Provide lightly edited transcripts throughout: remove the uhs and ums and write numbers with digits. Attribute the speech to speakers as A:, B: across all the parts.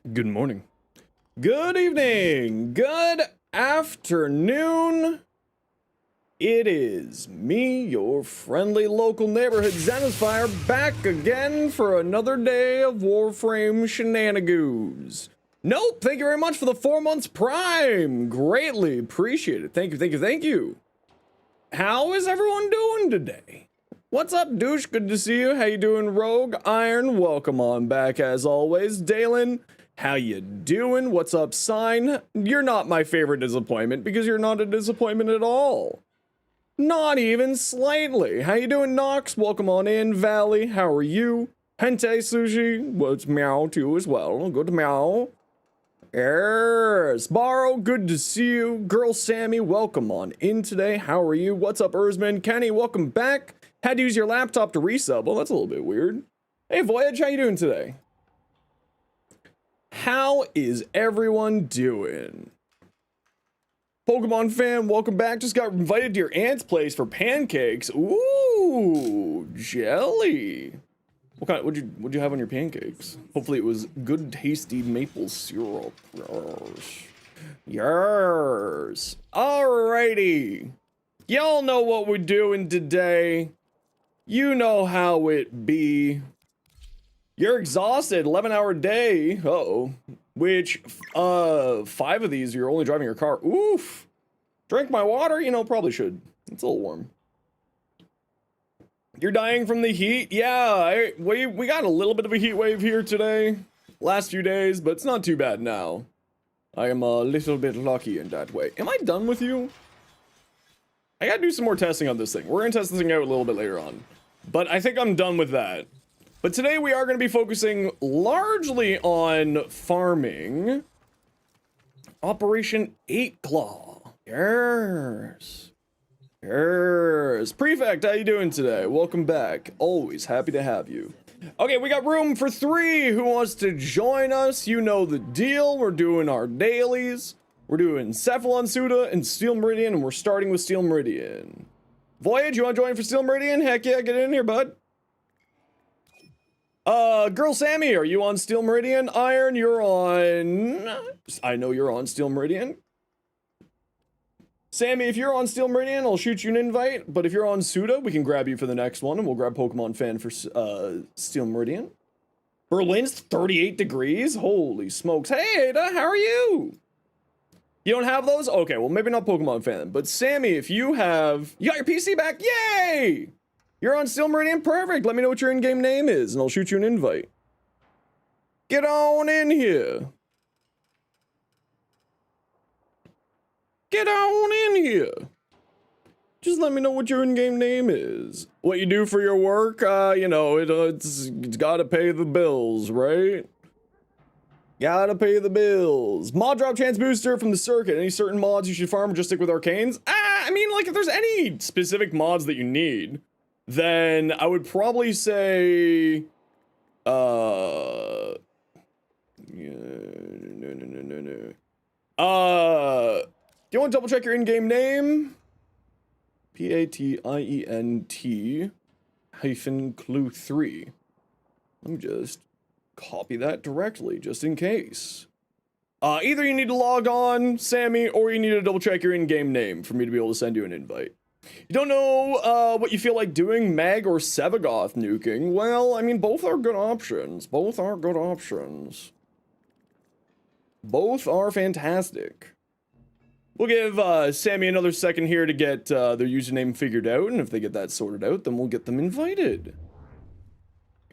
A: Good morning. Good evening. Good afternoon. It is me, your friendly local neighborhood Zenosfire, back again for another day of Warframe shenanigans. Nope, thank you very much for the 4 months Prime. Greatly appreciate it. Thank you, thank you, thank you. How is everyone doing today? What's up, douche? Good to see you. How you doing, Rogue? Iron, welcome on back as always. Dalen, how you doing? What's up, Sign? You're not my favorite disappointment because you're not a disappointment at all. Not even slightly. How you doing, Nox? Welcome on in. Valley, how are you? Hente Sushi, well, it's meow too as well. Good meow. Yes. Borrow, good to see you. Girl Sammy, welcome on in today. How are you? What's up, Erzman? Kenny, welcome back. Had to use your laptop to resub. Well, that's a little bit weird. Hey, Voyage, how you doing today? How is everyone doing? Pokemon fan, welcome back. Just got invited to your aunt's place for pancakes. Ooh, jelly. What kind? What'd you have on your pancakes? Hopefully it was good, tasty maple syrup. Yes. Yes. Alrighty. Y'all know what we're doing today. You know how it be. You're exhausted, 11-hour day. Uh-oh. Which, 5 of these, you're only driving your car. Oof. Drink my water? You know, probably should. It's a little warm. You're dying from the heat? Yeah, we got a little bit of a heat wave here today. Last few days, but it's not too bad now. I am a little bit lucky in that way. Am I done with you? I gotta do some more testing on this thing. We're gonna test this thing out a little bit later on. But I think I'm done with that. But today we are going to be focusing largely on farming. Operation 8 Claw. Yes. Yes. Prefect, how you doing today? Welcome back. Always happy to have you. Okay, we got room for 3. Who wants to join us? You know the deal. We're doing our dailies. We're doing Cephalon Suda and Steel Meridian, and we're starting with Steel Meridian. Voyage, you want to join for Steel Meridian? Heck yeah, get in here, bud. Girl Sammy, are you on Steel Meridian? Iron, you're on... I know you're on Steel Meridian. Sammy, if you're on Steel Meridian, I'll shoot you an invite. But if you're on Suda, we can grab you for the next one, and we'll grab Pokemon Fan for, Steel Meridian. Berlin's 38 degrees? Holy smokes. Hey, Ada, how are you? You don't have those? Okay, well, maybe not Pokemon Fan. But Sammy, if you have... You got your PC back? Yay! You're on Steel Meridian? Perfect. Let me know what your in-game name is, and I'll shoot you an invite. Get on in here. Get on in here. Just let me know what your in-game name is. What you do for your work, you know, it's gotta pay the bills, right? Gotta pay the bills. Mod drop chance booster from the circuit. Any certain mods you should farm or just stick with arcanes? I mean, like, if there's any specific mods that you need, then I would probably say, no. Do you want to double check your in-game name? PATIENT hyphen clue 3. Let me just copy that directly, just in case. Either you need to log on, Sammy, or you need to double check your in-game name for me to be able to send you an invite. You don't know what you feel like doing, Mag or Sevagoth nuking? Well, I mean, both are good options. Both are good options. Both are fantastic. We'll give Sammy another second here to get their username figured out, and if they get that sorted out, then we'll get them invited.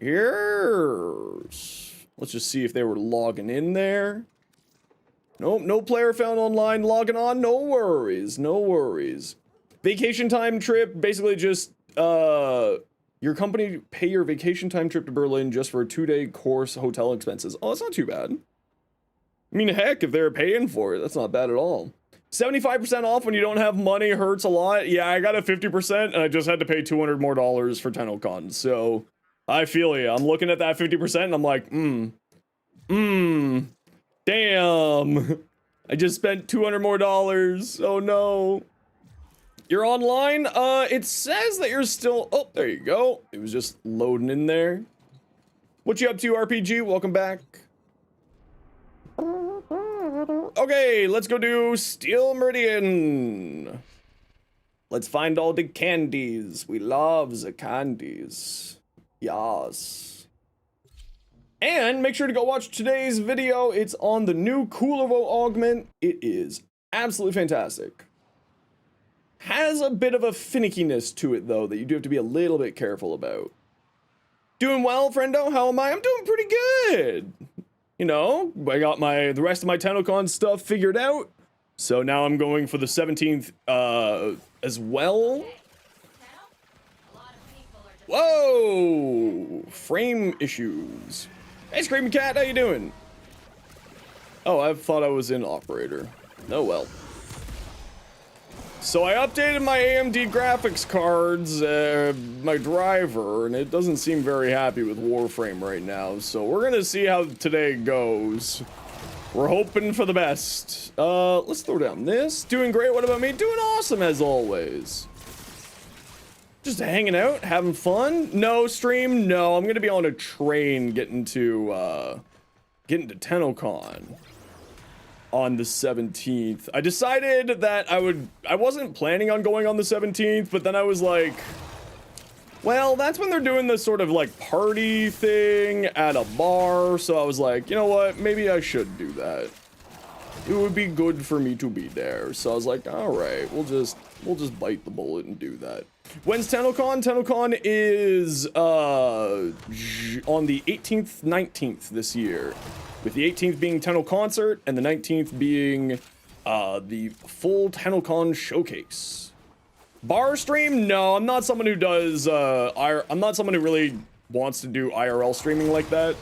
A: Yes. Let's just see if they were logging in there. Nope, no player found online logging on. No worries, no worries. Vacation time trip, basically just, your company pay your vacation time trip to Berlin just for a 2-day course hotel expenses. Oh, that's not too bad. I mean, heck, if they're paying for it, that's not bad at all. 75% off when you don't have money hurts a lot. Yeah, I got a 50% and I just had to pay $200 more for TennoCon. So, I feel you. I'm looking at that 50% and I'm like, damn. I just spent $200 more. Oh no. You're online? It says that you're still... Oh, there you go. It was just loading in there. What you up to, RPG? Welcome back. Okay, let's go do Steel Meridian. Let's find all the candies. We love the candies. Yes. And make sure to go watch today's video. It's on the new Coolavo augment. It is absolutely fantastic. Has a bit of a finickiness to it, though, that you do have to be a little bit careful about. Doing well, friendo? How am I? I'm doing pretty good. You know, I got the rest of my TennoCon stuff figured out. So now I'm going for the 17th as well. Whoa! Frame issues. Hey, Screaming Cat, how you doing? Oh, I thought I was in operator. Oh well. So I updated my AMD graphics cards, my driver, and it doesn't seem very happy with Warframe right now. So we're gonna see how today goes. We're hoping for the best. Let's throw down this. Doing great. What about me? Doing awesome as always. Just hanging out, having fun. No stream. No, I'm gonna be on a train getting to TennoCon on the 17th. I decided that I wasn't planning on going on the 17th, but then I was like, well, that's when they're doing this sort of like party thing at a bar, so I was like, you know what, maybe I should do that. It would be good for me to be there. So I was like, all right, we'll just bite the bullet and do that. When's TennoCon? TennoCon is on the 18th, 19th this year, with the 18th being Tenno Concert and the 19th being the full TennoCon showcase. Bar stream? No, I'm not someone who does I'm not someone who really wants to do IRL streaming like that.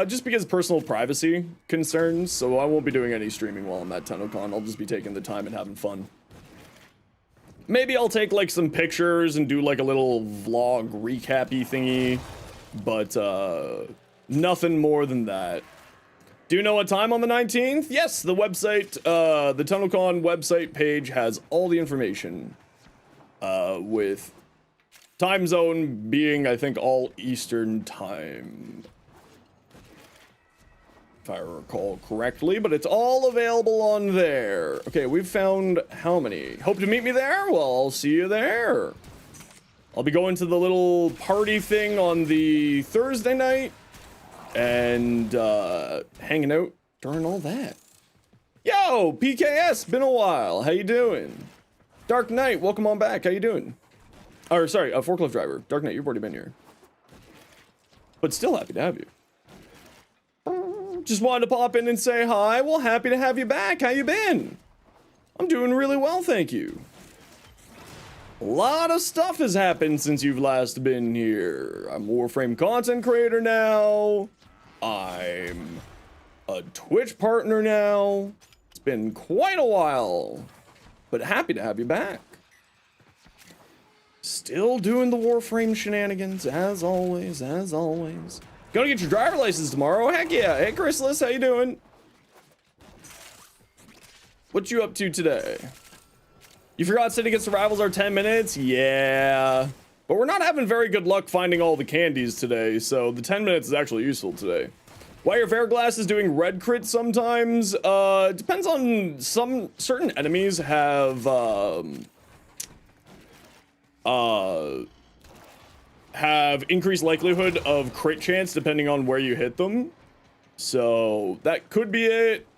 A: Just because personal privacy concerns, so I won't be doing any streaming while I'm at TennoCon. I'll just be taking the time and having fun. Maybe I'll take like some pictures and do like a little vlog recap-y thingy, but nothing more than that. Do you know what time on the 19th? Yes, the website, the TennoCon website page has all the information, with time zone being, I think, all Eastern time, if I recall correctly, but it's all available on there. Okay, we've found how many? Hope to meet me there? Well, I'll see you there. I'll be going to the little party thing on the Thursday night and hanging out during all that. Yo, PKS, been a while. How you doing? Dark Knight, welcome on back. How you doing? Or sorry, a forklift driver. Dark Knight, you've already been here. But still happy to have you. Just wanted to pop in and say hi. Well, happy to have you back. How you been? I'm doing really well, thank you. A lot of stuff has happened since you've last been here. I'm a Warframe content creator now. I'm a Twitch partner now. It's been quite a while, but happy to have you back. Still doing the Warframe shenanigans, as always, as always. Gonna get your driver license tomorrow? Heck yeah. Hey, Chrysalis, how you doing? What you up to today? You forgot Syndicates survivals are 10 minutes? Yeah. But we're not having very good luck finding all the candies today, so the 10 minutes is actually useful today. Why your Fairglass is doing red crits sometimes? It depends on certain enemies have increased likelihood of crit chance depending on where you hit them. So that could be it.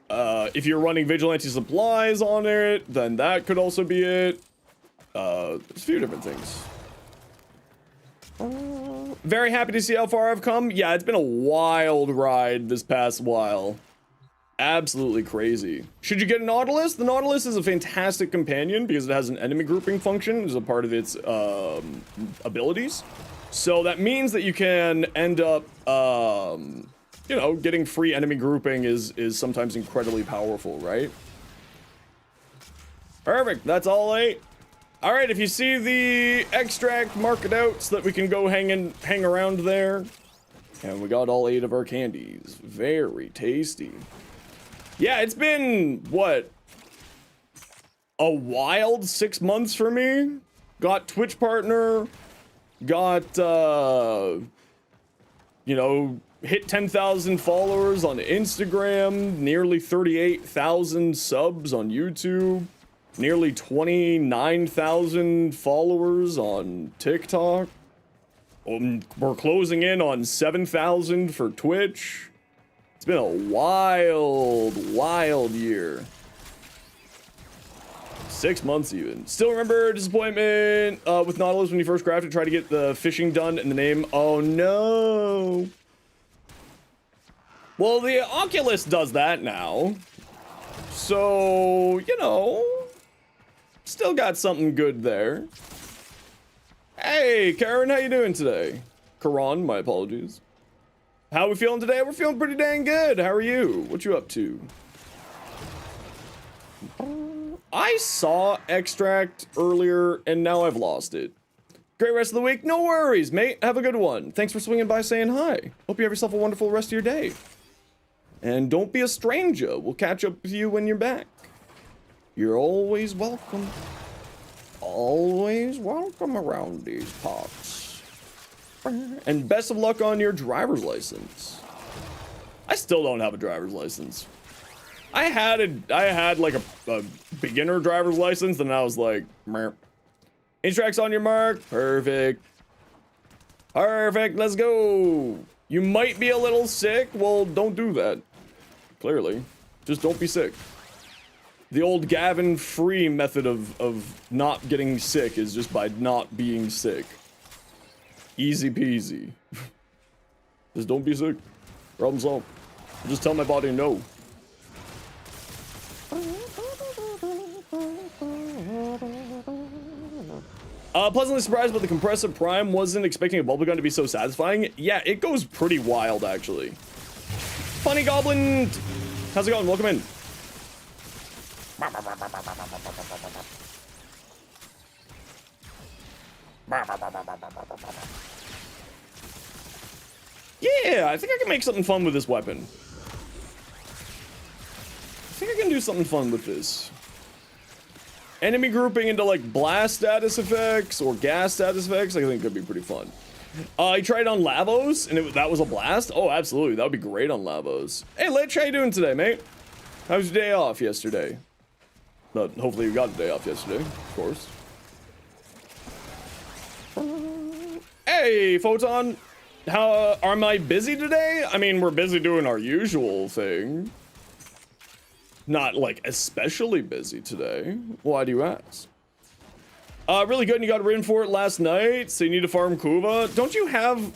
A: If you're running Vigilante supplies on it, then that could also be it. There's a few different things. Very happy to see how far I've come. Yeah, it's been a wild ride this past while. Absolutely crazy. Should you get a Nautilus? The Nautilus is a fantastic companion because it has an enemy grouping function as a part of its abilities. So that means that you can end up, you know, getting free enemy grouping is sometimes incredibly powerful, right? Perfect, that's all 8. All right, if you see the extract, mark it out so that we can go hang around there. And we got all 8 of our candies. Very tasty. Yeah, it's been, what, a wild 6 months for me. Got Twitch partner, got, you know, hit 10,000 followers on Instagram, nearly 38,000 subs on YouTube, nearly 29,000 followers on TikTok. We're closing in on 7,000 for Twitch. It's been a wild year. 6 months even. Still remember disappointment with Nautilus when you first crafted, tried to get the fishing done in the name. Oh no. Well, the Oculus does that now. So, you know, still got something good there. Hey, Karen, how you doing today? Karan, my apologies. How we feeling today? We're feeling pretty dang good. How are you? What you up to? I saw Extract earlier, and now I've lost it. Great rest of the week. No worries, mate. Have a good one. Thanks for swinging by saying hi. Hope you have yourself a wonderful rest of your day. And don't be a stranger. We'll catch up with you when you're back. You're always welcome. Always welcome around these parts. And best of luck on your driver's license. I still don't have a driver's license. I had like a beginner driver's license, and I was like, meh. Instructs on your mark. Perfect. Perfect, let's go. You might be a little sick. Well, don't do that. Clearly. Just don't be sick. The old Gavin Free method of not getting sick is just by not being sick. Easy peasy. Just don't be sick. Problem solved. Just tell my body no. Pleasantly surprised by the compressor prime. Wasn't expecting a bubble gun to be so satisfying. Yeah, it goes pretty wild, actually. Funny Goblin! How's it going? Welcome in. Yeah, I think I can make something fun with this weapon. I think I can do something fun with this. Enemy grouping into like blast status effects or gas status effects, I think could be pretty fun. I tried on Lavos and that was a blast. Oh, absolutely. That would be great on Lavos. Hey, Lich, how you doing today, mate? How was your day off yesterday? But hopefully you got a day off yesterday, of course. Hey, Photon. How am I busy today? I mean, we're busy doing our usual thing. Not like especially busy today. Why do you ask? Really good, and you got written for it last night, so you need to farm Kuva.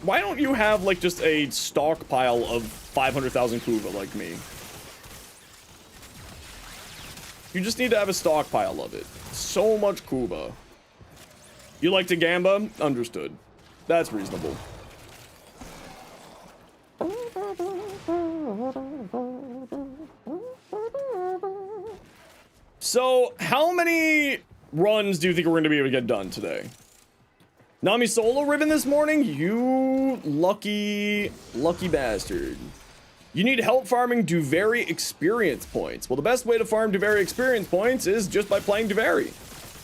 A: Why don't you have like just a stockpile of 500,000 Kuva like me? You just need to have a stockpile of it. So much Kuva. You like to gamba? Understood. That's reasonable. So, how many runs do you think we're going to be able to get done today? Nami solo ribbon this morning? You lucky bastard. You need help farming Duvary experience points. Well, the best way to farm Duvary experience points is just by playing Duvary.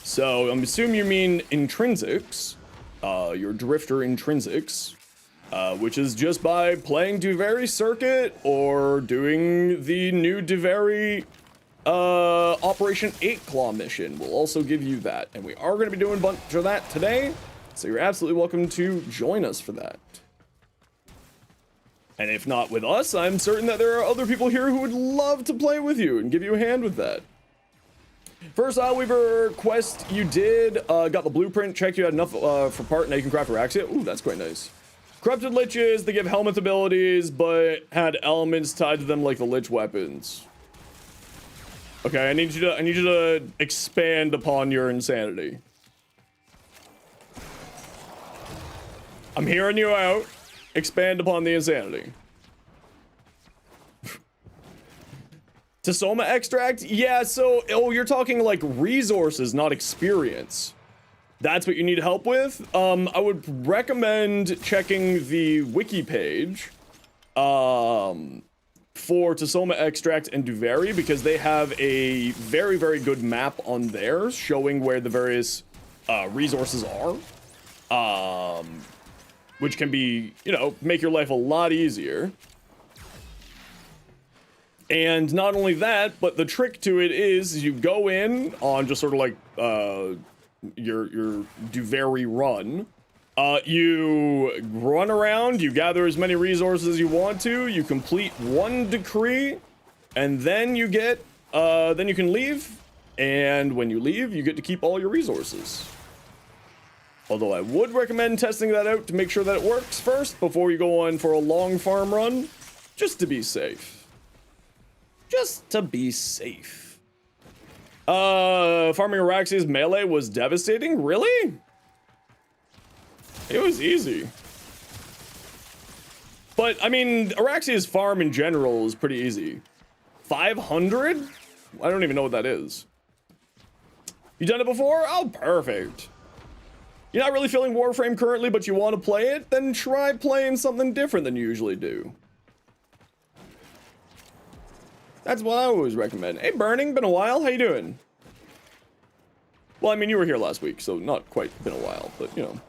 A: So, I'm assuming you mean intrinsics. Your drifter intrinsics. Which is just by playing Duvary circuit or doing the new Duvary Operation 8 Claw mission will also give you that. And we are going to be doing a bunch of that today. So you're absolutely welcome to join us for that. And if not with us, I'm certain that there are other people here who would love to play with you and give you a hand with that. First Weaver quest you did, got the blueprint, checked you had enough for part, now you can craft Araxia. Ooh, that's quite nice. Corrupted Liches, they give helmet abilities, but had elements tied to them like the Lich weapons. Okay, I need you to expand upon your insanity. I'm hearing you out. Expand upon the insanity. Tasoma extract? Yeah, so, oh, you're talking like resources, not experience. That's what you need help with. I would recommend checking the wiki page for Tasoma extract and Duvary, because they have a very, very good map on there showing where the various resources are. which can be, you know, make your life a lot easier. And not only that, but the trick to it is you go in on just sort of like your Duvary run. You run around, you gather as many resources as you want to, you complete one decree, and then you get, then you can leave. And when you leave, you get to keep all your resources. Although I would recommend testing that out to make sure that it works first before you go on for a long farm run, just to be safe. Just to be safe. Farming Araxia's melee was devastating? Really? It was easy. But, I mean, Araxia's farm in general is pretty easy. 500? I don't even know what that is. You done it before? Oh, perfect. You're not really feeling Warframe currently, but you want to play it? Then try playing something different than you usually do. That's what I always recommend. Hey, Burning, been a while. How you doing? Well, I mean, you were here last week, so not quite been a while, but, you know.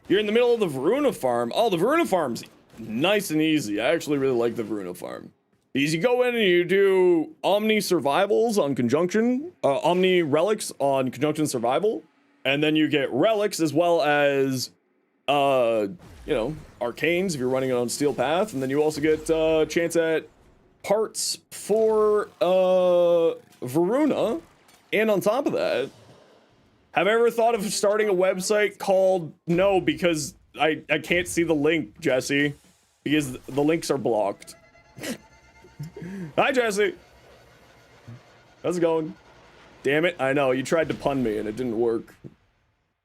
A: You're in the middle of the Varuna farm. Oh, the Varuna farm's nice and easy. I actually really like the Varuna farm. Because you go in and you do Omni Survivals on Conjunction, Omni Relics on Conjunction Survival, and then you get Relics as well as, you know, Arcanes if you're running it on Steel Path, and then you also get chance at parts for Varuna, and on top of that, have I ever thought of starting a website called, no, because I can't see the link, Jesse, because the links are blocked. Hi, Jesse. How's it going? Damn it, I know, you tried to pun me and it didn't work.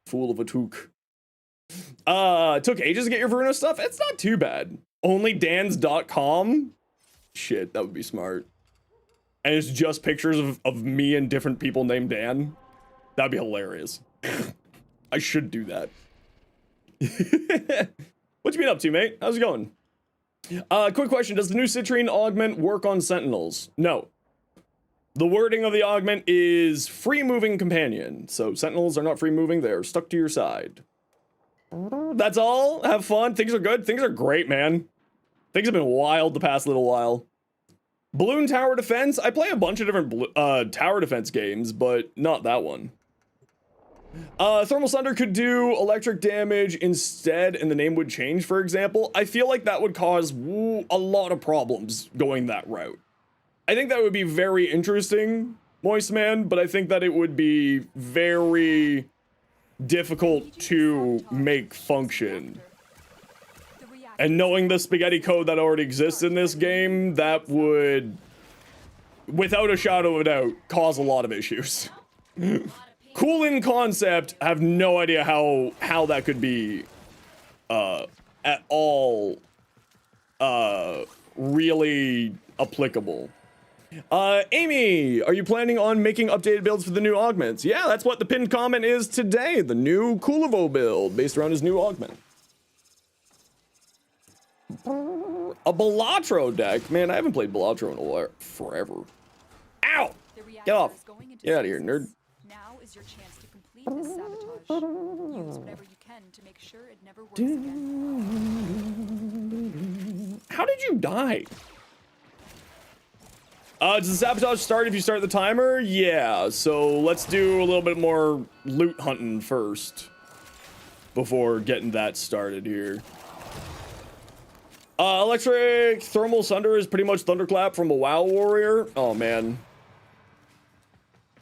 A: Fool of a took. It took ages to get your Varuna stuff? It's not too bad. Onlydans.com? Shit, that would be smart. And it's just pictures of me and different people named Dan. That'd be hilarious. I should do that. What you been up to, mate? How's it going? Quick question. Does the new Citrine augment work on Sentinels? No. The wording of the augment is free moving companion. So Sentinels are not free moving. They're stuck to your side. That's all. Have fun. Things are good. Things are great, man. Things have been wild the past little while. Balloon Tower Defense. I play a bunch of different tower defense games, but not that one. Thermal Sunder could do electric damage instead and the name would change, for example. I feel like that would cause a lot of problems going that route. I think that would be very interesting, Moist Man, but I think that it would be very difficult to make function. And knowing the spaghetti code that already exists in this game, that would, without a shadow of a doubt, cause a lot of issues. Cool in concept, I have no idea how that could be at all really applicable. Amy, are you planning on making updated builds for the new augments? Yeah, that's what the pinned comment is today, the new Kulivo build based around his new augment. A Balatro deck? Man, I haven't played Balatro in a while, forever. Ow! Get off. Get out of here, nerd.
B: Your chance to complete this sabotage. Use whatever you can to make sure it never works again.
A: How did you die? Does the sabotage start if you start the timer? Yeah, so let's do a little bit more loot hunting first before getting that started here. Electric Thermal Sunder is pretty much Thunderclap from a WoW warrior. Oh man.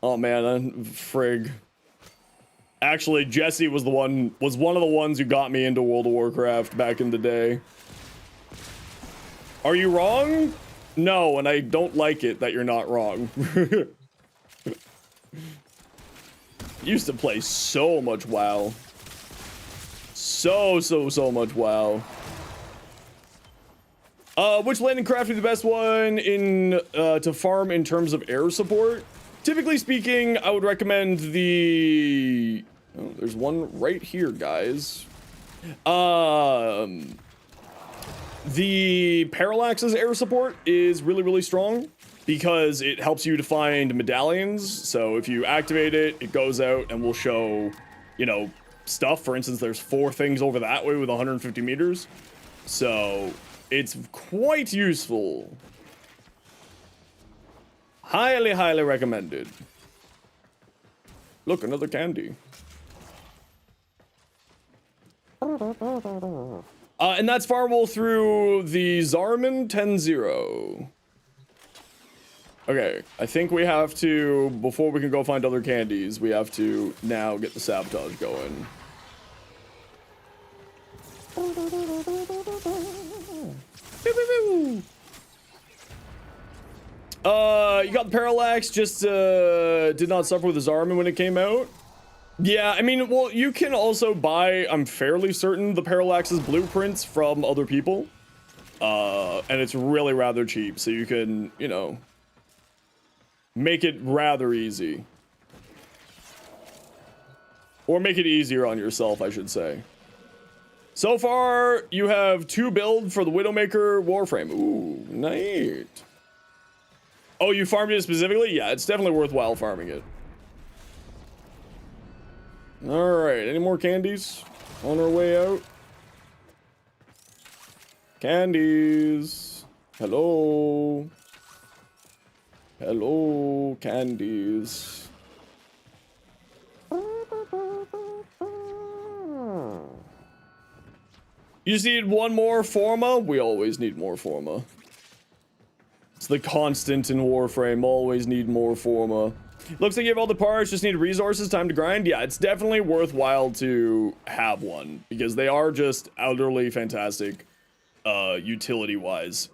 A: Oh man, frig. Actually, Jesse was one of the ones who got me into World of Warcraft back in the day. Are you wrong? No, and I don't like it that you're not wrong. Used to play so much WoW. So much WoW. Which landing craft would be the best one in to farm in terms of air support? Typically speaking, I would recommend the... Oh, there's one right here, guys. The Parallax's air support is really strong because it helps you to find medallions. So if you activate it, it goes out and will show, you know, stuff. For instance, there's 4 things over that way with 150 meters. So it's quite useful. Highly, highly recommended. Look, another candy. And that's Firewall through the Zarman 10-0. Okay, I think we have to, before we can go find other candies, we have to now get the sabotage going. You got the Parallax, just did not suffer with the Zarman when it came out. Yeah, I mean, well, you can also buy, I'm fairly certain, the Parallax's blueprints from other people. And it's really rather cheap, so you can, you know, make it rather easy. Or make it easier on yourself, I should say. So far, you have 2 build for the Widowmaker Warframe. Ooh, nice. Oh, you farmed it specifically? Yeah, it's definitely worthwhile farming it. Alright, any more candies on our way out? Candies. Hello. Hello, candies. You just need 1 more Forma? We always need more Forma. It's the constant in Warframe, always need more Forma. Looks like you have all the parts, just need resources, time to grind. Yeah, it's definitely worthwhile to have one, because they are just utterly fantastic, utility-wise.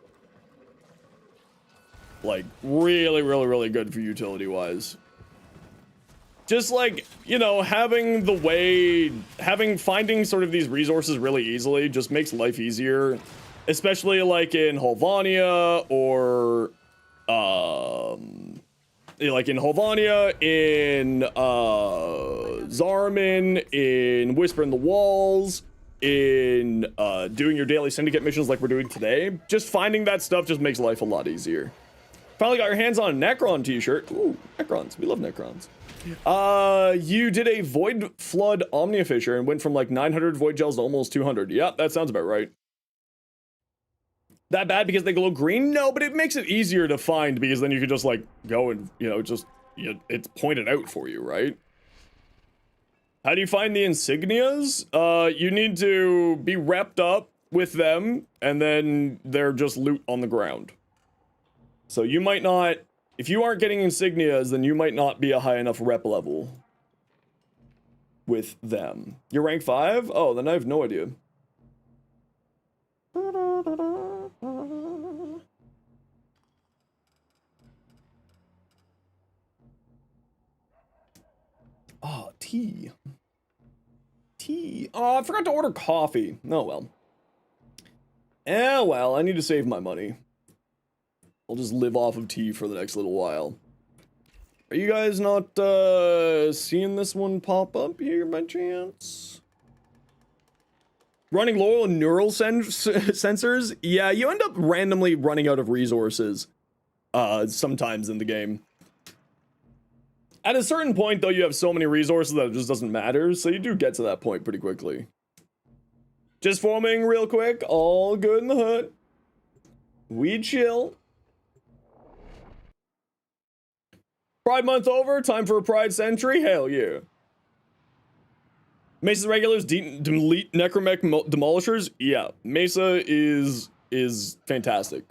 A: Like, really, really, really good for utility-wise. Just like, you know, having the way, finding sort of these resources really easily just makes life easier. Especially like in Holvania or, like in Holvania, in, Zarman, in Whisper in the Walls, in, doing your daily Syndicate missions like we're doing today. Just finding that stuff just makes life a lot easier. Finally got your hands on a Necron t-shirt. Ooh, Necrons. We love Necrons. You did a Void Flood Omnia Fisher and went from like 900 Void Gels to almost 200. Yep, that sounds about right. That bad because they glow green? No, but it makes it easier to find because then you can just like go and, you know, just, it's pointed out for you, right? How do you find the insignias? You need to be repped up with them and then they're just loot on the ground. So you might not, if you aren't getting insignias, then you might not be a high enough rep level with them. You're rank 5? Oh, then I have no idea. Oh, tea. Tea. Oh, I forgot to order coffee. Oh, well. Well, I need to save my money. I'll just live off of tea for the next little while. Are you guys not seeing this one pop up here by chance? Running low on neural sensors? Yeah, you end up randomly running out of resources sometimes in the game. At a certain point, though, you have so many resources that it just doesn't matter, so you do get to that point pretty quickly. Just forming real quick, all good in the hood. We chill. Pride month over, time for a Pride Century? Hell yeah. Mesa's regulars delete Necromech Demolishers? Yeah, Mesa is fantastic.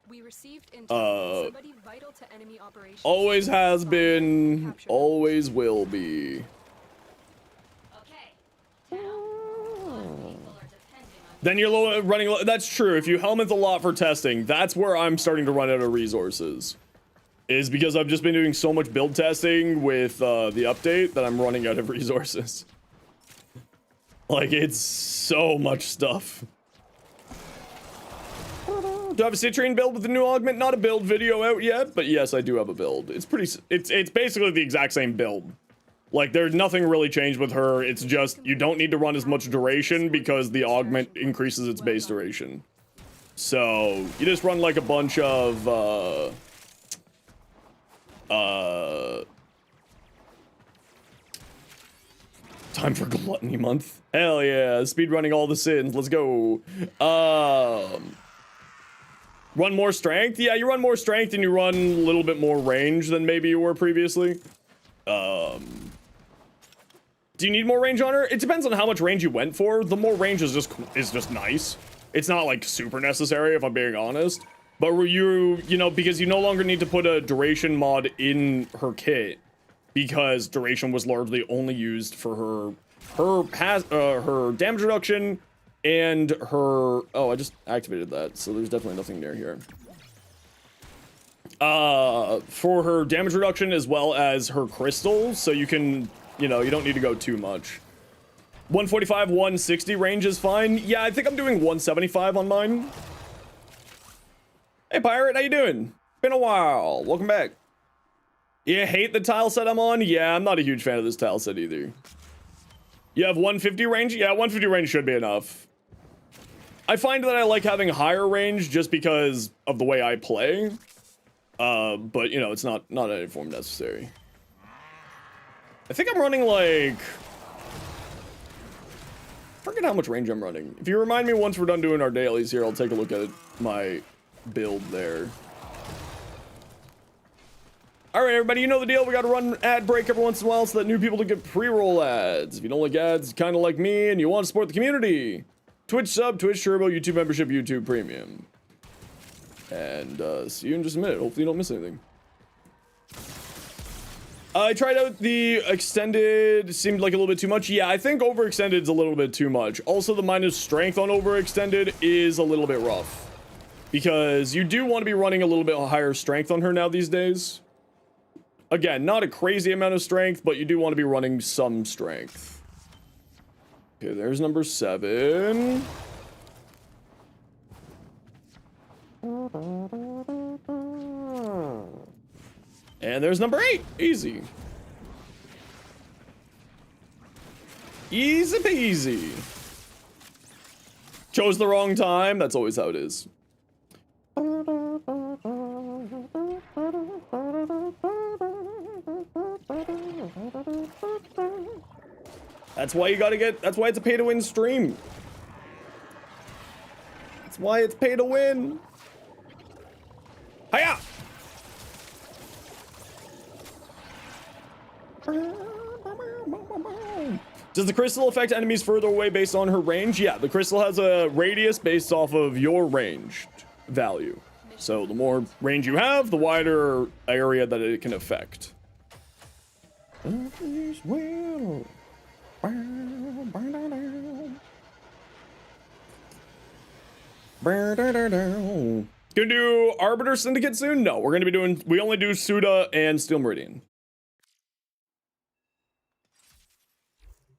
B: We received intel somebody vital to enemy operations.
A: Always has been, always will be. Then you're running low. That's true. If you helmet a lot for testing, that's where I'm starting to run out of resources. Is because I've just been doing so much build testing with the update that I'm running out of resources. Like, it's so much stuff. Do I have a citrine build with the new augment? Not a build video out yet, but yes, I do have a build. It's pretty, it's basically the exact same build. Like, there's nothing really changed with her. It's just, you don't need to run as much duration because the augment increases its base duration. So, you just run like a bunch of, Time for gluttony month. Hell yeah, speedrunning all the sins. Let's go. Run more strength? Yeah, you run more strength and you run a little bit more range than maybe you were previously. Do you need more range on her? It depends on how much range you went for. The more range is just nice. It's not like super necessary if I'm being honest. But were you know, because you no longer need to put a duration mod in her kit, because duration was largely only used for her damage reduction and her, oh, I just activated that, so there's definitely nothing near here. For her damage reduction as well as her crystals, so you can, you know, you don't need to go too much. 145, 160 range is fine. Yeah, I think I'm doing 175 on mine. Hey, Pirate, how you doing? Been a while. Welcome back. You hate the tile set I'm on? Yeah, I'm not a huge fan of this tile set either. You have 150 range? Yeah, 150 range should be enough. I find that I like having higher range just because of the way I play. But, you know, it's not in any form necessary. I think I'm running like... I forget how much range I'm running. If you remind me once we're done doing our dailies here, I'll take a look at my build there. Alright, everybody, you know the deal. We gotta run ad break every once in a while so that new people can get pre-roll ads. If you don't like ads, kind of like me, and you want to support the community, Twitch sub, Twitch Turbo, YouTube membership, YouTube Premium. And see you in just a minute. Hopefully you don't miss anything. I tried out the extended, seemed like a little bit too much. Yeah, I think overextended is a little bit too much. Also, the minus strength on overextended is a little bit rough, because you do want to be running a little bit higher strength on her now these days. Again, not a crazy amount of strength, but you do want to be running some strength. Okay, there's number 7. And there's number 8. Easy. Easy peasy. Chose the wrong time. That's always how it is. That's why you gotta get, that's why it's a pay to win stream. That's why it's pay to win. Hiya! Does the crystal affect enemies further away based on her range? Yeah, the crystal has a radius based off of your ranged value. So the more range you have, the wider area that it can affect. Gonna do Arbiter Syndicate soon? No, we're gonna be doing, we only do Suda and Steel Meridian.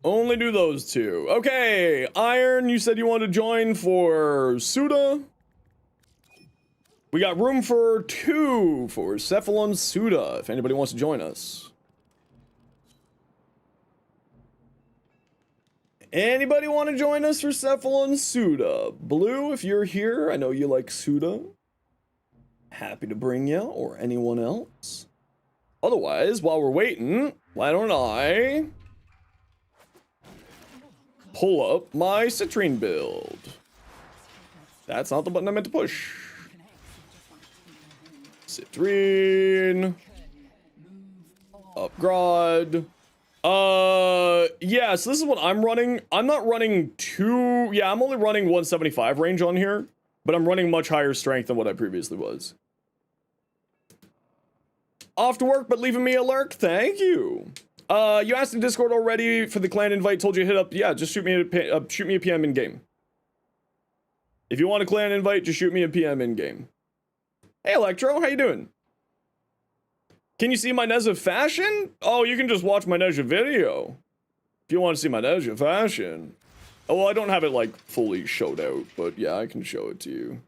A: Only do those two. Okay, Iron, you said you wanted to join for Suda. We got room for 2 for Cephalon Suda, if anybody wants to join us. Anybody want to join us for Cephalon Suda? Blue, if you're here, I know you like Suda. Happy to bring you, or anyone else. Otherwise, while we're waiting, why don't I pull up my Citrine build? That's not the button I meant to push. Citrine. Upgrade. Yeah, so this is what I'm running. I'm not running I'm only running 175 range on here, but I'm running much higher strength than what I previously was. Off to work, but leaving me a lurk. Thank you. You asked in Discord already for the clan invite, told you to hit up. Yeah, just shoot me a PM in game. If you want a clan invite, just shoot me a PM in game. Hey, Electro, how you doing? Can you see my Nezha fashion? Oh, you can just watch my Nezha video. If you want to see my Nezha fashion. Oh, well, I don't have it, like, fully showed out, but yeah, I can show it to you.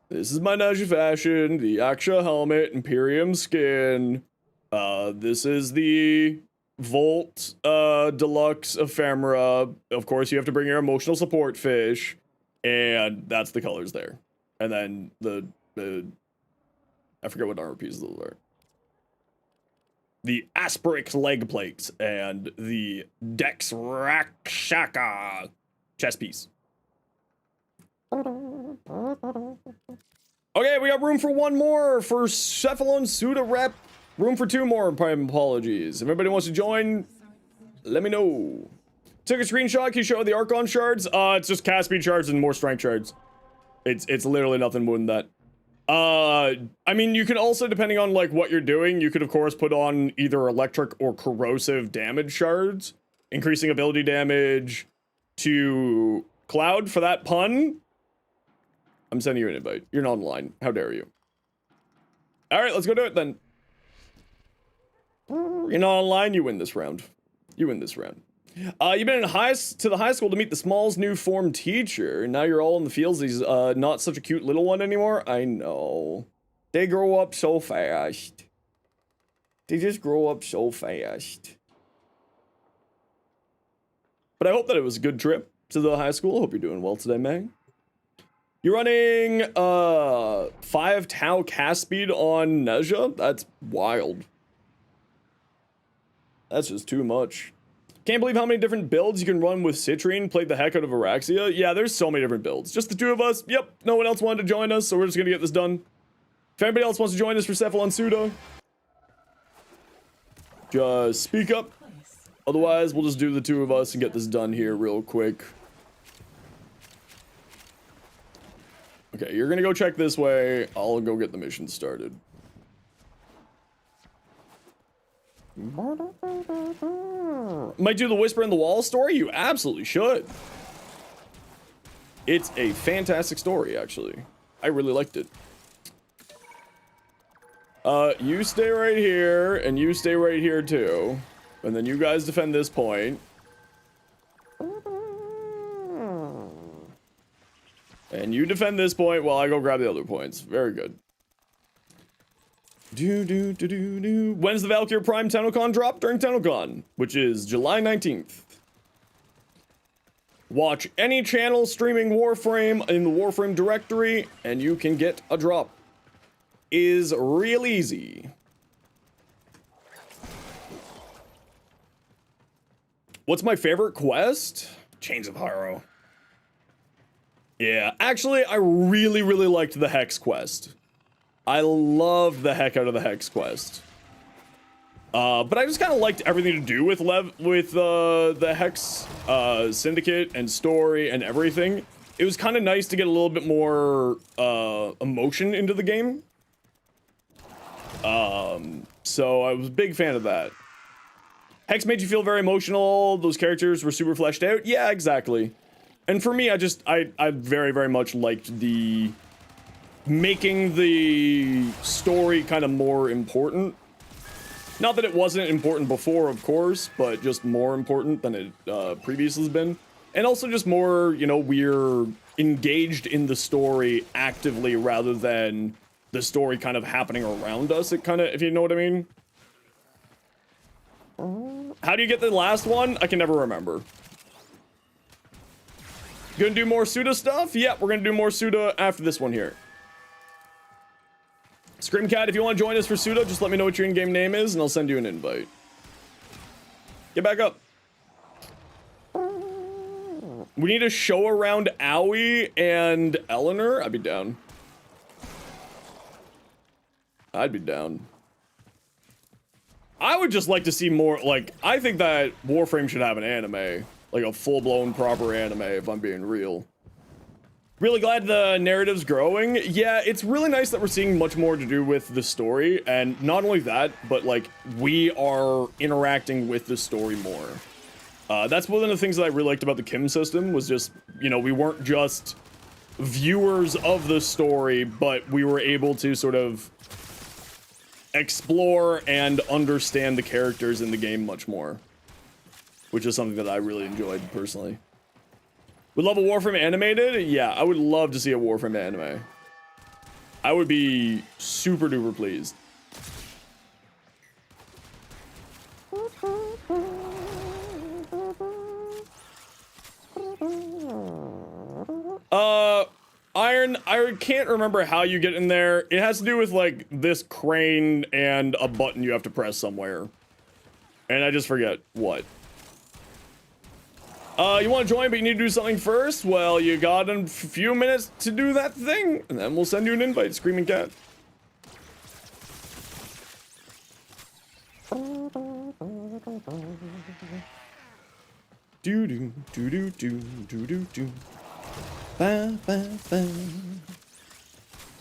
A: This is my Nezha fashion, the Aksha helmet, Imperium skin. This is the Volt, Deluxe Ephemera. Of course, you have to bring your emotional support fish. And that's the colors there. And then the I forget what armor pieces those are. the Asperic leg plate, and the Dex Rakshaka chest piece. Okay, we got room for one more for Cephalon Suda Rep. Room for two more, apologies. If anybody wants to join, let me know. Took a screenshot, can you show the Archon shards? It's just cast speed shards and more strength shards. It's literally nothing more than that. I mean, you can also, depending on like what you're doing, you could of course put on either electric or corrosive damage shards, increasing ability damage to Cloud for that pun. I'm sending you an invite. You're not online. How dare you? All right, let's go do it then. You're not online, you win this round. You win this round. You've been to the high school to meet the Small's new form teacher. Now you're all in the fields. He's not such a cute little one anymore. I know. They grow up so fast. They just grow up so fast. But I hope that it was a good trip to the high school. Hope you're doing well today, Meg. You're running 5 Tau cast speed on Nezha? That's wild. That's just too much. Can't believe how many different builds you can run with Citrine. Played the heck out of Araxia. Yeah, there's so many different builds. Just the two of us. Yep, no one else wanted to join us, so we're just gonna get this done. If anybody else wants to join us for Cephalon Suda, just speak up. Otherwise, we'll just do the two of us and get this done here real quick. Okay, you're gonna go check this way. I'll go get the mission started. Might do the Whisper in the Wall story? You absolutely should. It's a fantastic story, actually. I really liked it. You stay right here, and you stay right here too. And then you guys defend this point. And you defend this point while I go grab the other points. Very good. When's the Valkyr Prime TennoCon drop? During TennoCon, which is July 19th. Watch any channel streaming Warframe in the Warframe directory, and you can get a drop. Is real easy. What's my favorite quest? Chains of Haro. Yeah, actually, I really liked the Hex quest. I loved the heck out of the Hex quest. But I just kind of liked everything to do with the Hex Syndicate and story and everything. It was kind of nice to get a little bit more emotion into the game. So I was a big fan of that. Hex made you feel very emotional. Those characters were super fleshed out. Yeah, exactly. And for me, I very much liked the making the story kind of more important. Not that it wasn't important before, of course, but just more important than it previously has been. And also just more, you know, we're engaged in the story actively rather than the story kind of happening around us. It kind of, if you know what I mean. How do you get the last one? I can never remember. Gonna do more Suda stuff? Yep, we're gonna do more Suda after this one here. Screamcat, if you want to join us for Suda, just let me know what your in-game name is, and I'll send you an invite. Get back up. We need a show around Owie and Eleanor. I'd be down. I'd be down. I would just like to see more, like, I think that Warframe should have an anime. Like a full-blown proper anime, if I'm being real. Really glad the narrative's growing. Yeah, it's really nice that we're seeing much more to do with the story, and not only that, but like, we are interacting with the story more. That's one of the things that I really liked about the Kim system, was just, you know, we weren't just viewers of the story, but we were able to sort of explore and understand the characters in the game much more. Which is something that I really enjoyed, personally. Would love a Warframe animated? Yeah, I would love to see a Warframe anime. I would be super duper pleased. Iron one, I can't remember how you get in there. It has to do with like this crane and a button you have to press somewhere. And I just forget what. You want to join, but you need to do something first? Well, you got a few minutes to do that thing, and then we'll send you an invite, Screaming Cat. Do do do do do do do do. Ba ba ba.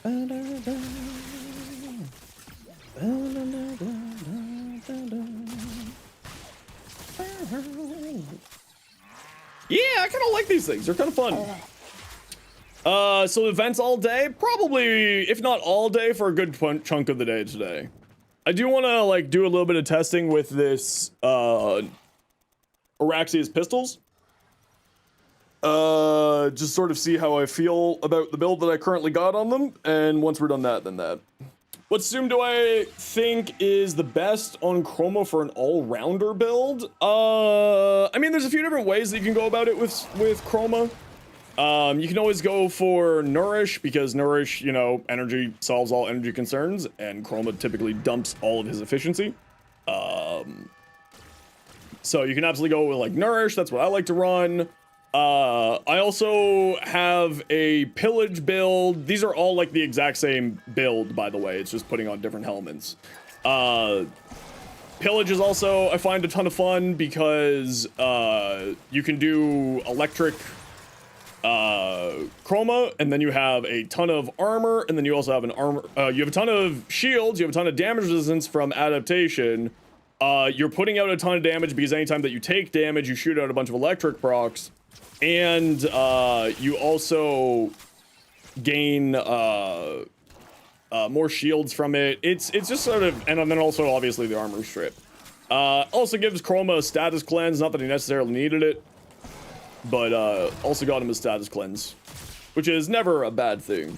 A: Ba da da. Ba da da da da da. Yeah, I kind of like these things. They're kind of fun. So events all day? Probably, if not all day, for a good chunk of the day today. I do want to, like, do a little bit of testing with this, Araxia's pistols. Just sort of see how I feel about the build that I currently got on them. And once we're done that, then that. What Zoom do I think is the best on Chroma for an all-rounder build? I mean, there's a few different ways that you can go about it with Chroma. You can always go for Nourish, because Nourish, you know, energy solves all energy concerns, and Chroma typically dumps all of his efficiency. So you can absolutely go with, like, Nourish. That's what I like to run. I also have a Pillage build. These are all like the exact same build, by the way. It's just putting on different helmets. Pillage is also, I find, a ton of fun because you can do electric chroma, and then you have a ton of armor, and then you also have an armor. You have a ton of shields. You have a ton of damage resistance from adaptation. You're putting out a ton of damage because anytime that you take damage, you shoot out a bunch of electric procs. And you also gain more shields from it. It's just sort of, and then also obviously the armor strip. Also gives Chroma a status cleanse, not that he necessarily needed it, but also got him a status cleanse, which is never a bad thing.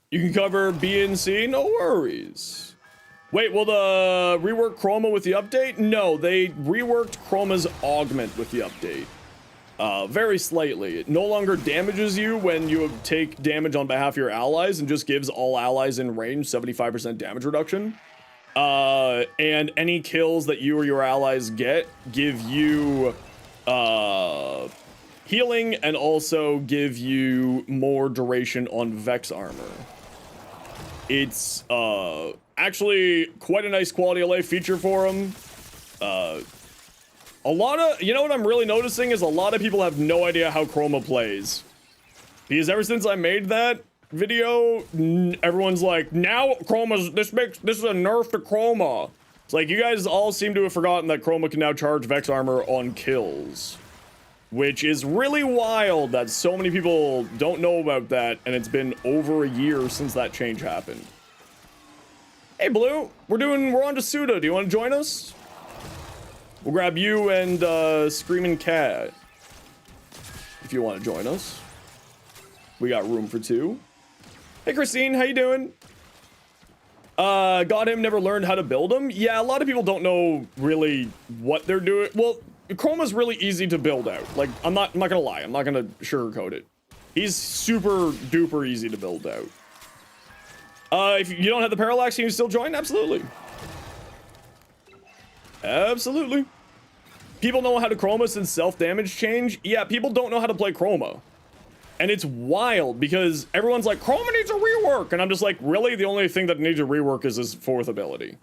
A: You can cover B and C, no worries. Wait, will the rework Chroma with the update? No, they reworked Chroma's augment with the update. Very slightly. It no longer damages you when you take damage on behalf of your allies, and just gives all allies in range 75% damage reduction. And any kills that you or your allies get give you healing, and also give you more duration on Vex armor. It's actually quite a nice quality of life feature for them. A lot of, you know what I'm really noticing is a lot of people have no idea how Chroma plays. Because ever since I made that video, everyone's like, now Chroma's, this is a nerf to Chroma. It's like, you guys all seem to have forgotten that Chroma can now charge Vex armor on kills. Which is really wild that so many people don't know about that, and it's been over a year since that change happened. Hey Blue, we're on to Suda. Do you want to join us? We'll grab you and Screaming Cat if you want to join us. We got room for two. Hey Christine, how you doing? Got him, never learned how to build him. Yeah, a lot of people don't know really what they're doing. Well, Chroma's really easy to build out. Like, I'm not gonna lie, I'm not gonna sugarcoat it. He's super duper easy to build out. If you don't have the parallax, can you still join? Absolutely. Absolutely. People know how to Chroma since self-damage change. Yeah, people don't know how to play Chroma. And it's wild because everyone's like, Chroma needs a rework. And I'm just like, really? The only thing that needs a rework is his fourth ability.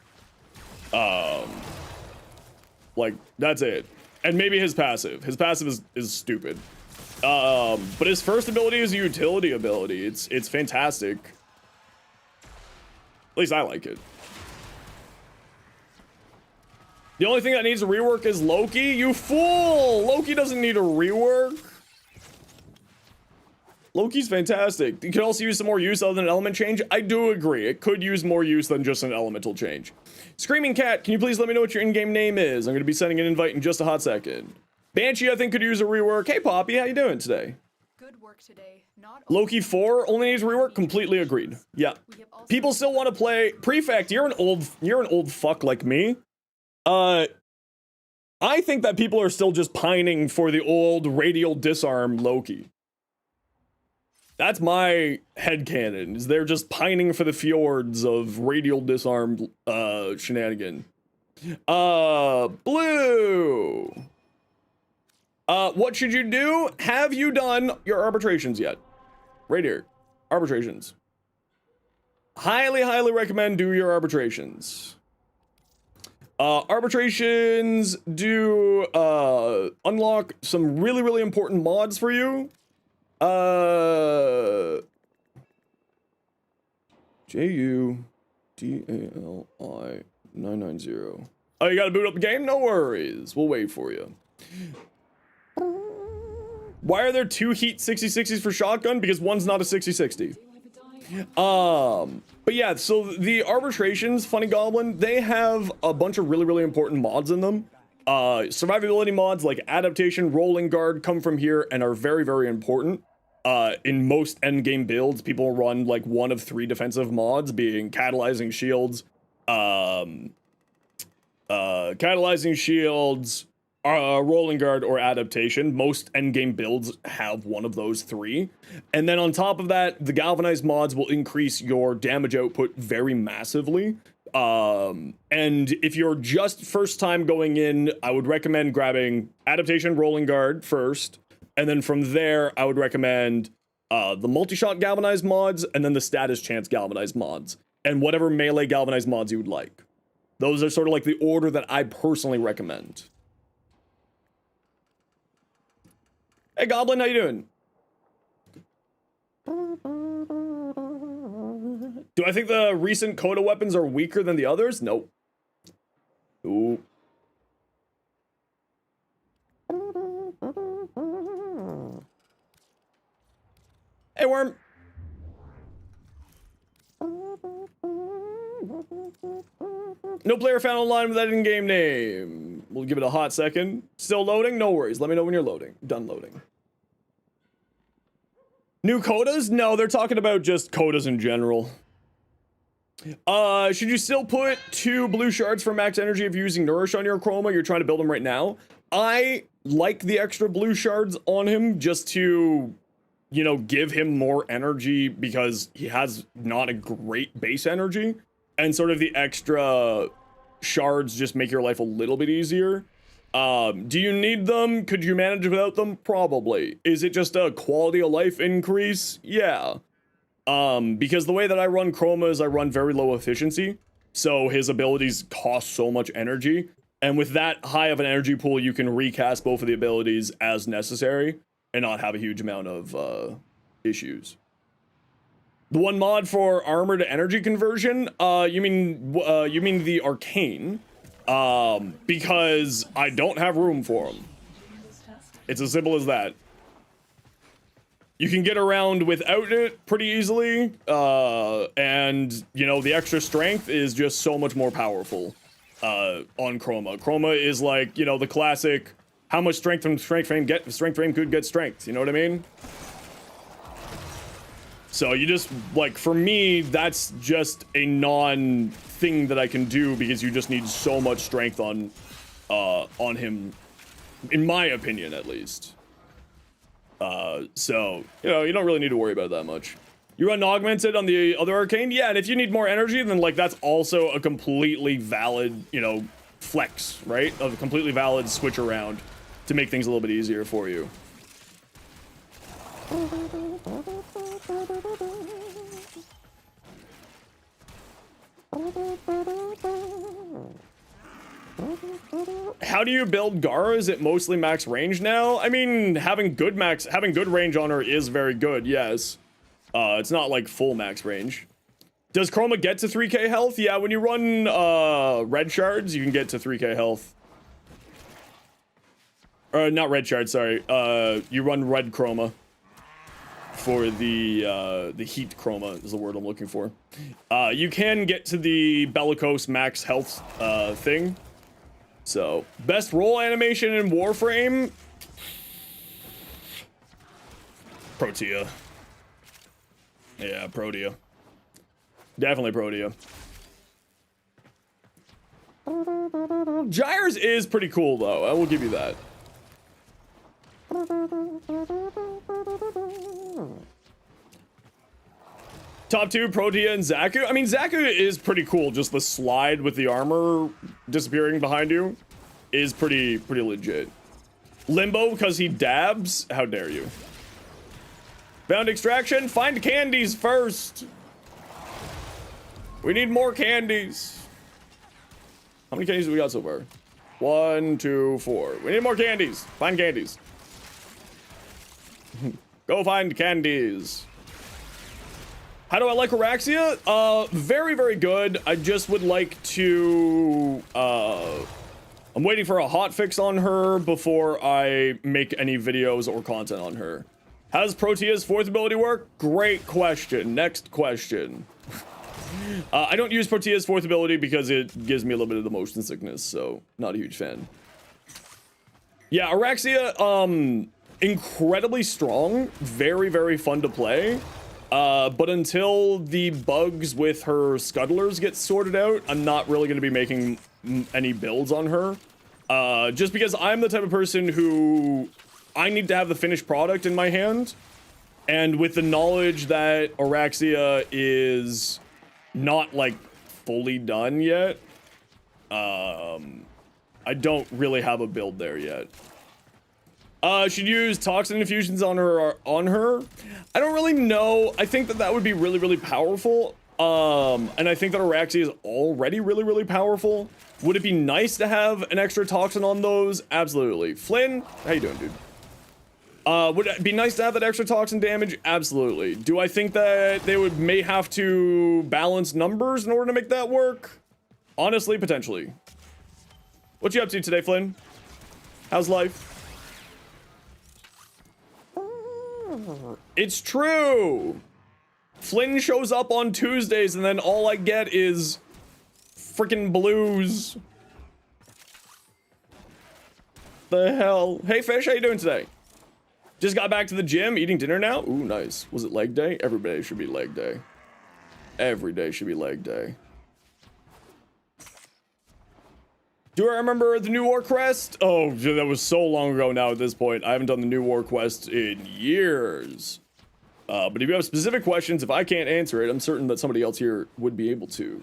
A: Like, that's it. And maybe his passive. His passive is stupid. But his first ability is a utility ability. It's fantastic. At least I like it. The only thing that needs a rework is Loki. You fool! Loki doesn't need a rework. Loki's fantastic. You could also use some more use other than an element change. I do agree. It could use more use than just an elemental change. Screaming Cat, can you please let me know what your in-game name is? I'm going to be sending an invite in just a hot second. Banshee, I think, could use a rework. Hey, Poppy, how you doing today?
B: Good work today. Not
A: Loki 4 only needs a rework. Completely agreed. Yeah. People still want to play. Prefect, you're an old fuck like me. I think that people are still just pining for the old radial disarm Loki. That's my headcanon, is they're just pining for the fjords of radial disarm shenanigan. Blue. What should you do? Have you done your arbitrations yet? Right here. Arbitrations. Highly, highly recommend do your arbitrations. Arbitrations do unlock some really, really important mods for you. JUDALI 990. Oh, you gotta boot up the game? No worries. We'll wait for you. Why are there two Heat 6060s for shotgun? Because one's not a 6060. But yeah, so the arbitrations, Funny Goblin, they have a bunch of really, really important mods in them. Survivability mods like adaptation, rolling guard come from here and are very, very important. In most endgame builds, people run like one of 3 defensive mods, being catalyzing shields, rolling guard, or adaptation. Most endgame builds have one of those 3. And then on top of that, the galvanized mods will increase your damage output very massively. And if you're just first time going in, I would recommend grabbing adaptation, rolling guard first. And then from there, I would recommend the multi-shot galvanized mods, and then the status chance galvanized mods, and whatever melee galvanized mods you would like. Those are sort of like the order that I personally recommend. Hey Goblin, how you doing? Do I think the recent Coda weapons are weaker than the others? Nope. Ooh. Hey Worm. No player found online with that in-game name. We'll give it a hot second. Still loading? No worries. Let me know when you're loading. Done loading. New codas? No, they're talking about just codas in general. Should you still put 2 blue shards for max energy if you're using Nourish on your Chroma? You're trying to build him right now. I like the extra blue shards on him just to, you know, give him more energy because he has not a great base energy. And sort of the extra shards just make your life a little bit easier. Do you need them? Could you manage without them? Probably. Is it just a quality of life increase? Yeah. Because the way that I run Chroma is I run very low efficiency. So his abilities cost so much energy. And with that high of an energy pool, you can recast both of the abilities as necessary and not have a huge amount of issues. The one mod for armor to energy conversion, you mean the arcane, because I don't have room for them. It's as simple as that. You can get around without it pretty easily, and you know the extra strength is just so much more powerful on Chroma. Chroma is like, you know, the classic, how much strength from strength frame could get strength. You know what I mean? So you just, like, for me, that's just a non-thing that I can do because you just need so much strength on him, in my opinion, at least. So, you know, you don't really need to worry about that much. You run augmented on the other arcane? Yeah, and if you need more energy, then, like, that's also a completely valid, you know, flex, right? A completely valid switch around to make things a little bit easier for you. How do you build Gara? Is it mostly max range now? I mean, having good range on her is very good, yes. It's not like full max range. Does Chroma get to 3k health? Yeah, when you run red shards, you can get to 3k health. Not red shards, sorry. You run red Chroma. For the heat Chroma is the word I'm looking for. You can get to the Bellicose max health thing. So, best roll animation in Warframe? Protea. Yeah, Protea. Definitely Protea. Gyres is pretty cool, though. I will give you that. Top 2, Protea and Zaku. I mean, Zaku is pretty cool. Just the slide with the armor disappearing behind you is pretty legit. Limbo, because he dabs. How dare you? Found extraction. Find candies first. We need more candies. How many candies do we got so far? 1, 2, 4. We need more candies. Find candies. Go find candies. How do I like Araxia? Very, very good. I just would like to... I'm waiting for a hotfix on her before I make any videos or content on her. How does Protea's 4th ability work? Great question. Next question. I don't use Protea's 4th ability because it gives me a little bit of the motion sickness, so not a huge fan. Yeah, Araxia, incredibly strong. Very, very fun to play. But until the bugs with her scuttlers get sorted out, I'm not really going to be making any builds on her. Just because I'm the type of person who I need to have the finished product in my hand. And with the knowledge that Araxia is not like fully done yet, I don't really have a build there yet. Should use toxin infusions on her. I don't really know. I think that that would be really, really powerful. And I think that Araxia is already really, really powerful. Would it be nice to have an extra toxin on those? Absolutely. Flynn, how you doing, dude? Would it be nice to have that extra toxin damage? Absolutely. Do I think that they may have to balance numbers in order to make that work? Honestly, potentially. What you up to today, Flynn? How's life? It's true. Flynn shows up on Tuesdays and then all I get is freaking blues. The hell? Hey Fish, how you doing today? Just got back to the gym, eating dinner now. Ooh, nice. Was it leg day? Every day should be leg day. Every day should be leg day. Do I remember the new war quest? Oh, that was so long ago now at this point. I haven't done the new war quest in years. But if you have specific questions, if I can't answer it, I'm certain that somebody else here would be able to.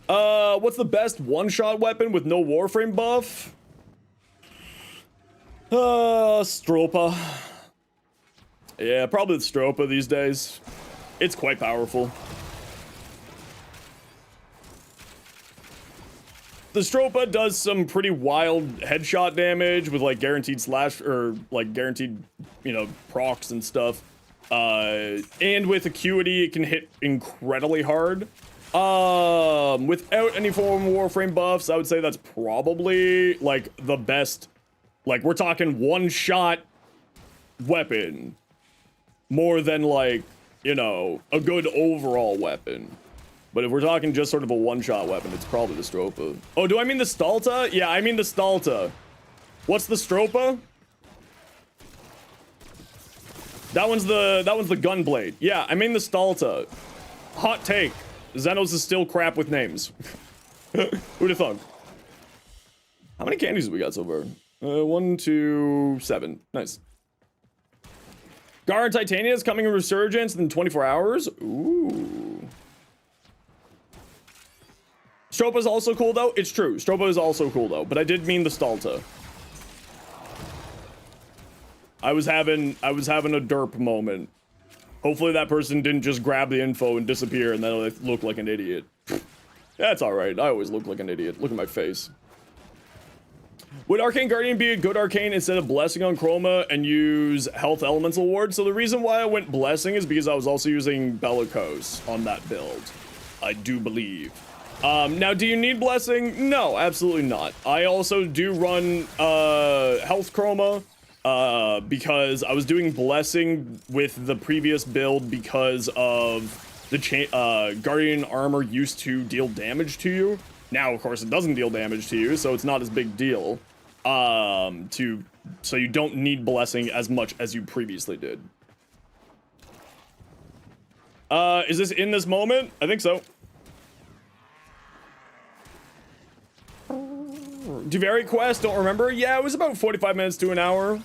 A: What's the best one-shot weapon with no Warframe buff? Stropa. Yeah, probably the Stropa these days. It's quite powerful. The Stropa does some pretty wild headshot damage with like guaranteed slash or like guaranteed, you know, procs and stuff. And with Acuity, it can hit incredibly hard. Without any form of Warframe buffs, I would say that's probably like the best. Like we're talking one-shot weapon more than like, you know, a good overall weapon. But if we're talking just sort of a one-shot weapon, it's probably the Stropa. Oh, do I mean the Stalta? Yeah, I mean the Stalta. What's the Stropa? That one's the Gunblade. Yeah, I mean the Stalta. Hot take. Zenos is still crap with names. Who'd have thunk? How many candies have we got so far? 1, 2, 7. Nice. Gar and Titania is coming in Resurgence in 24 hours. Ooh. Stropa's also cool though. It's true. Stropa is also cool though, but I did mean the Stalta. I was having a derp moment. Hopefully that person didn't just grab the info and disappear and then I look like an idiot. That's alright. I always look like an idiot. Look at my face. Would Arcane Guardian be a good Arcane instead of Blessing on Chroma and use Health Elemental Ward? So the reason why I went Blessing is because I was also using Bellicose on that build. I do believe. Now, do you need Blessing? No, absolutely not. I also do run Health Chroma because I was doing Blessing with the previous build because of the Guardian Armor used to deal damage to you. Now, of course, it doesn't deal damage to you, so it's not as big deal. So you don't need Blessing as much as you previously did. Is this in this moment? I think so. Duvari quest, don't remember. Yeah, it was about 45 minutes to an hour.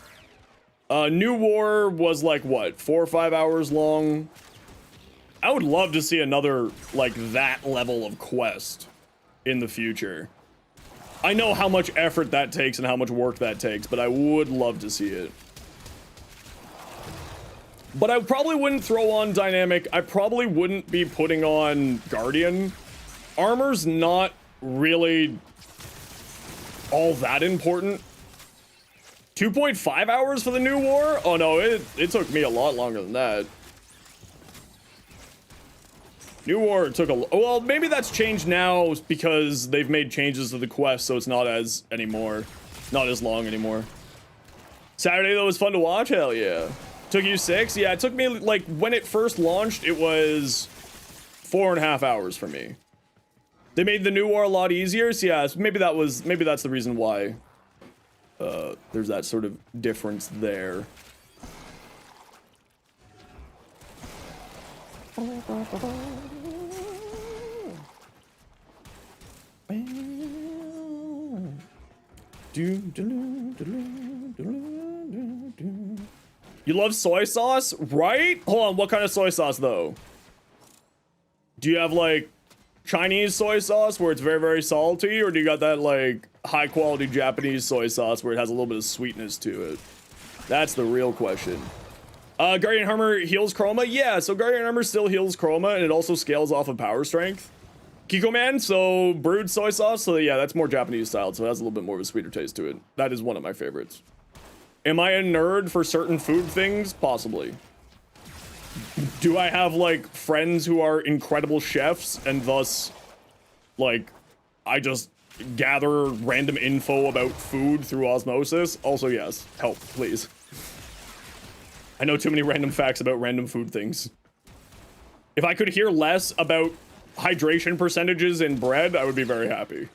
A: New War was like, what, 4 or 5 hours long? I would love to see another, like, that level of quest in the future. I know how much effort that takes and how much work that takes, but I would love to see it. But I probably wouldn't throw on Dynamic. I probably wouldn't be putting on Guardian. Armor's not really all that important. 2.5 hours for the New War? Oh no, it took me a lot longer than that. New War took a... Well, maybe that's changed now because they've made changes to the quest, so it's not as anymore. Not as long anymore. Saturday, though, was fun to watch? Hell yeah. Took you 6? Yeah, it took me, like, when it first launched, it was 4.5 hours for me. They made the New War a lot easier, so yeah, maybe that's the reason why there's that sort of difference there. You love soy sauce, right? Hold on, what kind of soy sauce though? Do you have like Chinese soy sauce where it's very, very salty, or do you got that like high quality Japanese soy sauce where it has a little bit of sweetness to it? That's the real question. Guardian Armor heals Chroma? Yeah, so Guardian Armor still heals Chroma, and it also scales off of power strength. Kiko Man, so brewed soy sauce, so yeah, that's more Japanese styled, so it has a little bit more of a sweeter taste to it. That is one of my favorites. Am I a nerd for certain food things? Possibly. Do I have, like, friends who are incredible chefs, and thus, like, I just gather random info about food through osmosis? Also, yes. Help, please. I know too many random facts about random food things. If I could hear less about hydration percentages in bread, I would be very happy.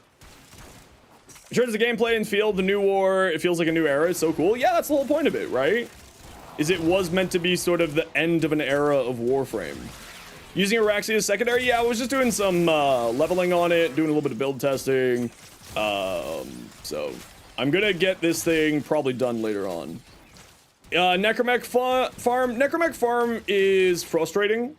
A: In terms of gameplay and feel, the New War, it feels like a new era. It's so cool. Yeah, that's the whole point of it, right? Is it was meant to be sort of the end of an era of Warframe. Using Araxi as secondary? Yeah, I was just doing some leveling on it, doing a little bit of build testing. So I'm gonna get this thing probably done later on. Necromech farm. Necromech farm is frustrating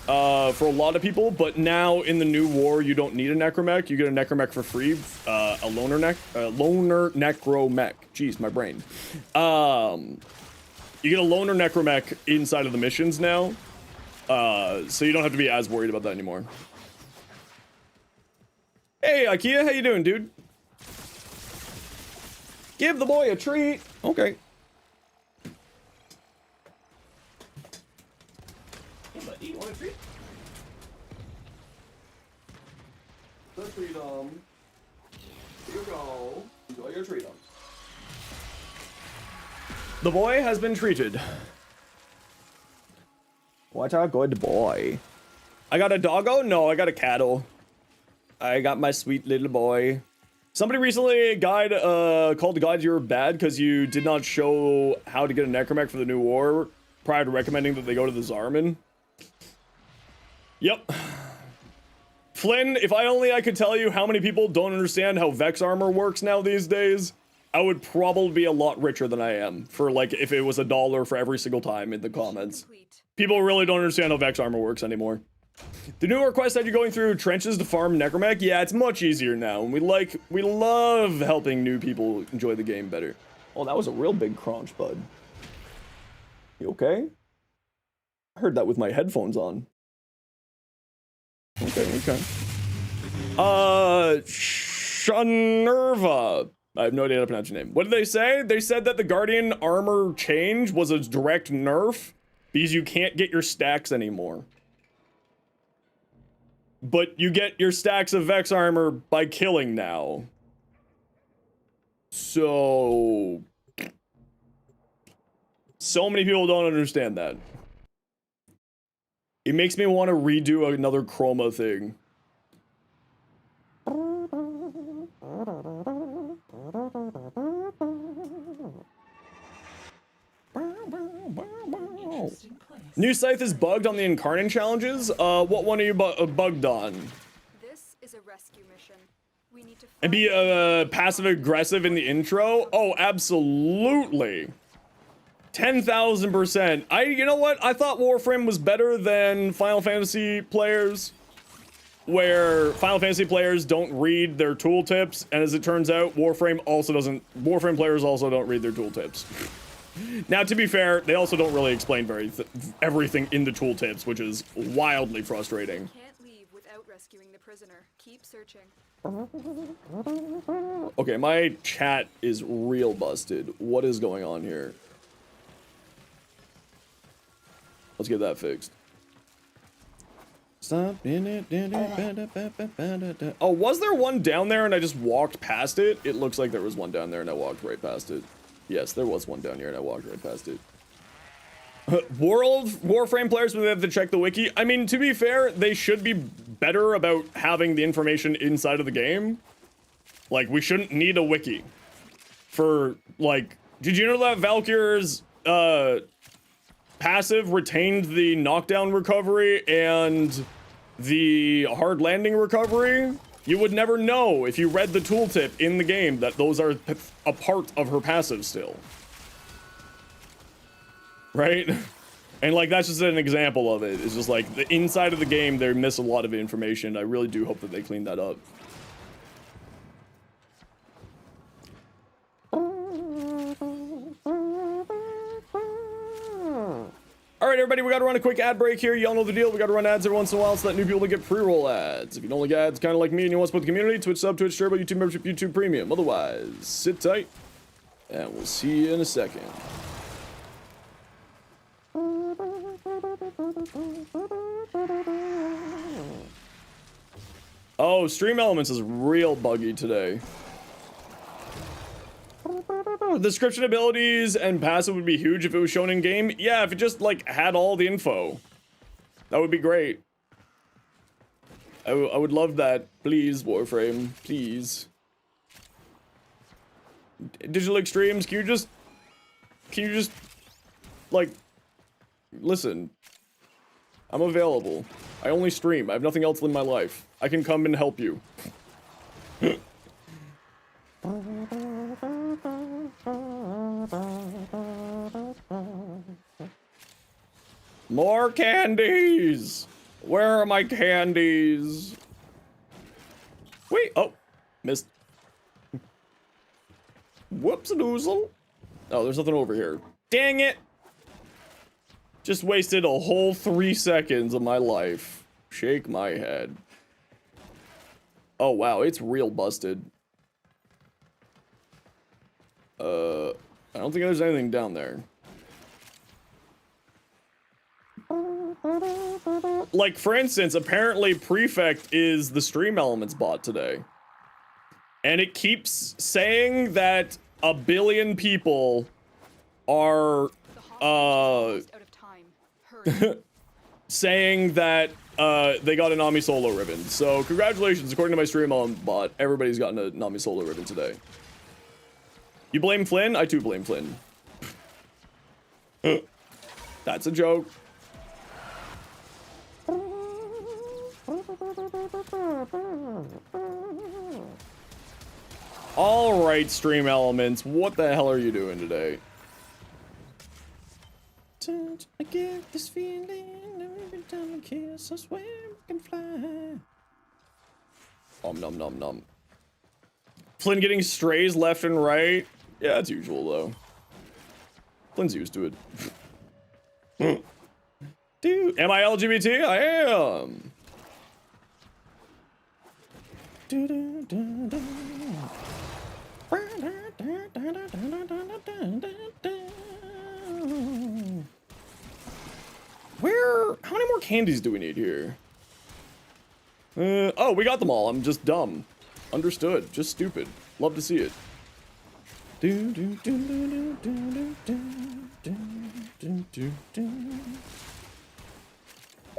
A: for a lot of people, but now in the New War, you don't need a Necromech. You get a Necromech for free. A loner Necromech. Jeez, my brain. You get a loner Necromech inside of the missions now, so you don't have to be as worried about that anymore. Hey, Ikea, how you doing, dude? Give the boy a treat. Okay. Hey, buddy, you want a treat? The treat-um. Here you go. Enjoy your treat-um. The boy has been treated. What a good boy. I got a doggo? No, I got a cattle. I got my sweet little boy. Somebody recently called the guide you were bad because you did not show how to get a Necromech for the New War prior to recommending that they go to the Zarman. Yep. Flynn, if I could tell you how many people don't understand how Vex armor works now these days, I would probably be a lot richer than I am for, like, if it was $1 for every single time in the comments. People really don't understand how Vex armor works anymore. The New Request had you going through trenches to farm Necromech? Yeah, it's much easier now, and we love helping new people enjoy the game better. Oh, that was a real big crunch, bud. You okay? I heard that with my headphones on. Okay. Shanerva. I have no idea how to pronounce your name. What did they say? They said that the Guardian armor change was a direct nerf because you can't get your stacks anymore. But you get your stacks of Vex armor by killing now. So many people don't understand that. It makes me want to redo another Chroma thing. New scythe is bugged on the Incarnate challenges. What one are you bugged on?
B: This is a rescue mission. We need need to
A: And be passive aggressive in the intro? Oh, absolutely. 10,000%. You know what? I thought Warframe was better than Final Fantasy players, where Final Fantasy players don't read their tooltips, and as it turns out, Warframe players also don't read their tooltips. Now, to be fair, they also don't really explain everything in the tooltips, which is wildly frustrating.
B: Can't leave without rescuing the prisoner. Keep searching.
A: Okay, my chat is real busted. What is going on here? Let's get that fixed. Stop in it. Oh, was there one down there and I just walked past it? It looks like there was one down there and I walked right past it. Yes, there was one down here and I walked right past it. Warframe players, would have to check the wiki. I mean, to be fair, they should be better about having the information inside of the game. Like, we shouldn't need a wiki for, like, did you know that Valkyr's passive retained the knockdown recovery and the hard landing recovery? You would never know if you read the tooltip in the game that those are a part of her passive still. Right? And like, that's just an example of it. It's just like, the inside of the game, they miss a lot of information. I really do hope that they clean that up. Alright, everybody, we gotta run a quick ad break here. Y'all know the deal. We gotta run ads every once in a while so that new people can get pre-roll ads. If you don't like ads, kind of like me, and you want to support the community, Twitch sub, Twitch Turbo, YouTube membership, YouTube Premium. Otherwise, sit tight, and we'll see you in a second. Oh, Stream Elements is real buggy today. Description abilities and passive would be huge if it was shown in game. Yeah, if it just like had all the info, that would be great. I would love that. Please, Warframe, please. Digital Extremes, can you just like listen? I'm available. I only stream. I have nothing else in my life. I can come and help you. More candies! Where are my candies? Wait, oh, missed. Whoops-a-doozle. Oh, there's nothing over here. Dang it! Just wasted a whole 3 seconds of my life. Shake my head. Oh, wow, it's real busted. I don't think there's anything down there. Like, for instance, apparently Prefect is the Stream Elements bot today. And it keeps saying that 1 billion people are, saying that, they got a Nami Solo ribbon. So, congratulations, according to my Stream Element bot, everybody's gotten a Nami Solo ribbon today. You blame Flynn? I too blame Flynn. That's a joke. Alright, Stream Elements, what the hell are you doing today? I get this feeling every time I kiss, I swear I can fly. Nom nom nom. Flynn getting strays left and right. Yeah, that's usual though. Flynn's used to it. Dude, am I LGBT? I am. How many more candies do we need here? Oh, we got them all. I'm just dumb. Understood. Just stupid. Love to see it.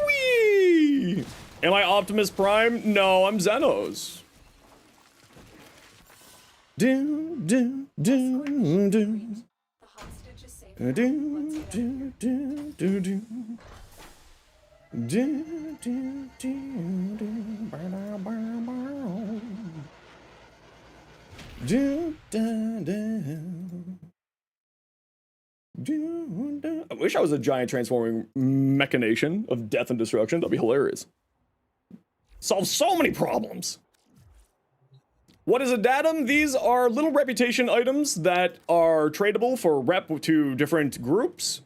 A: Whee! Am I Optimus Prime? No, I'm Zenos. I wish I was a giant transforming machination of death and destruction. That'd be hilarious. Solve so many problems. What is a datum? These are little reputation items that are tradable for rep to different groups.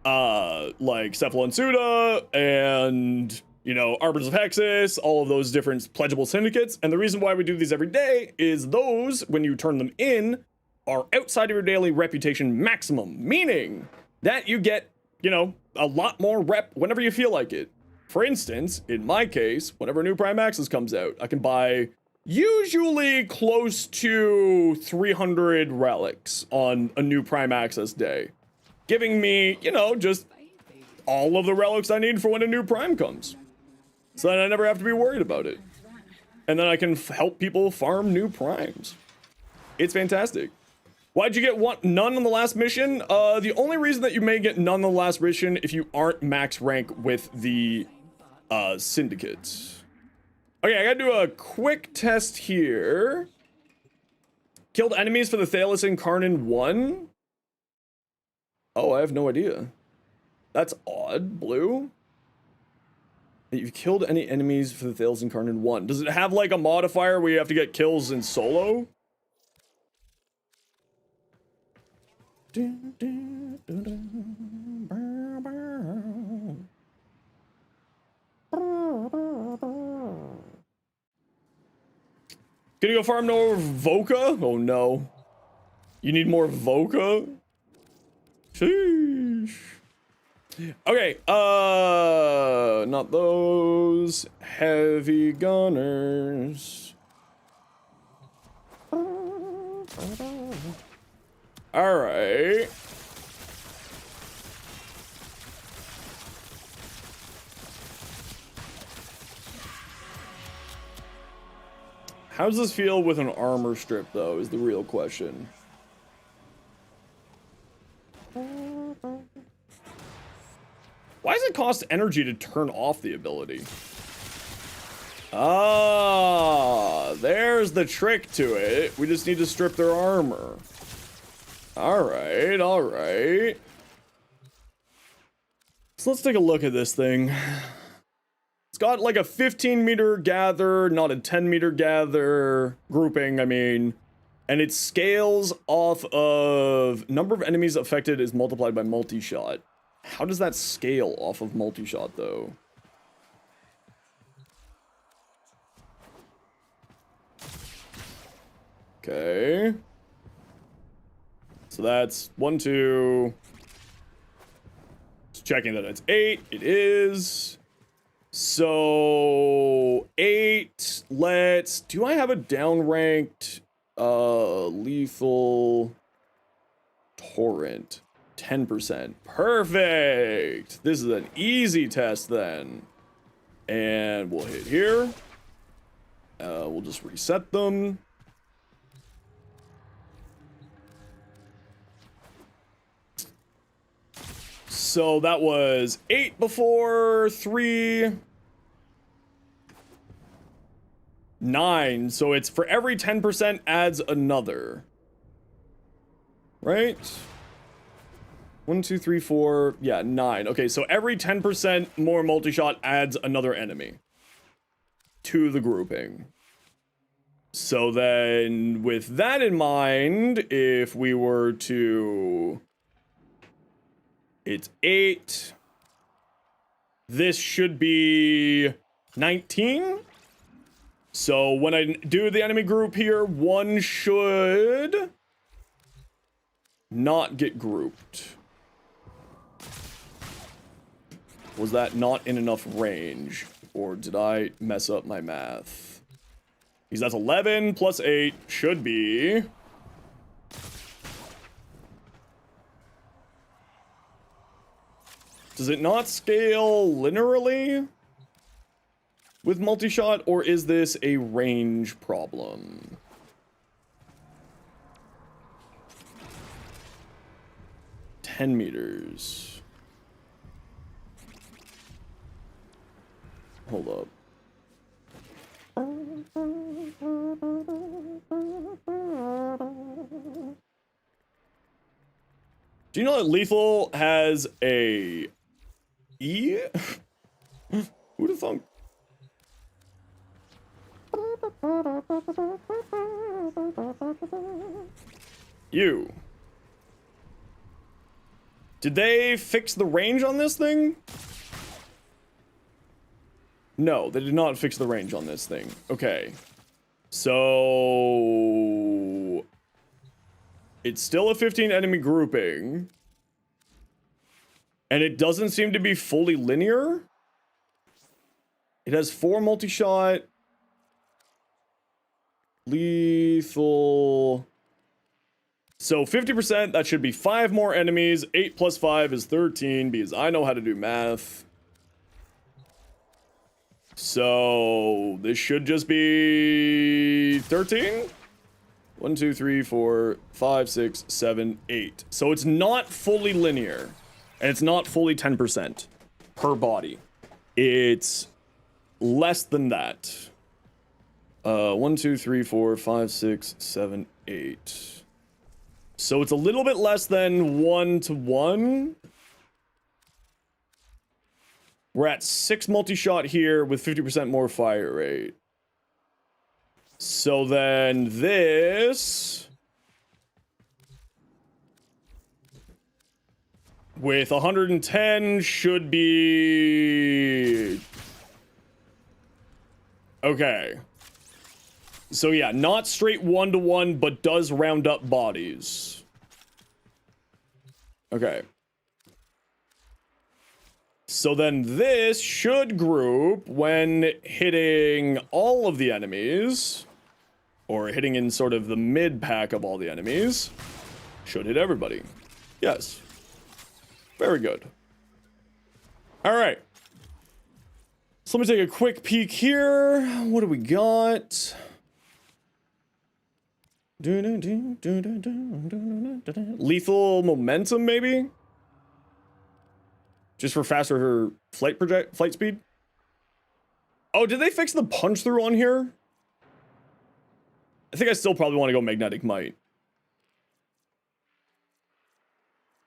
A: Like Cephalon Suda and, you know, Arbiters of Hexus, all of those different pledgeable syndicates. And the reason why we do these every day is those, when you turn them in, are outside of your daily reputation maximum, meaning that you get, you know, a lot more rep whenever you feel like it. For instance, in my case, whenever a new Prime Access comes out, I can buy usually close to 300 relics on a new Prime Access day, giving me, you know, just all of the relics I need for when a new Prime comes. So then I never have to be worried about it. And then I can help people farm new Primes. It's fantastic. Why'd you get none on the last mission? The only reason that you may get none on the last mission if you aren't max rank with the Syndicates. Okay, I gotta do a quick test here. Killed enemies for the Thalos Incarnate 1? Oh, I have no idea. That's odd, Blue. You've killed any enemies for the Thalos Incarnate 1. Does it have like a modifier where you have to get kills in solo? Gonna go farm more Voca? Oh no. You need more Voca? Sheesh. Okay, not those. Heavy gunners. Alright. How does this feel with an armor strip, though, is the real question. Why does it cost energy to turn off the ability? Ah, there's the trick to it. We just need to strip their armor. Alright, alright. So let's take a look at this thing. It's got like a 15-meter gather, not a 10-meter gather grouping, I mean. And it scales off of number of enemies affected is multiplied by multi-shot. How does that scale off of multi-shot, though? Okay. So that's 1, 2. Just checking that it's 8. It is. So 8. Let's. Do I have a downranked lethal torrent? 10%. Perfect. This is an easy test then. And we'll hit here. We'll just reset them. So that was 8 before, 3, 9. So it's for every 10% adds another. Right? 1, 2, 3, 4, yeah, 9. Okay, so every 10% more multi-shot adds another enemy to the grouping. So then, with that in mind, if we were to... It's 8. This should be 19. So when I do the enemy group here, one should not get grouped. Was that not in enough range? Or did I mess up my math? Because that's 11 plus 8 should be... Does it not scale linearly with multi-shot, or is this a range problem? $10 meters. Hold up. Do you know that lethal has a E? Who'd have thunk? You. Did they fix the range on this thing? No, they did not fix the range on this thing. Okay. So... it's still a 15 enemy grouping. And it doesn't seem to be fully linear. It has 4 multi-shot. Lethal. So 50%, that should be 5 more enemies. 8 plus 5 is 13 because I know how to do math. So this should just be 13. 1, 2, 3, 4, 5, 6, 7, 8. So it's not fully linear. And it's not fully 10% per body. It's less than that. 1, 2, 3, 4, 5, 6, 7, 8. So it's a little bit less than 1 to 1. We're at 6 multi-shot here with 50% more fire rate. So then this... with 110 should be... okay. So yeah, not straight 1 to 1, but does round up bodies. Okay. So then this should group when hitting all of the enemies, or hitting in sort of the mid pack of all the enemies, should hit everybody. Yes. Very good. All right. So let me take a quick peek here. What do we got? Lethal momentum, maybe? Just for faster flight speed? Oh, did they fix the punch through on here? I think I still probably want to go magnetic might.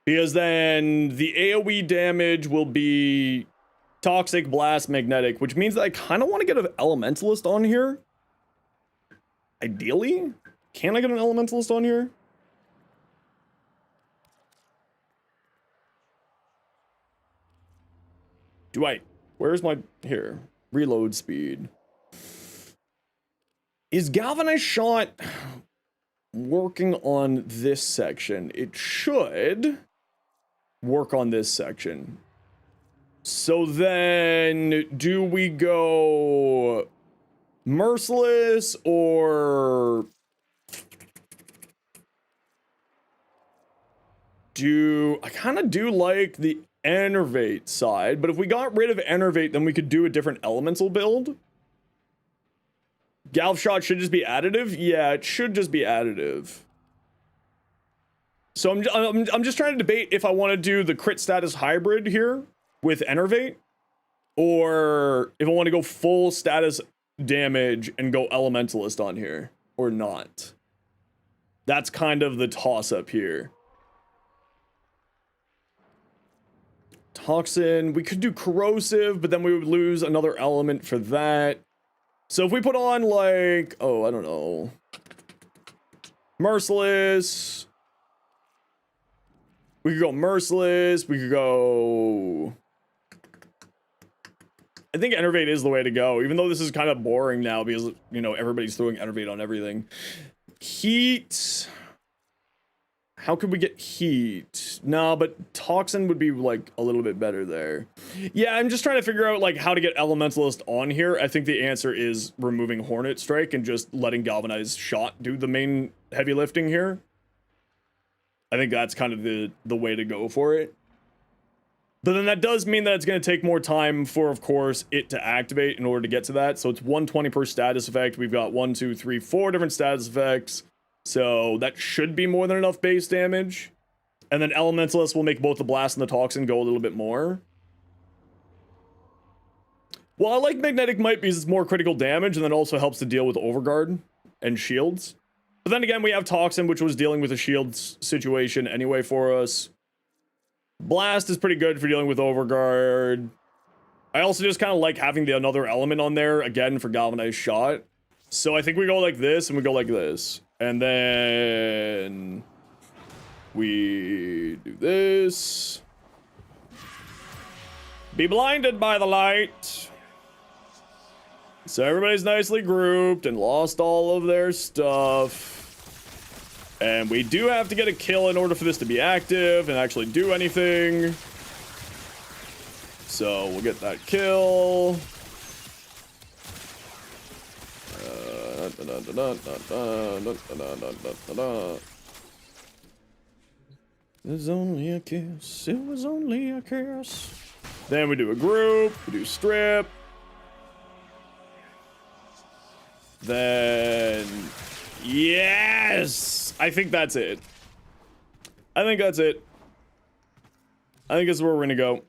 A: Because then the AoE damage will be toxic, blast, magnetic, which means that I kind of want to get an elementalist on here. Ideally? Can I get an elementalist on here? Do I? Where's my... here. Reload speed. Is galvanized shot working on this section? It should work on this section. So then, do we go merciless or I kind of do like the enervate side, but if we got rid of enervate, then we could do a different elemental build. Galv shot should just be additive. Yeah, it should just be additive. So I'm just trying to debate if I want to do the crit status hybrid here with enervate, or if I want to go full status damage and go elementalist on here or not. That's kind of the toss up here. Toxin, we could do corrosive, but then we would lose another element for that. So if we put on like, oh, I don't know, merciless, we could go merciless, we could go, I think enervate is the way to go, even though this is kind of boring now because, you know, everybody's throwing enervate on everything. Heat. How could we get heat? No, but toxin would be like a little bit better there. Yeah, I'm just trying to figure out like how to get elementalist on here. I think the answer is removing Hornet Strike and just letting galvanized shot do the main heavy lifting here. I think that's kind of the way to go for it. But then that does mean that it's going to take more time for, of course, it to activate in order to get to that. So it's 120 per status effect. We've got 1, 2, 3, 4 different status effects. So that should be more than enough base damage. And then Elementalist will make both the Blast and the Toxin go a little bit more. Well, I like Magnetic Might because it's more critical damage and then also helps to deal with Overguard and shields. But then again, we have Toxin, which was dealing with a shield situation anyway for us. Blast is pretty good for dealing with Overguard. I also just kind of like having the another element on there, again, for Galvanized Shot. So I think we go like this, and we go like this. And then we do this. Be blinded by the light. So everybody's nicely grouped and lost all of their stuff. And we do have to get a kill in order for this to be active and actually do anything. So we'll get that kill. It was only a kiss. It was only a kiss. Then we do a group. We do strip. Then, yes! I think that's it. I think that's it. I think this is where we're gonna go.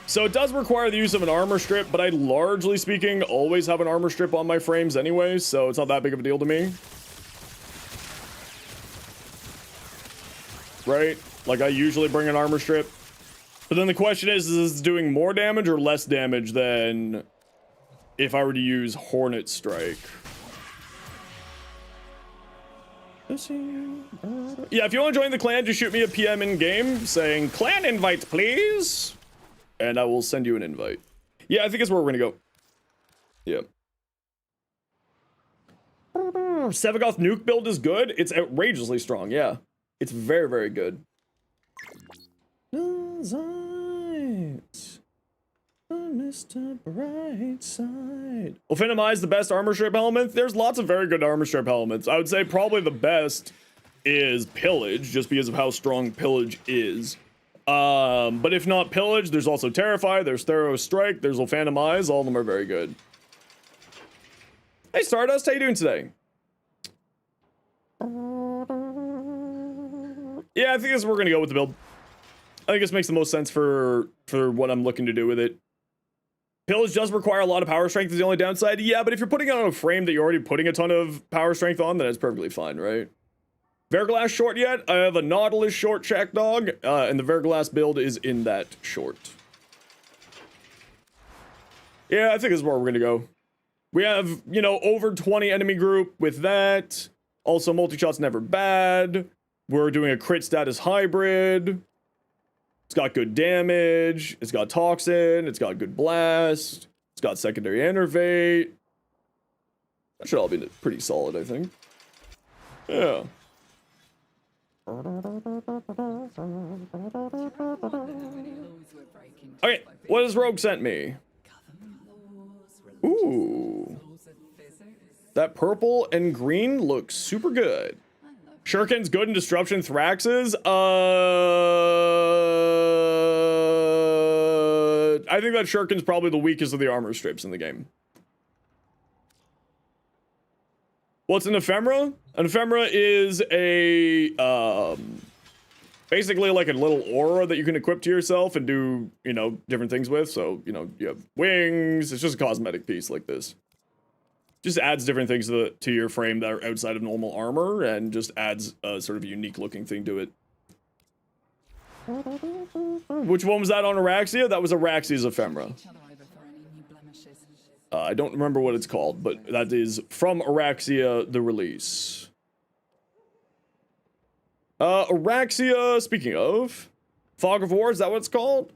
A: So it does require the use of an armor strip, but I, largely speaking, always have an armor strip on my frames anyway, so it's not that big of a deal to me. Right? Like, I usually bring an armor strip. But then the question is this doing more damage or less damage than if I were to use Hornet Strike? Yeah, if you want to join the clan, just shoot me a PM in game saying clan invite, please, and I will send you an invite. Yeah, I think it's where we're gonna go. Yeah. Sevagoth nuke build is good. It's outrageously strong. Yeah, it's very, very good. Mr. Brightside. Ophinimize the best armor strip helmet. There's lots of very good armor strip helmets. I would say probably the best is Pillage, just because of how strong Pillage is. But if not Pillage, there's also Terrify, there's Thorough Strike, there's Ophinimize. All of them are very good. Hey Stardust, how you doing today? Yeah, I think this is where we're gonna go with the build. I think this makes the most sense for what I'm looking to do with it. Pillage does require a lot of power strength is the only downside. Yeah, but if you're putting it on a frame that you're already putting a ton of power strength on, then it's perfectly fine, right? Verglass short yet? I have a Nautilus short check dog, and the Verglass build is in that short. Yeah, I think this is where we're gonna go. We have, you know, over 20 enemy group with that. Also, multi-shot's never bad. We're doing a crit status hybrid. It's got good damage, it's got Toxin, it's got good blast, it's got secondary enervate. That should all be pretty solid, I think. Yeah. Okay, what has Rogue sent me? Ooh. That purple and green looks super good. Shuriken's good in Disruption. Thrax's, I think that Shuriken's probably the weakest of the armor strips in the game. What's an ephemera? An ephemera is a, basically like a little aura that you can equip to yourself and do, you know, different things with. So, you know, you have wings. It's just a cosmetic piece like this. Just adds different things to your frame that are outside of normal armor and just adds a sort of unique looking thing to it. Which one was that on Araxia? That was Araxia's ephemera. I don't remember what it's called, but that is from Araxia, the release. Araxia, speaking of, Fog of War, is that what it's called?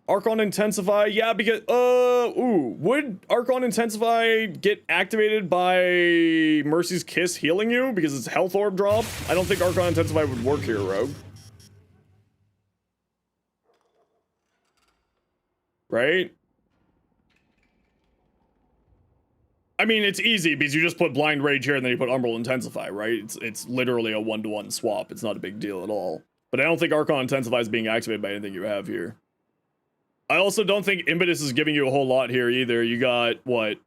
A: Archon Intensify, yeah, because, would Archon Intensify get activated by Mercy's Kiss healing you? Because it's Health Orb drop? I don't think Archon Intensify would work here, Rogue. Right? I mean, it's easy, because you just put Blind Rage here, and then you put Umbral Intensify, right? It's literally a one-to-one swap. It's not a big deal at all. But I don't think Archon Intensify is being activated by anything you have here. I also don't think Impetus is giving you a whole lot here either. You got, what,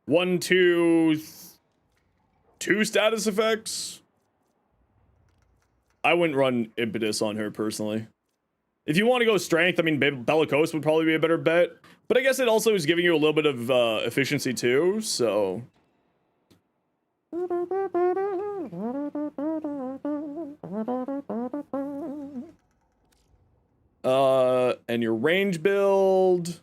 A: 1, 2, 2 status effects? I wouldn't run Impetus on her, personally. If you want to go strength, I mean, Bellicose would probably be a better bet. But I guess it also is giving you a little bit of efficiency, too, so... And your range build.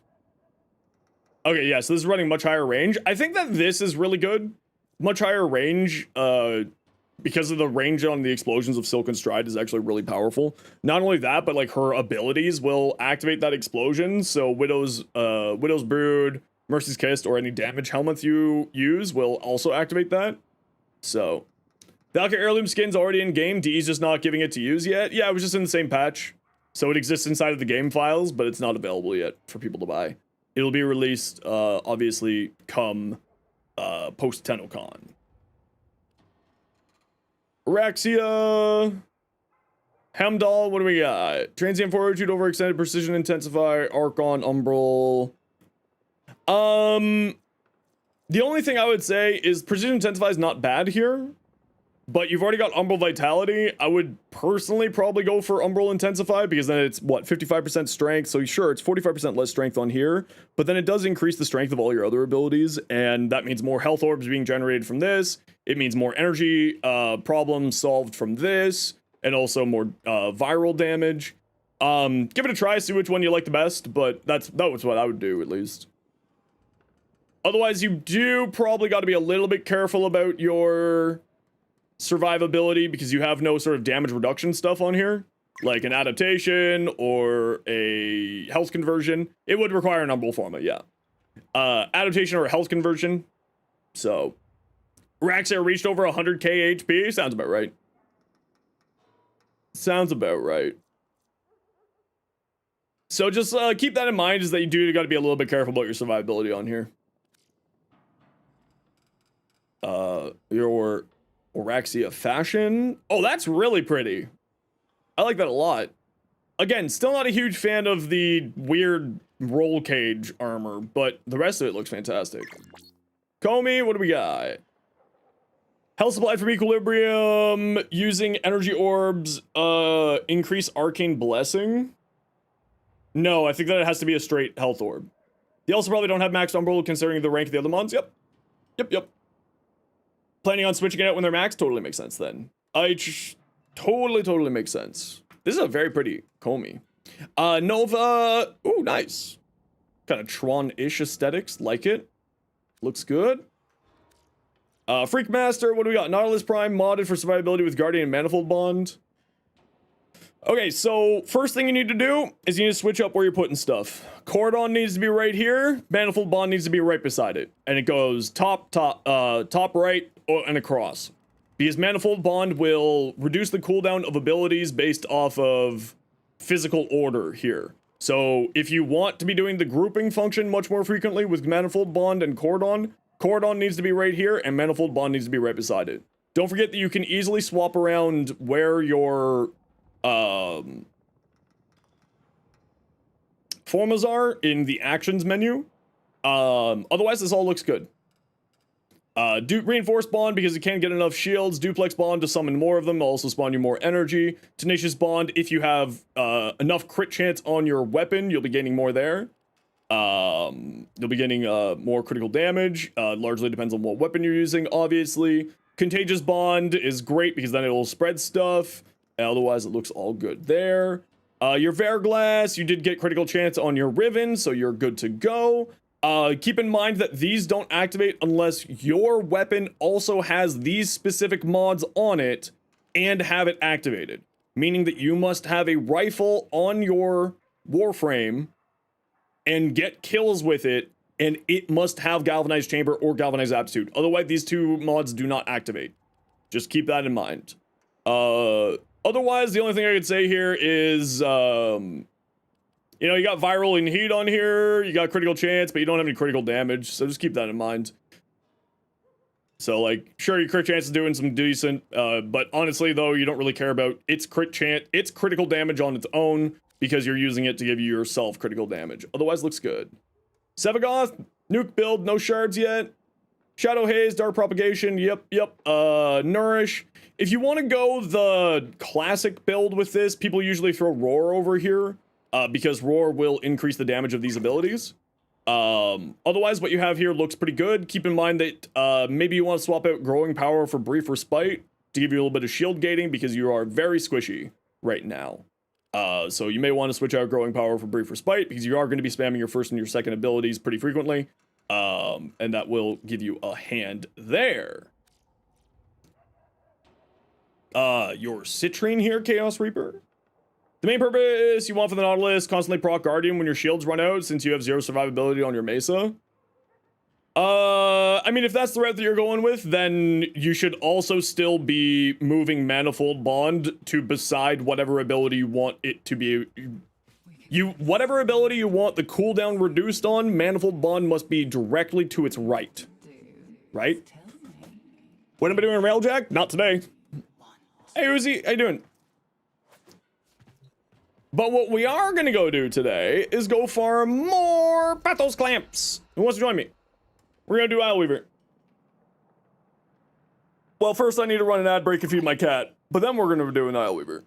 A: Okay, yeah, so this is running much higher range. I think that this is really good. Much higher range, because of the range on the explosions of Silken Stride is actually really powerful. Not only that, but like her abilities will activate that explosion. So Widow's Brood, Mercy's Kiss, or any damage helmet you use will also activate that. So Valkyrie Heirloom skin's already in game. D's just not giving it to use yet. Yeah, it was just in the same patch. So it exists inside of the game files, but it's not available yet for people to buy. It'll be released, obviously, come post TennoCon. Araxia. Hemdall, what do we got? Transient Fortitude, Overextended Precision Intensify, Archon, Umbral. The only thing I would say is Precision Intensify is not bad here, but you've already got Umbral Vitality. I would personally probably go for Umbral Intensify because then it's, what, 55% strength? So sure, it's 45% less strength on here, but then it does increase the strength of all your other abilities, and that means more health orbs being generated from this. It means more energy problems solved from this, and also more viral damage. Give it a try, see which one you like the best, but that was what I would do, at least. Otherwise, you do probably got to be a little bit careful about your survivability because you have no sort of damage reduction stuff on here, like an adaptation or a health conversion. It would require an Umbral Forma, yeah. Adaptation or a health conversion. So, Raxair reached over 100k HP. Sounds about right. Sounds about right. So just keep that in mind, is that you do got to be a little bit careful about your survivability on here. Your Araxia Fashion. Oh, that's really pretty. I like that a lot. Again, still not a huge fan of the weird roll cage armor, but the rest of it looks fantastic. Comey, what do we got? Health supply from Equilibrium, using energy orbs, increase arcane blessing. No, I think that it has to be a straight health orb. They also probably don't have maxed Umbral considering the rank of the other mons. Yep. Planning on switching it out when they're maxed? Totally makes sense then. Totally makes sense. This is a very pretty Comey. Nova, ooh, nice. Kind of Tron-ish aesthetics, like it. Looks good. Freakmaster, what do we got? Nautilus Prime modded for survivability with Guardian and Manifold Bond. Okay, so first thing you need to do is you need to switch up where you're putting stuff. Cordon needs to be right here. Manifold Bond needs to be right beside it. And it goes top right, and across. Because Manifold Bond will reduce the cooldown of abilities based off of physical order here. So if you want to be doing the grouping function much more frequently with Manifold Bond and Cordon, Cordon needs to be right here, and Manifold Bond needs to be right beside it. Don't forget that you can easily swap around where your formas are in the actions menu. Otherwise, this all looks good. Reinforced Bond because you can't get enough shields. Duplex Bond to summon more of them, will also spawn you more energy. Tenacious Bond, if you have enough crit chance on your weapon, you'll be gaining more there. You'll be getting more critical damage. Largely depends on what weapon you're using, obviously. Contagious Bond is great because then it'll spread stuff. Otherwise, it looks all good there. Your Verglass, you did get critical chance on your Riven, so you're good to go. Keep in mind that these don't activate unless your weapon also has these specific mods on it and have it activated. Meaning that you must have a rifle on your Warframe and get kills with it, and it must have Galvanized Chamber or Galvanized Aptitude. Otherwise, these two mods do not activate. Just keep that in mind. Otherwise, the only thing I could say here is, you know, you got Viral and Heat on here, you got Critical Chance, but you don't have any critical damage, so just keep that in mind. So, like, sure, your crit chance is doing some decent, but honestly, though, you don't really care about its critical damage on its own, because you're using it to give you yourself critical damage. Otherwise, looks good. Sevagoth, nuke build, no shards yet. Shadow Haze, Dark Propagation, yep. Nourish. If you want to go the classic build with this, people usually throw Roar over here, because Roar will increase the damage of these abilities. Otherwise, what you have here looks pretty good. Keep in mind that maybe you want to swap out growing power for brief respite to give you a little bit of shield gating because you are very squishy right now. So you may want to switch out growing power for brief respite because you are going to be spamming your first and your second abilities pretty frequently. And that will give you a hand there. Your Citrine here, Chaos Reaper. The main purpose you want for the Nautilus, constantly proc Guardian when your shields run out since you have 0 survivability on your Mesa. I mean, if that's the route that you're going with, then you should also still be moving Manifold Bond to beside whatever ability you want it to be. Whatever ability you want the cooldown reduced on, Manifold Bond must be directly to its right. Right? When am I doing a Railjack? Not today. Hey, Uzi, how you doing? But what we are gonna go do today is go farm more Pathos Clamps. Who wants to join me? We're gonna do Ileweaver. Well, first I need to run an ad break and feed my cat, but then we're gonna do an Ileweaver.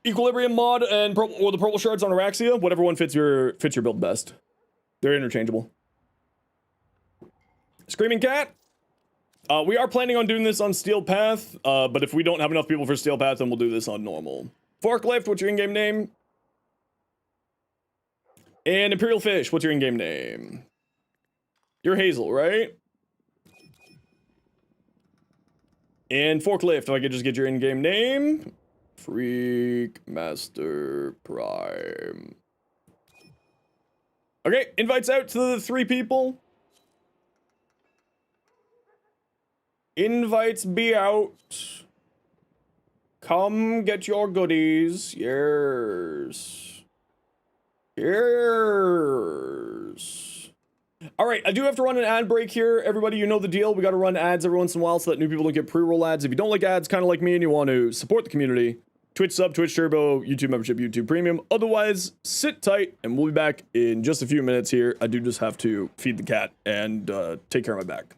A: Equilibrium mod and or the purple shards on Araxia, whatever one fits your build best. They're interchangeable. Screaming Cat. We are planning on doing this on Steel Path, but if we don't have enough people for Steel Path, then we'll do this on normal. Forklift, what's your in-game name? And Imperial Fish, what's your in-game name? You're Hazel, right? And Forklift, if I could just get your in-game name. Freak Master Prime. Okay, invites out to the 3 people. Invites be out. Come get your goodies. Yes. Yes. All right, I do have to run an ad break here. Everybody, you know the deal. We got to run ads every once in a while so that new people don't get pre-roll ads. If you don't like ads, kind of like me, and you want to support the community, Twitch sub, Twitch Turbo, YouTube membership, YouTube Premium. Otherwise, sit tight, and we'll be back in just a few minutes here. I do just have to feed the cat and take care of my back.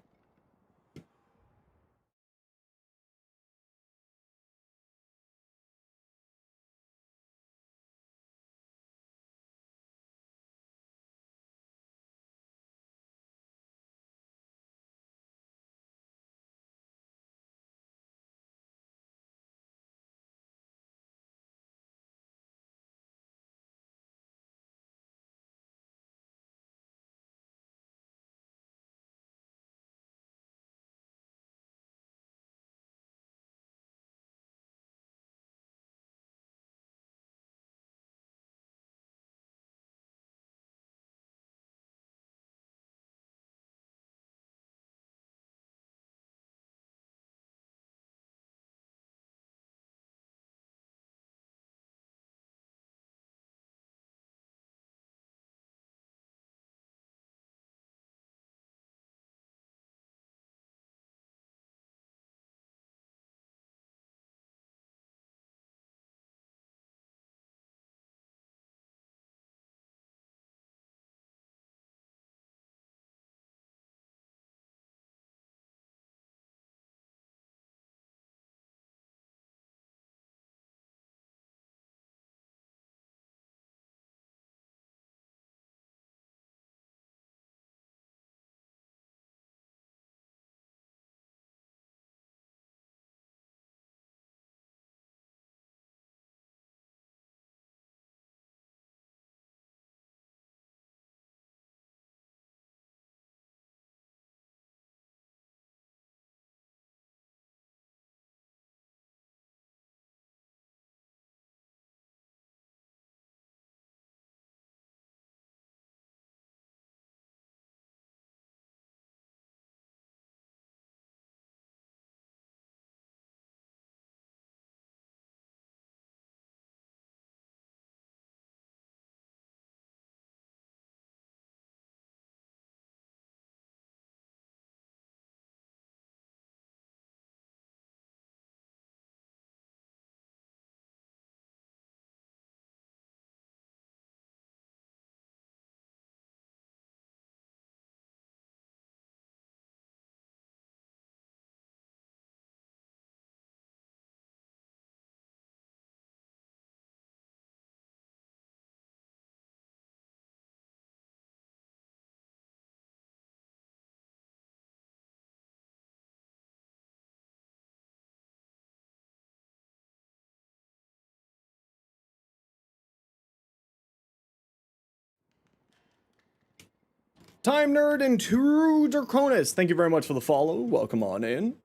A: Time Nerd, and True Draconis. Thank you very much for the follow. Welcome on in.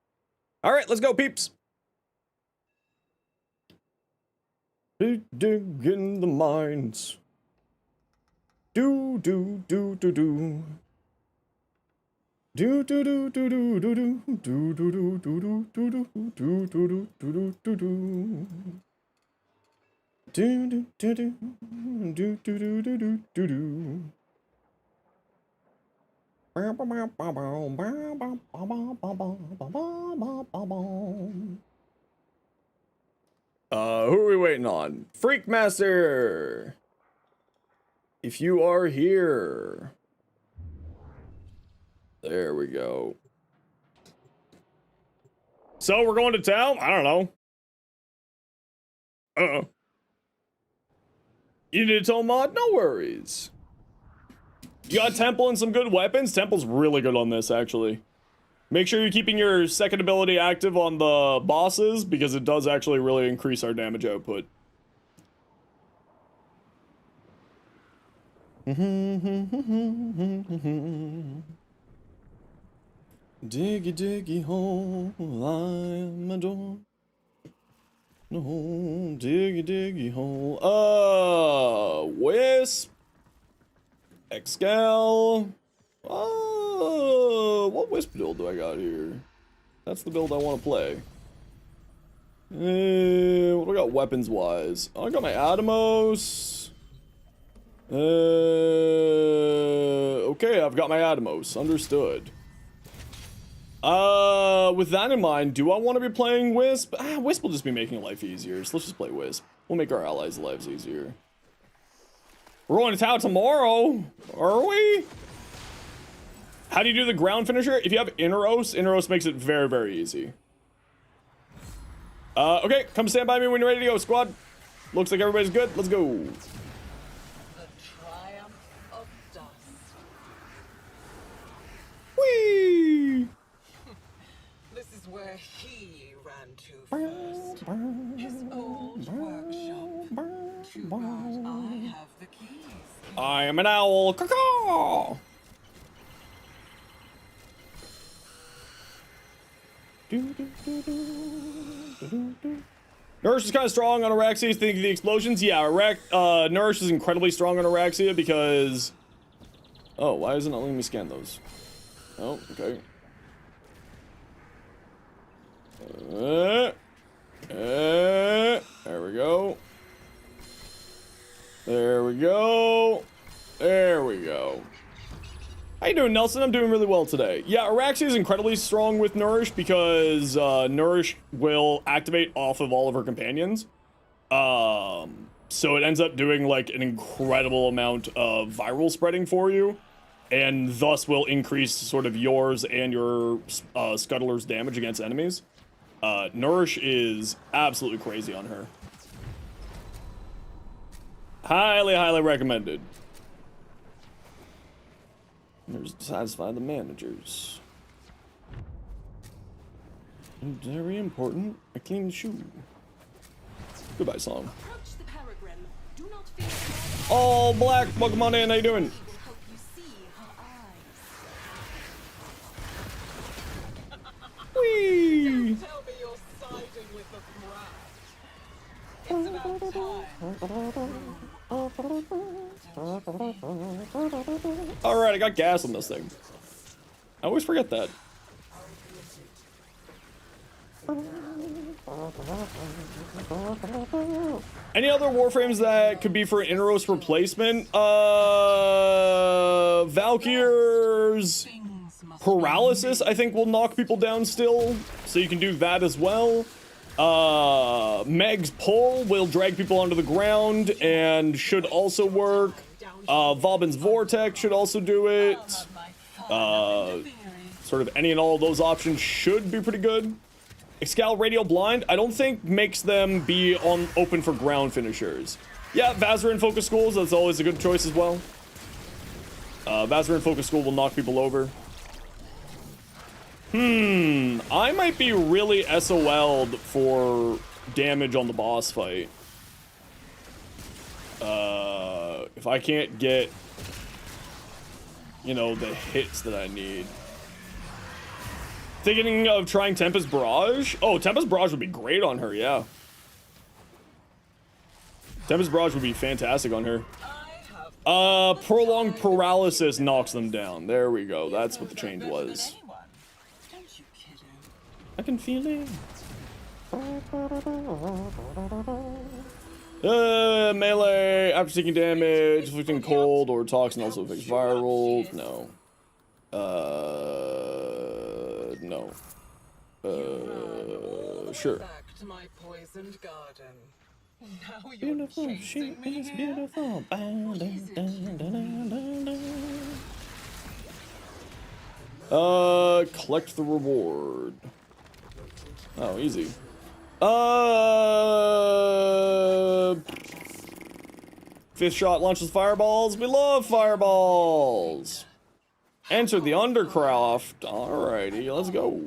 A: All right, let's go, peeps. Dig in the mines. Do do do do do. Do do do do do do do do do do do do do do do do do do do. Do do do do do do do do do do do. Who are we waiting on? Freakmaster! If you are here. There we go. So we're going to town? I don't know. Uh-oh. You need a tow mod? No worries. You got Temple and some good weapons? Temple's really good on this, actually. Make sure you're keeping your second ability active on the bosses, because it does actually really increase our damage output. Diggy diggy hole, I'm a door. No, diggy diggy hole. Wisp. Excal. What Wisp build do I got here? That's the build I want to play. What do I got weapons wise? I got my Atomos. Okay, I've got my Atomos. Understood. With that in mind, do I want to be playing Wisp? Wisp will just be making life easier, so let's just play Wisp. We'll make our allies' lives easier. We're going to town tomorrow, are we? How do you do the ground finisher? If you have Inneros makes it very, very easy. Okay, come stand by me when you're ready to go, squad. Looks like everybody's good. Let's go.
C: The triumph of dust.
A: Whee!
C: This is where he ran to first. His old workshop. Too bad I have the keys.
A: I am an owl. Caw-caw! Nourish is kind of strong on Araxia. Think of the explosions. Yeah, Nourish is incredibly strong on Araxia because... Oh, why isn't it letting me scan those? Oh, okay. There we go. There we go. There we go. How you doing, Nelson? I'm doing really well today. Yeah, Araxia is incredibly strong with Nourish because Nourish will activate off of all of her companions. So it ends up doing like an incredible amount of viral spreading for you, and thus will increase sort of yours and your Scuttler's damage against enemies. Nourish is absolutely crazy on her. Highly, highly recommended. There's to satisfy the managers. And very important, a clean shoe. Goodbye, song. All black, welcome on in, how you doing? Whee!
C: Tell me you're siding with the brat. It's about time.
A: Alright, I got gas on this thing. I always forget that. Any other Warframes that could be for an Inneros replacement? Valkyr's Paralysis, I think, will knock people down still. So you can do that as well. Meg's Pull will drag people onto the ground and should also work. Vauban's Vortex should also do it. Sort of any and all of those options should be pretty good. Excal Radial Blind, I don't think makes them be open for ground finishers. Yeah, Vazarin Focus Schools, that's always a good choice as well. Vazarin Focus School will knock people over. I might be really SOL'd for damage on the boss fight. If I can't get you know, the hits that I need. Thinking of trying Tempest Barrage? Oh, Tempest Barrage would be great on her, yeah. Tempest Barrage would be fantastic on her. Prolonged Paralysis knocks them down. There we go. That's what the change was. I can feel it. Melee, after taking damage, inflicting cold or toxin also affects viral. No. No. Sure.
C: Back to my poisoned garden. Now you're
A: Beautiful, she
C: chasing me
A: is
C: here?
A: beautiful. Collect the reward. Oh, easy. Fifth shot launches fireballs. We love fireballs. Enter the Undercroft. Alrighty, let's go.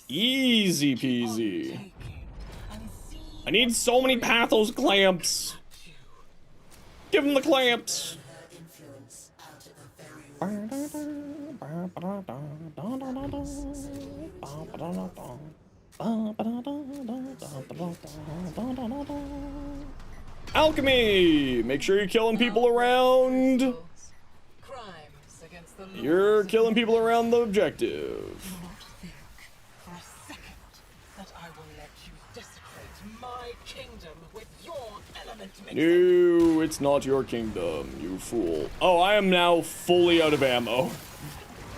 A: Easy peasy. I need so many Pathos clamps. Give him the clamps. Alchemy! Make sure you're killing people around. You're killing people around the objective. No, it's not your kingdom, you fool. Oh, I am now fully out of ammo.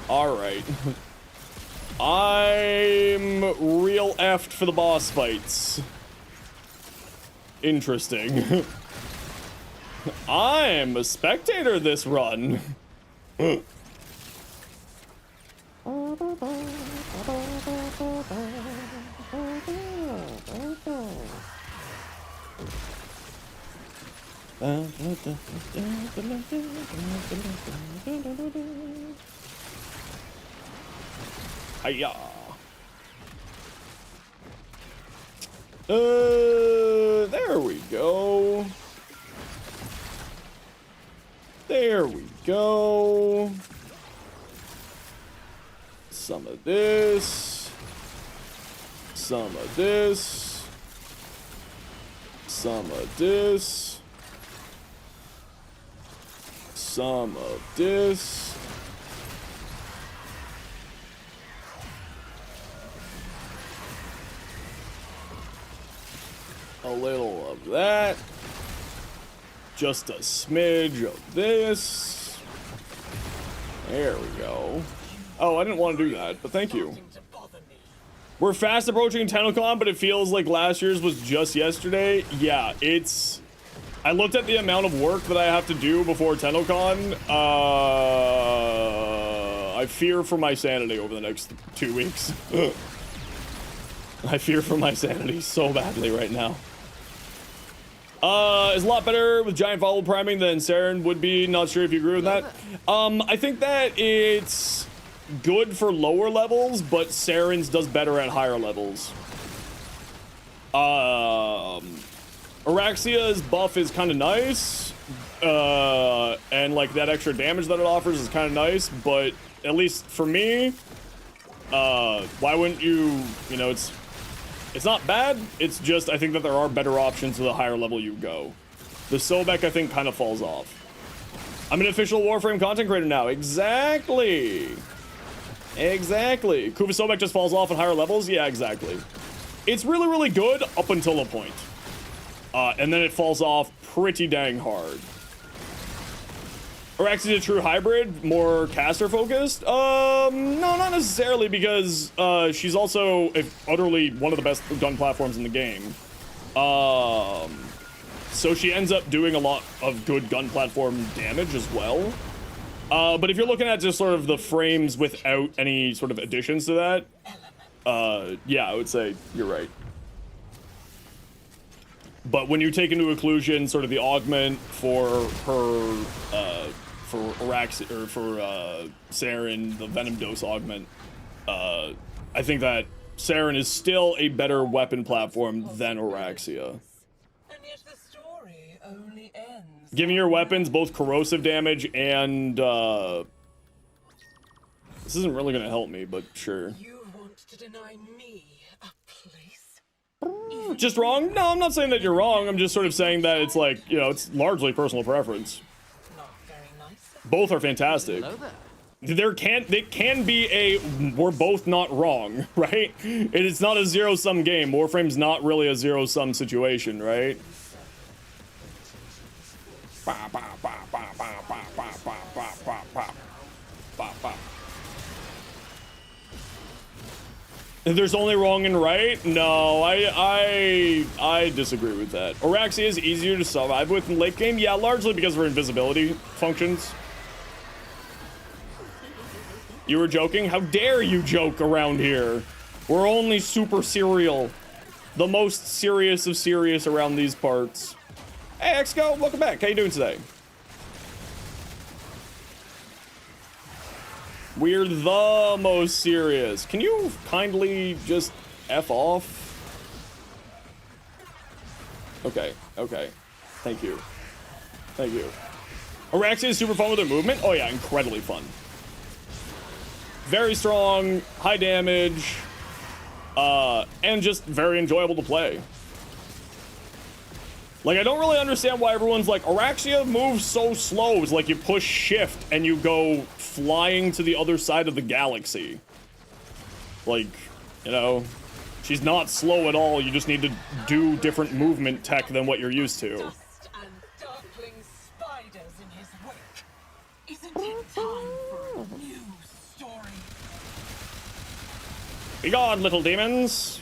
A: Alright. I'm real effed for the boss fights. Interesting. I'm a spectator this run. Hiya. There we go. There we go. Some of this. Some of this. Some of this. Some of this. A little of that. Just a smidge of this. There we go. Oh, I didn't want to do that, but thank you. We're fast approaching TennoCon, but it feels like last year's was just yesterday. Yeah, it's... I looked at the amount of work that I have to do before TennoCon. I fear for my sanity over the next 2 weeks. I fear for my sanity so badly right now. Is a lot better with giant follow priming than Saren would be. Not sure if you agree with that. I think that it's good for lower levels, but Saren's does better at higher levels. Araxia's buff is kind of nice, and like that extra damage that it offers is kind of nice, but at least for me, why wouldn't you, you know, it's not bad, it's just I think that there are better options to the higher level you go. The Sobek I think kind of falls off. I'm an official Warframe content creator now. Exactly. Exactly. Kuva Sobek just falls off at higher levels? Yeah, exactly. It's really, really good up until a point. And then it falls off pretty dang hard. Araxia's a true hybrid, more caster focused? No, not necessarily, because she's also utterly one of the best gun platforms in the game. So she ends up doing a lot of good gun platform damage as well. But if you're looking at just sort of the frames without any sort of additions to that, yeah, I would say you're right. But when you take into inclusion sort of the augment for her, for Araxia, or for Saren, the Venom Dose augment, I think that Saren is still a better weapon platform than Araxia.
C: And yet the story only ends
A: Giving your weapons both corrosive damage and, this isn't really gonna help me, but sure.
C: You want to deny me a place?
A: Just wrong? No, I'm not saying that you're wrong. I'm just sort of saying that it's like, you know, it's largely personal preference.
C: Not very nice.
A: Both are fantastic.
D: Hello there.
A: It can be a we're both not wrong, right? It is not a zero-sum game. Warframe's not really a zero-sum situation, right? There's only wrong and right? No, I disagree with that. Oraxia is easier to survive with in late game. Yeah, largely because of her invisibility functions. You were joking? How dare you joke around here? We're only super serial. The most serious of serious around these parts. Hey, Exco, welcome back. How you doing today? We're the most serious. Can you kindly just F off? Okay, okay. Thank you. Thank you. Araxia is super fun with her movement? Oh yeah, incredibly fun. Very strong, high damage, and just very enjoyable to play. Like, I don't really understand why everyone's like, Araxia moves so slow. It's like you push shift and you go flying to the other side of the galaxy. Like, you know, she's not slow at all. You just need to do different movement tech than what you're used to.
C: Dust and darkling spiders in his wake. Isn't it time for a new story?
A: Be gone, little demons.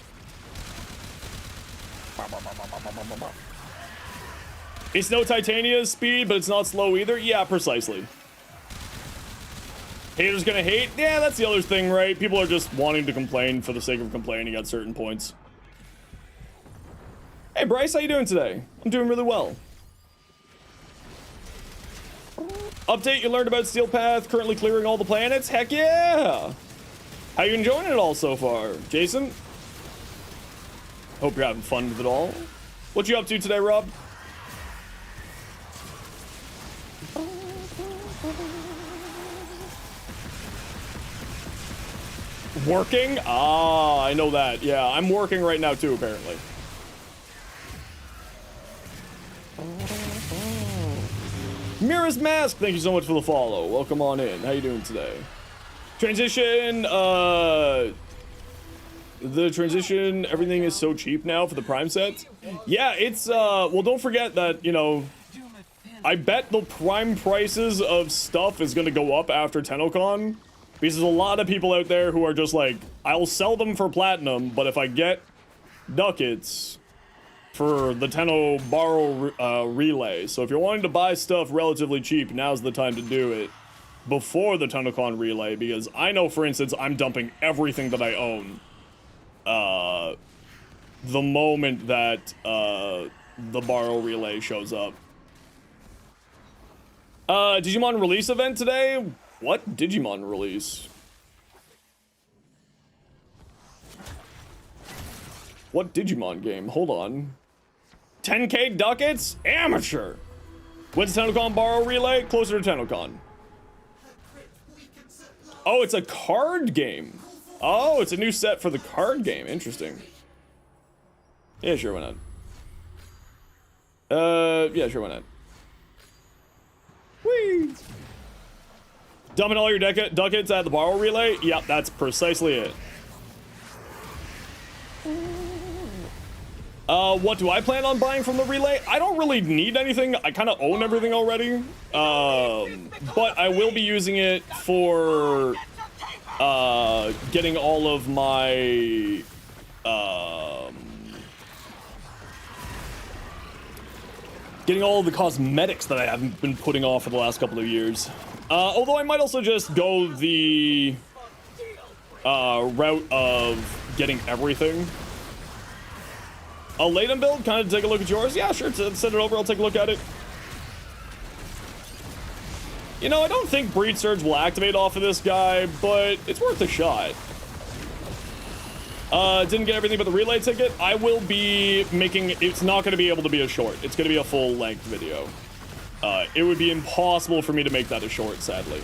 A: It's no Titania's speed, but it's not slow either. Yeah, precisely. Haters gonna hate? Yeah, that's the other thing, right? People are just wanting to complain for the sake of complaining at certain points. Hey, Bryce, how you doing today? I'm doing really well. Update, you learned about Steel Path, currently clearing all the planets? Heck yeah! How you enjoying it all so far? Jason? Hope you're having fun with it all. What you up to today, Rob? Working? Ah, I know that. Yeah, I'm working right now too, apparently. Mira's Mask, thank you so much for the follow. Welcome on in. How you doing today? Transition, the transition, everything is so cheap now for the Prime sets. Yeah, it's, well, don't forget that, you know, I bet the Prime prices of stuff is gonna go up after TennoCon. Because there's a lot of people out there who are just like, I'll sell them for platinum, but if I get ducats for the Tenno borrow relay. So if you're wanting to buy stuff relatively cheap, now's the time to do it before the TennoCon relay. Because I know, for instance, I'm dumping everything that I own the moment that the borrow relay shows up. Digimon release event today? What Digimon release? What Digimon game? Hold on. 10k ducats? Amateur! When's TennoCon borrow relay? Closer to TennoCon. Oh, it's a card game. Oh, it's a new set for the card game. Interesting. Yeah, sure, why not? Yeah, sure, why not? Whee! Dumping all your ducats at the borrow relay? Yep, that's precisely it. What do I plan on buying from the relay? I don't really need anything. I kind of own everything already. But I will be using it for getting all of my getting all of the cosmetics that I haven't been putting off for the last couple of years. Although I might also just go the route of getting everything. A Laden build, kind of take a look at yours. Yeah, sure, send it over, I'll take a look at it. You know, I don't think Breed Surge will activate off of this guy, but it's worth a shot. Didn't get everything but the relay ticket. I will be making, it's not going to be able to be a short. It's going to be a full-length video. It would be impossible for me to make that a short, sadly.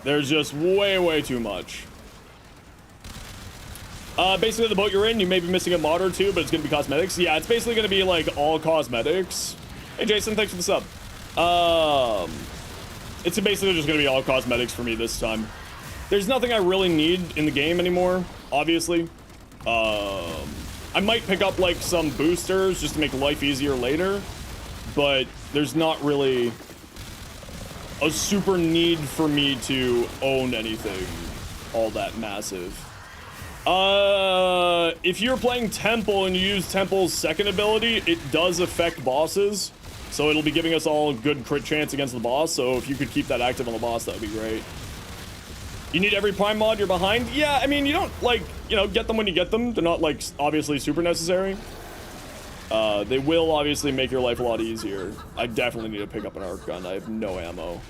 A: There's just way too much. Basically, the boat you're in, you may be missing a mod or two, but it's going to be cosmetics. Yeah, it's basically going to be, like, all cosmetics. Hey, Jason, thanks for the sub. It's basically just going to be all cosmetics for me this time. There's nothing I really need in the game anymore, obviously. I might pick up, like, some boosters just to make life easier later, but there's not really a super need for me to own anything all that massive. If you're playing Temple and you use Temple's second ability, it does affect bosses. So it'll be giving us all a good crit chance against the boss. So if you could keep that active on the boss, that would be great. You need every Prime mod you're behind? Yeah, I mean, you don't, like, you know, get them when you get them. They're not, like, obviously super necessary. They will obviously make your life a lot easier. I definitely need to pick up an arc gun. I have no ammo.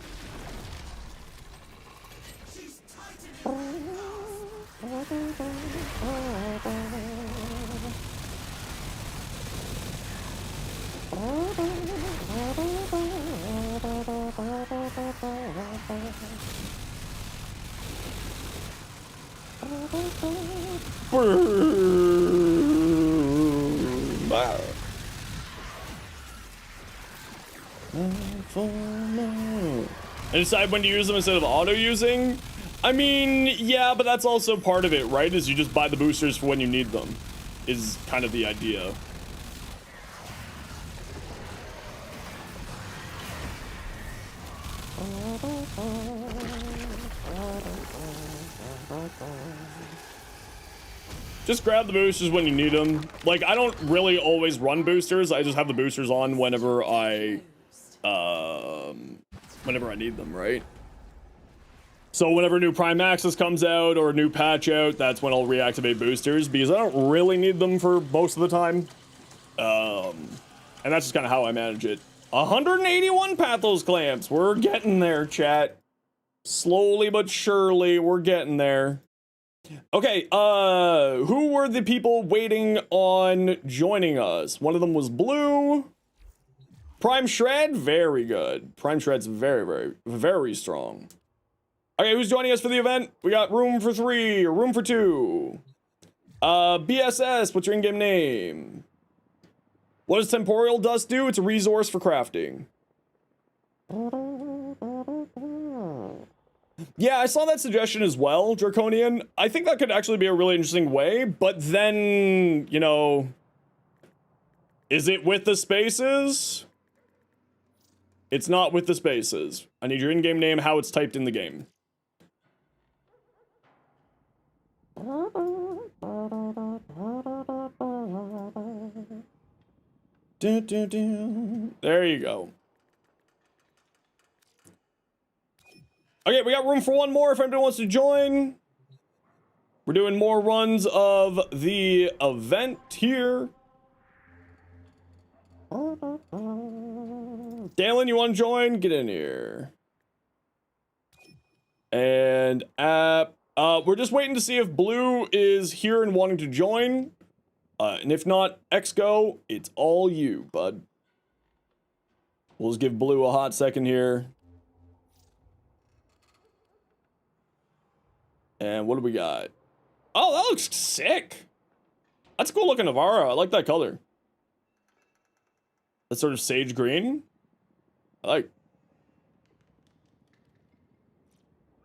A: And decide when to use them instead of auto using. I mean, yeah, but that's also part of it, right? Is you just buy the boosters for when you need them, is kind of the idea. Just grab the boosters when you need them. Like, I don't really always run boosters. I just have the boosters on whenever I need them, right? So whenever a new Prime Access comes out or a new patch out, that's when I'll reactivate boosters, because I don't really need them for most of the time. And that's just kind of how I manage it. 181 Pathos clamps. We're getting there, chat. Slowly but surely, we're getting there. Okay, who were the people waiting on joining us? One of them was Blue. Prime Shred, very good. Prime Shred's very strong. Okay, who's joining us for the event? We got room for 3 or room for 2. BSS, what's your in-game name? What does Temporal Dust do? It's a resource for crafting. Yeah, I saw that suggestion as well, Draconian. I think that could actually be a really interesting way, but then, you know, is it with the spaces? It's not with the spaces. I need your in-game name, how it's typed in the game. There you go. Okay, we got room for one more if anybody wants to join. We're doing more runs of the event here. Dalen, you want to join? Get in here. And we're just waiting to see if Blue is here and wanting to join. And if not, Exco, it's all you, bud. We'll just give Blue a hot second here. And what do we got? Oh, that looks sick. That's a cool looking Navara. I like that color. That sort of sage green. I like.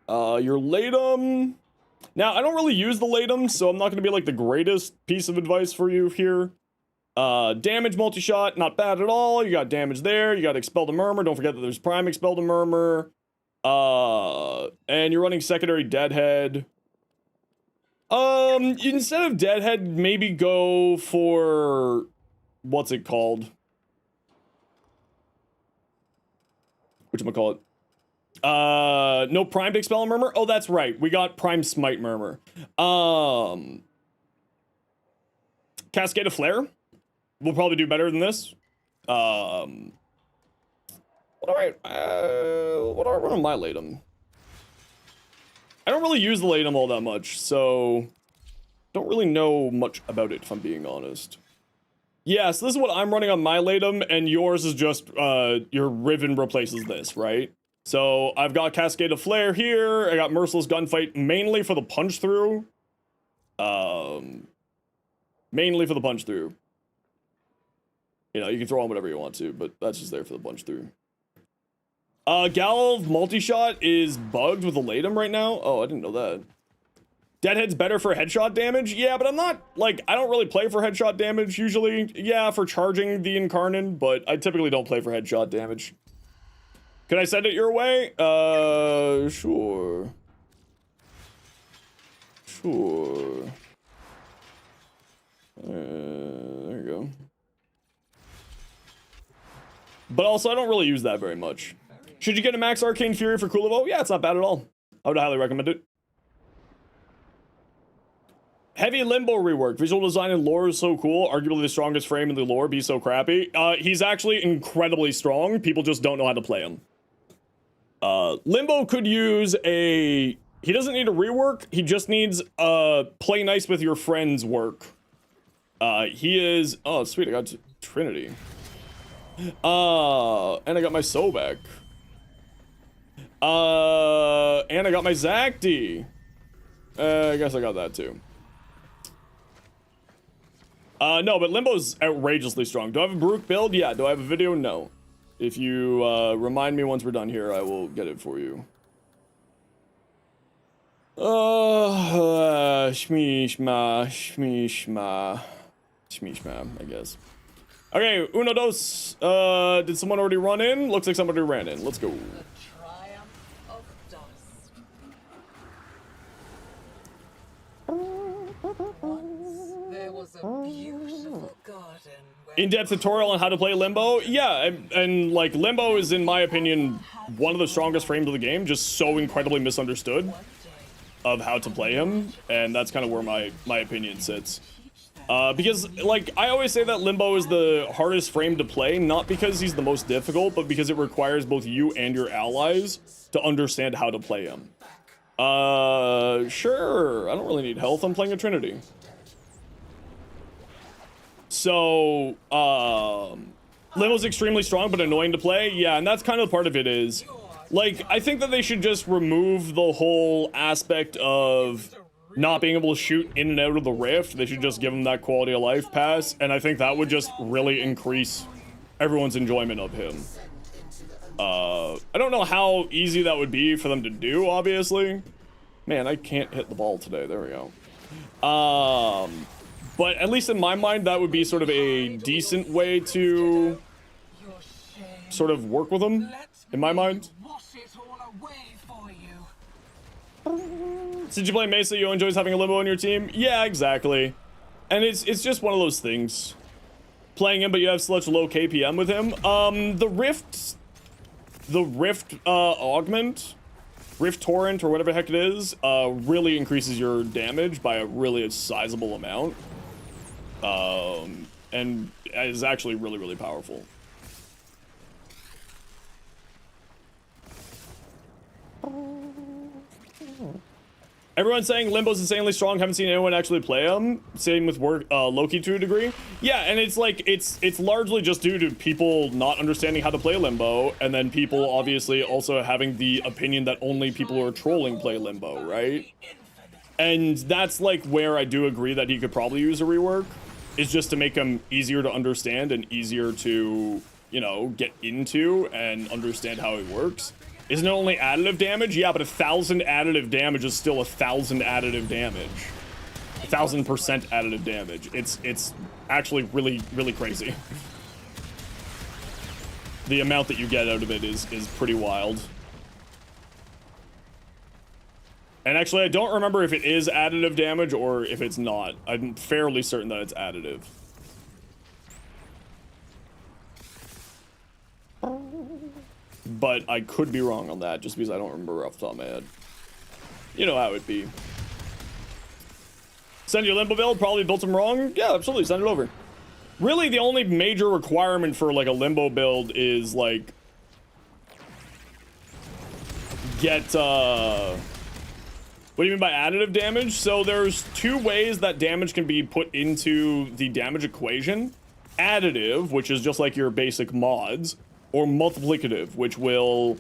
A: Your Latum. Now, I don't really use the Latum, so I'm not going to be like the greatest piece of advice for you here. Damage multi-shot, not bad at all. You got damage there. You got Expel the Murmur. Don't forget that there's Prime Expel the Murmur. And you're running secondary Deadhead. Instead of Deadhead, maybe go for, what's it called? Whatchamacallit? No Prime to Expel a Murmur? Oh, that's right. We got Prime Smite Murmur. Cascade of Flare. We'll probably do better than this. What do I run on my Latum? I don't really use the Latum all that much, so don't really know much about it, if I'm being honest. Yeah, so this is what I'm running on my Latum, and yours is just, your Riven replaces this, right? So, I've got Cascade of Flare here, I got Merciless Gunfight, mainly for the punch-through. Mainly for the punch-through. You know, you can throw on whatever you want to, but that's just there for the punch-through. Galv multi-shot is bugged with the Latum right now? Oh, I didn't know that. Deadhead's better for headshot damage? Yeah, but I'm not, like, I don't really play for headshot damage usually. Yeah, for charging the Incarnate, but I typically don't play for headshot damage. Can I send it your way? Sure. Sure. There you go. But also, I don't really use that very much. Should you get a Max Arcane Fury for Kulivo? Yeah, it's not bad at all. I would highly recommend it. Heavy Limbo rework. Visual design and lore is so cool. Arguably the strongest frame in the lore. Be so crappy. He's actually incredibly strong. People just don't know how to play him. Limbo could use a... He doesn't need a rework. He just needs play nice with your friends work. He is... Oh, sweet. I got Trinity. And I got my Sobek. And I got my Zacti. I guess I got that too. No, but Limbo's outrageously strong. Do I have a Baruch build? Yeah. Do I have a video? No. If you, remind me once we're done here, I will get it for you. Shmeeshma, I guess. Okay, uno dos. Did someone already run in? Looks like somebody ran in. Let's go.
C: The triumph of dust. Once there was a beautiful garden where
A: In-depth tutorial on how to play Limbo? Yeah, and like Limbo is, in my opinion, one of the strongest frames of the game, just so incredibly misunderstood of how to play him, and that's kind of where my opinion sits. Because, like, I always say that Limbo is the hardest frame to play, not because he's the most difficult, but because it requires both you and your allies to understand how to play him. Sure, I don't really need health, I'm playing a Trinity. So, Limbo's extremely strong, but annoying to play. Yeah, and that's kind of part of it is, like, I think that they should just remove the whole aspect of not being able to shoot in and out of the rift. They should just give him that quality of life pass, and I think that would just really increase everyone's enjoyment of him. I don't know how easy that would be for them to do, obviously. Man, I can't hit the ball today. There we go. But at least in my mind, that would be sort of a decent way to sort of work with him, in my mind. Since you play Mesa, you enjoys having a Limbo on your team? Yeah, exactly. And it's just one of those things. Playing him, but you have such low KPM with him. The Rift Augment, Rift Torrent, or whatever the heck it is, really increases your damage by a really sizable amount. And is actually really, really powerful. Everyone's saying Limbo's insanely strong. Haven't seen anyone actually play him. Same with Loki to a degree. Yeah, and it's like it's largely just due to people not understanding how to play Limbo, and then people obviously also having the opinion that only people who are trolling play Limbo, right? And that's like where I do agree that he could probably use a rework, is just to make him easier to understand and easier to, you know, get into and understand how it works. Isn't it only additive damage? Yeah, but 1,000 additive damage is still 1,000 additive damage. 1,000% additive damage. It's actually really, really crazy. The amount that you get out of it is pretty wild. And actually, I don't remember if it is additive damage or if it's not. I'm fairly certain that it's additive. But I could be wrong on that, just because I don't remember off the top of my head. You know how it would be. Send your Limbo build, probably built them wrong? Yeah, absolutely, send it over. Really, the only major requirement for, like, a Limbo build is, like... get What do you mean by additive damage? So there's two ways that damage can be put into the damage equation. Additive, which is just like your basic mods, or multiplicative, which will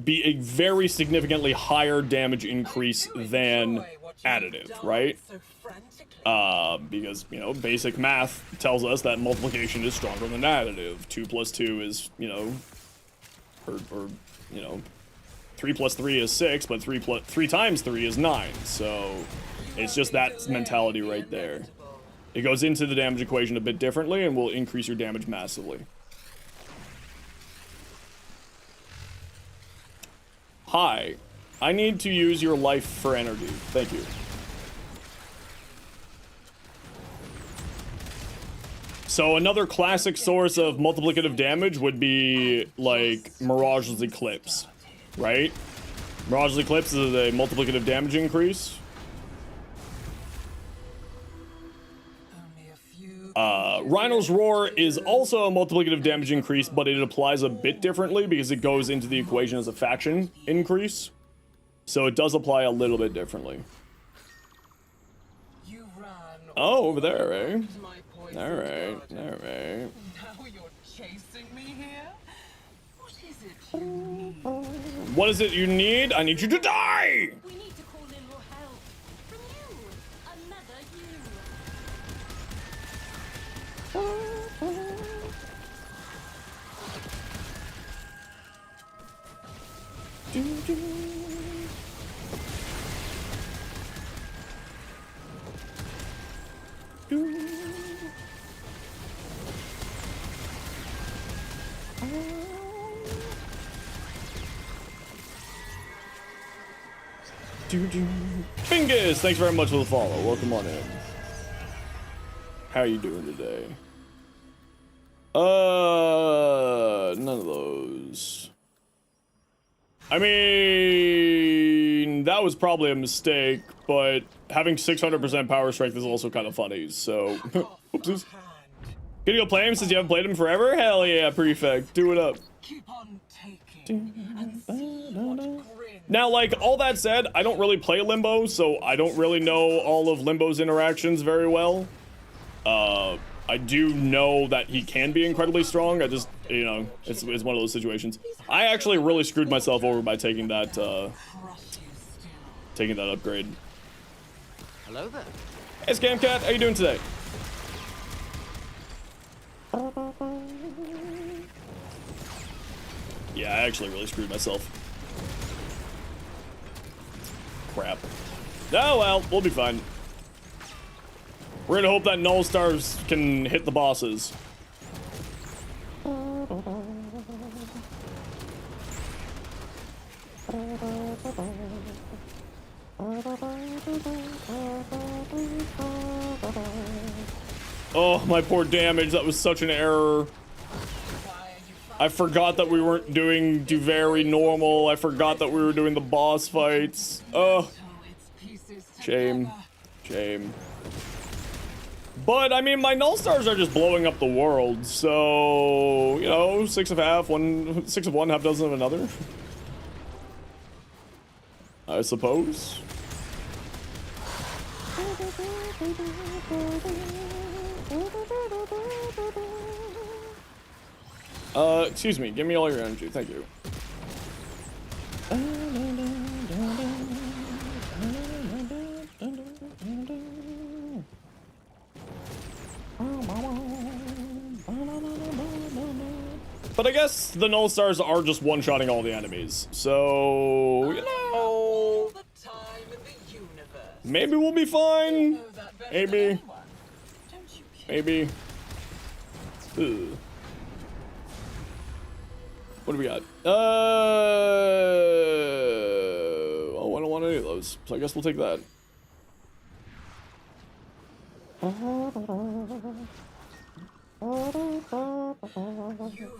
A: be a very significantly higher damage increase than additive, right? Because, you know, basic math tells us that multiplication is stronger than additive. 2 plus 2 is, you know, or you know, 3 plus 3 is 6, but 3 times 3 is 9. So it's just that mentality right there. It goes into the damage equation a bit differently and will increase your damage massively. Hi, I need to use your life for energy. Thank you. So another classic source of multiplicative damage would be like Mirage's Eclipse, right? Mirage's Eclipse is a multiplicative damage increase. Rhino's Roar is also a multiplicative damage increase, but it applies a bit differently because it goes into the equation as a faction increase. So it does apply a little bit differently. Oh, over there, eh? Alright, alright.
C: Now you're chasing me here? What is it you need?
A: What is it you need? I need you to die!
D: We need to call in more help. From you. Another you.
A: Bingus, thanks very much for the follow. Welcome on in. How are you doing today? None of those. I mean, that was probably a mistake, but having 600% power strength is also kind of funny, so... Oopsies. Gonna go play him since you haven't played him forever? Hell yeah, Prefect. Do it up.
C: Keep on taking and see what grin.
A: Now, like, all that said, I don't really play Limbo, so I don't really know all of Limbo's interactions very well. I do know that he can be incredibly strong. I just, you know, it's one of those situations. I actually really screwed myself over by taking that, upgrade.
E: Hello there.
A: Hey, Scamcat, how you doing today? Yeah, I actually really screwed myself. Crap. Oh well, we'll be fine. We're gonna hope that Null Stars can hit the bosses. Oh, my poor damage. That was such an error. I forgot that we weren't doing very normal. I forgot that we were doing the boss fights. Oh. Shame. Shame. But, I mean, my Null Stars are just blowing up the world. So, you know, 6 of one, half dozen of another. I suppose. Excuse me, give me all your energy, thank you. But I guess the Null Stars are just one-shotting all the enemies, so, you know, maybe we'll be fine. Maybe. Maybe. Ugh. What do we got? Oh, I don't want any of those, so I guess we'll take that.
C: You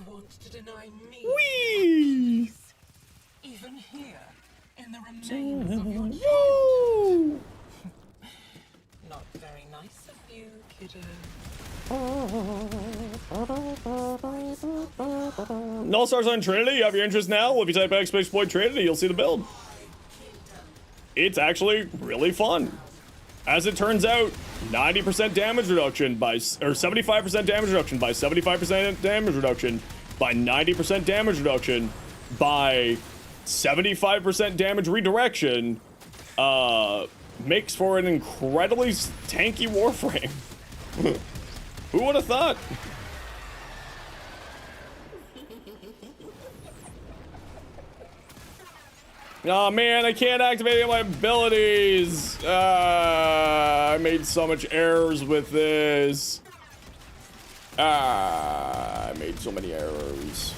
C: want to deny me?
A: Whee!
C: Even here, in the remains of your childhood.
A: Woo!
C: Not very nice of you, kiddo.
A: Null Stars on Trinity, you have your interest now? Well, if you type !Trinity, you'll see the build. it's actually really fun. As it turns out, 90% damage reduction by, or 75% damage reduction by 75% damage reduction by 90% damage reduction by 75% damage redirection, makes for an incredibly tanky Warframe. Who would have thought? Oh man, I can't activate any of my abilities. I made so much errors with this. I made so many errors.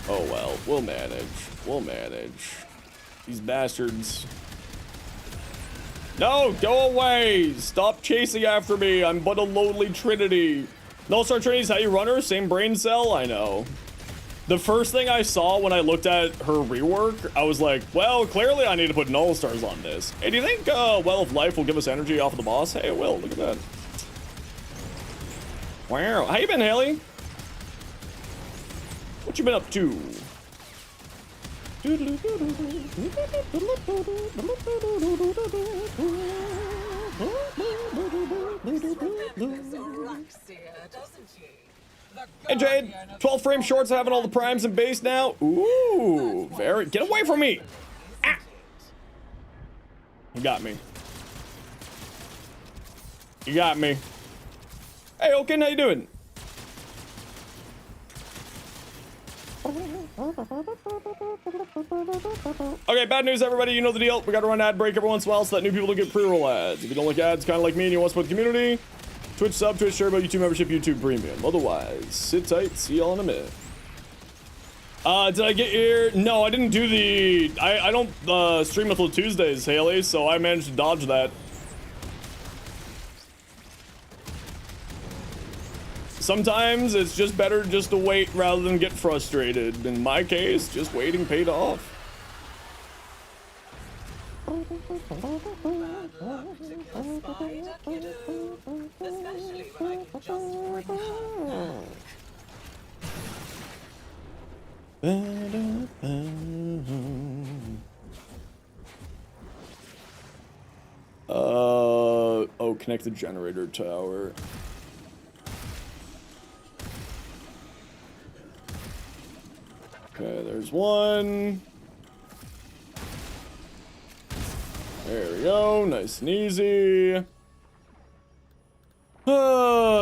A: Oh well, we'll manage. We'll manage. These bastards. No, go away! Stop chasing after me. I'm but a lowly trinity. Nullstar Trinity's how you run her? Same brain cell? I know. The first thing I saw when I looked at her rework, I was like, well, clearly I need to put null stars on this. Hey, do you think Well of Life will give us energy off of the boss? Hey, it will. Look at that. Wow. How you been, Haley? What you been up to? Hey Jade, 12 frame shorts having all the primes and base now. Ooh, very. Get away from me! Ah. You got me. You got me. Hey, Oaken, how you doing? Okay, bad news, everybody. You know the deal. We got to run ad break every once in a while so that new people don't get pre-roll ads. If you don't like ads, kind of like me, and you want to support the community, Twitch sub, Twitch turbo, YouTube membership, YouTube premium. Otherwise, sit tight. See y'all in a minute. Did I get here? No, I didn't do the. I don't stream until Tuesdays, Haley, so I managed to dodge that. Sometimes it's just better just to wait rather than get frustrated. In my case, just waiting paid off. Oh, connect the generator tower. Okay, there's one. There we go, nice and easy.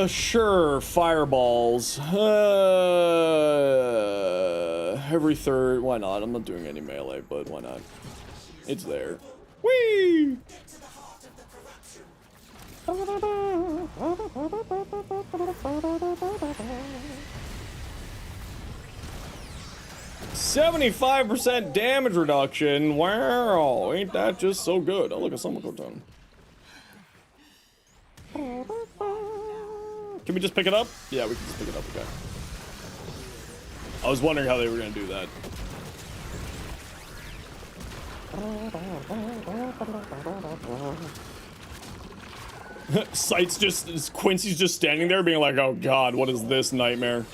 A: Sure, fireballs. Every third, why not? I'm not doing any melee, but why not? It's there. Whee! $75% damage reduction. Wow, ain't that just so good? Oh, look at someone go down. Can we just pick it up? Yeah, we can just pick it up. Okay. I was wondering how they were gonna do that. Sight's just, Quincy's just standing there being like, oh god, what is this nightmare?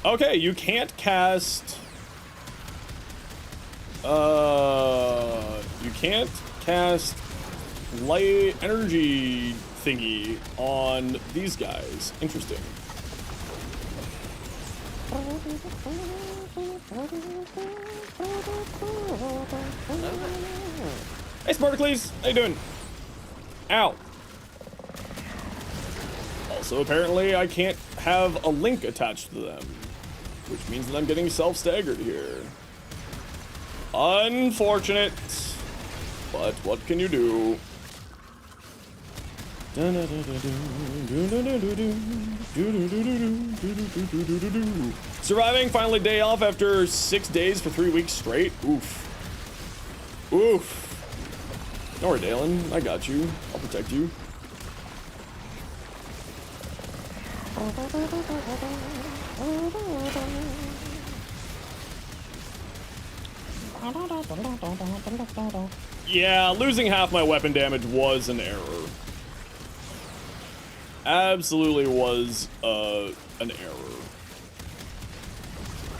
A: Okay, you can't cast... you can't cast light energy thingy on these guys. Interesting. Hey, Spartacles! How you doing? Ow. Also, apparently, I can't have a link attached to them, which means that I'm getting self-staggered here. Unfortunate, but what can you do? Surviving, finally day off after 6 days for 3 weeks straight. Oof. Oof. Don't worry, Dalen. I got you. I'll protect you. Yeah, losing half my weapon damage was an error. Absolutely was an error.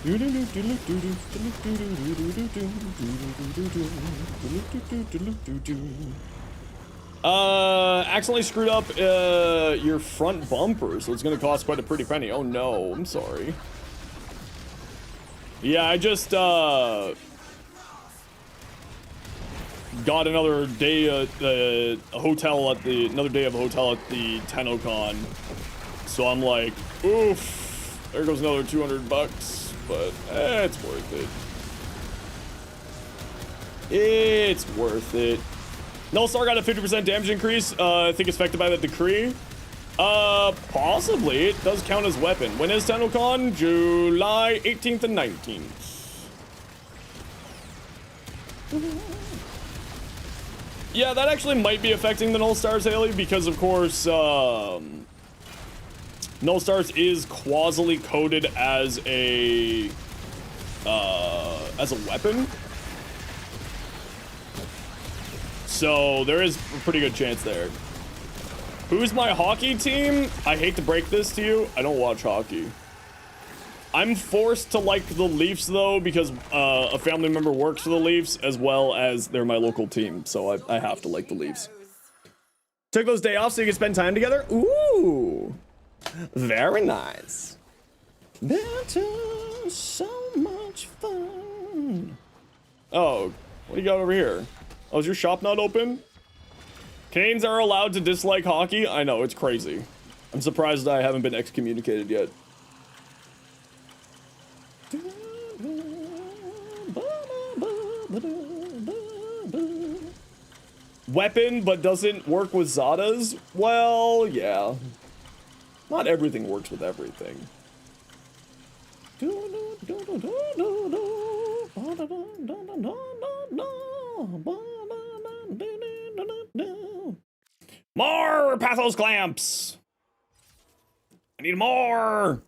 A: Accidentally screwed up your front bumper, so it's gonna cost quite a pretty penny. Oh no, I'm sorry. Yeah, I just got another day at a hotel at the another day of a hotel at the TennoCon, so I'm like, oof, there goes another 200 bucks, but it's worth it. It's worth it. Nullstar got a 50% damage increase. I think it's affected by the decree. Possibly. It does count as weapon. When is TennoCon? July 18th and 19th. Yeah, that actually might be affecting the Nullstars, Haley, because of course, Nullstars is quasily coded as a weapon. So there is a pretty good chance there. Who's my hockey team? I hate to break this to you. I don't watch hockey. I'm forced to like the Leafs though because a family member works for the Leafs as well as they're my local team. So I have to like the Leafs. Took those day off so you can spend time together? Ooh. Very nice. That's so much fun. Oh, what do you got over here? Oh, is your shop not open? Canadians are allowed to dislike hockey? I know, it's crazy. I'm surprised I haven't been excommunicated yet. Weapon, but doesn't work with Zadas? Well, yeah. Not everything works with everything. More Pathos clamps! I need more!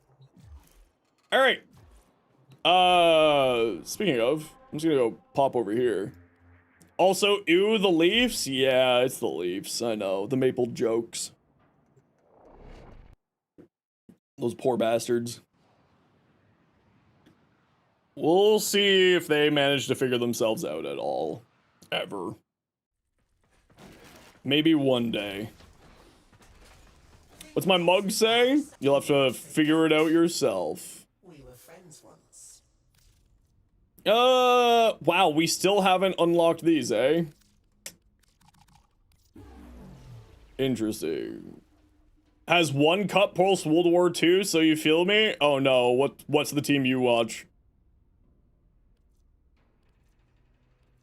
A: Alright. Speaking of, I'm just gonna go pop over here. Also, ew, the Leafs? Yeah, it's the Leafs. I know. The maple jokes. Those poor bastards. We'll see if they manage to figure themselves out at all. Ever. Maybe one day. What's my mug say? You'll have to figure it out yourself.
C: We were friends once.
A: Wow, we still haven't unlocked these, eh? Interesting. Has one cup post World War II, so you feel me? Oh no, what's the team you watch?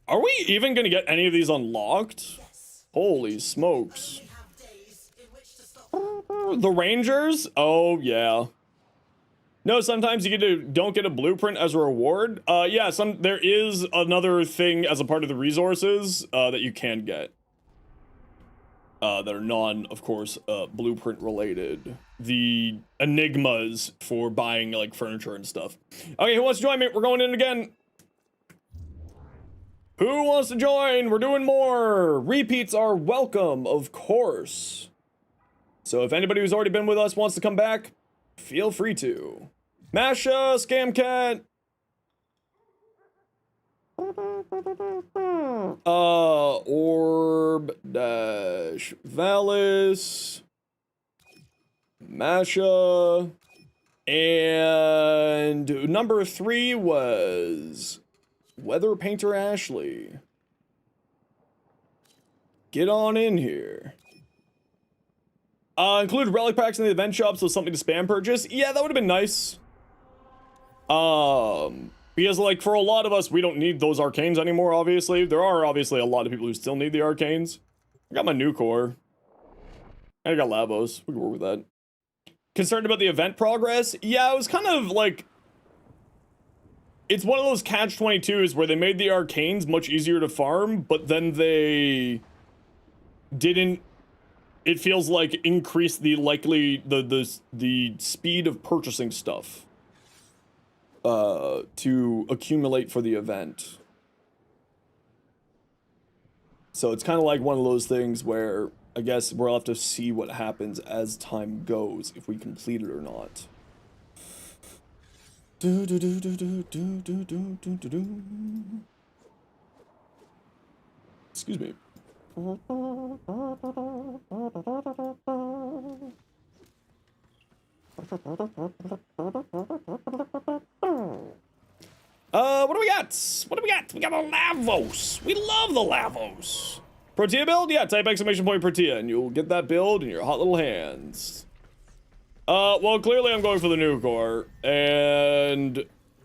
A: Are we even gonna get any of these unlocked?
C: Yes.
A: Holy smokes.
C: We have days in which to stop.
A: The Rangers? Oh, yeah. No, sometimes you don't get a blueprint as a reward. Yeah, there is another thing as a part of the resources that you can get. That are of course, blueprint related. The enigmas for buying, like, furniture and stuff. Okay, who wants to join me? We're going in again. Who wants to join? We're doing more. Repeats are welcome, of course. So if anybody who's already been with us wants to come back, feel free to. Masha, Scamcat. Orb dash Valis. Masha. And number 3 was Weather Painter Ashley. Get on in here. Include relic packs in the event shop, so something to spam purchase. Yeah, that would have been nice. Because, like, for a lot of us, we don't need those arcanes anymore, obviously. There are obviously a lot of people who still need the arcanes. I got my new core. And I got Labos. We can work with that. Concerned about the event progress? Yeah, it was kind of like... It's one of those catch-22s where they made the arcanes much easier to farm, but then they didn't, it feels like, increase the the speed of purchasing stuff to accumulate for the event. So it's kind of like one of those things where I guess we'll have to see what happens as time goes, if we complete it or not. Do do do do do do do do do do do. Excuse me. What do we got? What do we got? We got a Lavos. We love the Lavos. Protea build? Yeah, type exclamation point Protea, and you'll get that build in your hot little hands. Well, clearly I'm going for the new core, and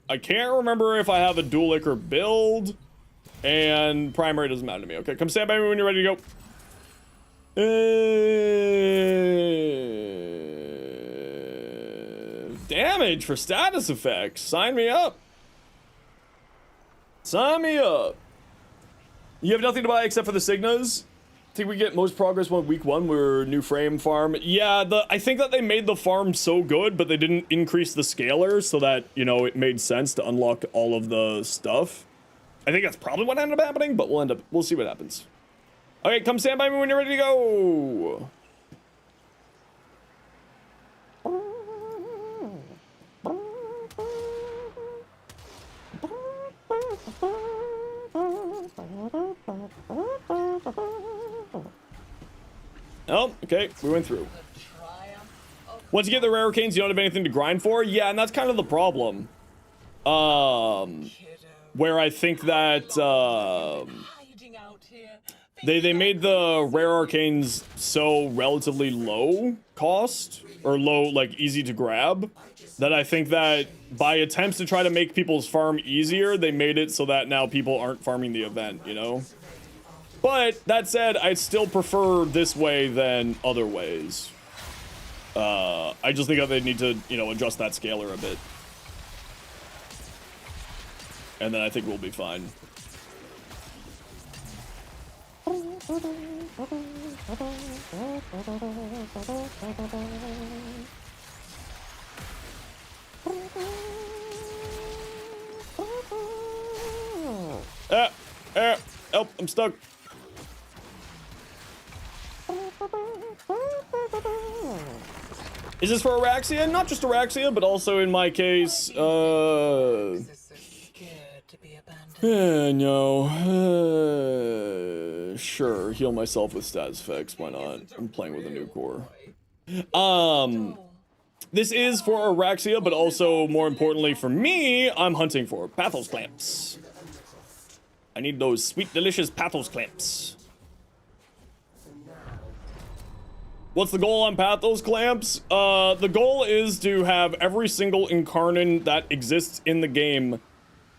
A: I can't remember if I have a dual Ichor build, and primary doesn't matter to me. Okay, come stand by me when you're ready to go. Damage for status effects. Sign me up. Sign me up. You have nothing to buy except for the Signas? I think we get most progress on week 1. We're new frame farm. Yeah, I think that they made the farm so good, but they didn't increase the scaler so that, you know, it made sense to unlock all of the stuff. I think that's probably what ended up happening, but we'll see what happens. Okay, come stand by me when you're ready to go. Oh, okay, we went through. Once you get the rare arcanes, you don't have anything to grind for? Yeah, and that's kind of the problem. Where I think that, they made the rare arcanes so relatively low cost, or low, like, easy to grab, that I think that by attempts to try to make people's farm easier, they made it so that now people aren't farming the event, you know? But, that said, I still prefer this way than other ways. I just think that they need to, you know, adjust that scaler a bit. And then I think we'll be fine. Help, I'm stuck. Is this for Araxia? Not just Araxia, but also in my case, no. Sure, heal myself with status effects, why not? I'm playing with a new core. This is for Araxia, but also, more importantly for me, I'm hunting for Pathos Clamps. I need those sweet, delicious Pathos Clamps. What's the goal on Pathos Clamps? The goal is to have every single Incarnon that exists in the game.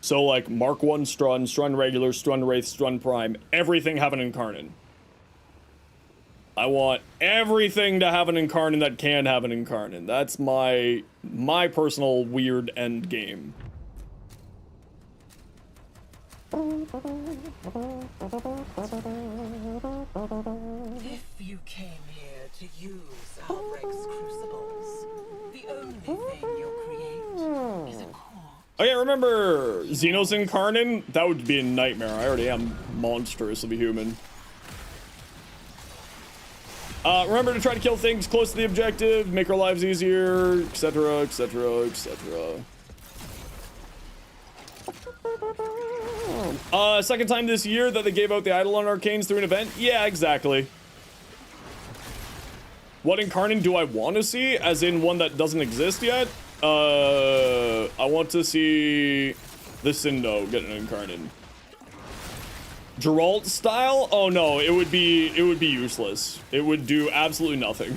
A: So, like, Mark 1 Strun, Strun Regular, Strun Wraith, Strun Prime, everything have an Incarnon. I want everything to have an Incarnon that can have an Incarnon. That's my personal weird end game.
C: If you came here to use Outbreak's crucibles, the only thing you'll create is a core.
A: Oh yeah, remember Xenos Incarnon? That would be a nightmare. I already am monstrously human. Remember to try to kill things close to the objective, make our lives easier, etc, etc, etc. Second time this year that they gave out the Eidolon Arcanes through an event? Yeah, exactly. What Incarnon do I want to see? As in one that doesn't exist yet? I want to see the Syndo get an Incarnon. Geralt style? Oh no, it would be useless. It would do absolutely nothing.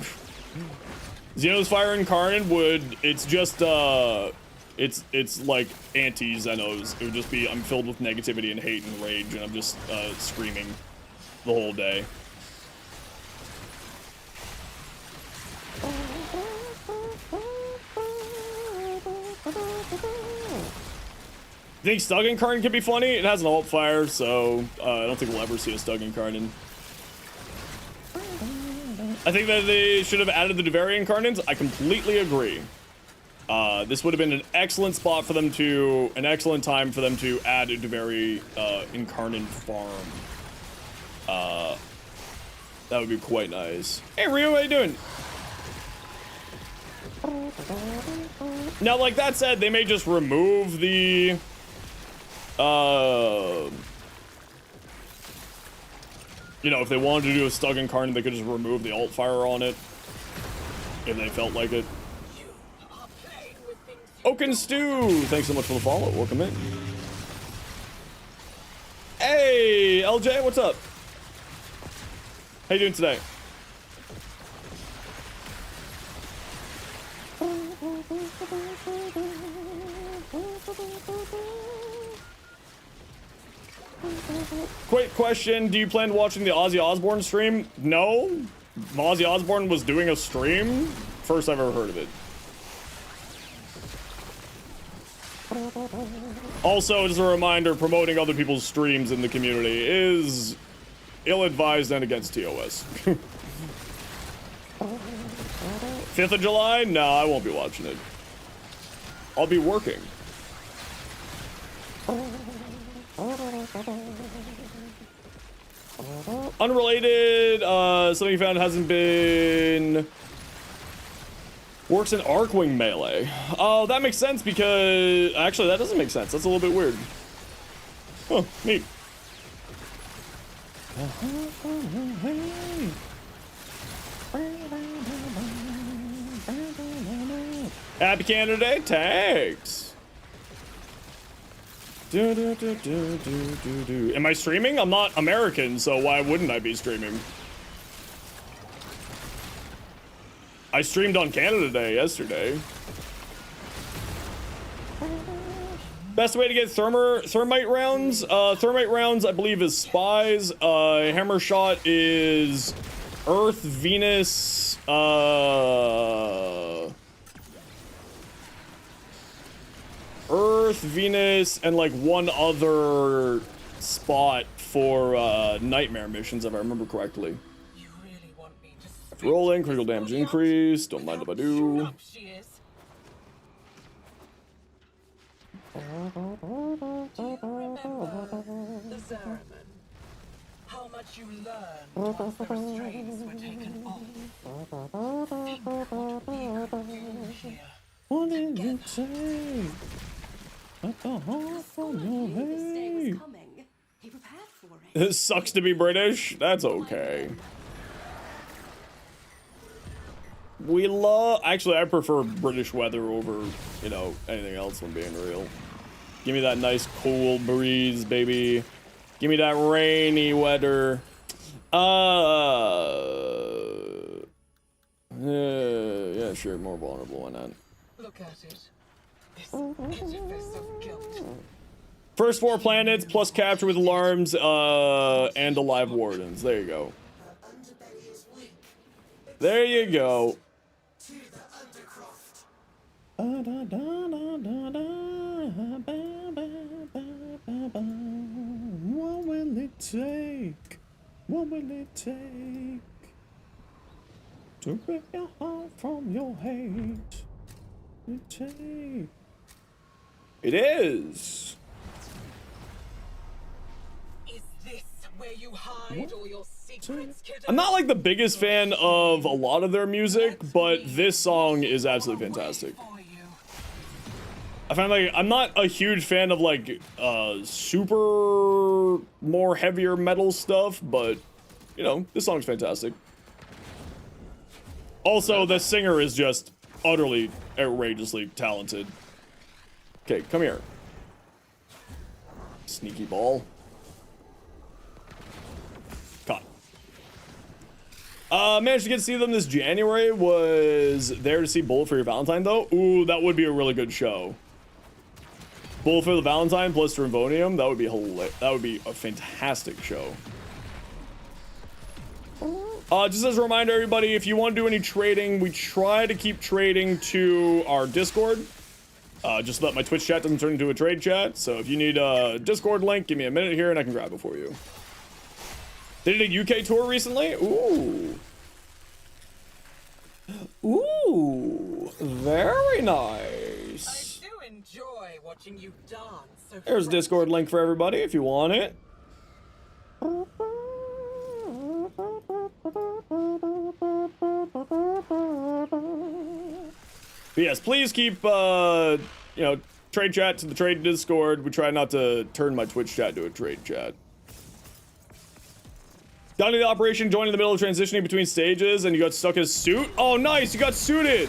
A: Zenosfire Incarnon would, it's just, it's like anti-Zenos. It would just be, I'm filled with negativity and hate and rage, and I'm just, screaming the whole day. I think Stug Incarnon can be funny. It has an alt fire, so I don't think we'll ever see a Stug Incarnon. I think that they should have added the Duvari Incarnons. I completely agree. This would have been an excellent spot for them to, an excellent time for them to add a Duvari Incarnon farm. That would be quite nice. Hey Rio, how you doing? Now, like that said, they may just remove the you know, if they wanted to do a Stug Incarnate, they could just remove the alt fire on it if they felt like it. Oaken Stew, thanks so much for the follow. Welcome in. Hey, LJ, what's up? How you doing today? Quick question, do you plan watching the Ozzy Osbourne stream? No. Ozzy Osbourne was doing a stream? First I've ever heard of it. Also, just a reminder, promoting other people's streams in the community is ill-advised and against TOS. 5th of July? No, I won't be watching it. I'll be working. Unrelated, something you found hasn't been... Works in Arcwing Melee. Oh, that makes sense because... Actually, that doesn't make sense. That's a little bit weird. Oh, neat. Happy Canada Day. Thanks. Am I streaming? I'm not American, so why wouldn't I be streaming? I streamed on Canada Day yesterday. Best way to get thermite rounds? Thermite rounds, I believe, is spies. Hammer shot is Earth, Venus, Earth, Venus, and like one other spot for nightmare missions, if I remember correctly. Rolling, critical damage increase. Don't mind if I do.
C: How much you learned once the restraints were taken off. Think what would be accomplished here.
A: What did you say? What the hell from your head? It sucks to be British. That's okay. We love... Actually, I prefer British weather over, you know, anything else when being real. Give me that nice cool breeze, baby. Give me that rainy weather. Yeah, sure, more vulnerable, why not?
C: Look at it. This edifice of guilt.
A: First 4 planets, plus capture with alarms, and alive wardens. There you go. There you go. What will it take? What will it take to rip your heart from your hate? It is.
C: Is this where you hide all your secrets, kiddo?
A: I'm not like the biggest fan of a lot of their music, but this song is absolutely fantastic. I find like I'm not a huge fan of like super more heavier metal stuff, but you know, this song's fantastic. Also, the singer is just utterly outrageously talented. Okay, come here. Sneaky ball. Caught. Managed to get to see them this January. Was there to see Bullet for your Valentine though? Ooh, that would be a really good show. Bullet for the Valentine plus Stravonium, that would be hilarious. That would be a fantastic show. Just as a reminder, everybody, if you want to do any trading, we try to keep trading to our Discord. Just let my Twitch chat doesn't turn into a trade chat. So if you need a Discord link, give me a minute here and I can grab it for you. They did a UK tour recently? Ooh. Ooh, very nice.
C: I do enjoy watching you dance. So
A: There's a Discord link for everybody if you want it. But yes, please keep, you know, trade chat to the trade Discord. We try not to turn my Twitch chat to a trade chat. Got into the operation, joined in the middle of transitioning between stages, and you got stuck in a suit? Oh, nice, you got suited!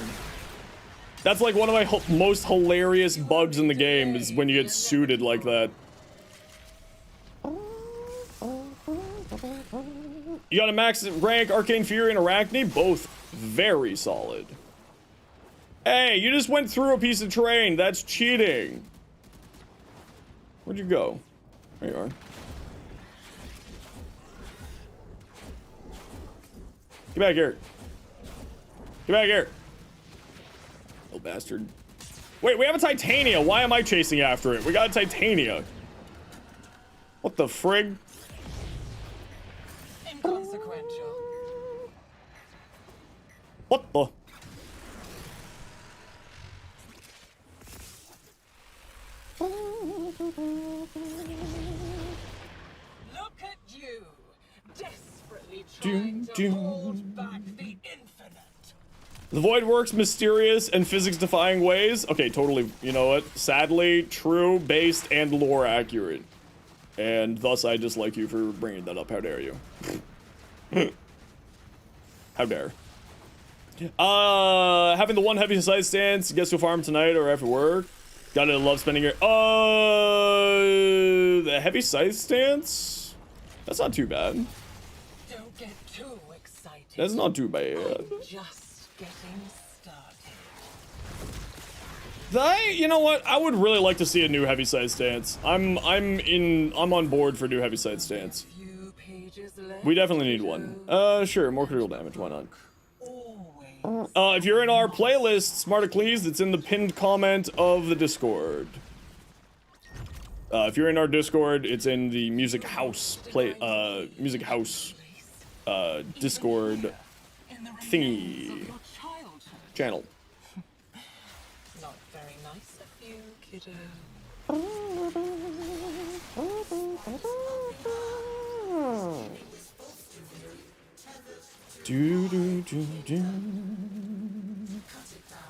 A: That's like one of my most hilarious bugs in the game, is when you get suited like that. You got a max rank Arcane Fury and Arachne? Both very solid. Hey, you just went through a piece of terrain. That's cheating. Where'd you go? There you are. Get back here. Get back here. Oh, bastard. Wait, we have a Titania. Why am I chasing after it? We got a Titania. What the frig?
C: Inconsequential.
A: What the?
C: Look at you, desperately trying to hold back the infinite.
A: The void works mysterious and physics-defying ways. Okay, totally. You know what? Sadly, true, based, and lore accurate. And thus, I dislike you for bringing that up. How dare you? How dare? Having the one heavy side stance. Guess who farm tonight or after work? Gotta love spending your. The heavy side stance. That's not too bad.
C: Don't get too excited.
A: That's not too bad.
C: I'm just getting started.
A: You know what? I would really like to see a new heavy side stance. I'm on board for new heavy side stance.
C: Few pages left.
A: We definitely need one. Sure, more critical damage. Why not?
C: Always.
A: If you're in our playlist, Smartacles, it's in the pinned comment of the Discord. If you're in our Discord, it's in the Music House Discord
C: In the remains
A: thingy
C: of your childhood.
A: channel.
C: Not very nice of you, kiddo.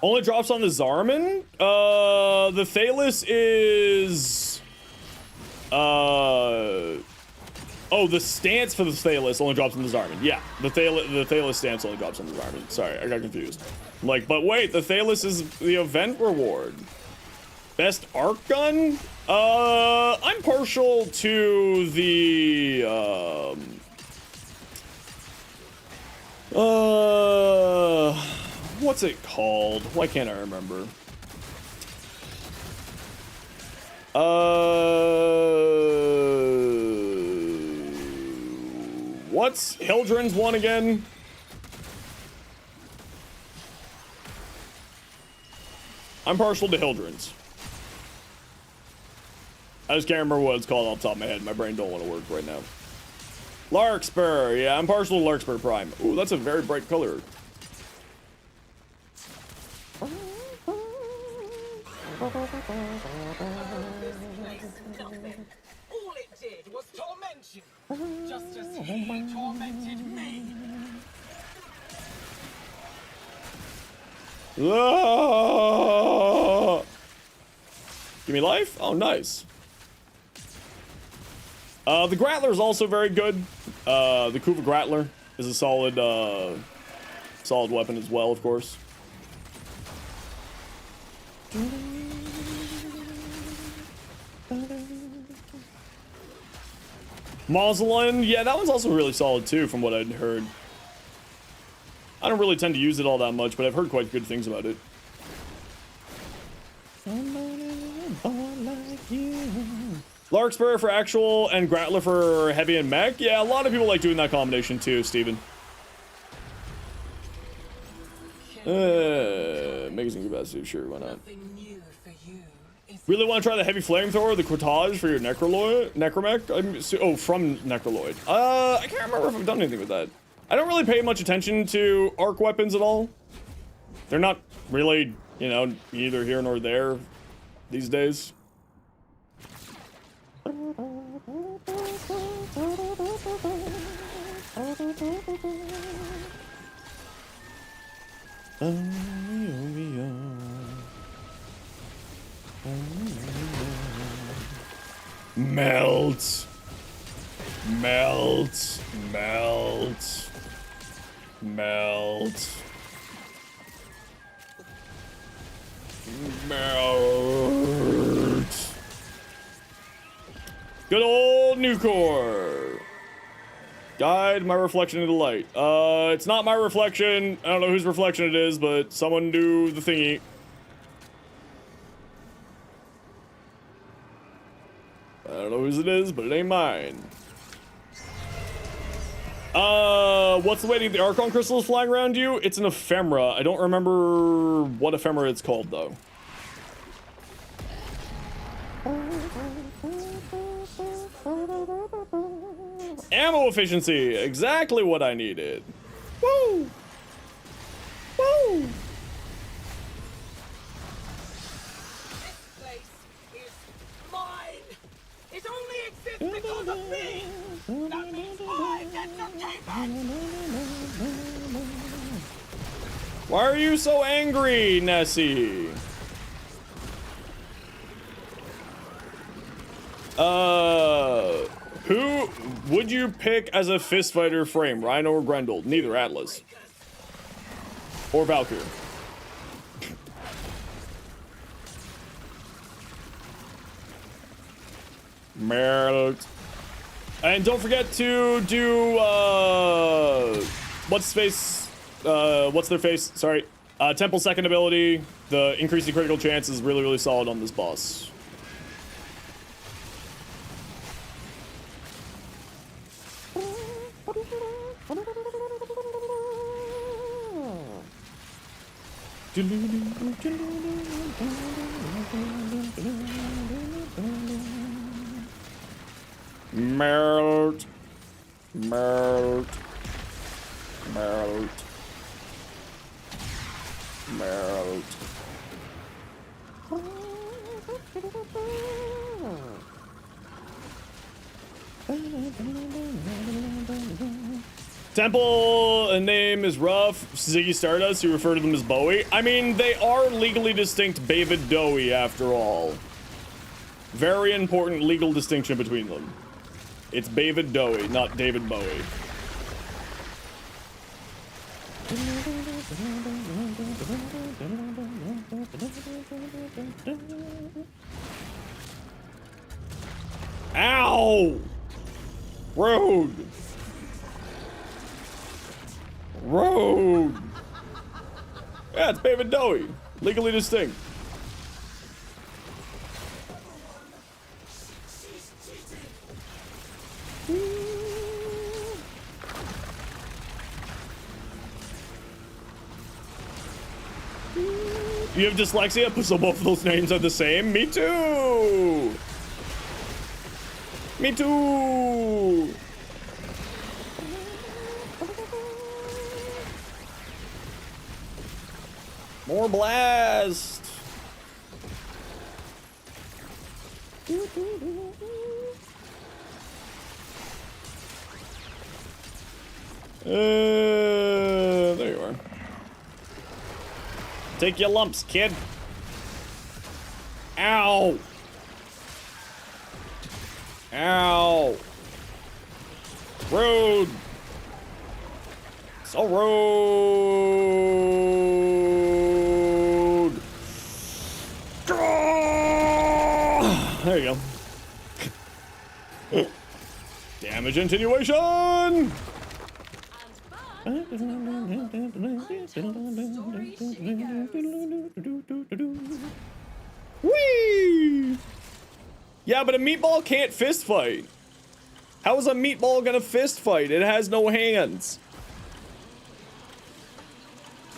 A: Only drops on the Zarman? The Thalos is... Oh, the stance for the Thalos only drops on the Zarman. Yeah, the Thalos stance only drops on the Zarman. Sorry, I got confused. I'm like, but wait, the Thalos is the event reward. Best arc gun? I'm partial to the, what's it called? Why can't I remember? What's Hildren's one again? I'm partial to Hildren's. I just can't remember what it's called off the top of my head. My brain don't want to work right now. Larkspur, yeah, I'm partial to Larkspur Prime. Ooh, that's a very bright color.
C: Nothing. All it did was torment you, just as he tormented me.
A: Ah! Give me life? Oh, nice. The Grattler is also very good. The Kuva Grattler is a solid, solid weapon as well, of course. Mausoleon, yeah, that one's also really solid too, from what I'd heard. I don't really tend to use it all that much, but I've heard quite good things about it. Larkspur for actual and Grattler for heavy and mech. Yeah, a lot of people like doing that combination too, Steven. Amazing capacity, sure, why not?
C: Nothing new for you.
A: Really want to try the heavy flamethrower, the cortage for your necromech? From Necroloid. I can't remember if I've done anything with that. I don't really pay much attention to arc weapons at all. They're not really, you know, neither here nor there these days. Melt. Melt. Melt. Melt. Melt. Good old Nucor. Guide my reflection into light. It's not my reflection. I don't know whose reflection it is, but someone do the thingy. I don't know whose it is, but it ain't mine. What's the way to get the Archon crystals flying around you? It's an ephemera. I don't remember what ephemera it's called, though. Ammo efficiency, exactly what I needed. Woo! Woo!
C: This place is mine. It only exists because of me. That means I get to keep it.
A: Why are you so angry, Nessie? Who would you pick as a fist fighter frame? Rhino or Grendel? Neither. Atlas. Or Valkyrie. Melt. And don't forget to do, what's their face? Sorry. Temple second ability. The increasing critical chance is really, really solid on this boss. Melt. Melt. Melt. Melt. Temple name is rough. Ziggy Stardust, you refer to them as Bowie. I mean, they are legally distinct David Dowie after all. Very important legal distinction between them. It's David Dowie, not David Bowie. Ow! Road! Road! Yeah, it's David Dowie. Legally distinct. You have dyslexia, so both of those names are the same? Me too! Me too! More blast! There you are. Take your lumps, kid. Ow! Ow! Road! So road! There you go. Damage continuation! Whee! Yeah, but a meatball can't fist fight. How is a meatball gonna fist fight? It has no hands.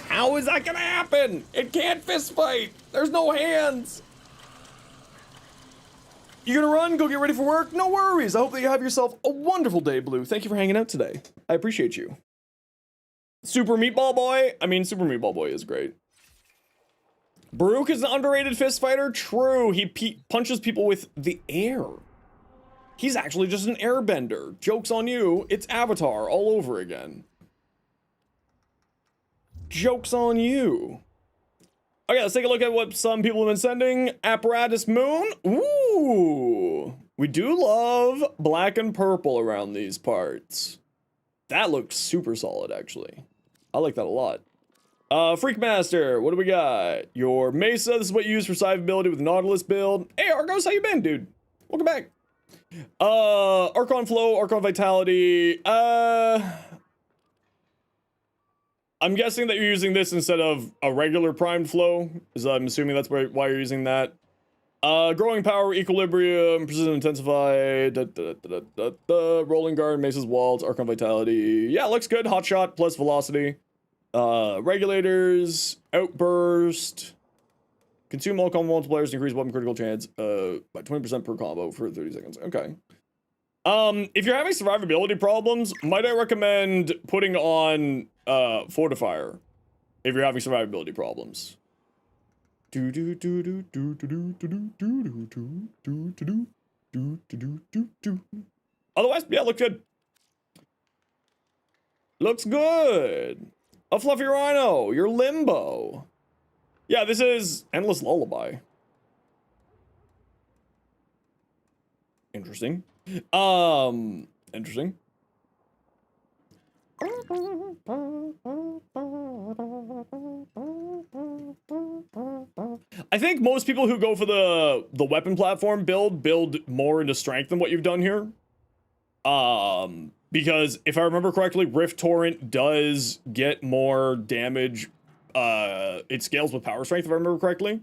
A: How is that gonna happen? It can't fist fight. There's no hands. You gonna run? Go get ready for work? No worries. I hope that you have yourself a wonderful day, Blue. Thank you for hanging out today. I appreciate you. Super Meatball Boy? I mean, Super Meatball Boy is great. Baruch is an underrated fist fighter? True. He punches people with the air. He's actually just an airbender. Joke's on you. It's Avatar all over again. Joke's on you. Okay, let's take a look at what some people have been sending. Apparatus Moon. Ooh. We do love black and purple around these parts. That looks super solid, actually. I like that a lot. Freakmaster, what do we got? Your Mesa, this is what you use for survivability with Nautilus build. Hey, Argos, how you been, dude? Welcome back. Archon Flow, Archon Vitality. I'm guessing that you're using this instead of a regular primed flow, is I'm assuming that's why you're using that. Growing Power, Equilibrium, Precision Intensify, Rolling Guard, Mesa's Waltz, Archon Vitality. Yeah, looks good. Hot Shot plus Velocity. Regulators, Outburst. Consume all combo multipliers to increase weapon critical chance by 20% per combo for 30 seconds. Okay. If you're having survivability problems, might I recommend putting on Fortifier if you're having survivability problems. Otherwise, yeah, looks good. Looks good. A Fluffy Rhino, your Limbo. Yeah, this is Endless Lullaby. Interesting. Interesting. I think most people who go for the weapon platform build more into strength than what you've done here. Because if I remember correctly, Rift Torrent does get more damage. It scales with power strength, if I remember correctly.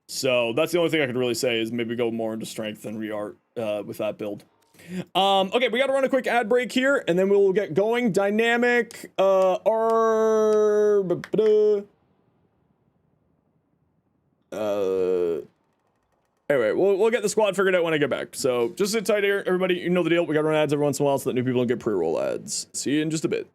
A: So that's the only thing I could really say is maybe go more into strength than Reart with that build. Okay, we gotta run a quick ad break here, and then we'll get going. Dynamic, anyway, we'll get the squad figured out when I get back. So just sit tight here, everybody. You know the deal. We gotta run ads every once in a while so that new people don't get pre-roll ads. See you in just a bit.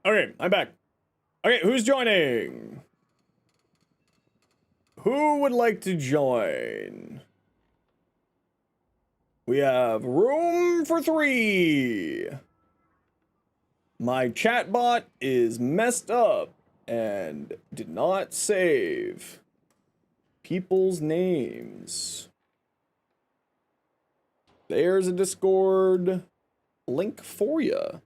A: Okay, I'm back. Okay, who's joining? Who would like to join? We have room for 3. My chatbot is messed up and did not save people's names. There's a Discord link for you.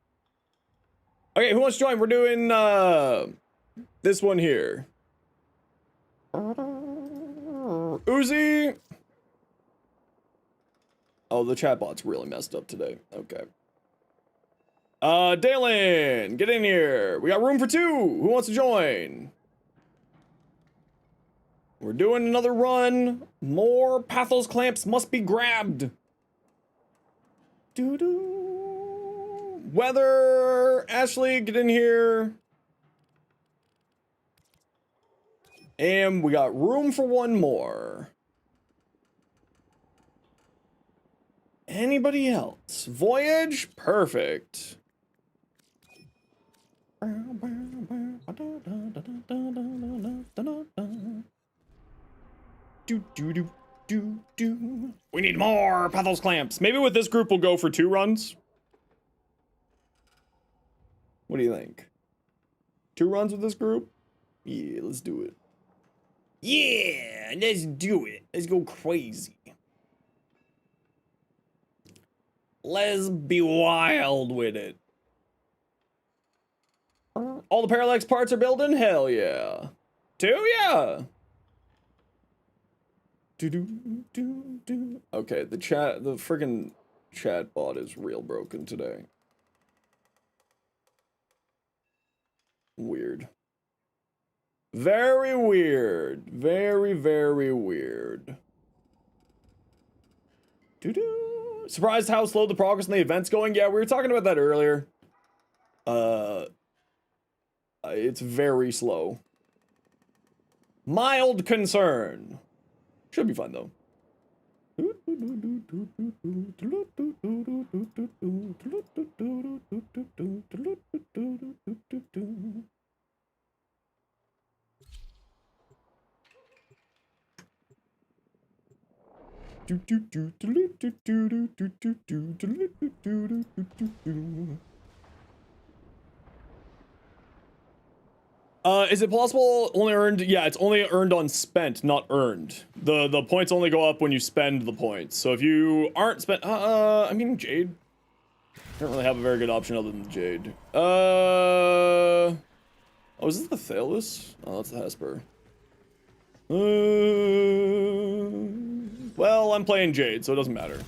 A: Okay, who wants to join? We're doing this one here. Uzi. Oh, the chatbot's really messed up today. Okay. Dalen, get in here. We got room for 2. Who wants to join? We're doing another run. More Pathos clamps must be grabbed. Doo-doo. Weather, Ashley, get in here. And we got room for 1 more. Anybody else? Voyage? Perfect. We need more Pathos clamps. Maybe with this group we'll go for 2 runs. What do you think? 2 runs with this group? Yeah, let's do it. Yeah, let's do it. Let's go crazy. Let's be wild with it. All the Parallax parts are building? Hell yeah. 2? Yeah. Okay, the friggin' chat bot is real broken today. Weird. Very weird. Very, very weird. Surprised how slow the progress in the event's going? Yeah, we were talking about that earlier. It's very slow. Mild concern. Should be fun though. Is it possible only earned? Yeah, it's only earned on spent, not earned. The points only go up when you spend the points. So if you aren't spent, I mean Jade. I don't really have a very good option other than Jade. Oh, is this the Thalus? Oh, that's the Hesper. Well, I'm playing Jade, so it doesn't matter.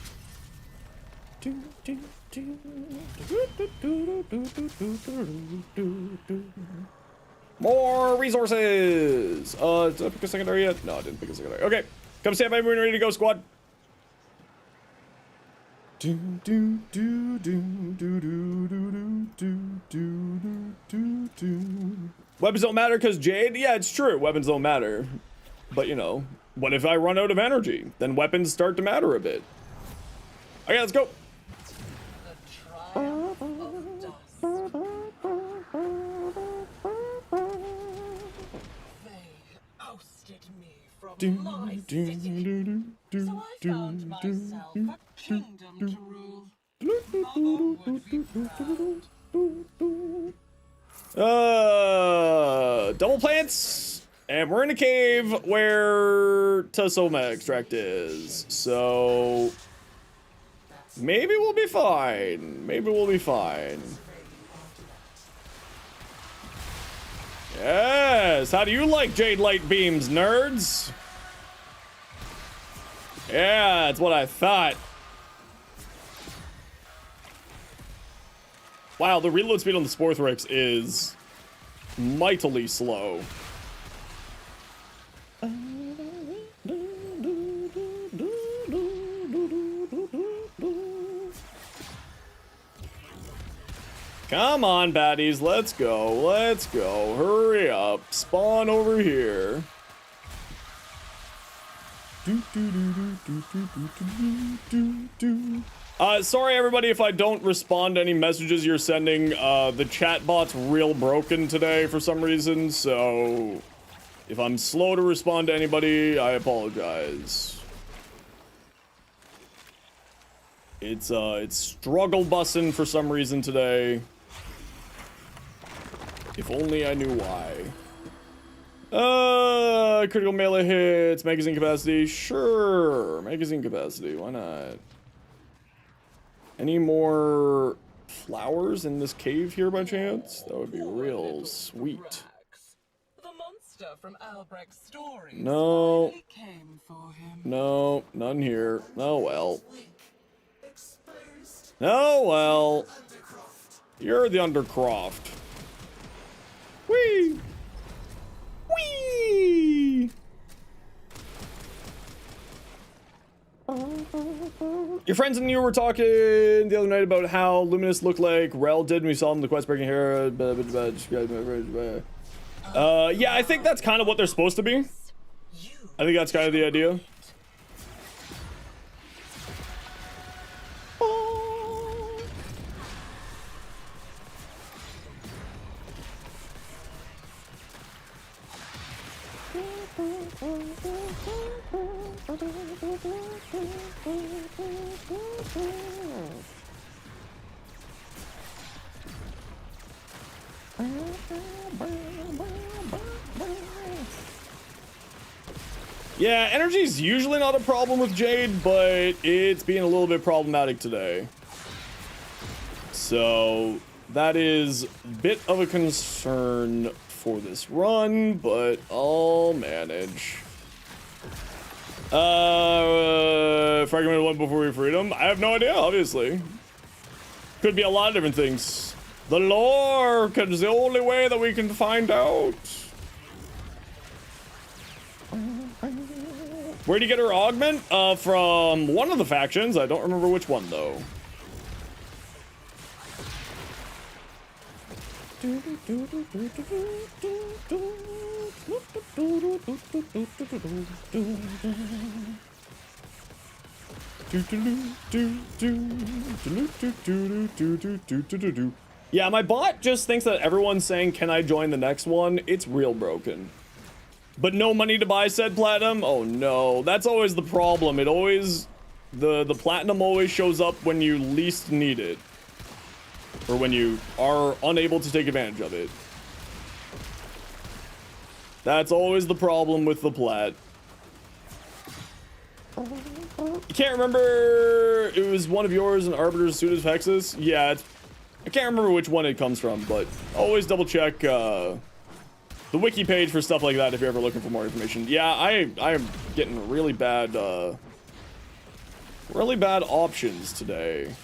A: More resources! Did I pick a secondary yet? No, I didn't pick a secondary. Okay, come stand by when ready to go, squad. Weapons don't matter because Jade? Yeah, it's true. Weapons don't matter. But, you know, what if I run out of energy? Then weapons start to matter a bit. Okay, let's go.
C: The triumph of dusk. They ousted me from my city, so I found myself a kingdom to rule. Mother would be proud.
A: Double plants. And we're in a cave where Tasoma extract is. So maybe we'll be fine. Maybe we'll be fine. Yes. How do you like Jade Light Beams, nerds? Yeah, that's what I thought. Wow, the reload speed on the Sporthrix is mightily slow. Come on, baddies, let's go, let's go. Hurry up, spawn over here. Sorry everybody if I don't respond to any messages you're sending. The chat bot's real broken today for some reason, so if I'm slow to respond to anybody, I apologize. It's struggle bussin' for some reason today. If only I knew why. Critical melee hits, magazine capacity, sure. Magazine capacity, why not? Any more flowers in this cave here by chance? That would be
C: Poor
A: real
C: little
A: sweet.
C: Drax. The monster from Albrecht's stories
A: No.
C: finally came for him.
A: No, none here. Oh well. Oh well. You're the Undercroft. Whee! Whee! Your friends and you were talking the other night about how Luminous looked like Rel did when we saw him in the quest breaking hair. Yeah, I think that's kind of what they're supposed to be. I think that's kind of the idea. Yeah, energy's usually not a problem with Jade, but it's being a little bit problematic today. So that is a bit of a concern for this run, but I'll manage. Fragmented one before we freedom. I have no idea, obviously. Could be a lot of different things. The lore is the only way that we can find out. Where'd you get her augment? From one of the factions. I don't remember which one, though. Yeah, my bot just thinks that everyone's saying, can I join the next one? It's real broken. But no money to buy said platinum? Oh no, that's always the problem. It always, the platinum always shows up when you least need it. Or when you are unable to take advantage of it. That's always the problem with the plat. You can't remember, it was one of yours and Arbiter's Suitus Hexus? Yeah, I can't remember which one it comes from, but always double check, the wiki page for stuff like that if you're ever looking for more information. Yeah, I am getting really bad options today.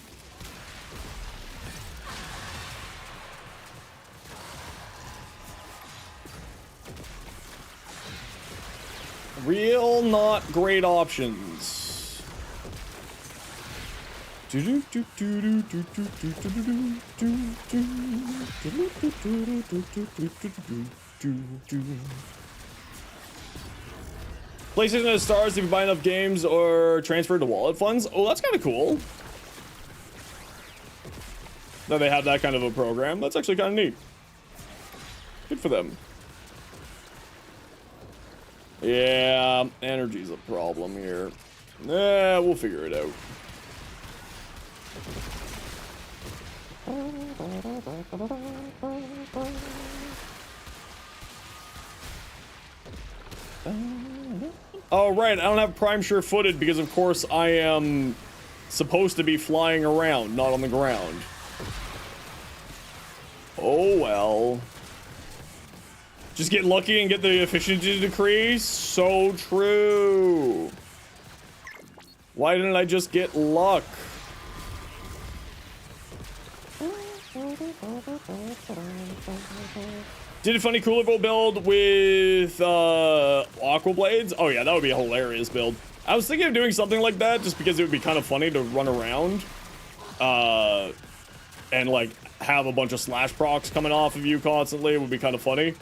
A: Real not great options. PlayStation has stars if you buy enough games or transfer to wallet funds. Oh, that's kind of cool. That they have that kind of a program. That's actually kind of neat. Good for them. Yeah, energy's a problem here. We'll figure it out. Oh, right, I don't have Prime sure-footed because, of course, I am supposed to be flying around, not on the ground. Oh, well. Just get lucky and get the efficiency decrease? So true. Why didn't I just get luck? Did a funny cooler build with aqua blades? Oh yeah, that would be a hilarious build. I was thinking of doing something like that just because it would be kind of funny to run around and like have a bunch of slash procs coming off of you constantly. It would be kind of funny.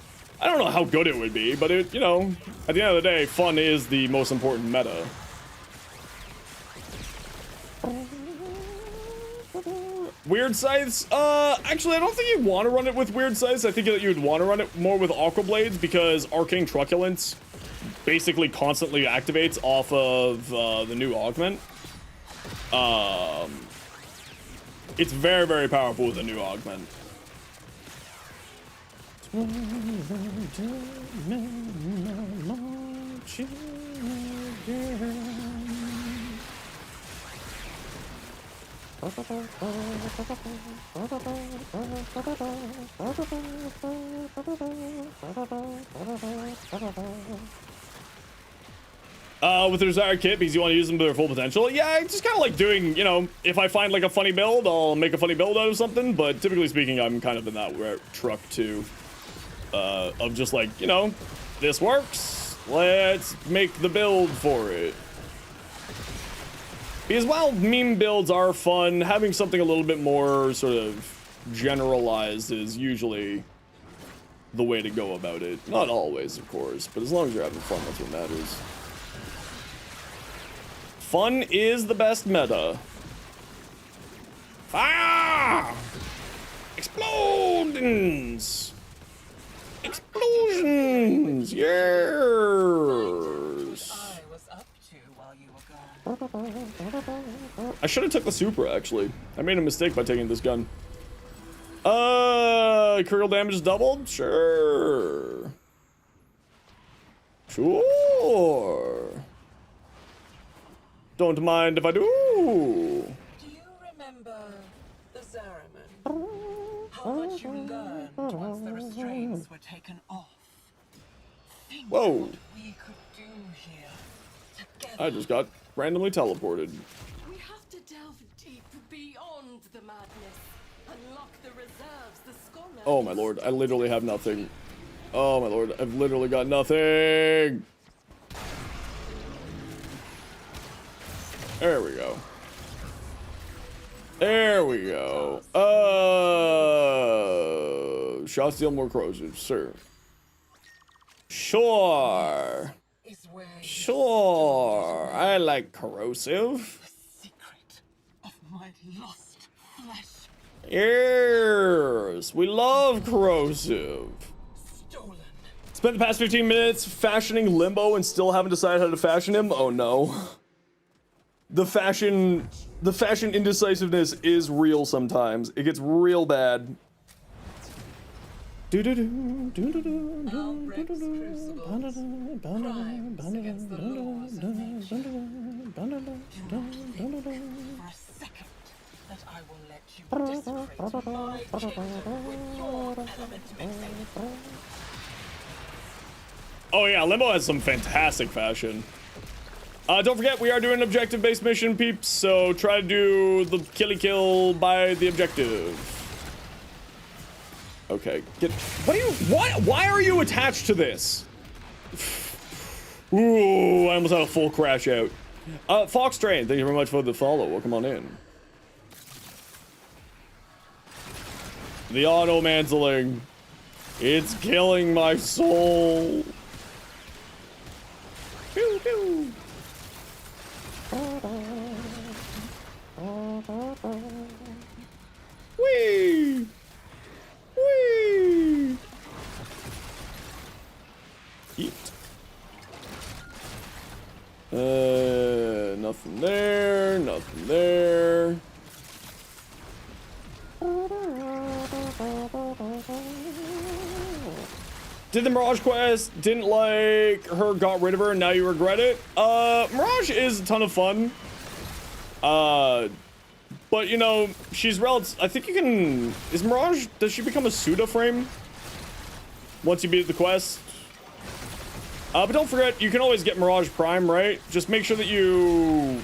A: I don't know how good it would be, but it, you know, at the end of the day, fun is the most important meta. Weird scythes? Actually, I don't think you'd want to run it with weird scythes. I think that you'd want to run it more with aqua blades because arcane truculence basically constantly activates off of the new augment. It's very, very powerful with the new augment. With the desired kit because you want to use them to their full potential. Yeah, it's just kind of like doing, you know, if I find like a funny build, I'll make a funny build out of something. But typically speaking, I'm kind of in that truck too. Of just like, you know, this works. Let's make the build for it. Because while meme builds are fun, having something a little bit more sort of generalized is usually the way to go about it. Not always, of course, but as long as you're having fun, that's what matters. Fun is the best meta. Fire! Explosions! Explosions! Yes!
C: I was up to while you were gone.
A: I should have took the Supra, actually. I made a mistake by taking this gun. Critical damage is doubled? Sure. Sure. Don't mind if I do.
C: Do you remember the Zaraman? How much you learned once the restraints were taken off? Think
A: Whoa.
C: what we could do here together.
A: I just got randomly teleported.
D: We have to delve deep beyond the madness. Unlock the reserves, the scholars.
A: Oh my lord, I literally have nothing. Oh my lord, I've literally got nothing. There we go. There we go. Shots deal more corrosive, sir. Sure.
C: Is where you
A: Sure. I like corrosive.
C: the secret of my lost flesh
A: Yes, we love corrosive.
C: stolen.
A: Spent the past 15 minutes fashioning Limbo and still haven't decided how to fashion him? Oh no. The fashion indecisiveness is real sometimes. It gets real bad.
C: Outbreaks, crucibles, crimes against the laws of nature. Do not think for a second that I will let you desecrate my kingdom with your element mixing.
A: Oh yeah, Limbo has some fantastic fashion. Don't forget, we are doing an objective-based mission, peeps, so try to do the kill by the objective. Okay, why are you attached to this? Ooh, I almost had a full crash out. Fox Train, thank you very much for the follow. Welcome on in. The auto-mantling. It's killing my soul. Pew, pew. Whee! Whee! Eat. Nothing there, nothing there. Did the Mirage quest, didn't like her, got rid of her, and now you regret it? Mirage is a ton of fun. But you know, she's I think you can, is Mirage, does she become a pseudo frame? Once you beat the quest? But don't forget, you can always get Mirage Prime, right? Just make sure that you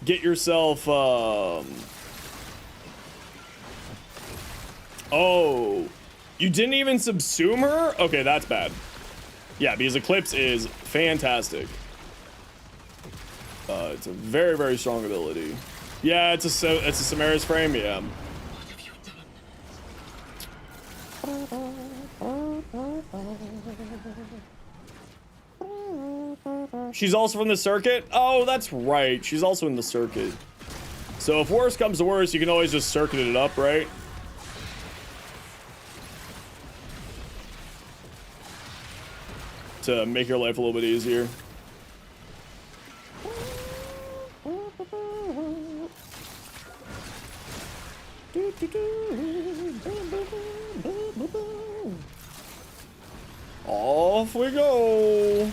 A: get yourself, oh, you didn't even subsume her? Okay, that's bad. Yeah, because Eclipse is fantastic. It's a very, very strong ability. Yeah, it's a Samara's frame, yeah. She's also from the circuit? Oh, that's right. She's also in the circuit. So if worse comes to worse, you can always just circuit it up, right? To make your life a little bit easier. Off we go.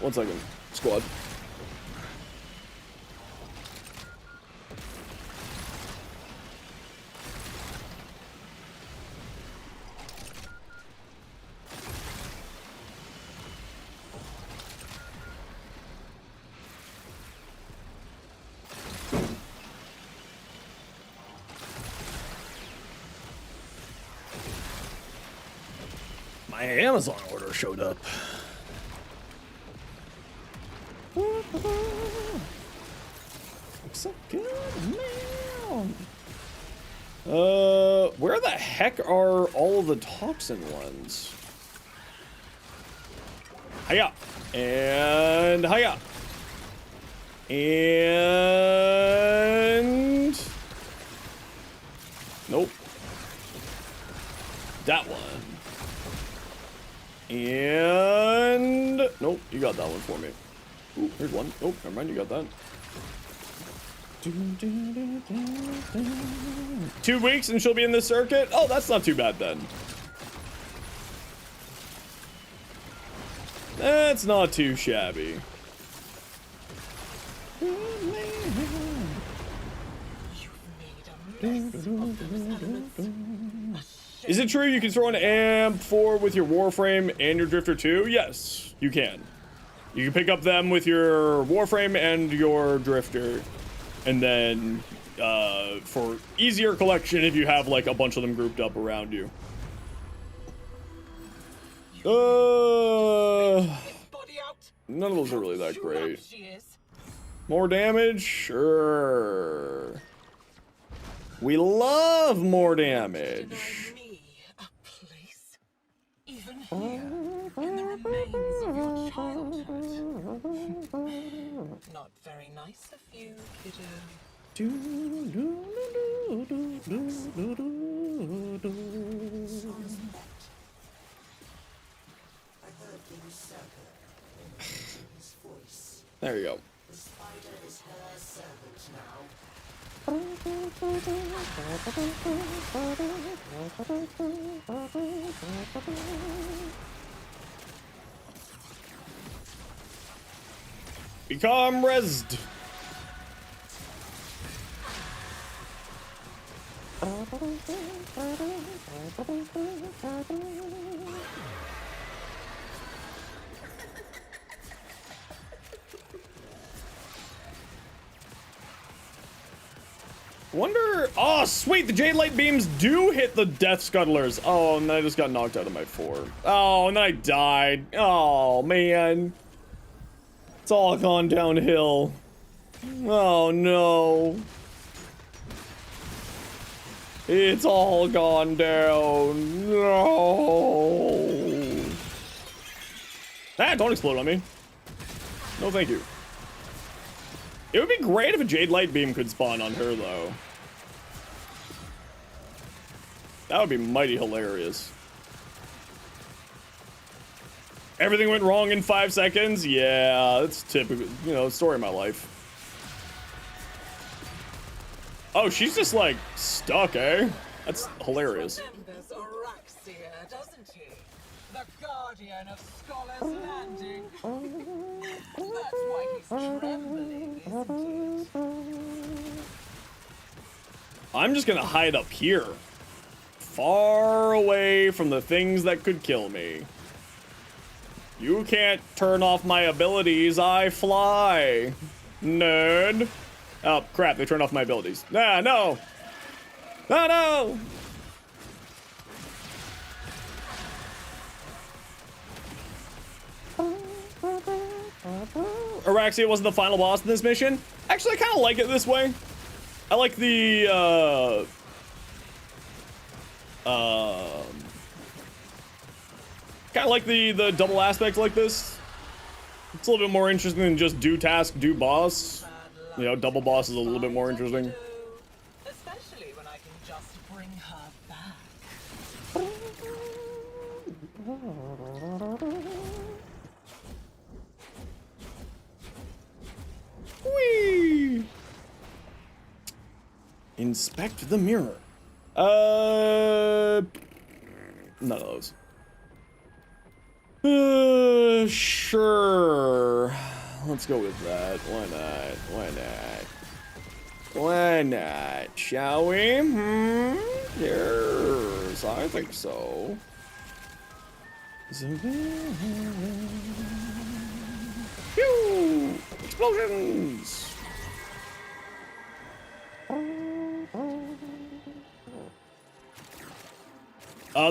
A: 1 second, squad. My Amazon order showed up. Looks so good, man. Where the heck are all of the toxin ones? Hiya! And hiya! And... Nope. That one. And... Nope, you got that one for me. Ooh, here's one. Nope, never mind, you got that. 2 weeks and she'll be in the circuit? Oh, that's not too bad then. That's not too shabby. Is it true you can throw an AM4 with your Warframe and your Drifter too? Yes, you can. You can pick up them with your Warframe and your Drifter. And then, for easier collection if you have, like, a bunch of them grouped up around you. None of those are really that great. More damage? Sure. We love more damage.
C: Even here, in the remains of your childhood. Not very nice of you, kiddo.
A: There you go.
F: The spider is her servant now.
A: Become rezzed. Wonder. Oh, sweet. The Jade Light Beams do hit the Death Scuttlers. Oh, and then I just got knocked out of my 4. Oh, and then I died. Oh, man. It's all gone downhill. Oh, no. It's all gone down. No. Ah, don't explode on me. No, thank you. It would be great if a Jade Light Beam could spawn on her, though. That would be mighty hilarious. Everything went wrong in 5 seconds? Yeah, that's typical, you know, story of my life. Oh, she's just, like, stuck, eh? That's hilarious.
C: Remembers Araxia, doesn't he? The guardian of Scholar's Landing. That's why he's trembling, isn't it?
A: I'm just gonna hide up here. Far away from the things that could kill me. You can't turn off my abilities, I fly. Nerd. Oh, crap, they turned off my abilities. Ah, no! No, no! Araxia wasn't the final boss in this mission. Actually, I kind of like it this way. I like the, kind of like the double aspect like this. It's a little bit more interesting than just do task, do boss. You know, double boss is a little bit more interesting.
C: Especially when I can just bring her back.
A: Whee! Inspect the mirror. None of those. Sure. Let's go with that. Why not? Why not? Why not? Shall we? Yes, I think so. Phew! Explosions!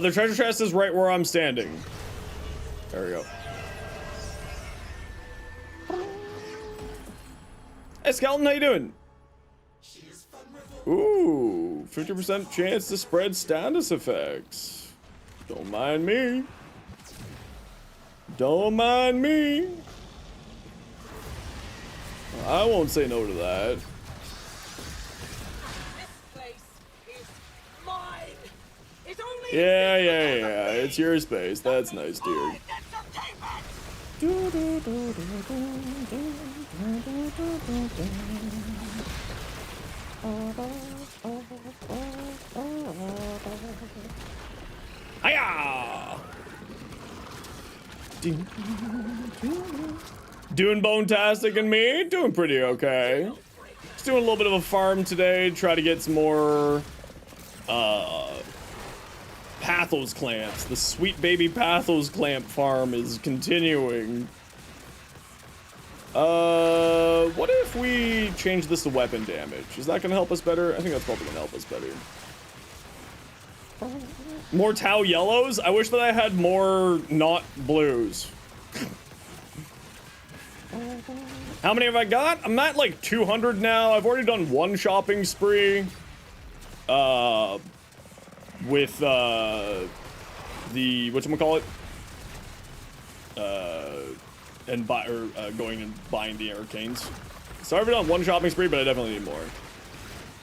A: The treasure chest is right where I'm standing. There we go. Hey, Skeleton, how you doing? Ooh, 50% chance to spread status effects. Don't mind me. Don't mind me. I won't say no to that.
C: This place is mine. It's only
A: Yeah. It's your space. That's nice, dude. Hiya! Doing bone-tastic and me? Doing pretty okay. Just doing a little bit of a farm today, try to get some more Pathos clamps. The sweet baby Pathos clamp farm is continuing. What if we change this to weapon damage? Is that gonna help us better? I think that's probably gonna help us better. More Tau yellows? I wish that I had more not blues. How many have I got? I'm at like 200 now. I've already done one shopping spree. With, the, whatchamacallit? Going and buying the arcanes. So I've done one shopping spree, but I definitely need more.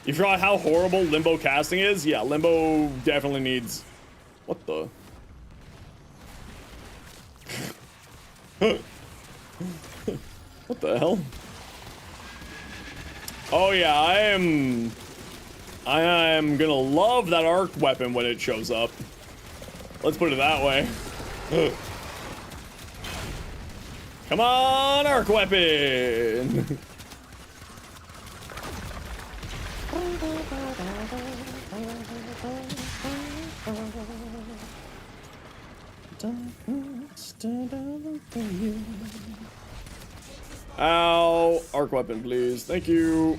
A: You forgot how horrible Limbo casting is? Yeah, Limbo definitely needs... What the? What the hell? Oh yeah, I am gonna love that arc weapon when it shows up. Let's put it that way. Come on, arc weapon! Ow, arc weapon, please. Thank you.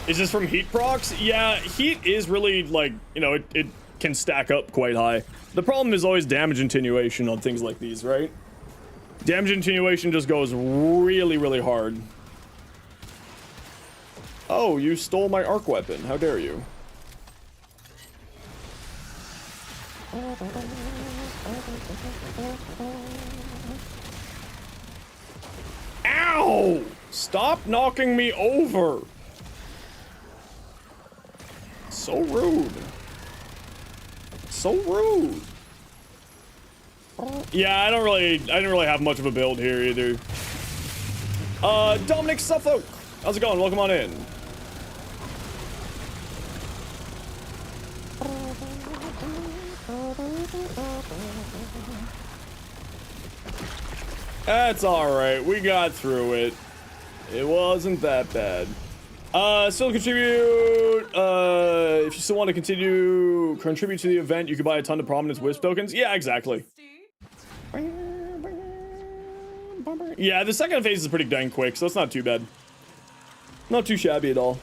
A: Is this from heat procs? Yeah, heat is really, like, you know, it can stack up quite high. The problem is always damage attenuation on things like these, right? Damage attenuation just goes really, really hard. Oh, you stole my arc weapon. How dare you? Ow! Stop knocking me over. So rude. So rude. Yeah, I didn't really have much of a build here either. Dominic Suffolk, how's it going? Welcome on in. That's alright, we got through it. It wasn't that bad. Still contribute, if you still want to contribute to the event, you can buy a ton of Prominence Wisp tokens. Yeah, exactly. Yeah, the second phase is pretty dang quick, so it's not too bad. Not too shabby at all.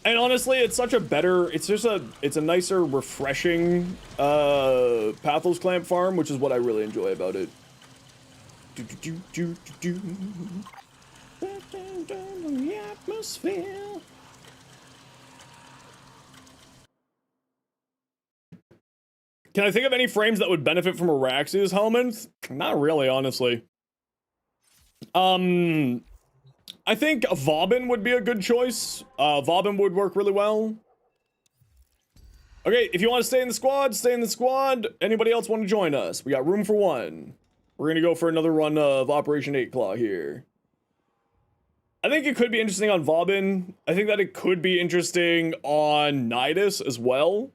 A: And honestly, it's such a better, it's a nicer, refreshing, Pathos Clamp farm, which is what I really enjoy about it. The atmosphere. Can I think of any frames that would benefit from Arax's helmet? Not really, honestly. I think Vauban would be a good choice. Vauban would work really well. Okay, if you want to stay in the squad, stay in the squad. Anybody else want to join us? We got room for one. We're gonna go for another run of Operation 8 Claw here. I think it could be interesting on Vauban. I think that it could be interesting on Nidus as well.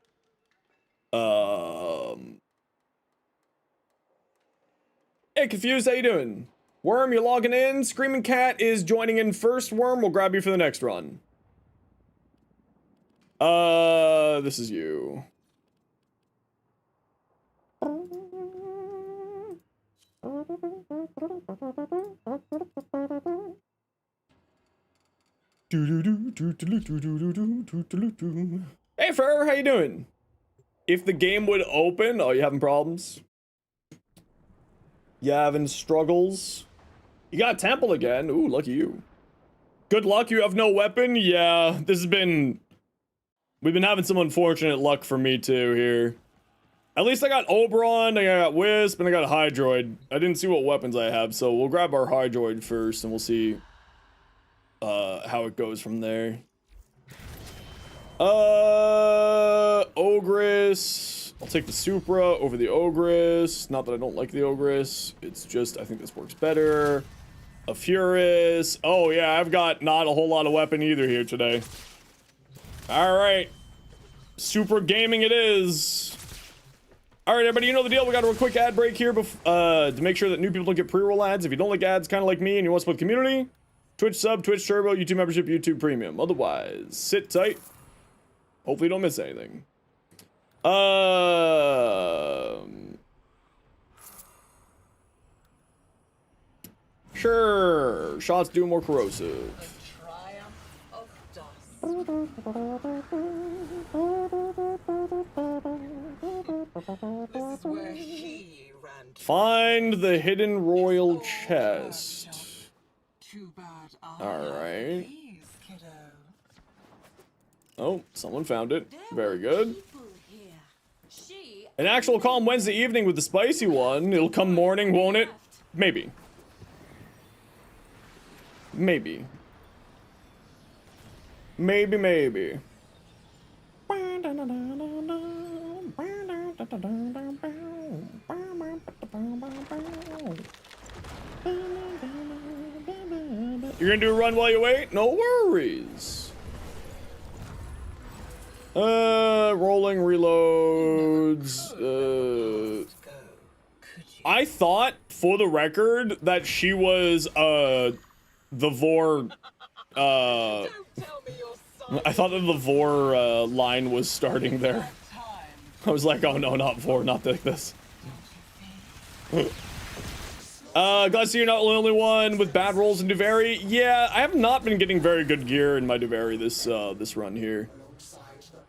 A: Hey, Confused, how you doing? Worm, you're logging in. Screaming Cat is joining in first. Worm, we'll grab you for the next run. This is you. Hey, Fer, how you doing? If the game would open, oh, you having problems? You having struggles? You got a temple again. Ooh, lucky you. Good luck, you have no weapon? Yeah, this has been... We've been having some unfortunate luck for me too here. At least I got Oberon, I got Wisp, and I got a Hydroid. I didn't see what weapons I have, so we'll grab our Hydroid first and we'll see how it goes from there. Ogress. I'll take the Supra over the Ogress. Not that I don't like the Ogress. It's just, I think this works better. A Furus. Oh yeah, I've got not a whole lot of weapon either here today. Alright. Super gaming it is. Alright, everybody, you know the deal. We got a quick ad break here to make sure that new people don't get pre-roll ads. If you don't like ads, kind of like me, and you want to support the community, Twitch sub, Twitch Turbo, YouTube membership, YouTube Premium. Otherwise, sit tight. Hopefully you don't miss anything. Sure. Shots do more corrosive.
C: This is where he ran to.
A: Find the hidden royal chest.
C: Too bad.
A: Alright.
C: Please, kiddo.
A: Oh, someone found it. Very good.
D: People here. She
A: An actual calm Wednesday evening with the spicy one. It'll come morning, won't it? Maybe. Maybe. Maybe. You're gonna do a run while you wait? No worries. Rolling reloads. I thought, for the record, that she was, the Vor,
C: Don't tell me you're sorry.
A: I thought that the Vor, line was starting there. I was like, oh no, not Vor, not like this. Glad to see you're not the only one with bad rolls in Duveri. Yeah, I have not been getting very good gear in my Duveri this run here.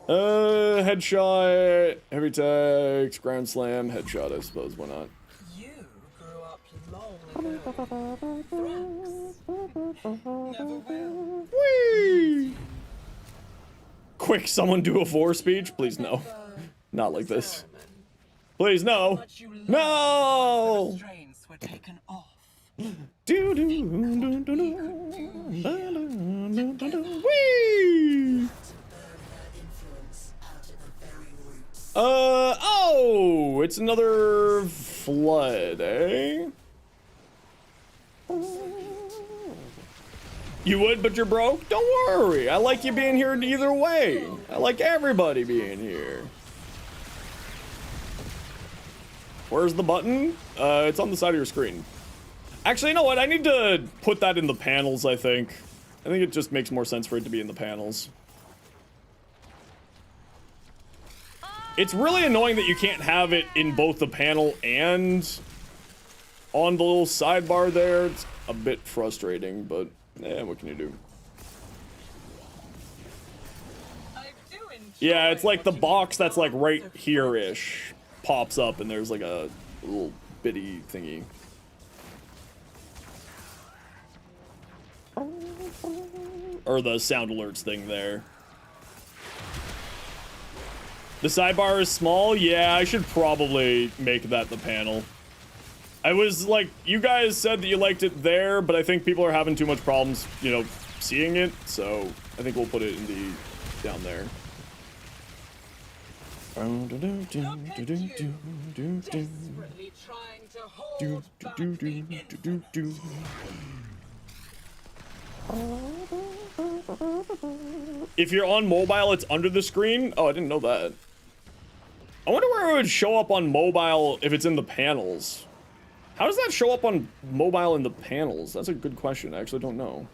A: Headshot, heavy tags, ground slam, headshot, I suppose, why not?
C: You grew up long ago. Franks. Never will.
A: Whee! Quick, someone do a Vor speech? Please no. Not like this. Please no. No!
C: Restraints were taken off.
A: Whee! Oh, it's another flood, eh? You would, but you're broke? Don't worry. I like you being here either way. I like everybody being here. Where's the button? It's on the side of your screen. Actually, you know what? I need to put that in the panels, I think. I think it just makes more sense for it to be in the panels. It's really annoying that you can't have it in both the panel and on the little sidebar there. It's a bit frustrating, but what can you do? Yeah, it's like the box that's like right here-ish pops up and there's like a little bitty thingy. Or the sound alerts thing there. The sidebar is small? Yeah, I should probably make that the panel. I was like, you guys said that you liked it there, but I think people are having too much problems, you know, seeing it, so I think we'll put it in the down there.
C: Desperately trying to hold back the infants.
A: If you're on mobile, it's under the screen? Oh, I didn't know that. I wonder where it would show up on mobile if it's in the panels. How does that show up on mobile in the panels? That's a good question. I actually don't know.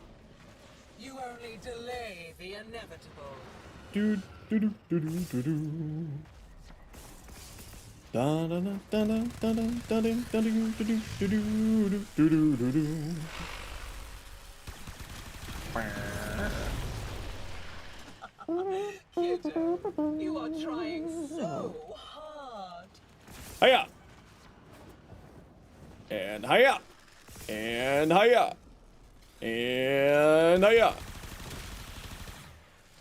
C: You only delay the inevitable.
A: Do do do do do do do. Da da da da da da da da da do do do do do do do do.
C: Kiddo, you are trying so hard.
A: Hiya! And hiya! And hiya! And hiya!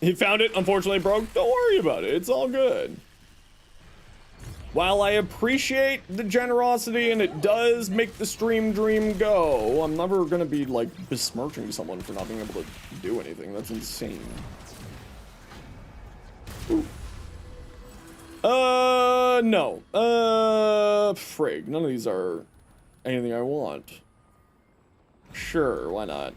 A: He found it, unfortunately broke. Don't worry about it, it's all good. While I appreciate the generosity and it does make the stream dream go, I'm never gonna be like besmirching someone for not being able to do anything. That's insane. Ooh. No. Frig. None of these are anything I want. Sure, why not?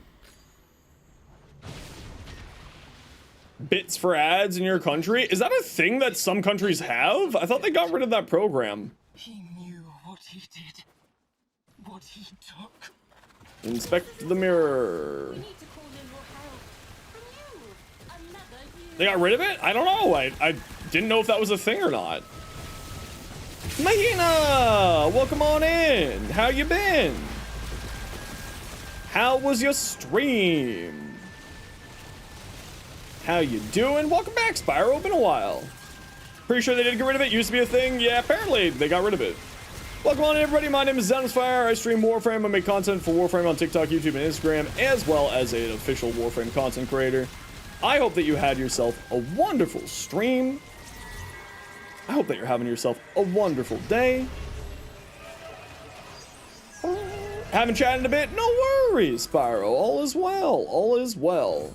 A: Bits for ads in your country? Is that a thing that some countries have? I thought they got rid of that program.
C: He knew what he did, what he took.
A: Inspect the mirror.
D: We need to call in more help from you. Another you.
A: They got rid of it? I don't know. I didn't know if that was a thing or not. Mahina! Welcome on in. How you been? How was your stream? How you doing? Welcome back, Spyro. Been a while. Pretty sure they did get rid of it. Used to be a thing. Yeah, apparently they got rid of it. Welcome on in, everybody. My name is Zenosfire. I stream Warframe. I make content for Warframe on TikTok, YouTube, and Instagram, as well as an official Warframe content creator. I hope that you had yourself a wonderful stream. I hope that you're having yourself a wonderful day. Haven't chatted a bit? No worries, Spyro. All is well. All is well.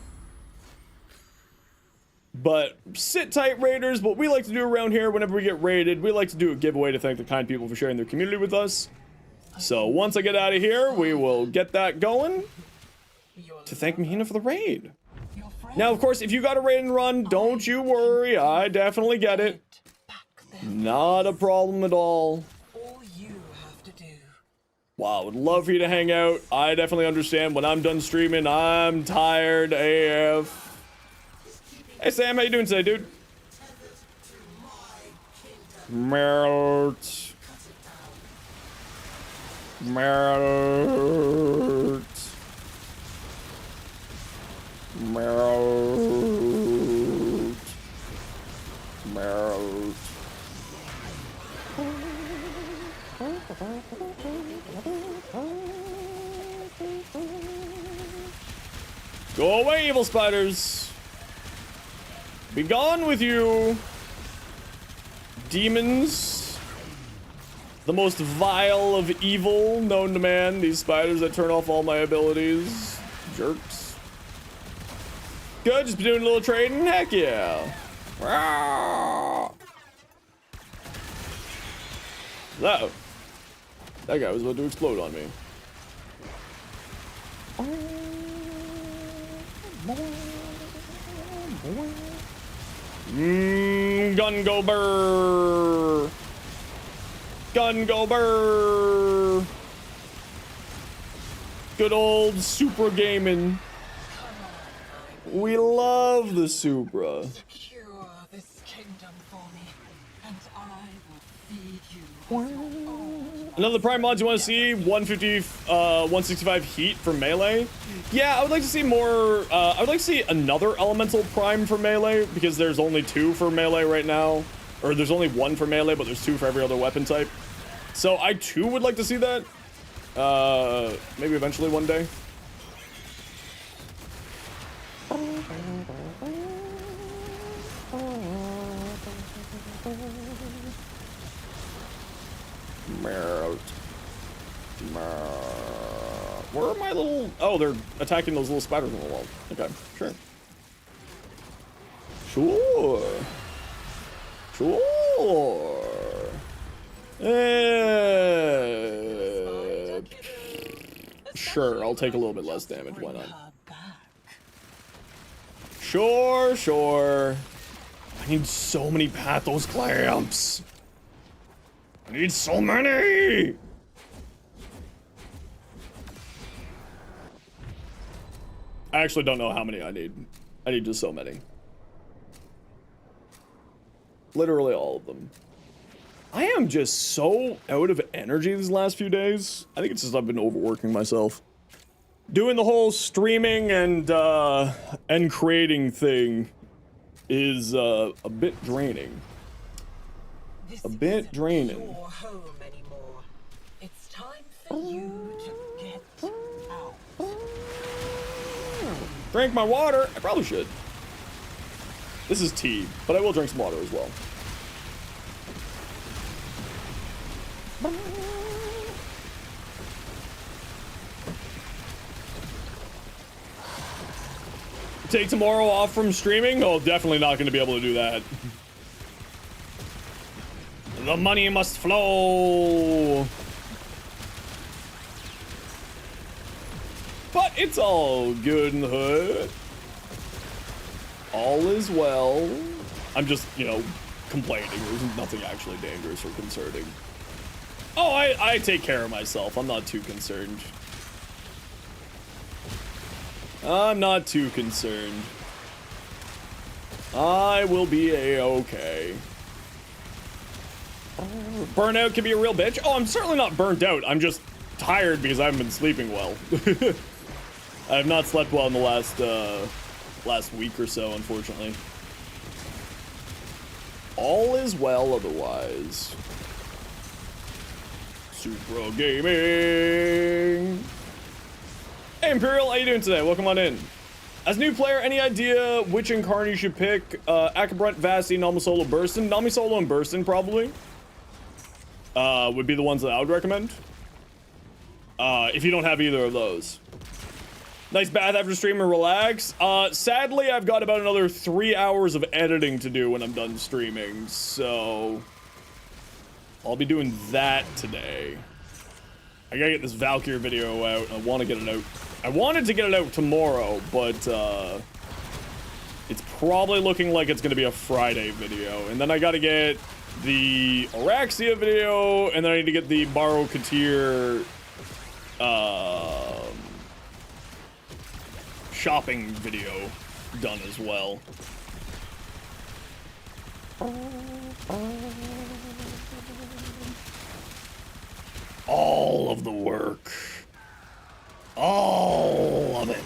A: But sit tight, Raiders. What we like to do around here whenever we get raided, we like to do a giveaway to thank the kind people for sharing their community with us. So once I get out of here, we will get that going to thank Mahina for the raid. Now, of course, if you got a raid and run, don't you worry. I definitely get it. Not a problem at all.
C: All you have to do.
A: Wow, would love for you to hang out. I definitely understand. When I'm done streaming, I'm tired AF. Hey Sam, how you doing today, dude? Melt. Melt. Melt. Melt. Go away, evil spiders. Be gone with you, demons. The most vile of evil known to man. These spiders that turn off all my abilities. Jerks. Good, just be doing a little trading. Heck yeah. Uh-oh. That guy was about to explode on me. Gun go burr. Gun go burr. Good old Supra gaming. We love the Supra.
C: Secure this kingdom for me, and I will feed you as your own.
A: Another prime mods you want to see? 150, 165 heat for melee. Yeah, I would like to see more. I would like to see another elemental prime for melee, because there's only 2 for melee right now, or there's only 1 for melee, but there's 2 for every other weapon type. So I too would like to see that. Maybe eventually one day. Where are my little... Oh, they're attacking those little spiders on the wall. Okay, sure. Sure. Sure, I'll take a little bit less damage, why not? Sure. I need so many Pathos clamps. I need so many! I actually don't know how many I need. I need just so many. Literally all of them. I am just so out of energy these last few days. I think it's just I've been overworking myself. Doing the whole streaming and creating thing is a bit draining.
C: This
A: A bit
C: isn't
A: draining.
C: your home anymore. It's time for you to get out.
A: Drink my water. I probably should. This is tea, but I will drink some water as well. Take tomorrow off from streaming? Oh, definitely not going to be able to do that. The money must flow. But it's all good in the hood. All is well. I'm just, you know, complaining. There's nothing actually dangerous or concerning. Oh, I take care of myself. I'm not too concerned. I'm not too concerned. I will be a-okay. Burnout can be a real bitch. Oh, I'm certainly not burnt out. I'm just tired because I haven't been sleeping well. I have not slept well in the last week or so, unfortunately. All is well otherwise. Supra Gaming. Hey Imperial, how you doing today? Welcome on in. As a new player, any idea which incarn you should pick? Akabrunt, Vasti, Namisolo, Burstin? Namisolo and Burstin probably would be the ones that I would recommend. If you don't have either of those. Nice bath after stream and relax. Sadly, I've got about another 3 hours of editing to do when I'm done streaming, so I'll be doing that today. I gotta get this Valkyrie video out. I want to get it out. I wanted to get it out tomorrow, but it's probably looking like it's gonna be a Friday video. And then I gotta get the Araxia video, and then I need to get the Baro Katir shopping video done as well. All of the work. All of it.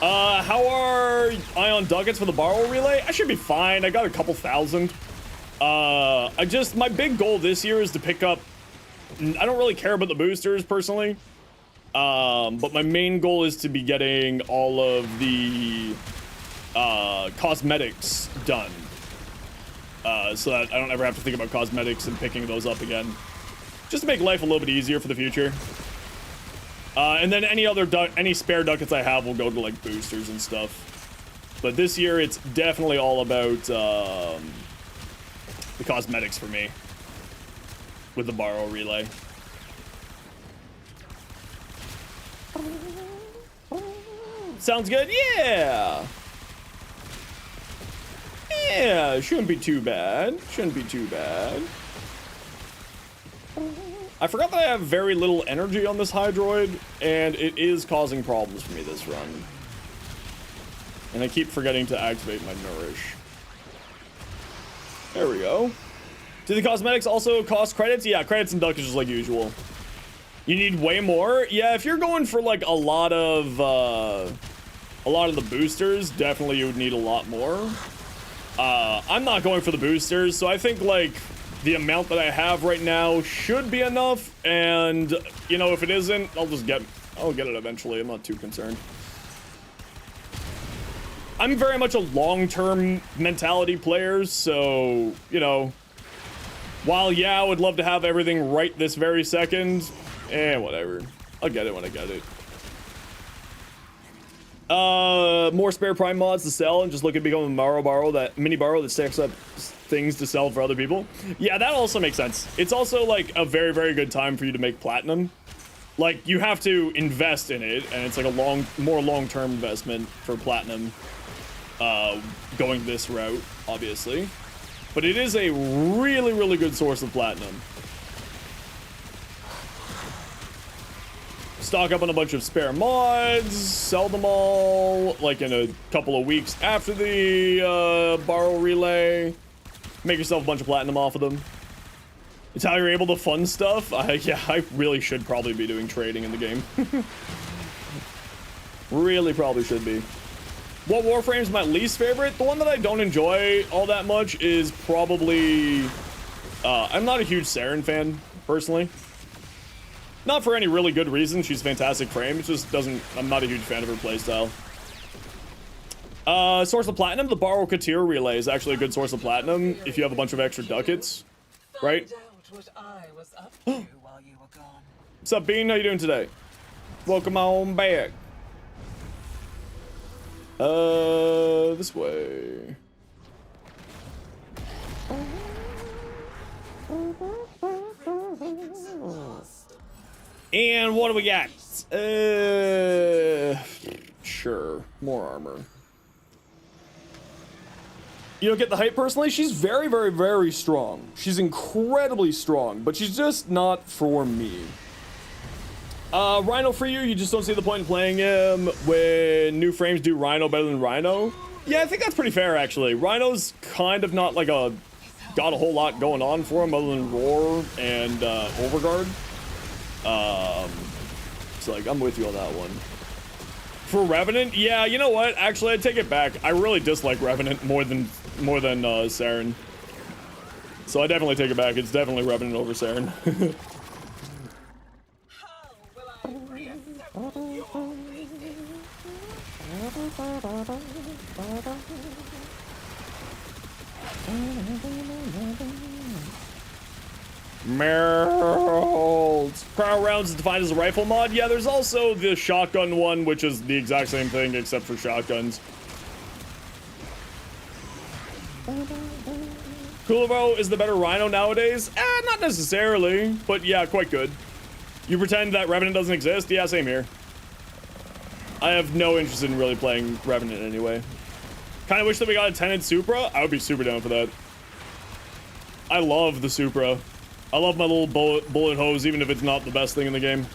A: How are Ion Ducats for the Borrow Relay? I should be fine. I got a couple thousand. My big goal this year is to pick up, I don't really care about the boosters personally. But my main goal is to be getting all of the cosmetics done. So that I don't ever have to think about cosmetics and picking those up again. Just to make life a little bit easier for the future. And then any spare ducats I have will go to like boosters and stuff. But this year it's definitely all about the cosmetics for me with the Borrow Relay. Sounds good? Yeah! Yeah, shouldn't be too bad. Shouldn't be too bad. I forgot that I have very little energy on this Hydroid, and it is causing problems for me this run. And I keep forgetting to activate my Nourish. There we go. Do the cosmetics also cost credits? Yeah, credits and ducats just like usual. You need way more? Yeah, if you're going for like a lot of the boosters, definitely you would need a lot more. I'm not going for the boosters, so I think like the amount that I have right now should be enough, and you know, if it isn't, I'll get it eventually. I'm not too concerned. I'm very much a long-term mentality player, so you know, while yeah, I would love to have everything right this very second, whatever. I'll get it when I get it. More spare prime mods to sell and just look at becoming a mini borrow that stacks up things to sell for other people. Yeah, that also makes sense. It's also like a very, very good time for you to make platinum. Like you have to invest in it, and it's like a more long-term investment for platinum. Going this route, obviously, but it is a really, really good source of platinum. stock up on a bunch of spare mods, sell them all like in a couple of weeks after the borrow relay. Make yourself a bunch of platinum off of them. It's how you're able to fund stuff. Yeah, I really should probably be doing trading in the game. Really probably should be. What Warframe is my least favorite? The one that I don't enjoy all that much is probably... I'm not a huge Saren fan, personally. Not for any really good reason. She's a fantastic frame. It just doesn't... I'm not a huge fan of her playstyle. Source of platinum. The Borrow Katir relay is actually a good source of platinum if you have a bunch of extra ducats. Right?
C: Find out what I was up to while you were gone.
A: What's up, Bean? How you doing today? Welcome on back. This way. And what do we got? Sure, more armor. You don't get the hype personally? She's very, very, very strong. She's incredibly strong, but she's just not for me. Rhino for you, you just don't see the point in playing him when new frames do Rhino better than Rhino. Yeah, I think that's pretty fair, actually. Rhino's kind of not like got a whole lot going on for him other than Roar and Overguard. It's like, I'm with you on that one. For Revenant, yeah, you know what? Actually, I take it back. I really dislike Revenant more than Saren. So I definitely take it back. It's definitely Revenant over Saren. Merles. Cryo rounds is defined as a rifle mod. Yeah, there's also the shotgun one, which is the exact same thing except for shotguns. Coolavo is the better Rhino nowadays? Not necessarily, but yeah, quite good. You pretend that Revenant doesn't exist? Yeah, same here. I have no interest in really playing Revenant anyway. Kind of wish that we got a Tenant Supra. I would be super down for that. I love the Supra. I love my little bullet hose, even if it's not the best thing in the game.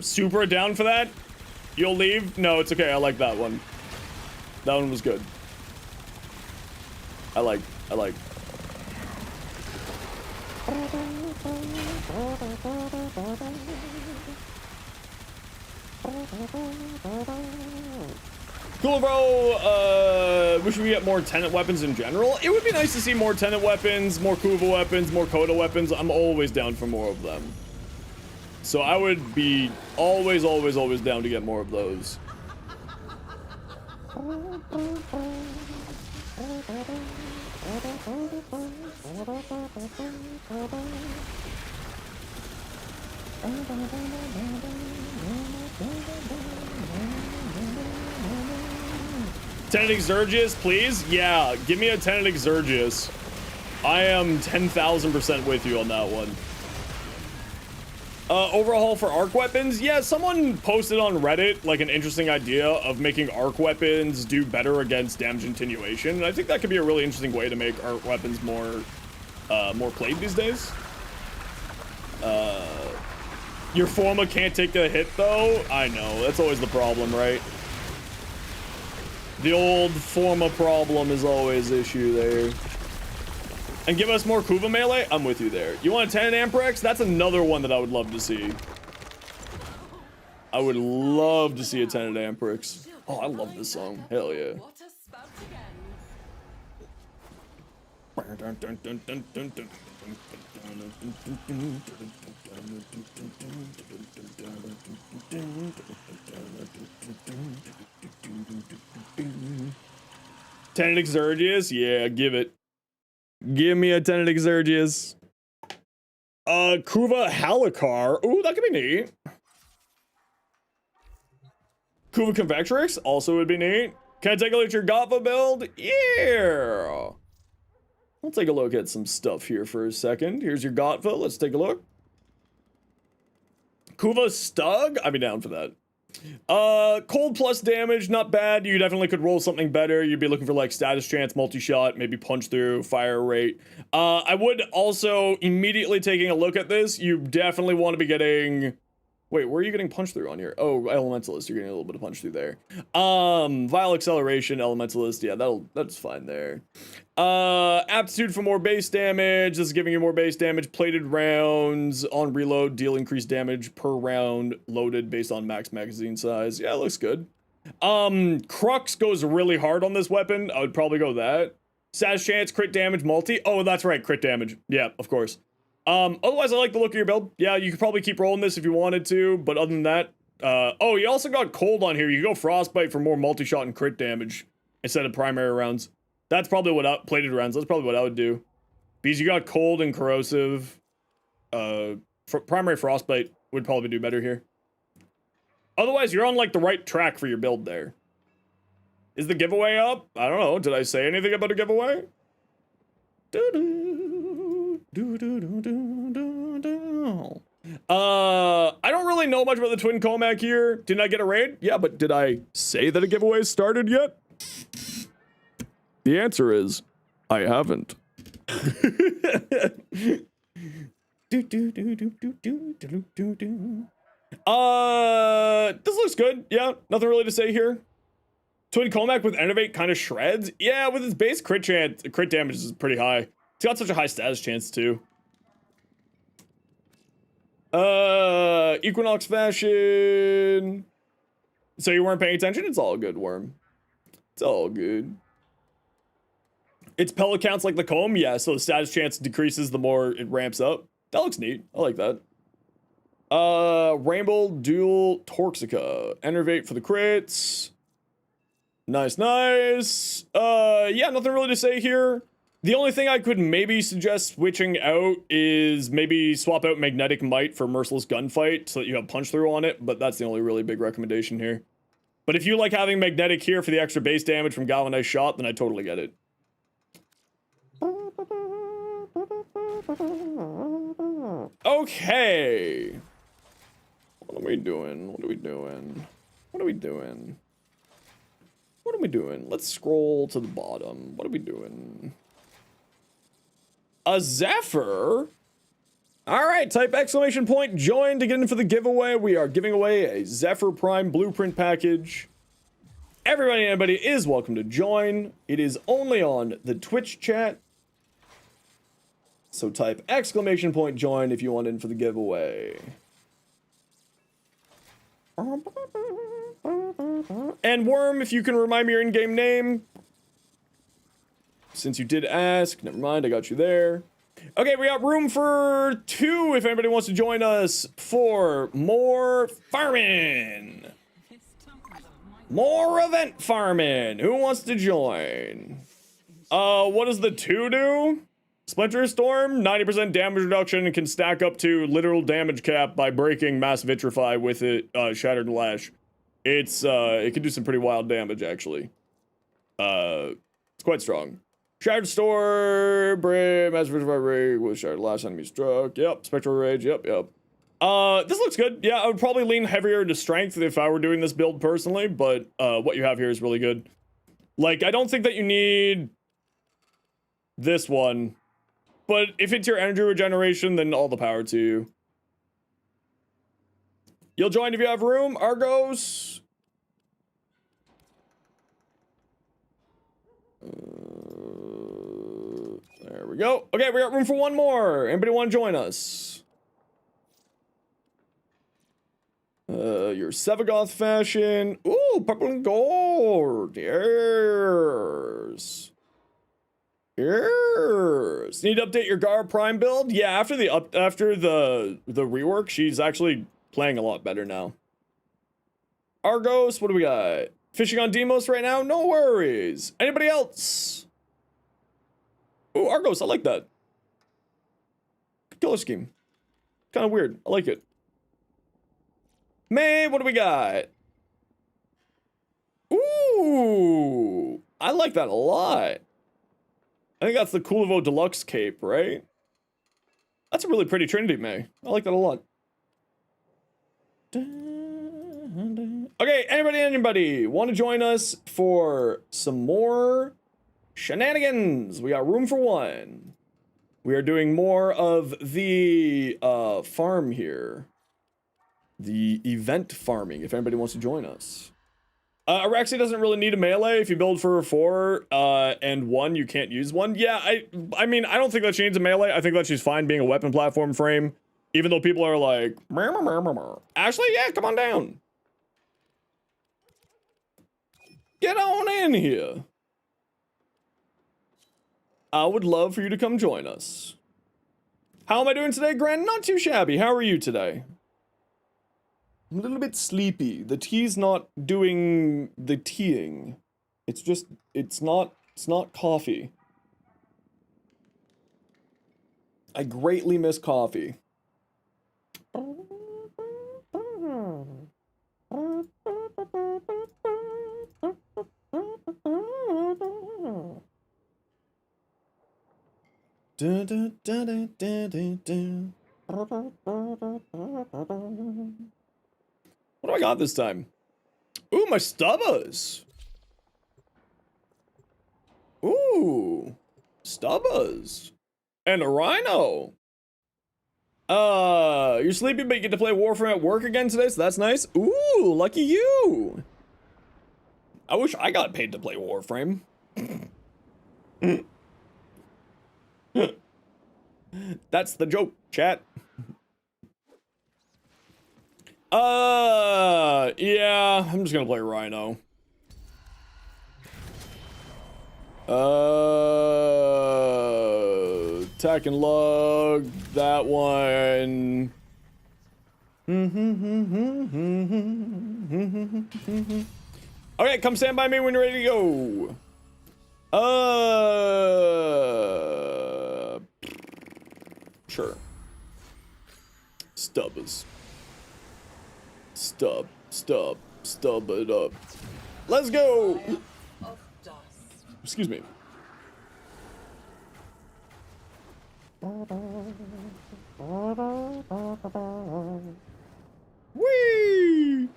A: Supra down for that? You'll leave? No, it's okay. I like that one. That one was good. I like. Cool, bro. Wish we get more Tenant weapons in general. It would be nice to see more Tenant weapons, more Kuva weapons, more Coda weapons. I'm always down for more of them. So I would be always down to get more of those. Tenant Exergius, please? Yeah, give me a Tenant Exergius. I am 10,000% with you on that one. Overhaul for arc weapons? Yeah, someone posted on Reddit like an interesting idea of making arc weapons do better against damage attenuation. And I think that could be a really interesting way to make arc weapons more played these days. Your Forma can't take the hit though. I know, that's always the problem, right? The old Forma problem is always the issue there. And give us more Kuva melee? I'm with you there. You want a 10 Amprex? That's another one that I would love to see. I would love to see a 10 Amprex. Oh, I love this song. Hell yeah. Tenant Exergius? Yeah, give it. Give me a Tenant Exergius. Kuva Halakar. Ooh, that could be neat. Kuva Convectrix also would be neat. Can I take a look at your Gotha build? Yeah. I'll take a look at some stuff here for a second. Here's your Gotha. Let's take a look. Kuva Stug? I'd be down for that. Cold plus damage, not bad. You definitely could roll something better. You'd be looking for like status chance, multi-shot, maybe punch through, fire rate. I would also, immediately taking a look at this, you definitely want to be getting... Wait, where are you getting punch through on here? Oh, Elementalist, you're getting a little bit of punch through there. Vile Acceleration, Elementalist, yeah, that's fine there. Aptitude for more base damage, this is giving you more base damage. Plated rounds on reload deal increased damage per round loaded based on max magazine size. Yeah, it looks good. Crux goes really hard on this weapon. I would probably go that. Status chance, crit damage, multi. Oh, that's right, crit damage. Yeah, of course. Otherwise, I like the look of your build. Yeah, you could probably keep rolling this if you wanted to, but other than that, oh, you also got cold on here. You go frostbite for more multi-shot and crit damage instead of primary rounds. That's probably what plated rounds. That's probably what I would do. Because you got cold and corrosive. Primary frostbite would probably do better here. Otherwise, you're on like the right track for your build there. Is the giveaway up? I don't know. Did I say anything about a giveaway? I don't really know much about the Twin Comac here. Didn't I get a raid? Yeah, but did I say that a giveaway started yet? The answer is, I haven't. This looks good. Yeah, nothing really to say here. Twin Comac with Innovate kind of shreds. Yeah, with its base crit damage is pretty high. It's got such a high status chance too. Equinox fashion. So you weren't paying attention? It's all good, Worm. It's all good. Its pellet counts like the comb? Yeah, so the status chance decreases the more it ramps up. That looks neat. I like that. Rainbow Dual Torxica. Enervate for the crits. Nice, nice. Yeah, nothing really to say here. The only thing I could maybe suggest switching out is maybe swap out Magnetic Might for Merciless Gunfight so that you have punch through on it, but that's the only really big recommendation here. But if you like having Magnetic here for the extra base damage from Galvanized Shot, then I totally get it. Okay. What are we doing? What are we doing? What are we doing? What are we doing? Let's scroll to the bottom. What are we doing? A Zephyr? Alright, type exclamation point join to get in for the giveaway. We are giving away a Zephyr Prime Blueprint package. Everybody and anybody is welcome to join. It is only on the Twitch chat. So type exclamation point join if you want in for the giveaway. And Worm, if you can remind me your in-game name. Since you did ask, never mind, I got you there. Okay, we got room for 2 if anybody wants to join us for more farming. More event farming. Who wants to join? What does the 2 do? Splinter Storm, 90% damage reduction and can stack up to literal damage cap by breaking Mass Vitrify with it, Shattered Lash. It's, it can do some pretty wild damage, actually. It's quite strong. Shattered Storm, Mass Vitrify break with Shattered Lash, enemy struck. Yep, Spectral Rage, yep. This looks good. Yeah, I would probably lean heavier into strength if I were doing this build personally, but, what you have here is really good. Like, I don't think that you need this one. But if it's your energy regeneration, then all the power to you. You'll join if you have room, Argos. There we go. Okay, we got room for one more. Anybody want to join us? Your Sevagoth fashion. Ooh, purple and gold. Yes. Yes. Need to update your Gar Prime build? Yeah, after the rework, she's actually playing a lot better now. Argos, what do we got? Fishing on Demos right now? No worries. Anybody else? Ooh, Argos, I like that. Good color scheme. Kind of weird. I like it. May, what do we got? Ooh, I like that a lot. I think that's the Kulivo Deluxe cape, right? That's a really pretty Trinity May. I like that a lot. Okay, anybody want to join us for some more shenanigans? We got room for one. We are doing more of the farm here. The event farming, if anybody wants to join us. Araxi doesn't really need a melee. If you build for 4 and 1, you can't use one. Yeah, I mean, I don't think that she needs a melee. I think that she's fine being a weapon platform frame. Even though people are like, Ashley, yeah, come on down. Get on in here. I would love for you to come join us. How am I doing today, Grant? Not too shabby. How are you today? I'm a little bit sleepy. The tea's not doing the teaing. It's just, it's not coffee. I greatly miss coffee. What do I got this time? Ooh, my stubbers. Ooh, stubbers. And a rhino. You're sleepy, but you get to play Warframe at work again today, so that's nice. Ooh, lucky you. I wish I got paid to play Warframe. That's the joke, chat. Yeah, I'm just gonna play Rhino. Attack and lug, that one. Okay, come stand by me when you're ready to go. Sure. Stubbers. Stub it up. Let's go! Excuse me. Whee!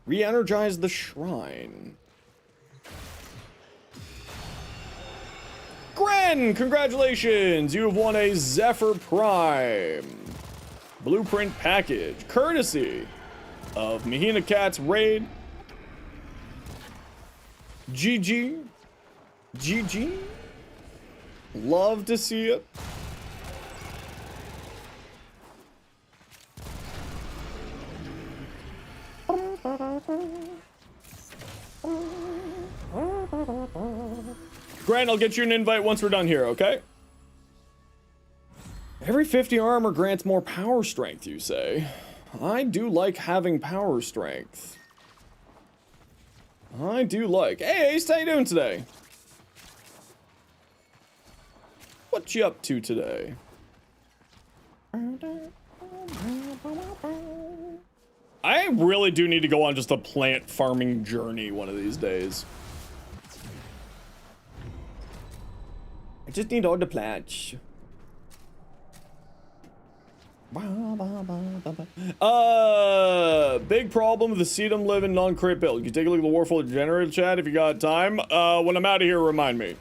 A: Re-energize the shrine. Gren, congratulations! You have won a Zephyr Prime blueprint package, courtesy of Mahina Cat's raid. GG. GG. Love to see it. Grant, I'll get you an invite once we're done here, okay? Every 50 armor grants more power strength, you say? I do like having power strength. I do like. Hey, Ace, how you doing today? What you up to today? I really do need to go on just a plant farming journey one of these days. I just need all the plants. Big problem with the Sedum living non-crit build. You take a look at the Warframe generator chat if you got time. When I'm out of here, remind me.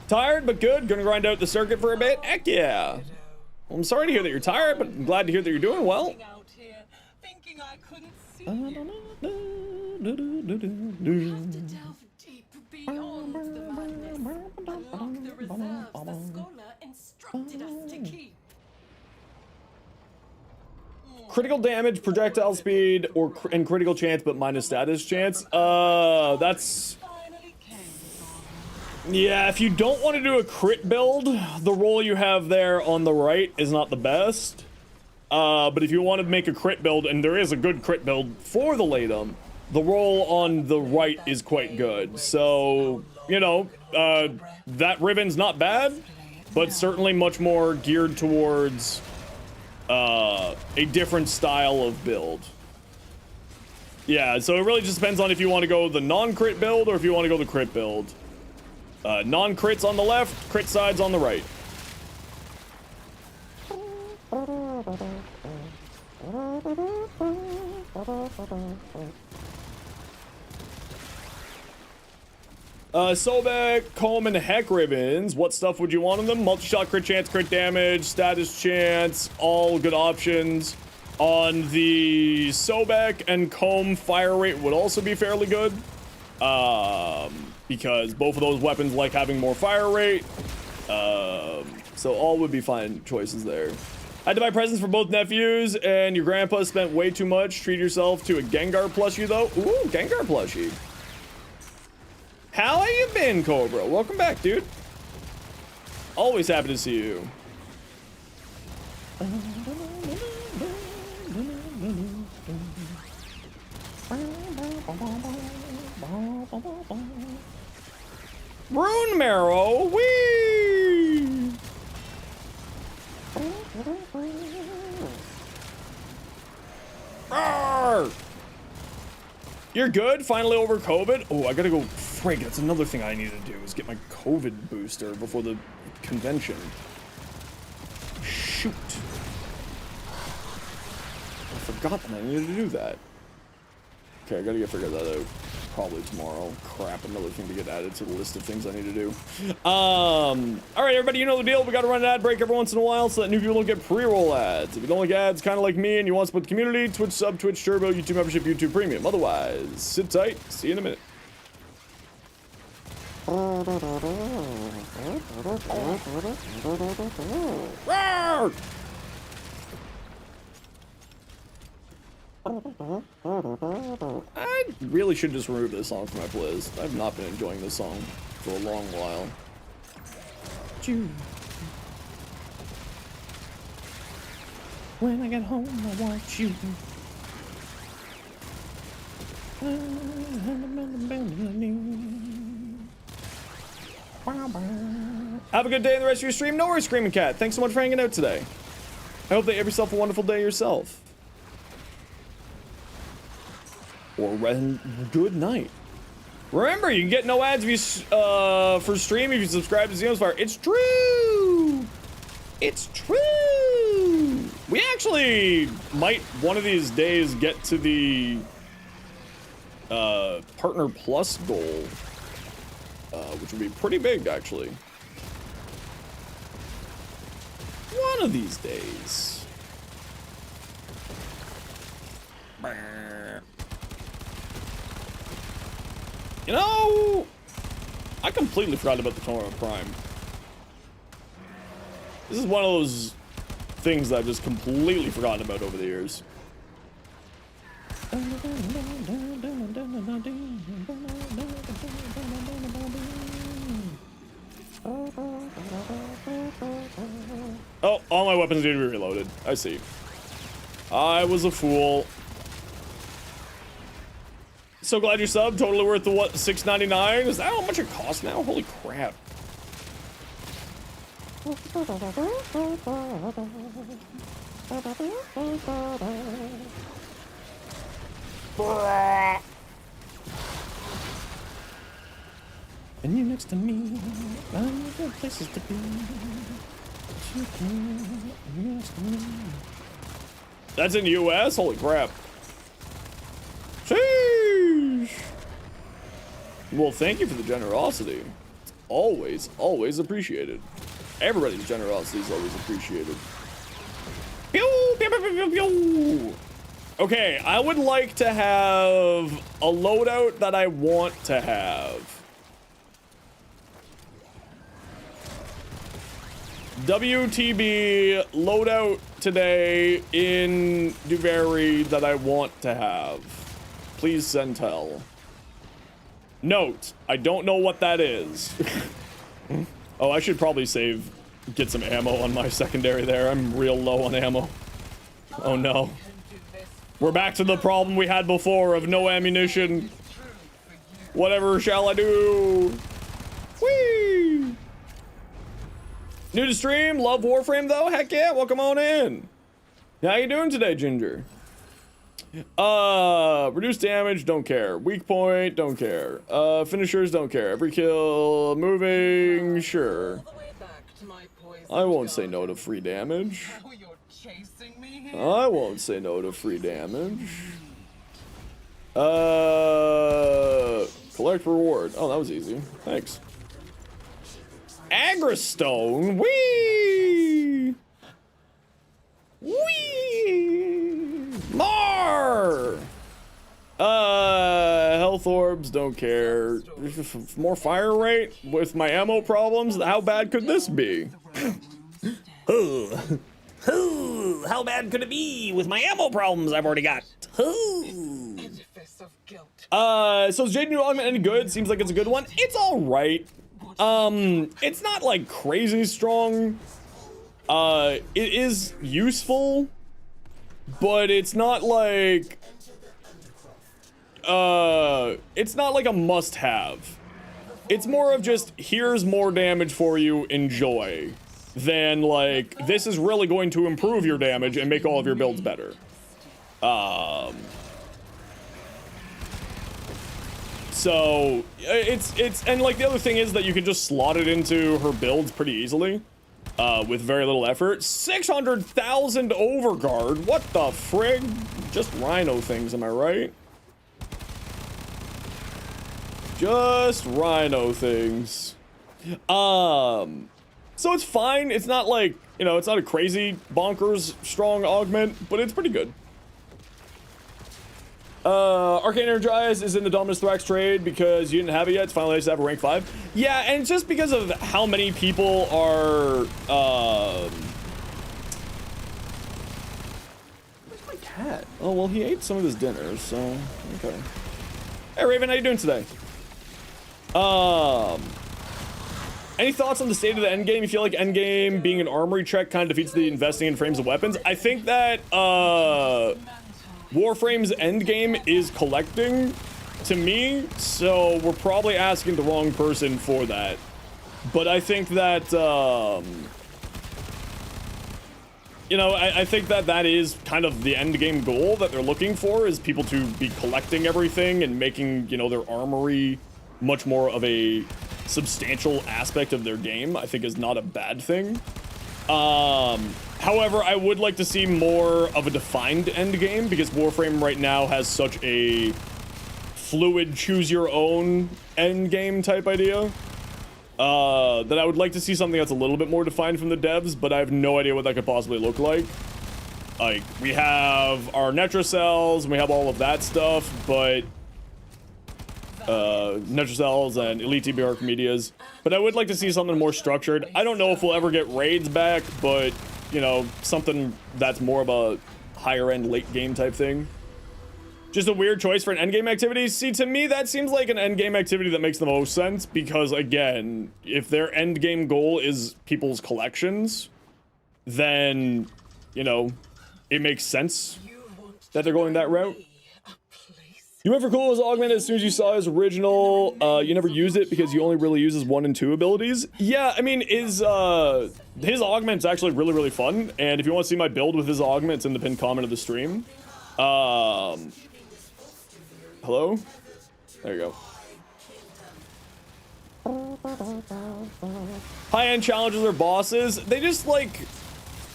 A: Tired but good. Gonna grind out the circuit for a bit. Heck yeah. Well, I'm sorry to hear that you're tired, but I'm glad to hear that you're doing well.
D: You have to delve deep beyond the madness. Unlock the reserves the scholar instructed us to keep.
A: Critical damage, projectile speed, and critical chance, but minus status chance. That's... Yeah, if you don't want to do a crit build, the roll you have there on the right is not the best. But if you want to make a crit build, and there is a good crit build for the Latum, the roll on the right is quite good. So, you know, that ribbon's not bad, but certainly much more geared towards a different style of build. Yeah, so it really just depends on if you want to go the non-crit build or if you want to go the crit build. Non-crits on the left, crit sides on the right. Sobek, Comb, and Heck Ribbons. What stuff would you want on them? Multi-shot, crit chance, crit damage, status chance, all good options. On the Sobek and Comb, fire rate would also be fairly good. Because both of those weapons like having more fire rate. So all would be fine choices there. I had to buy presents for both nephews, and your grandpa spent way too much. Treat yourself to a Gengar plushie, though. Ooh, Gengar plushie. How have you been, Cobra? Welcome back, dude. Always happy to see you. Rune Marrow, whee! Arr! You're good? Finally over COVID? Oh, I gotta go. Frig, that's another thing I need to do is get my COVID booster before the convention. Shoot. I forgot that I needed to do that. Okay, I gotta figure that out. Probably tomorrow. Crap, another thing to get added to the list of things I need to do. Alright, everybody, you know the deal. We gotta run an ad break every once in a while so that new people don't get pre-roll ads. If you don't like ads, kind of like me, and you want to support the community, Twitch sub, Twitch Turbo, YouTube membership, YouTube Premium. Otherwise, sit tight. See you in a minute. Roar! I really should just remove this song from my playlist. I've not been enjoying this song for a long while. When I get home, I want you. Have a good day in the rest of your stream. No worries, Screaming Cat. Thanks so much for hanging out today. I hope that you have yourself a wonderful day yourself. Or good night. Remember, you can get no ads if you, for stream if you subscribe to Zenosfire. It's true! It's true! We actually might one of these days get to the Partner Plus goal, which would be pretty big, actually. One of these days. You know, I completely forgot about the Torrent Prime. This is one of those things that I've just completely forgotten about over the years. Oh, all my weapons need to be reloaded. I see. I was a fool. So glad you subbed. Totally worth the what? $6.99? Is that how much it costs now? Holy crap. And you next to me, I need good places to be. That's in the US? Holy crap. Sheesh. Well, thank you for the generosity. It's always, always appreciated. Everybody's generosity is always appreciated. Pew, pew, pew, pew, pew. Okay, I would like to have a loadout that I want to have. WTB loadout today in Duvary that I want to have. Please send tell. Note, I don't know what that is. Oh, I should probably get some ammo on my secondary there. I'm real low on ammo. Oh no. We're back to the problem we had before of no ammunition. Whatever shall I do? Whee! New to stream, love Warframe though? Heck yeah, welcome on in. How you doing today, Ginger? Reduce damage, don't care. Weak point, don't care. Finishers, don't care. Every kill, moving, sure. I won't say no to free damage.
C: chasing me here?
A: I won't say no to free damage. Collect reward. Oh, that was easy. Thanks. Agristone. Whee! Whee! More! Health orbs, don't care. More fire rate with my ammo problems. How bad could this be? How bad could it be with my ammo problems I've already got?
C: Edifice of guilt.
A: So is Jade New Augment any good? Seems like it's a good one. It's alright. It's not like crazy strong. It is useful, but it's not like a must-have. It's more of just, here's more damage for you, enjoy, than like, this is really going to improve your damage and make all of your builds better. So it's and like the other thing is that you can just slot it into her builds pretty easily, with very little effort. 600,000 overguard. What the frig? Just rhino things, am I right? Just rhino things. So it's fine. It's not like, you know, it's not a crazy bonkers strong augment, but it's pretty good. Arcane Energize is in the Dominus Thrax trade because you didn't have it yet. It's finally nice to have a rank 5. Yeah, and it's just because of how many people are, where's my cat? Oh, well, he ate some of his dinner, so, okay. Hey, Raven, how you doing today? Any thoughts on the state of the endgame? You feel like endgame being an armory check kind of defeats the investing in frames of weapons? I think that, Warframe's endgame is collecting, to me, so we're probably asking the wrong person for that. But I think that, you know, I think that that is kind of the endgame goal that they're looking for, is people to be collecting everything and making, you know, their armory much more of a substantial aspect of their game. I think is not a bad thing. However, I would like to see more of a defined end game, because Warframe right now has such a fluid choose your own end game type idea, that I would like to see something that's a little bit more defined from the devs, but I have no idea what that could possibly look like. Like, we have our Netra cells, and we have all of that stuff, but Netra cells and Elite TB Archimedias. But I would like to see something more structured. I don't know if we'll ever get raids back, but, you know, something that's more of a higher end late game type thing. Just a weird choice for an endgame activity. See, to me, that seems like an endgame activity that makes the most sense, because, again, if their endgame goal is people's collections, then, you know, it makes sense that they're going that route. You went for Cool's augment as soon as you saw his original. You never used it because you only really use his 1 and 2 abilities. Yeah, I mean, his augment's actually really, really fun. And if you want to see my build with his augment, it's in the pinned comment of the stream. Hello? There you go. High-end challenges or bosses, they just, like,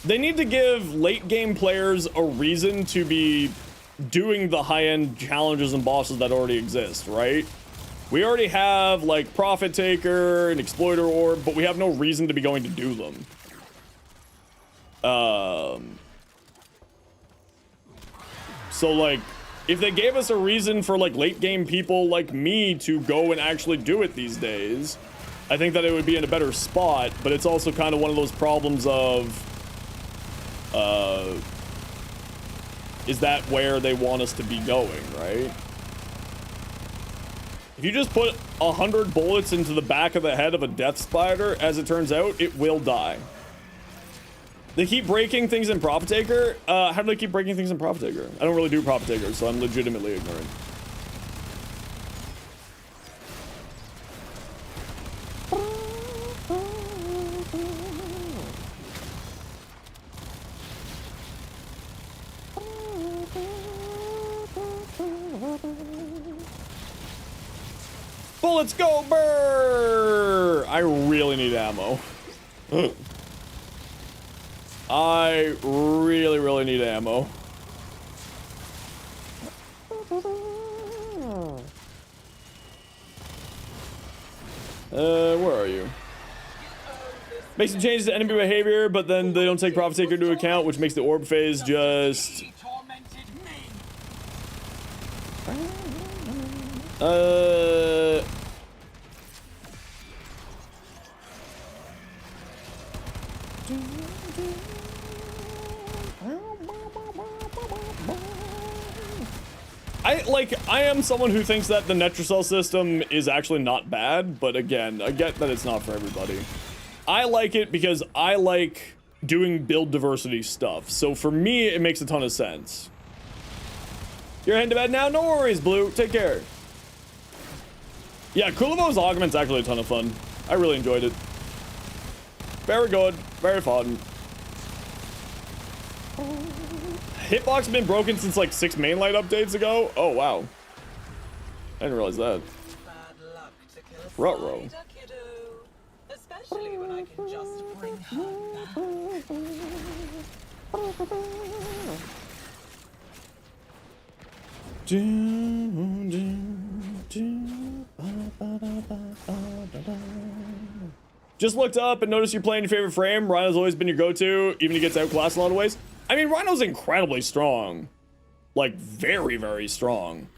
A: they need to give late game players a reason to be doing the high-end challenges and bosses that already exist, right? We already have, like, Profit Taker and Exploiter Orb, but we have no reason to be going to do them. So, like, if they gave us a reason for, like, late-game people like me to go and actually do it these days, I think that it would be in a better spot, but it's also kind of one of those problems of, is that where they want us to be going, right? If you just put 100 bullets into the back of the head of a death spider, as it turns out, it will die. They keep breaking things in Profit Taker. How do they keep breaking things in Profit Taker? I don't really do Profit Taker, so I'm legitimately ignorant. Bullets go, burr! I really need ammo. I really, really need ammo. Where are you? Makes some changes to enemy behavior, but then they don't take Prophet Taker into account, which makes the orb phase just... I am someone who thinks that the Netrocell system is actually not bad, but again, I get that it's not for everybody. I like it because I like doing build diversity stuff, so for me, it makes a ton of sense. You're heading to bed now? No worries, Blue. Take care. Yeah, Kulivo's Augment's actually a ton of fun. I really enjoyed it. Very good. Very fun. Hitbox has been broken since like 6 mainlight updates ago. Oh, wow. I didn't realize that.
C: Bad luck to kill a
A: Ruh-roh.
C: spider, kiddo. Especially when I can just bring her
A: Just looked up and noticed you're playing your favorite frame. Rhino's always been your go-to, even he gets outclassed in a lot of ways. I mean, Rhino's incredibly strong. Like, very, very strong.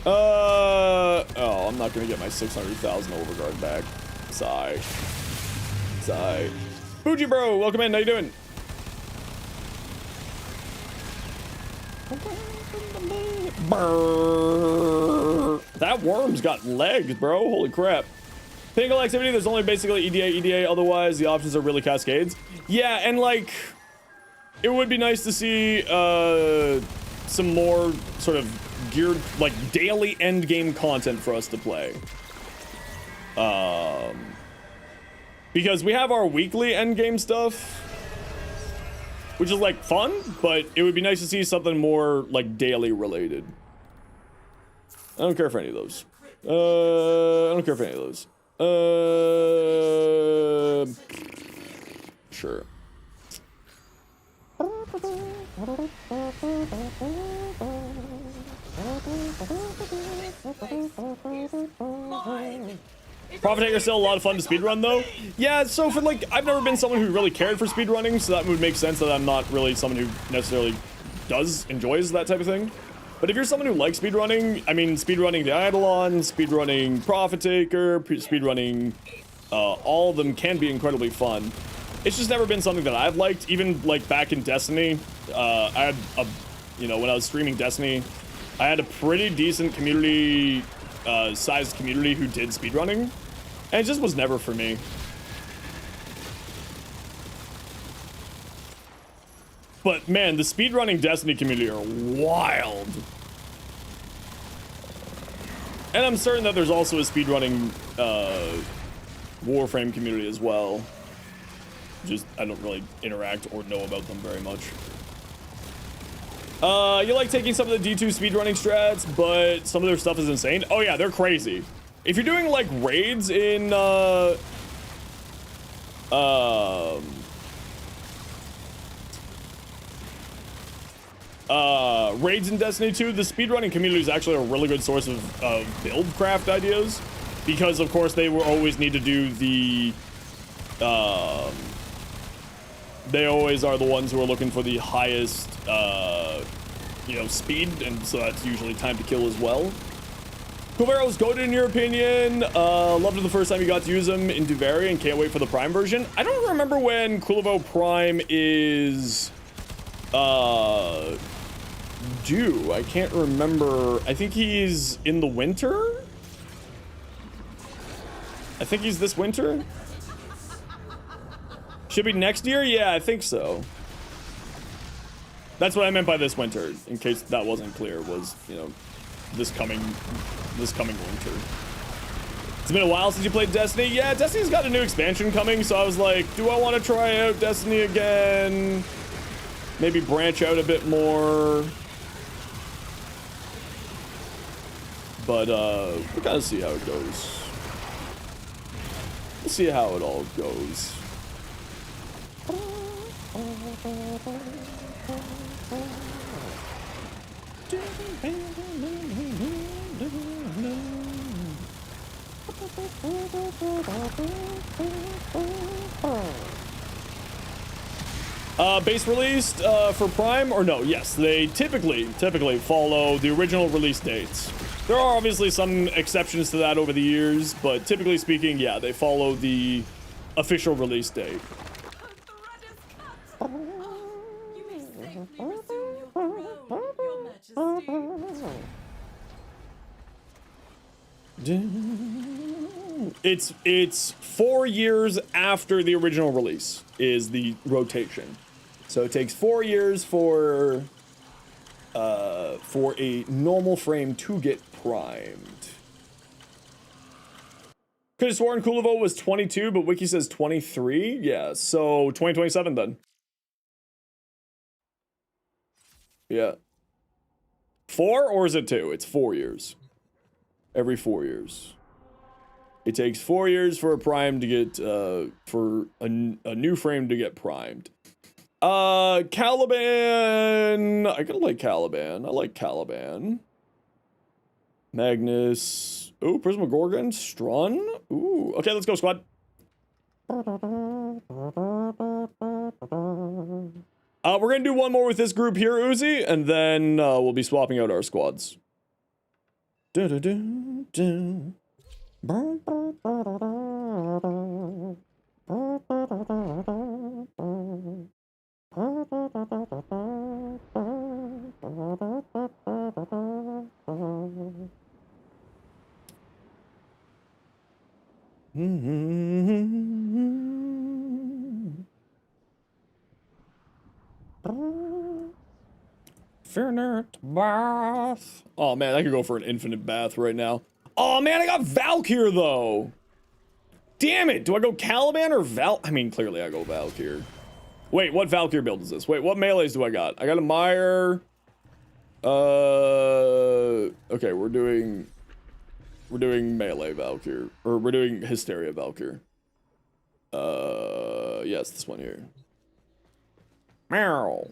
A: Oh, I'm not gonna get my 600,000 overguard back. Sigh. Sigh. Fuji bro, welcome in. How you doing? Brrr. That worm's got legs, bro. Holy crap. Pingle activity, there's only basically EDA, otherwise the options are really cascades. Yeah, and like, it would be nice to see some more sort of geared, like, daily end game content for us to play. Because we have our weekly end game stuff, which is like fun, but it would be nice to see something more like daily related. I don't care for any of those. I don't care for any of those. Sure. Prophet Taker's still a lot of fun to speedrun though. Yeah, so for like, I've never been someone who really cared for speedrunning, so that would make sense that I'm not really someone who necessarily enjoys that type of thing. But if you're someone who likes speedrunning, I mean, speedrunning the Eidolon, speedrunning Prophet Taker, speedrunning, all of them can be incredibly fun. It's just never been something that I've liked, even like back in Destiny. I had you know, when I was streaming Destiny, I had a pretty decent community, sized community who did speedrunning, and it just was never for me. But man, the speedrunning Destiny community are wild. And I'm certain that there's also a speedrunning Warframe community as well. Just, I don't really interact or know about them very much. You like taking some of the D2 speedrunning strats, but some of their stuff is insane. Oh yeah, they're crazy. If you're doing like raids in raids in Destiny 2, the speedrunning community is actually a really good source of build craft ideas, because of course they will always need to do the they always are the ones who are looking for the highest you know, speed, and so that's usually time to kill as well. Cuvero's goated in your opinion. Loved it the first time you got to use them in Duvari and can't wait for the Prime version. I don't remember when Kulivo Prime is due. I can't remember. I think he's in the winter. I think he's this winter. Should be next year? Yeah, I think so. That's what I meant by this winter, in case that wasn't clear, was, you know, this coming winter. It's been a while since you played Destiny. Yeah, Destiny's got a new expansion coming, so I was like, do I want to try out Destiny again? Maybe branch out a bit more. But, we gotta see how it goes. We'll see how it all goes. Base released for Prime or no? Yes, they typically follow the original release dates. There are obviously some exceptions to that over the years, but typically speaking, yeah, they follow the official release date.
D: You may safely resume your throne, your majesty.
A: It's 4 years after the original release is the rotation. So it takes 4 years for a normal frame to get primed. Could have sworn Kulivo was 22, but Wiki says 23. Yeah, so 2027 then. Yeah. 4 or is it 2? It's 4 years. Every 4 years. It takes 4 years for a prime to get, for a new frame to get primed. Caliban. I kinda like Caliban. I like Caliban. Magnus. Ooh, Prismagorgon. Strun. Ooh. Okay, let's go, squad. We're gonna do one more with this group here, Uzi, and then we'll be swapping out our squads. Infinite bath. Oh man, I could go for an infinite bath right now. Oh man, I got Valkyr though. Damn it, do I go Caliban or I mean, clearly I go Valkyr. Wait, what Valkyr build is this? Wait, what melees do I got? I got a Meyer. Okay, we're doing melee Valkyr, or we're doing Hysteria Valkyr. Yes, this one here. Meow.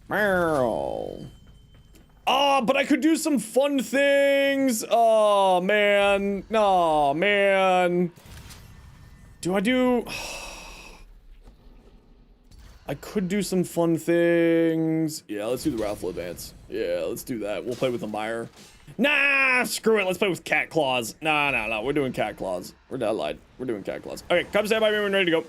A: Meow. Oh, but I could do some fun things. Oh, man. Oh, man. Do I do... I could do some fun things. Yeah, let's do the Raffle Advance. Yeah, let's do that. We'll play with the Meyer. Nah, screw it. Let's play with Cat Claws. Nah. We're doing Cat Claws. We're not lied. We're doing Cat Claws. Okay, come stand by me when ready to go.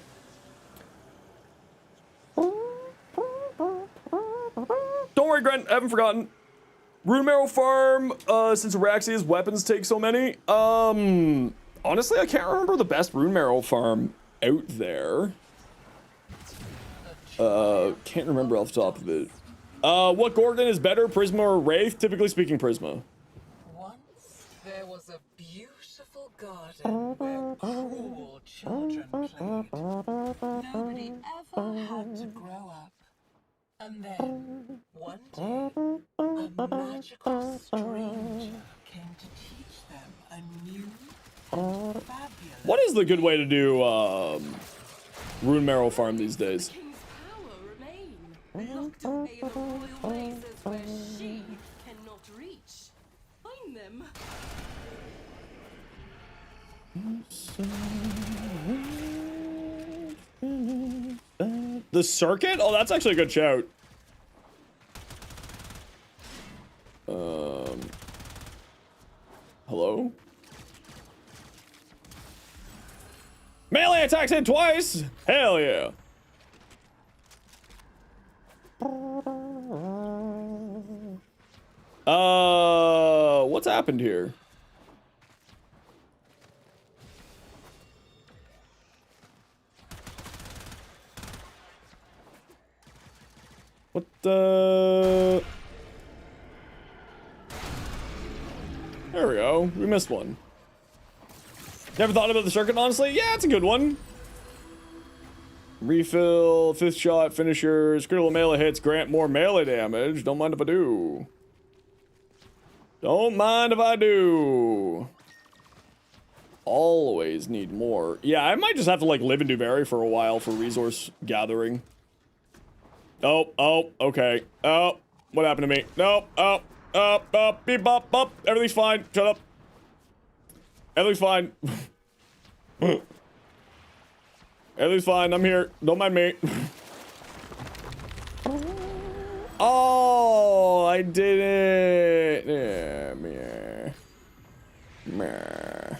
A: Don't worry, Grant. I haven't forgotten. Rune Marrow farm, since Araxia's weapons take so many. Honestly, I can't remember the best Rune Marrow farm out there. Can't remember off the top of it. What Gorgon is better, Prisma or Wraith? Typically speaking, Prisma.
C: Once there was a beautiful garden where cruel children played. Nobody ever had to grow up. And then, one day, a magical stranger came to teach them a new and fabulous...
A: What is the good way to do, Rune Marrow farm these days?
D: King's power remain. Locked away in the royal places where she cannot reach. Find them.
A: The circuit? Oh, that's actually a good shout. Hello? Melee attacks hit twice! Hell yeah! What's happened here? What the... There we go. We missed one. Never thought about the circuit, honestly. Yeah, it's a good one. Refill, 5th shot, finishers, critical melee hits grant more melee damage. Don't mind if I do. Don't mind if I do. always need more. Yeah, I might just have to like live in Duvary for a while for resource gathering. Oh, okay. Oh, what happened to me? No, beep, bop, bop. Everything's fine. Shut up. Everything's fine. Everything's fine. I'm here. Don't mind me. Oh, I did it. Yeah, meh. Meh.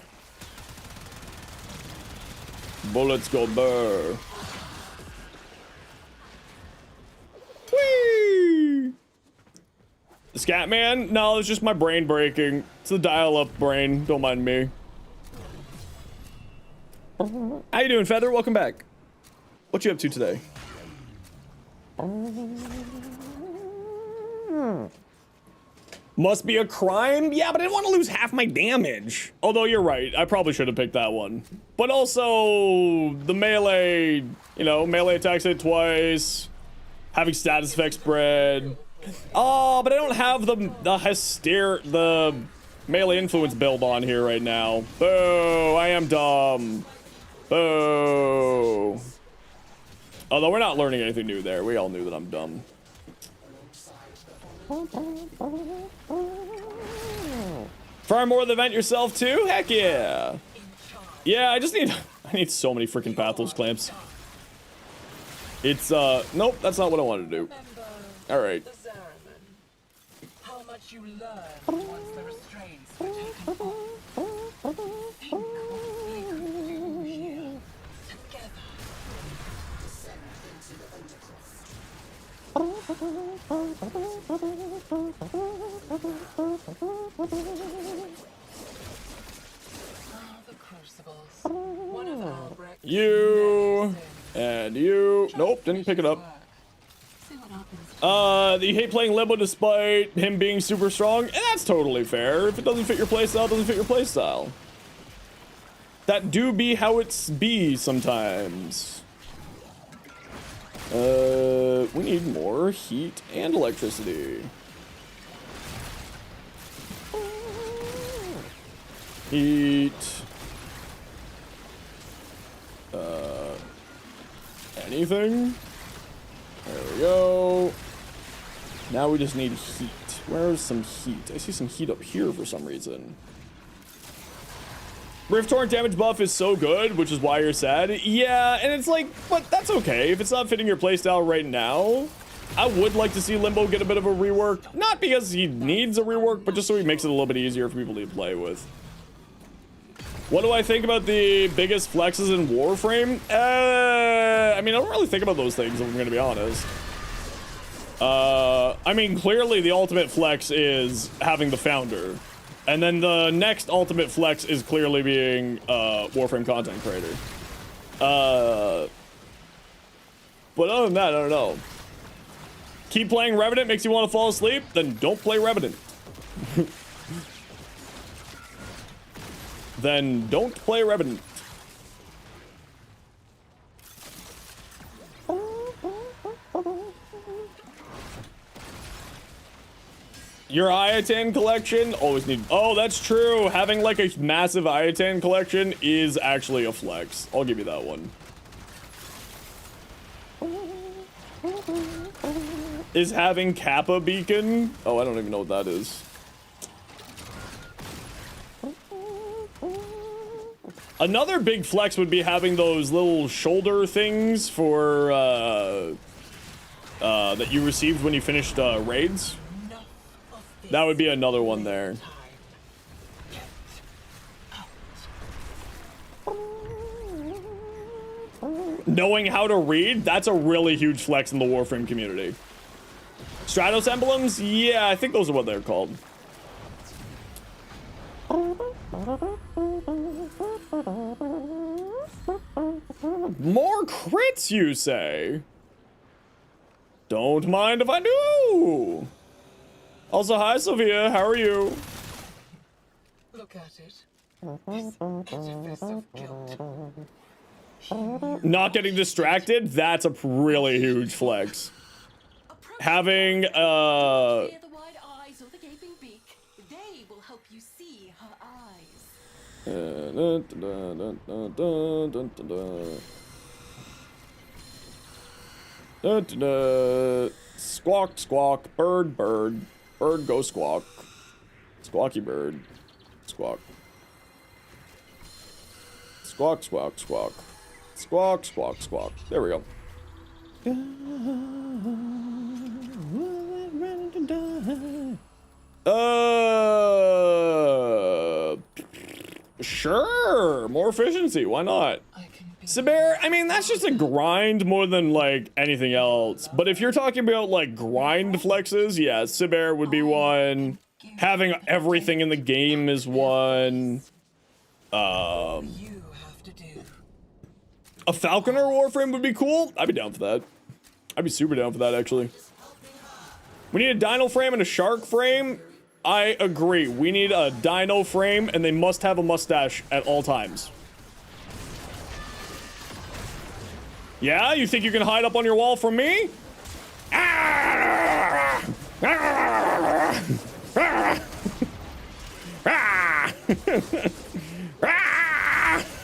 A: Bullets go burr. Whee! The scat man? No, it's just my brain breaking. It's the dial-up brain. Don't mind me. How you doing, Feather? Welcome back. What you up to today? Must be a crime? Yeah, but I didn't want to lose half my damage. Although you're right, I probably should have picked that one. But also, the melee, you know, melee attacks hit twice. Having status effect spread. Oh, but I don't have the melee influence build on here right now. Boo, I am dumb. Boo. Although we're not learning anything new there. We all knew that I'm dumb. Far more of the event yourself too? Heck yeah. Yeah, I need so many freaking Pathos clamps. It's nope, that's not what I wanted to do. All right.
C: How much you learn once the restraints were taken off. Think what we could do here together. The crucibles. One of Albrecht's
A: You and you. Nope, didn't pick it up.
C: See what happens.
A: You hate playing Limbo despite him being super strong, and that's totally fair. If it doesn't fit your playstyle, it doesn't fit your playstyle. That do be how it's be sometimes. We need more heat and electricity. Heat. Anything? There we go. Now we just need heat. Where's some heat? I see some heat up here for some reason. Rift Torrent damage buff is so good, which is why you're sad. Yeah, and it's like, but that's okay. If it's not fitting your playstyle right now, I would like to see Limbo get a bit of a rework. Not because he needs a rework, but just so he makes it a little bit easier for people to play with. What do I think about the biggest flexes in Warframe? I mean, I don't really think about those things, if I'm gonna be honest. I mean, clearly the ultimate flex is having the founder. And then the next ultimate flex is clearly being Warframe content creator. But other than that, I don't know. Keep playing Revenant makes you want to fall asleep? Then don't play Revenant. Then don't play Revenant. Your Iatan collection always need. Oh, that's true. Having like a massive Iatan collection is actually a flex. I'll give you that one. Is having Kappa beacon? Oh, I don't even know what that is. Another big flex would be having those little shoulder things for that you received when you finished raids. That would be another one there. Knowing how to read, that's a really huge flex in the Warframe community. Stratos emblems? Yeah, I think those are what they're called. More crits, you say? Don't mind if I do. Also, hi, Sophia. How are you?
C: Look at it. This edifice of guilt.
A: Not getting distracted? That's a really huge flex. Having,
D: Hear the wide eyes or the gaping beak. They will help you see her eyes.
A: Squawk, squawk, bird, bird. Bird, go squawk. Squawky bird. Squawk. Squawk, squawk, squawk. Squawk, squawk, squawk. There we go. Sure. More efficiency. Why not? Saber, I mean, that's just a grind more than, like, anything else. But if you're talking about, like, grind flexes, yeah, Saber would be one. Having everything in the game is one. A Falconer Warframe would be cool. I'd be down for that. I'd be super down for that, actually. We need a dino frame and a shark frame. I agree. We need a dino frame, and they must have a mustache at all times. Yeah? You think you can hide up on your wall from me?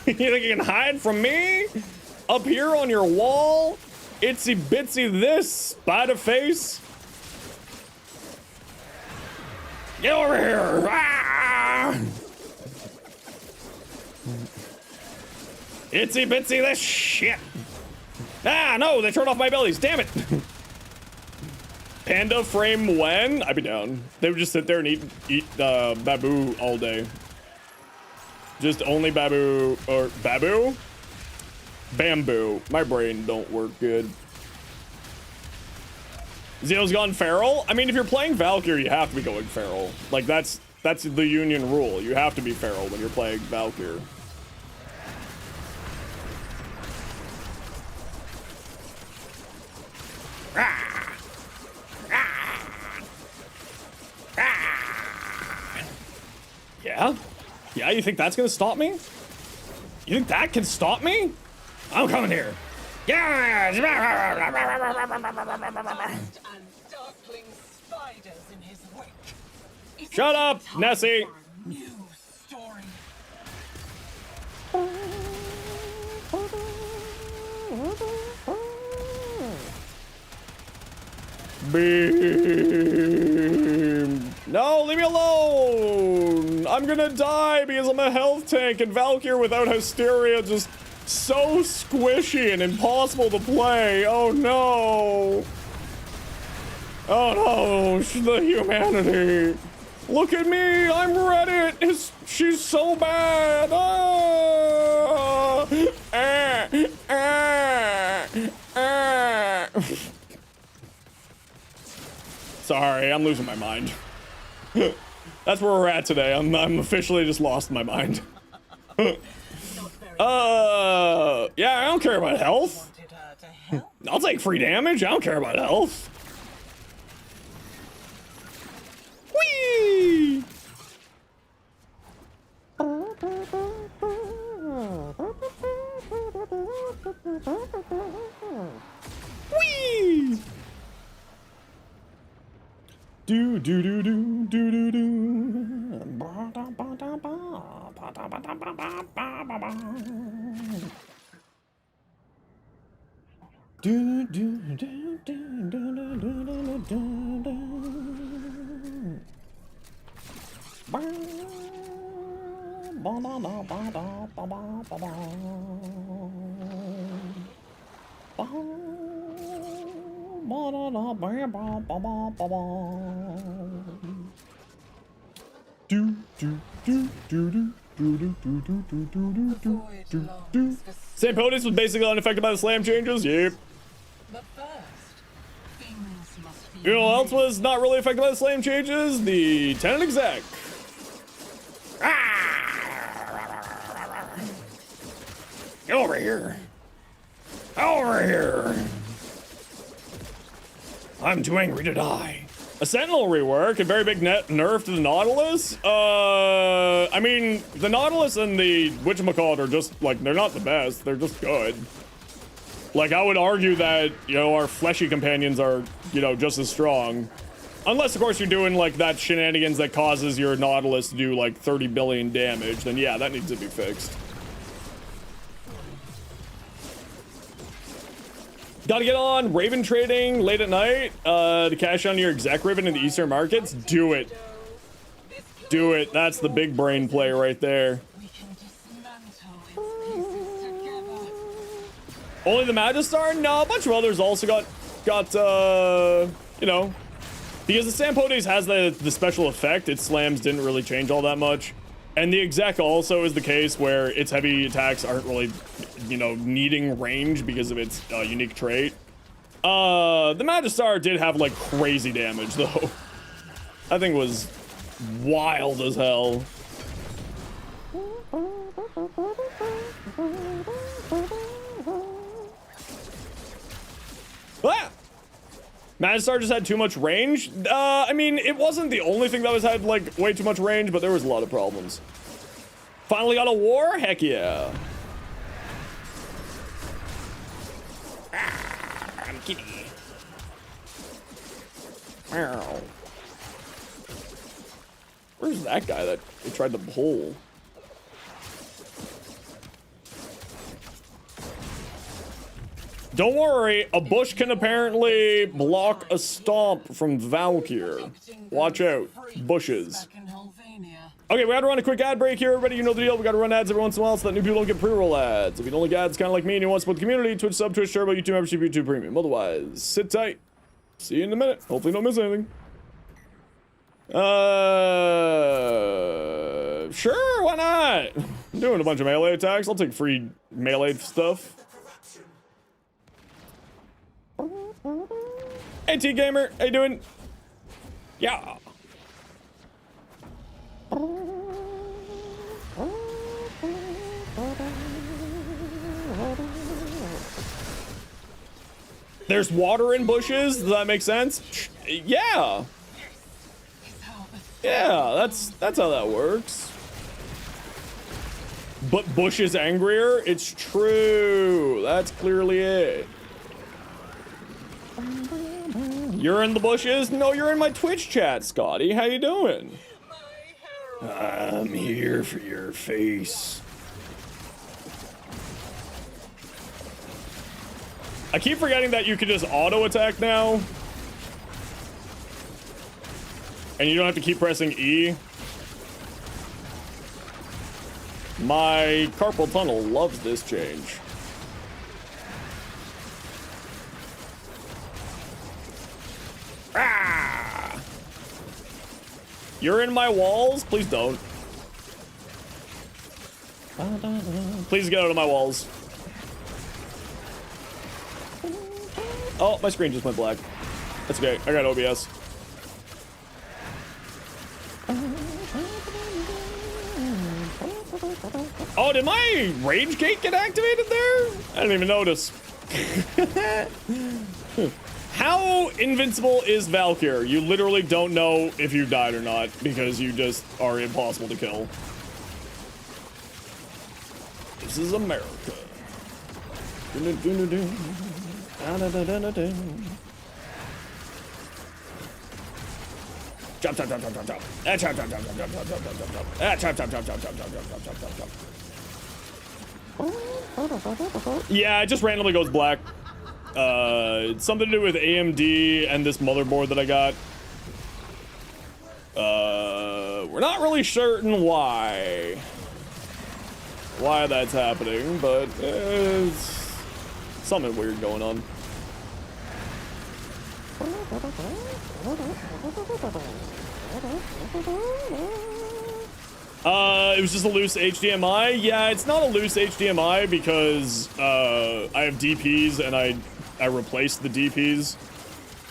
A: You think you can hide from me? Up here on your wall? Itsy bitsy this, spider face. Get over here! Itsy bitsy this shit. Ah, no, they turned off my bellies, damn it. Panda frame when? I'd be down. They would just sit there and eat babu all day. Just only babu, or babu? Bamboo. My brain don't work good. Zeno's gone feral? I mean, if you're playing Valkyrie, you have to be going feral. Like, that's the union rule. You have to be feral when you're playing Valkyrie. Yeah? Yeah, you think that's gonna stop me? You think that can stop me? I'm coming here. Yeah!
C: And darkling spiders in his wake.
A: Shut up, Nessie!
C: New story.
A: Beam. No, leave me alone! I'm gonna die because I'm a health tank, and Valkyrie without Hysteria just so squishy and impossible to play. Oh no! Oh no, the humanity! Look at me, I'm Reddit! She's so bad! Sorry, I'm losing my mind. That's where we're at today. I'm officially just lost my mind. Yeah, I don't care about health. I'll take free damage. I don't care about health. Whee! Whee! Do do do do do do do. Do do do do do do do do do. St. Potus was basically unaffected by the slam changes. Yep.
C: But first, things must be.
A: You know what else was not really affected by the slam changes? The tenant exec. Get over here. Over here. I'm too angry to die. A Sentinel rework, a very big nerf to the Nautilus. I mean, the Nautilus and the whatchamacallit are just, like, they're not the best. They're just good. Like, I would argue that, you know, our fleshy companions are, you know, just as strong. Unless, of course, you're doing, like, that shenanigans that causes your Nautilus to do, like, 30 billion damage, then yeah, that needs to be fixed. Gotta get on Raven trading late at night to cash on your exec Raven in the Eastern markets. Do it. Do it. That's the big brain play right there.
C: We can dismantle its pieces together.
A: Only the Magistar? No, a bunch of others also got you know, because the Sampodes has the special effect, its slams didn't really change all that much. And the exec also is the case where its heavy attacks aren't really, you know, needing range because of its unique trait. The Magistar did have, like, crazy damage, though. I think it was wild as hell. Ah! Magistar just had too much range. I mean, it wasn't the only thing that had, like, way too much range, but there was a lot of problems. Finally got a war? Heck yeah. I'm kidding. Wow. Where's that guy that they tried to pull? Don't worry, a bush can apparently block a stomp from Valkyr. Watch out, bushes. Okay, we gotta run a quick ad break here, everybody. You know the deal. We gotta run ads every once in a while so that new people don't get pre-roll ads. If you don't like ads, kind of like me, and you want to support the community, Twitch sub, Twitch Turbo, YouTube membership, YouTube Premium. Otherwise, sit tight. See you in a minute. Hopefully, don't miss anything. Sure, why not? I'm doing a bunch of melee attacks. I'll take free melee stuff. Hey, T-Gamer, how you doing? Yeah. There's water in bushes? Does that make sense? Yeah. Yeah, that's how that works. But Bush is angrier? It's true. That's clearly it. You're in the bushes? No, you're in my Twitch chat, Scotty. How you doing? I'm here for your face. I keep forgetting that you can just auto attack now. And you don't have to keep pressing E. My carpal tunnel loves this change. Ah! You're in my walls? Please don't. Please get out of my walls. Oh, my screen just went black. That's okay. I got OBS. Oh, did my rage gate get activated there? I didn't even notice. How invincible is Valkyr? You literally don't know if you died or not because you just are impossible to kill. This is America. Jump, jump, jump, jump, jump, jump. Jump, jump, jump, jump, jump, jump, jump, jump, jump, jump. Jump, jump, jump, jump, jump, jump, jump, jump, jump. Yeah, it just randomly goes black. It's something to do with AMD and this motherboard that I got. We're not really certain why that's happening, but it's something weird going on. It was just a loose HDMI. Yeah, it's not a loose HDMI because I have DPs and I replaced the DPs.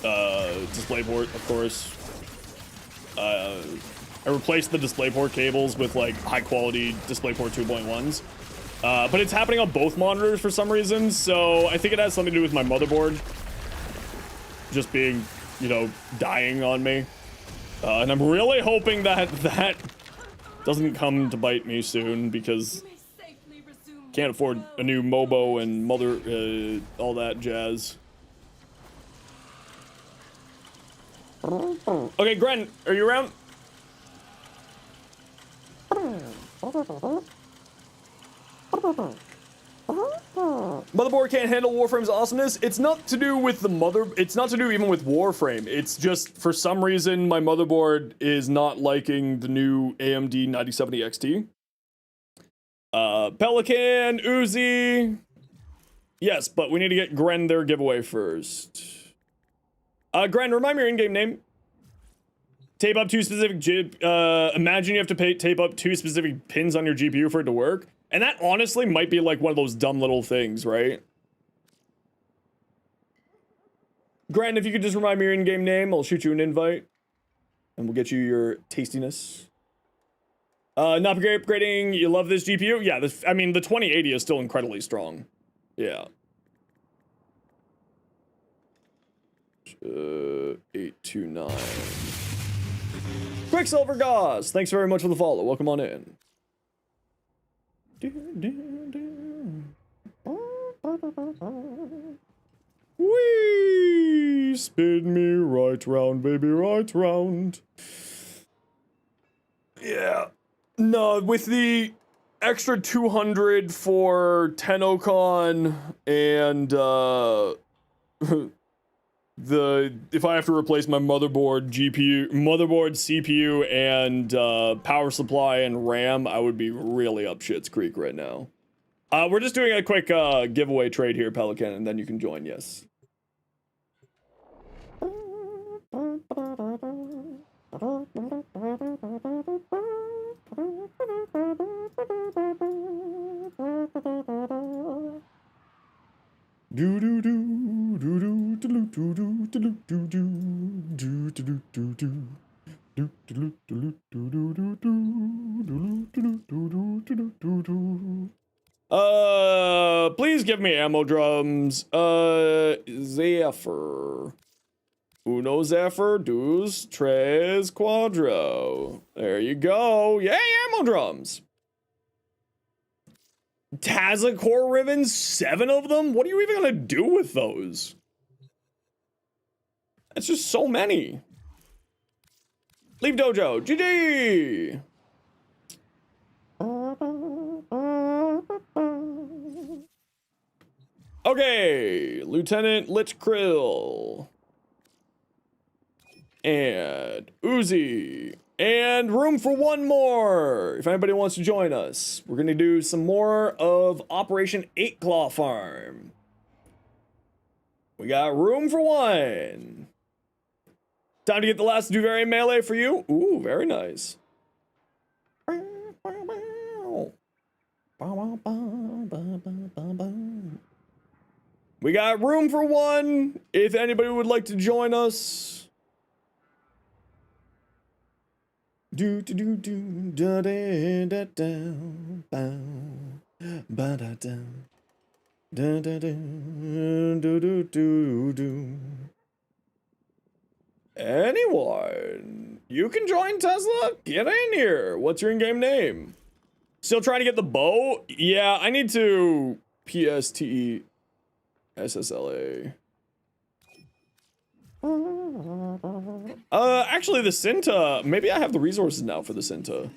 A: DisplayPort, of course. I replaced the DisplayPort cables with like high quality DisplayPort 2.1s. But it's happening on both monitors for some reason, so I think it has something to do with my motherboard just being, you know, dying on me. And I'm really hoping that that doesn't come to bite me soon because can't afford a new Mobo and all that jazz. Okay, Gren, are you around? Motherboard can't handle Warframe's awesomeness. It's not to do with the it's not to do even with Warframe. It's just, for some reason, my motherboard is not liking the new AMD 9070 XT. Pelican, Uzi. Yes, but we need to get Gren their giveaway first. Gren, remind me your in-game name. Tape up 2 specific imagine you have to tape up 2 specific pins on your GPU for it to work. And that honestly might be like one of those dumb little things, right? Gren, if you could just remind me your in-game name, I'll shoot you an invite. And we'll get you your tastiness. Not upgrading, you love this GPU? Yeah, I mean, the 2080 is still incredibly strong. Yeah. 829. Quicksilver Goss, thanks very much for the follow. Welcome on in. Whee! Spin me right round, baby, right round. Yeah. No, with the extra 200 for Tenocon and if I have to replace my motherboard, CPU, and power supply and RAM, I would be really up shit's creek right now. We're just doing a quick giveaway trade here, Pelican, and then you can join, yes. Do do do do do do do do do do do do do do. Please give me ammo drums. Zephyr. Uno, Zephyr, dos, tres, cuatro. There you go. Yay, ammo drums. Tazza core ribbons, 7 of them? What are you even gonna do with those? That's just so many. Leave dojo, GG! Okay, Lieutenant Lich Krill. And Uzi. And room for one more, if anybody wants to join us. We're gonna do some more of Operation 8 Claw Farm. We got room for one. Time to get the last Duvarian melee for you. Ooh, very nice. We got room for one, if anybody would like to join us. Do do do do da da da da bow ba da da da da da do do do do. Anyone? You can join Tesla? Get in here. What's your in-game name? Still trying to get the bow? Yeah, I need to PST SSLA. Actually, the Synta, maybe I have the resources now for the Synta.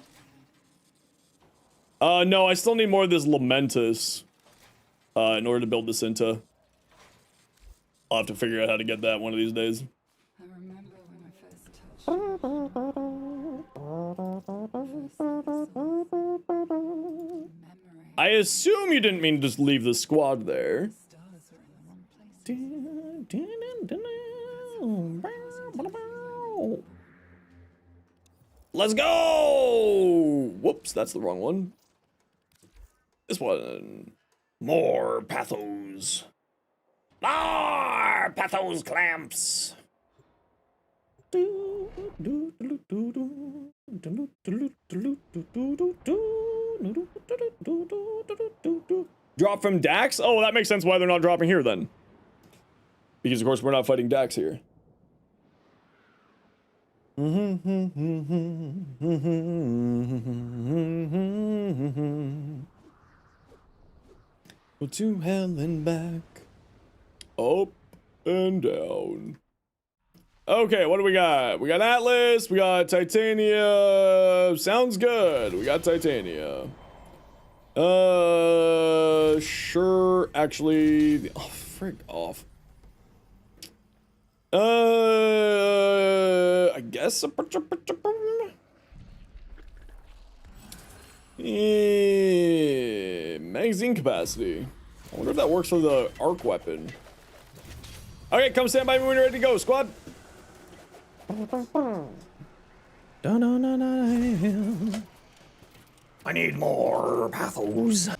A: No, I still need more of this Lamentus, in order to build the Synta. I'll have to figure out how to get that one of these days.
D: I remember when I first touched you.
A: I assume you didn't mean to just leave the squad there.
D: Stars are in the wrong place.
A: Let's go! Whoops, that's the wrong one. This one. More pathos. More pathos clamps. Drop from Dax? Oh, that makes sense why they're not dropping here then. Because of course we're not fighting Dax here. Go to hell and back, up and down. Okay, what do we got? We got Atlas, we got Titania. Sounds good. We got Titania. Sure. Actually, oh, frig off. I guess. Magazine capacity. I wonder if that works for the arc weapon. Okay, come stand by me when you're ready to go, squad. I need more pathos.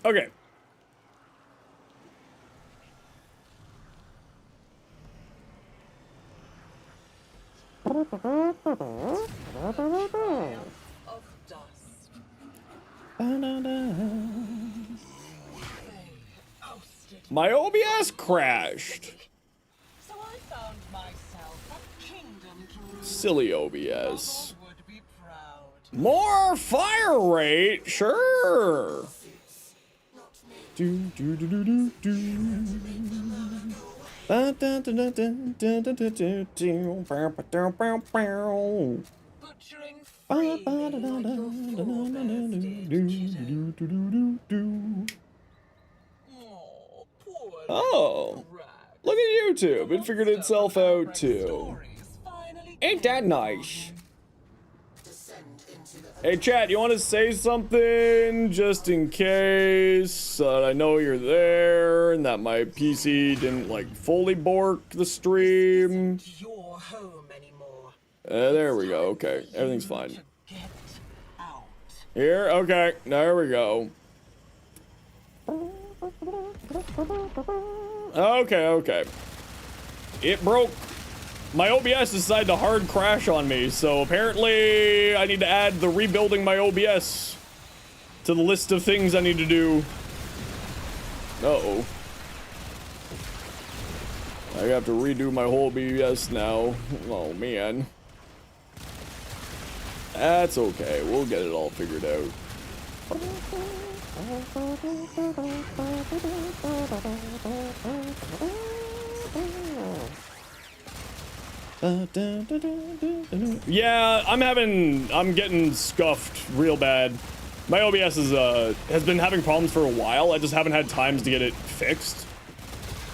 A: Okay.
C: Of dust.
A: My OBS crashed.
C: So I found myself a kingdom to rule.
A: Silly OBS.
C: Would be proud.
A: More fire rate? Sure. Do do do do do do.
C: Butchering freely like your forebears did. Oh, poor
A: Oh,
C: rag.
A: look at YouTube. It figured itself out too.
C: Stories finally
A: Ain't that nice?
F: Descend into the
A: Hey chat, you want to say something just in case I know you're there and that my PC didn't like fully bork the stream?
C: isn't your home anymore.
A: There we go. Okay, everything's fine.
C: To get out.
A: Here, okay, there we go. Okay. It broke. My OBS decided to hard crash on me, so apparently I need to add the rebuilding my OBS to the list of things I need to do. Uh-oh. I have to redo my whole OBS now. Oh, man. That's okay. We'll get it all figured out. Yeah, I'm getting scuffed real bad. My OBS has been having problems for a while. I just haven't had times to get it fixed.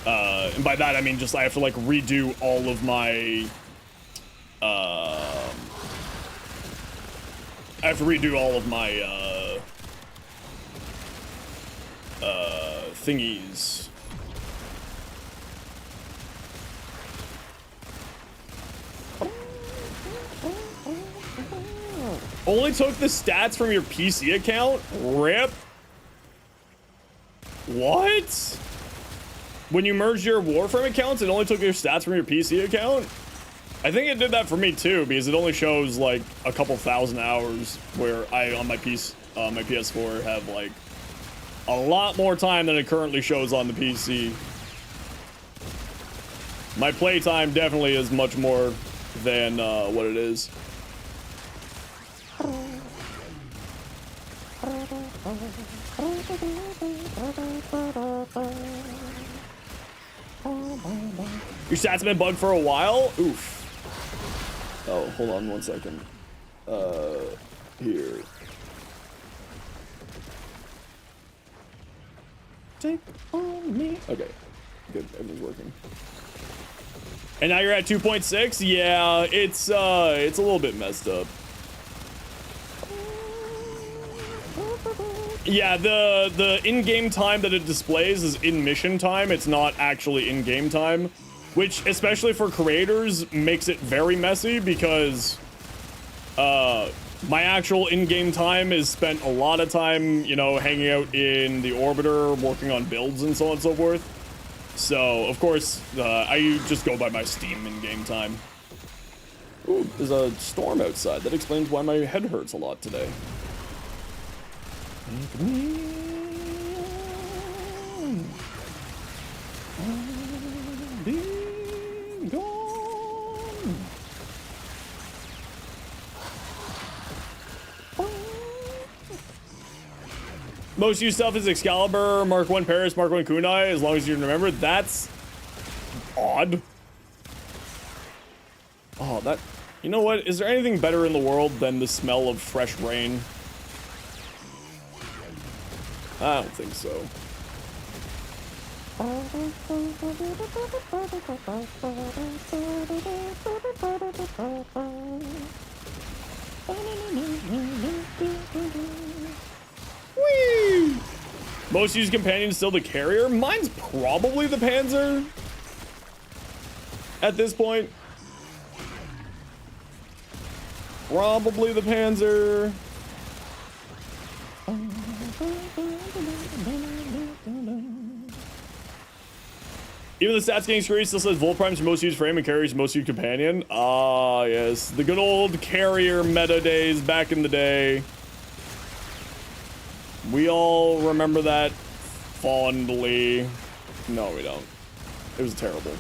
A: And by that I mean just I have to like redo all of my thingies. Only took the stats from your PC account? RIP? What? When you merged your Warframe accounts, it only took your stats from your PC account? I think it did that for me too, because it only shows like a couple thousand hours, where I, on my PS4, have like a lot more time than it currently shows on the PC. My playtime definitely is much more than what it is. Your stats have been bugged for a while? Oof. Oh, hold on one second. Here. Take on me. Okay, good. Everything's working. And now you're at 2.6? Yeah, it's a little bit messed up. Yeah, the in-game time that it displays is in-mission time. It's not actually in-game time, which, especially for creators, makes it very messy because my actual in-game time is spent a lot of time, you know, hanging out in the orbiter, working on builds and so on and so forth. So, of course, I just go by my Steam in-game time. Ooh, there's a storm outside. That explains why my head hurts a lot today. Take me on. I'll be gone. Most used stuff is Excalibur, Mark 1 Paris, Mark 1 Kunai, as long as you remember. That's odd. Oh, that... You know what? Is there anything better in the world than the smell of fresh rain? I don't think so. Whee! Most used companion still the carrier? Mine's probably the Panzer. At this point. Probably the Panzer. Even the stats getting screwed still says Volprime's most used frame and carries most used companion. Ah, yes. The good old carrier meta days back in the day. We all remember that fondly. No, we don't. It was terrible.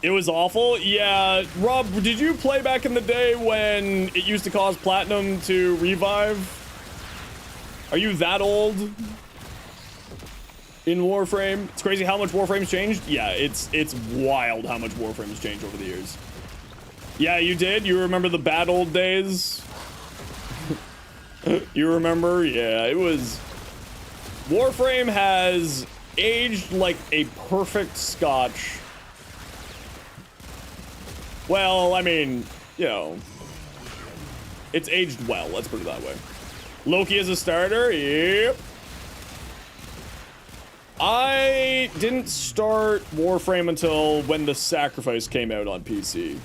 A: It was awful. Yeah, Rob, did you play back in the day when it used to cost platinum to revive? Are you that old in Warframe? It's crazy how much Warframe's changed. Yeah, it's wild how much Warframe's changed over the years. Yeah, you did? You remember the bad old days? You remember? Yeah, it was... Warframe has aged like a perfect scotch. Well, I mean, you know, it's aged well, let's put it that way. Loki as a starter? Yep. I didn't start Warframe until when The Sacrifice came out on PC.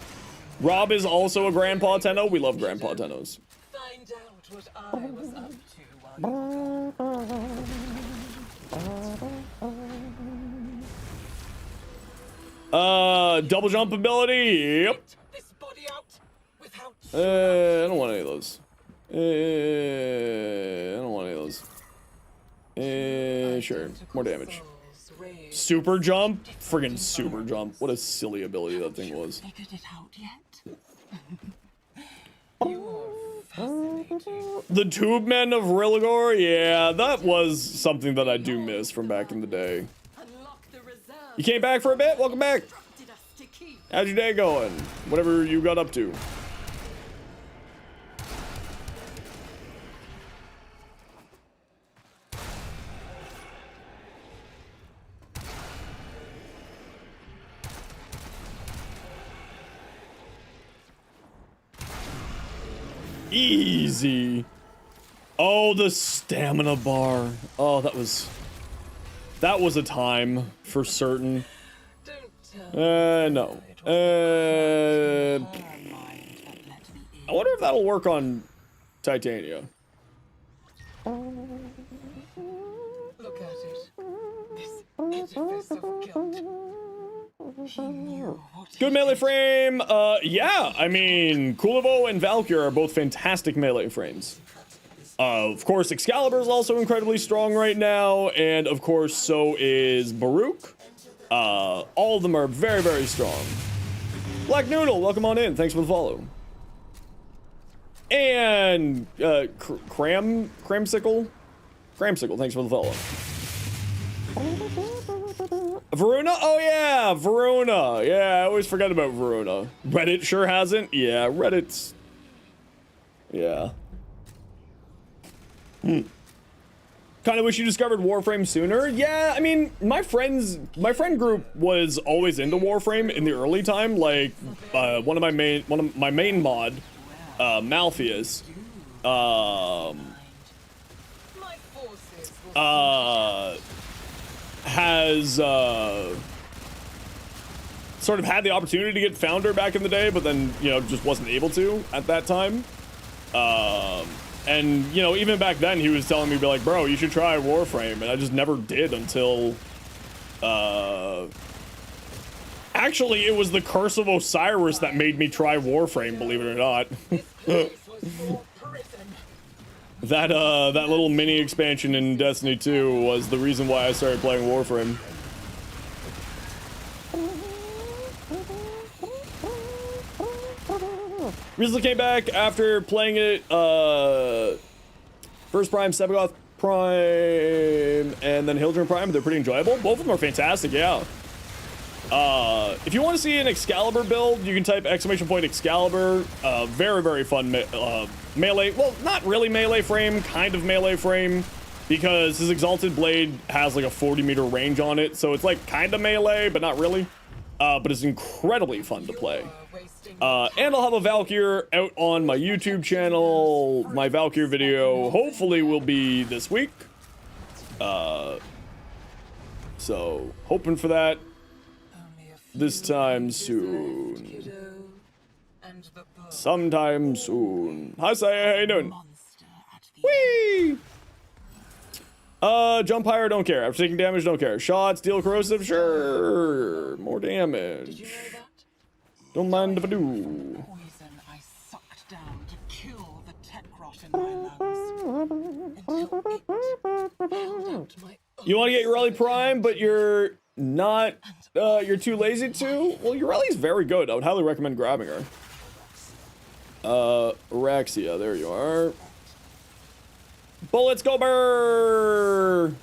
A: Rob is also a Grandpa Tenno. We love Grandpa Tennos.
C: Find out what I was up to.
A: Double jump ability. Yep.
C: This body out without
A: I don't want any of those. I don't want any of those. Sure. More damage. Super jump? Friggin' super jump. What a silly ability that thing was.
C: figured it out yet? You're fascinating.
A: The Tube Men of Rilligor? Yeah, that was something that I do miss from back in the day.
D: Unlock the reserve.
A: You came back for a bit? Welcome back.
D: Instructed us to keep.
A: How's your day going? Whatever you got up to. Easy. Oh, the stamina bar. Oh, that was a time for certain. No. I wonder if that'll work on Titania.
C: Look at it. This edifice of guilt. He knew what he
A: Good melee
C: did.
A: frame. Yeah, I mean, Kulivo and Valkyr are both fantastic melee frames. Of course, Excalibur is also incredibly strong right now, and of course, so is Baruch. All of them are very, very strong. Black Noodle, welcome on in. Thanks for the follow. And Cramsicle, thanks for the follow. Varuna? Oh yeah, Varuna. Yeah, I always forget about Varuna. Reddit sure hasn't. Yeah, Reddit's... Yeah. Kind of wish you discovered Warframe sooner. Yeah, I mean, my friend group was always into Warframe in the early time. Like, one of my main mod, Malpheus,
C: My forces will
A: has sort of had the opportunity to get Founder back in the day, but then, you know, just wasn't able to at that time. And, you know, even back then, he was telling me, be like, bro, you should try Warframe, and I just never did until, Actually, it was the Curse of Osiris that made me try Warframe, believe it or not. That little mini expansion in Destiny 2 was the reason why I started playing Warframe. Recently came back after playing it, First Prime, Sebagoth Prime, and then Hildren Prime. They're pretty enjoyable. Both of them are fantastic, yeah. If you want to see an Excalibur build, you can type !Excalibur. Very, very fun melee. Well, not really melee frame, kind of melee frame, because his Exalted Blade has like a 40-meter range on it, so it's like kind of melee, but not really. But it's incredibly fun to play. And I'll have a Valkyr out on my YouTube channel. My Valkyr video hopefully will be this week. So, hoping for that this time soon. Sometime soon. Hi, Saya, how you doing? Whee! Jump higher, don't care. After taking damage, don't care. Shots, deal corrosive, sure. More damage. Don't mind if I do.
C: Poison I sucked down to kill the tech rot in my lungs. Until it held out my
A: You want to get your Rally Prime, but you're not, you're too lazy to? Well, your Rally's very good. I would highly recommend grabbing her. Araxia, there you are. Bullets go burr!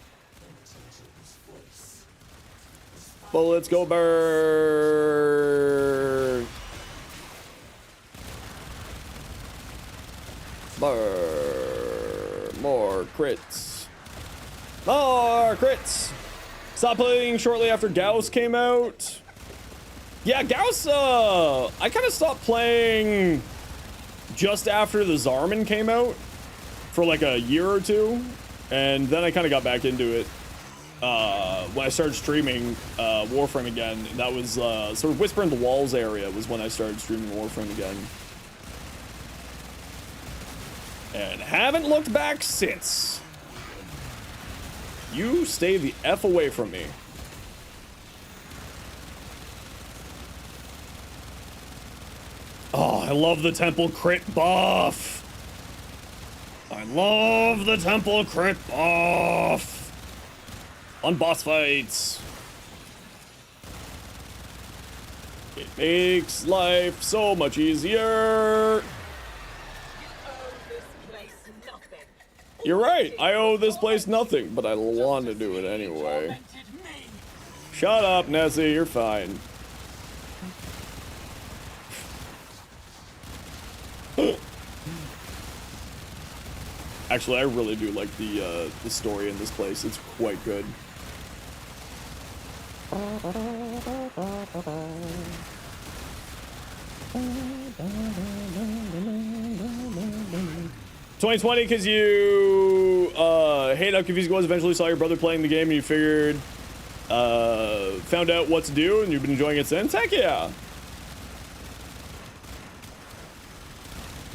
A: Bullets go burr! Burr! More crits. More crits! Stopped playing shortly after Gauss came out. Yeah, Gauss, I kind of stopped playing just after the Zarman came out for like a year or two, and then I kind of got back into it when I started streaming Warframe again. That was sort of Whisper in the Walls area was when I started streaming Warframe again, and haven't looked back since. You stay the F away from me. Oh, I love the Temple crit buff. I love the Temple crit buff on boss fights. It makes life so much easier. You're right, I owe this place nothing, but I want to do it anyway. Shut up, Nessie, you're fine. Actually, I really do like the story in this place. It's quite good. "2020, because you hate how confusing it was. Eventually saw your brother playing the game and you figured, found out what to do, and you've been enjoying it since. Heck yeah!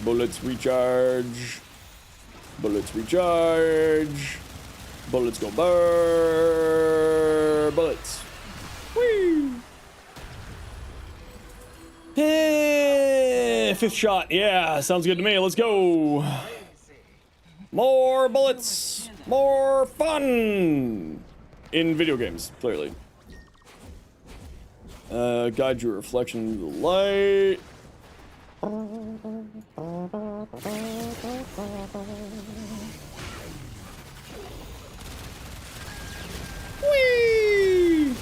A: Bullets recharge. Bullets recharge. Bullets go burr. Bullets. Whee! Hey, fifth shot. Yeah, sounds good to me. Let's go. More bullets. More fun. In video games, clearly. Guide your reflection into the light. Whee!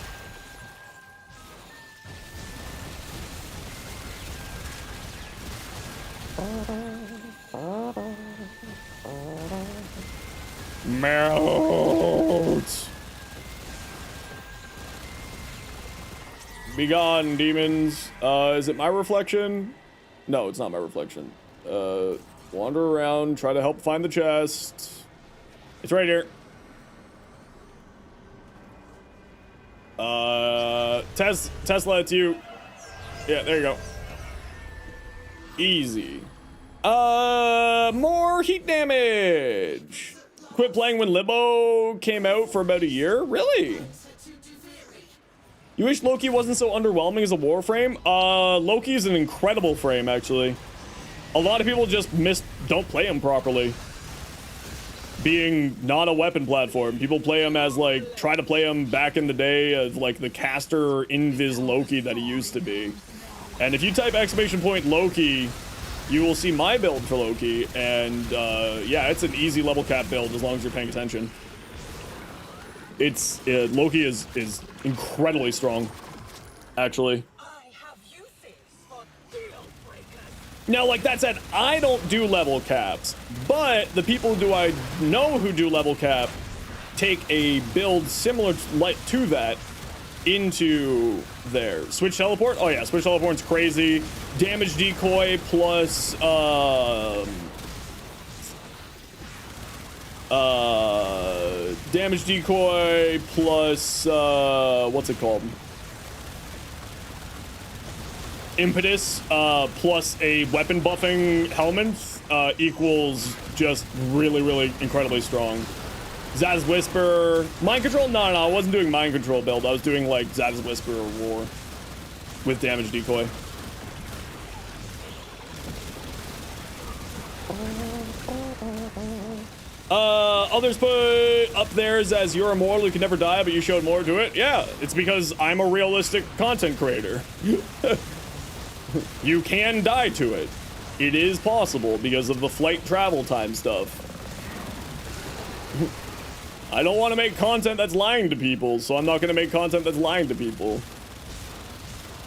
A: Melt! Be gone, demons. Is it my reflection? No, it's not my reflection. Wander around, try to help find the chest. It's right here. Tesla, it's you. Yeah, there you go. Easy. More heat damage. Quit playing when Libo came out for about a year? Really? You wish Loki wasn't so underwhelming as a Warframe? Loki is an incredible frame, actually. A lot of people just don't play him properly. Being not a weapon platform. People play him as, like, try to play him back in the day as, like, the caster invis Loki that he used to be. And if you type > Loki, you will see my build for Loki. And, yeah, it's an easy level cap build as long as you're paying attention. Loki is incredibly strong, actually. Now, like that said, I don't do level caps, but the people I know who do level cap take a build similar to that into their Switch Teleport. Oh yeah, Switch Teleport's crazy. Damage decoy plus damage decoy plus what's it called? Impetus plus a weapon buffing helmet equals just really incredibly strong. Zaz's Whisper, Mind Control? No, I wasn't doing Mind Control build. I was doing like Zaz's Whisper or Roar with damage decoy. Others put up theirs as you're immortal, you can never die, but you showed more to it. Yeah, it's because I'm a realistic content creator. You can die to it. It is possible because of the flight travel time stuff. I don't want to make content that's lying to people, so I'm not going to make content that's lying to people.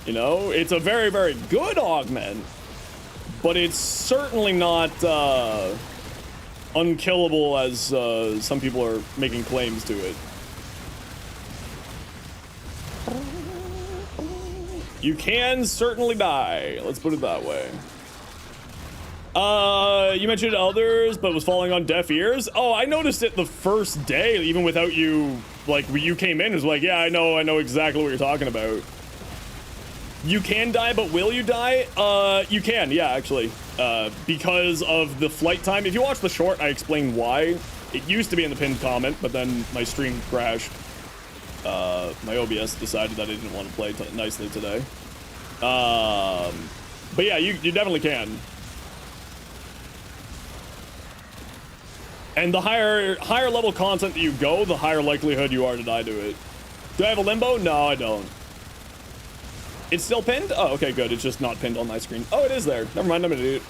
A: You know, it's a very good augment, but it's certainly not unkillable as some people are making claims to it. You can certainly die. Let's put it that way. You mentioned others, but was falling on deaf ears. Oh, I noticed it the first day, even without you. Like, when you came in, it was like, yeah, I know exactly what you're talking about. You can die, but will you die? You can, yeah, actually. Because of the flight time. If you watch the short, I explain why. It used to be in the pinned comment, but then my stream crashed. My OBS decided that I didn't want to play nicely today. But yeah, you definitely can. And the higher level content that you go, the higher likelihood you are to die to it. Do I have a limbo? No, I don't. It's still pinned? Oh, okay, good. It's just not pinned on my screen. Oh, it is there. Never mind, I'm an idiot.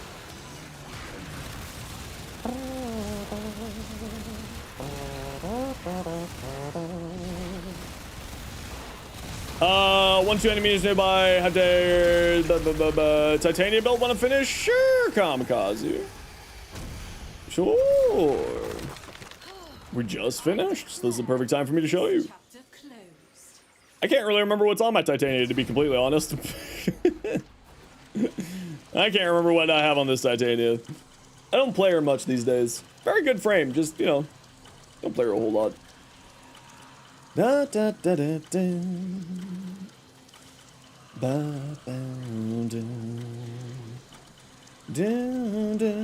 A: One, two enemies nearby. Have their Titania build want to finish? Sure, Kamikaze. Sure. We just finished. So this is the perfect time for me to show you. I can't really remember what's on my Titania, to be completely honest. I can't remember what I have on this Titania. I don't play her much these days. Very good frame, just, you know, don't play her a whole lot. Da da da da da. Ba ba da. Da da.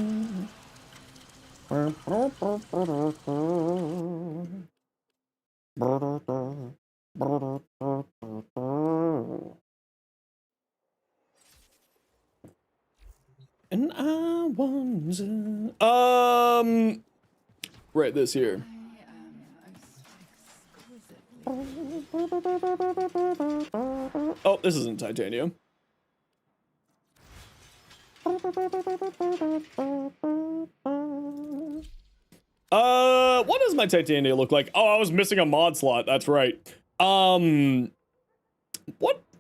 A: And I want right this here. Oh, this isn't titanium. What does my titanium look like? Oh, I was missing a mod slot. That's right. What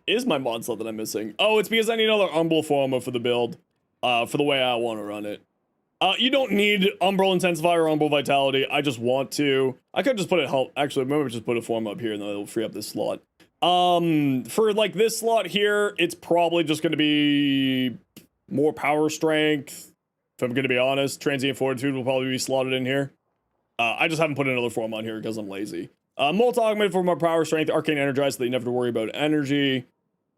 A: is my mod slot that I'm missing? Oh, it's because I need another Umbral Forma for the build. For the way I want to run it. You don't need Umbral Intensifier or Umbral Vitality. I just want to. I could just put it actually, maybe just put a form up here and then it'll free up this slot. For like this slot here, it's probably just going to be more power strength. If I'm going to be honest, Transient Fortitude will probably be slotted in here. I just haven't put another form on here because I'm lazy. Multi-augment for more power strength, Arcane Energize, so that you never have to worry about energy.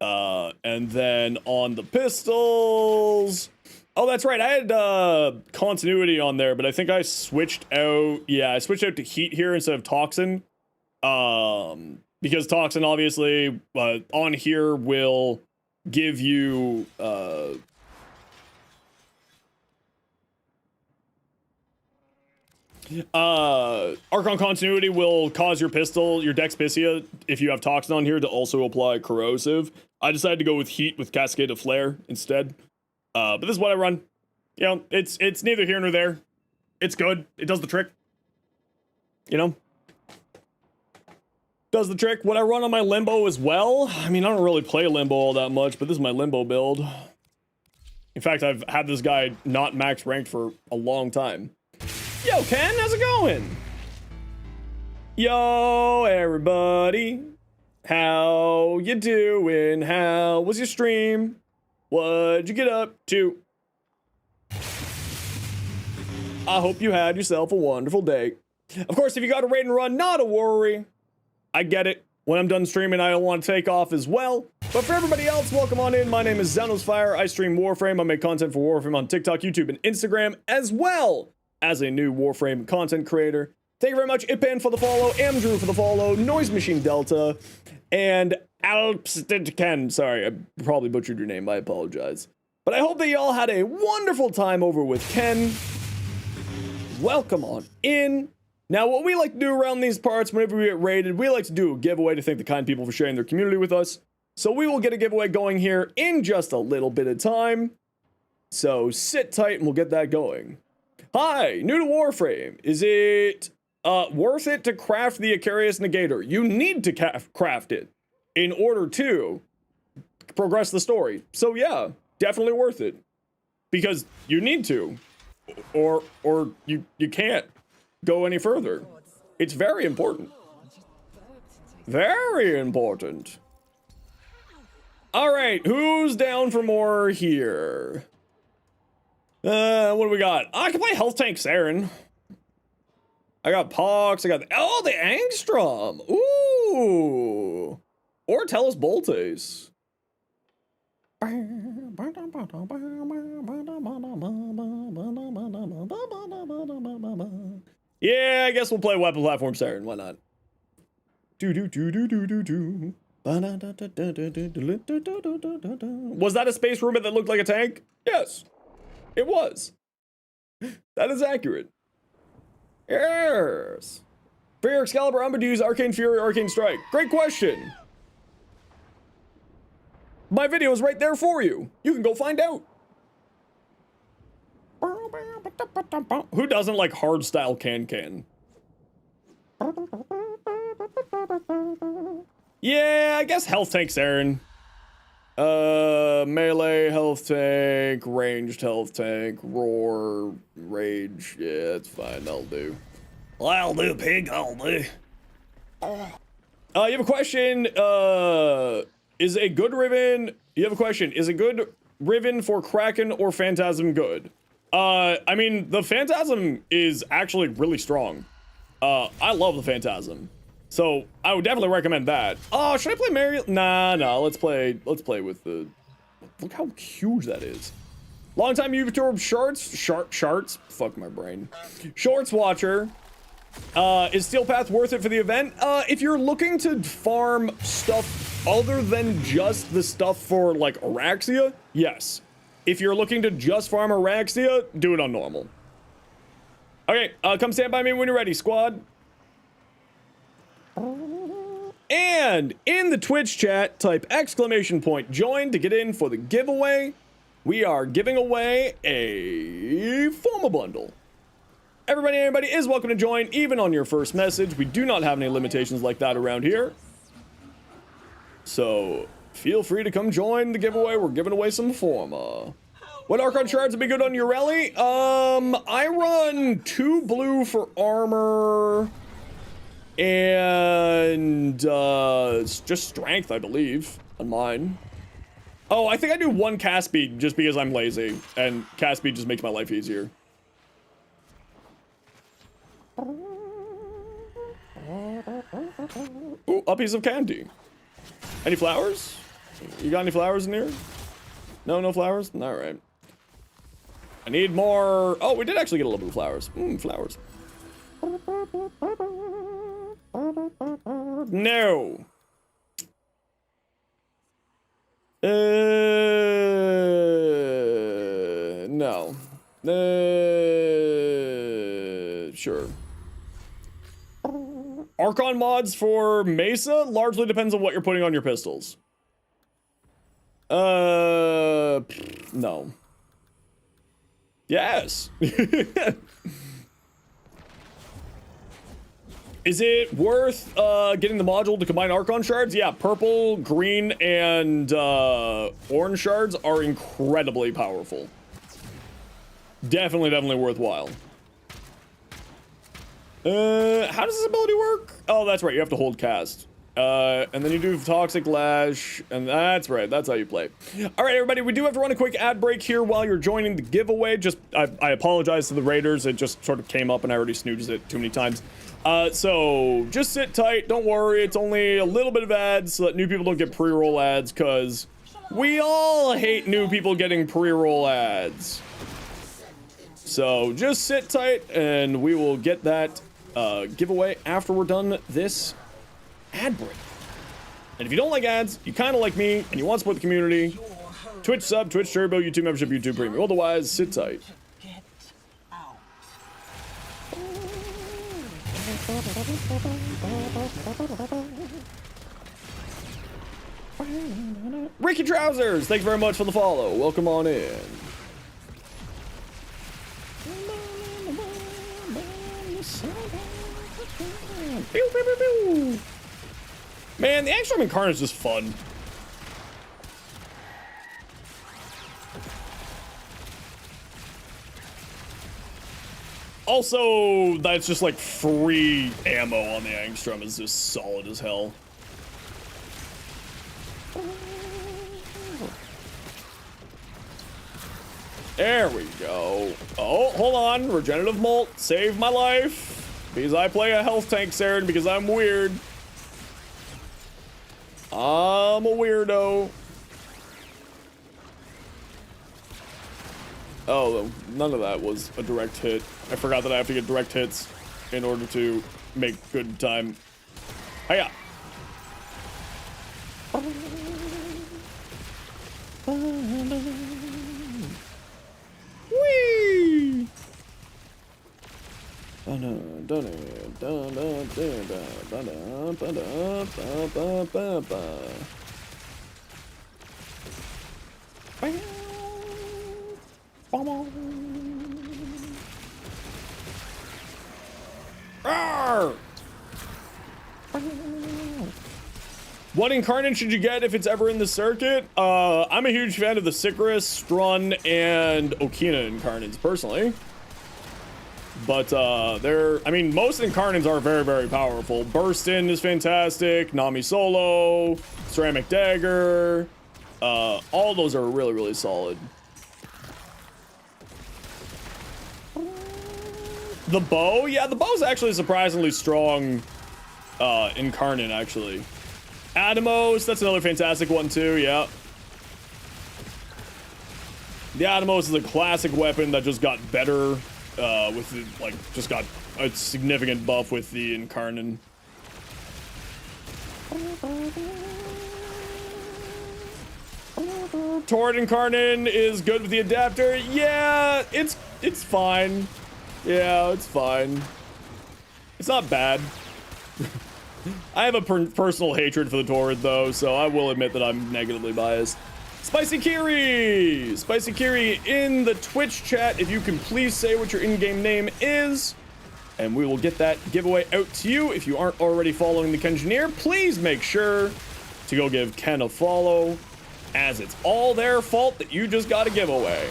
A: And then on the pistols... Oh, that's right, I had continuity on there, but I think I switched out... Yeah, I switched out to heat here instead of toxin. because Toxin obviously on here will give you Archon Continuity will cause your pistol, your Dexpicia, if you have Toxin on here, to also apply Corrosive. I decided to go with Heat with Cascade of Flare instead. But this is what I run. You know, it's neither here nor there. It's good. It does the trick. You know? Does the trick. What I run on my Limbo as well, I mean, I don't really play Limbo all that much, but this is my Limbo build. In fact, I've had this guy not max ranked for a long time. Yo, Ken, how's it going? Yo, everybody. How you doing? How was your stream? What'd you get up to? I hope you had yourself a wonderful day. Of course, if you got a raid and run, not a worry. I get it. When I'm done streaming, I don't want to take off as well. But for everybody else, welcome on in. My name is Zenosfire. I stream Warframe. I make content for Warframe on TikTok, YouTube, and Instagram, as well as a new Warframe content creator. Thank you very much, Ipan, for the follow, Amdrew for the follow, Noise Machine Delta, and Alpsted Sorry, I probably butchered your name. I apologize. But I hope that you all had a wonderful time over with Ken. Welcome on in. Now, what we like to do around these parts, whenever we get raided, we like to do a giveaway to thank the kind people for sharing their community with us. So we will get a giveaway going here in just a little bit of time. So sit tight and we'll get that going. Hi, new to Warframe. Is it worth it to craft the Icarius Negator? You need to craft it in order to progress the story. So yeah, definitely worth it. Because you need to. Or you can't go any further. It's very important. Very important. All right, who's down for more here? What do we got? I can play Health Tank Saren. I got Pox. I got the Angstrom. Ooh. Or Tellus Boltes. Yeah, I guess we'll play Weapon Platform Siren. Why not? Was that a space roommate that looked like a tank? Yes, it was. That is accurate. Yes. For your Excalibur, I'm going to use Arcane Fury, Arcane Strike. Great question. My video is right there for you. You can go find out. Who doesn't like hardstyle can? Yeah, I guess Health Tank Saren. Melee Health Tank, ranged Health Tank, roar, rage. Yeah, that's fine. That'll do. I'll do, pig. I'll do. You have a question. Is a good Riven? You have a question. Is a good Riven for Kraken or Phantasm good? I mean, the Phantasm is actually really strong. I love the Phantasm. So, I would definitely recommend that. Oh, should I play Mary? Nah, let's play with the... Look how huge that is. Longtime YouTuber Sharts? Fuck my brain. Shorts watcher. Is Steel Path worth it for the event? If you're looking to farm stuff other than just the stuff for, like, Araxia, yes. If you're looking to just farm Araxia, do it on normal. Okay, come stand by me when you're ready, squad. And in the Twitch chat, type !join to get in for the giveaway. We are giving away a Forma bundle. Everybody is welcome to join, even on your first message. We do not have any limitations like that around here. So, feel free to come join the giveaway. We're giving away some Forma. What Archon shards would be good on your rally? I run 2 blue for armor. And, it's just strength, I believe, on mine. Oh, I think I do 1 cast speed just because I'm lazy. And cast speed just makes my life easier. Ooh, a piece of candy. Any flowers? You got any flowers in here? No flowers? Alright. I need more... Oh, we did actually get a little bit of flowers. Flowers. No. No. Sure. Archon mods for Mesa largely depends on what you're putting on your pistols. No. Yes. Is it worth getting the module to combine Archon shards? Yeah, purple, green, and orange shards are incredibly powerful. Definitely worthwhile. How does this ability work? Oh, that's right, you have to hold cast. And then you do Toxic Lash, and that's right, that's how you play. All right, everybody, we do have to run a quick ad break here while you're joining the giveaway. Just, I apologize to the Raiders, it just sort of came up and I already snoozed it too many times. So just sit tight, don't worry, it's only a little bit of ads so that new people don't get pre-roll ads, because we all hate new people getting pre-roll ads. So just sit tight and we will get that giveaway after we're done this ad break. And if you don't like ads, you kind of like me, and you want to support the community, Twitch sub, Twitch Turbo, YouTube membership, YouTube Premium. Otherwise, sit tight.
C: Get out.
A: Ricky Trousers, thank you very much for the follow. Welcome on in. Pew, pew, pew, pew. Man, the Angstrom Incarnate is just fun. Also, that's just like free ammo on the Angstrom is just solid as hell. There we go. Oh, hold on. Regenerative Molt saved my life. Because I play a health tank, Saren, because I'm weird. I'm a weirdo. Oh, none of that was a direct hit. I forgot that I have to get direct hits in order to make good time. Hiya. Whee! What Incarnate should you get if it's ever in the circuit? I'm a huge fan of the Sicarus, Strun, and Okina Incarnates, personally. But, I mean, most Incarnates are very powerful. Burst In is fantastic, Nami Solo, Ceramic Dagger, all those are really solid. The bow? Yeah, the bow's actually surprisingly strong, Incarnate, actually. Atomos, that's another fantastic one, too, yeah. The Atomos is a classic weapon that just got better, with the, like, just got a significant buff with the Incarnate. Torrid Incarnate is good with the adapter. Yeah, it's fine. Yeah, it's fine. It's not bad. I have a personal hatred for the Torrid, though, so I will admit that I'm negatively biased. Spicy Kiri! Spicy Kiri in the Twitch chat, if you can please say what your in-game name is, and we will get that giveaway out to you. If you aren't already following the Kengineer, please make sure to go give Ken a follow, as it's all their fault that you just got a giveaway.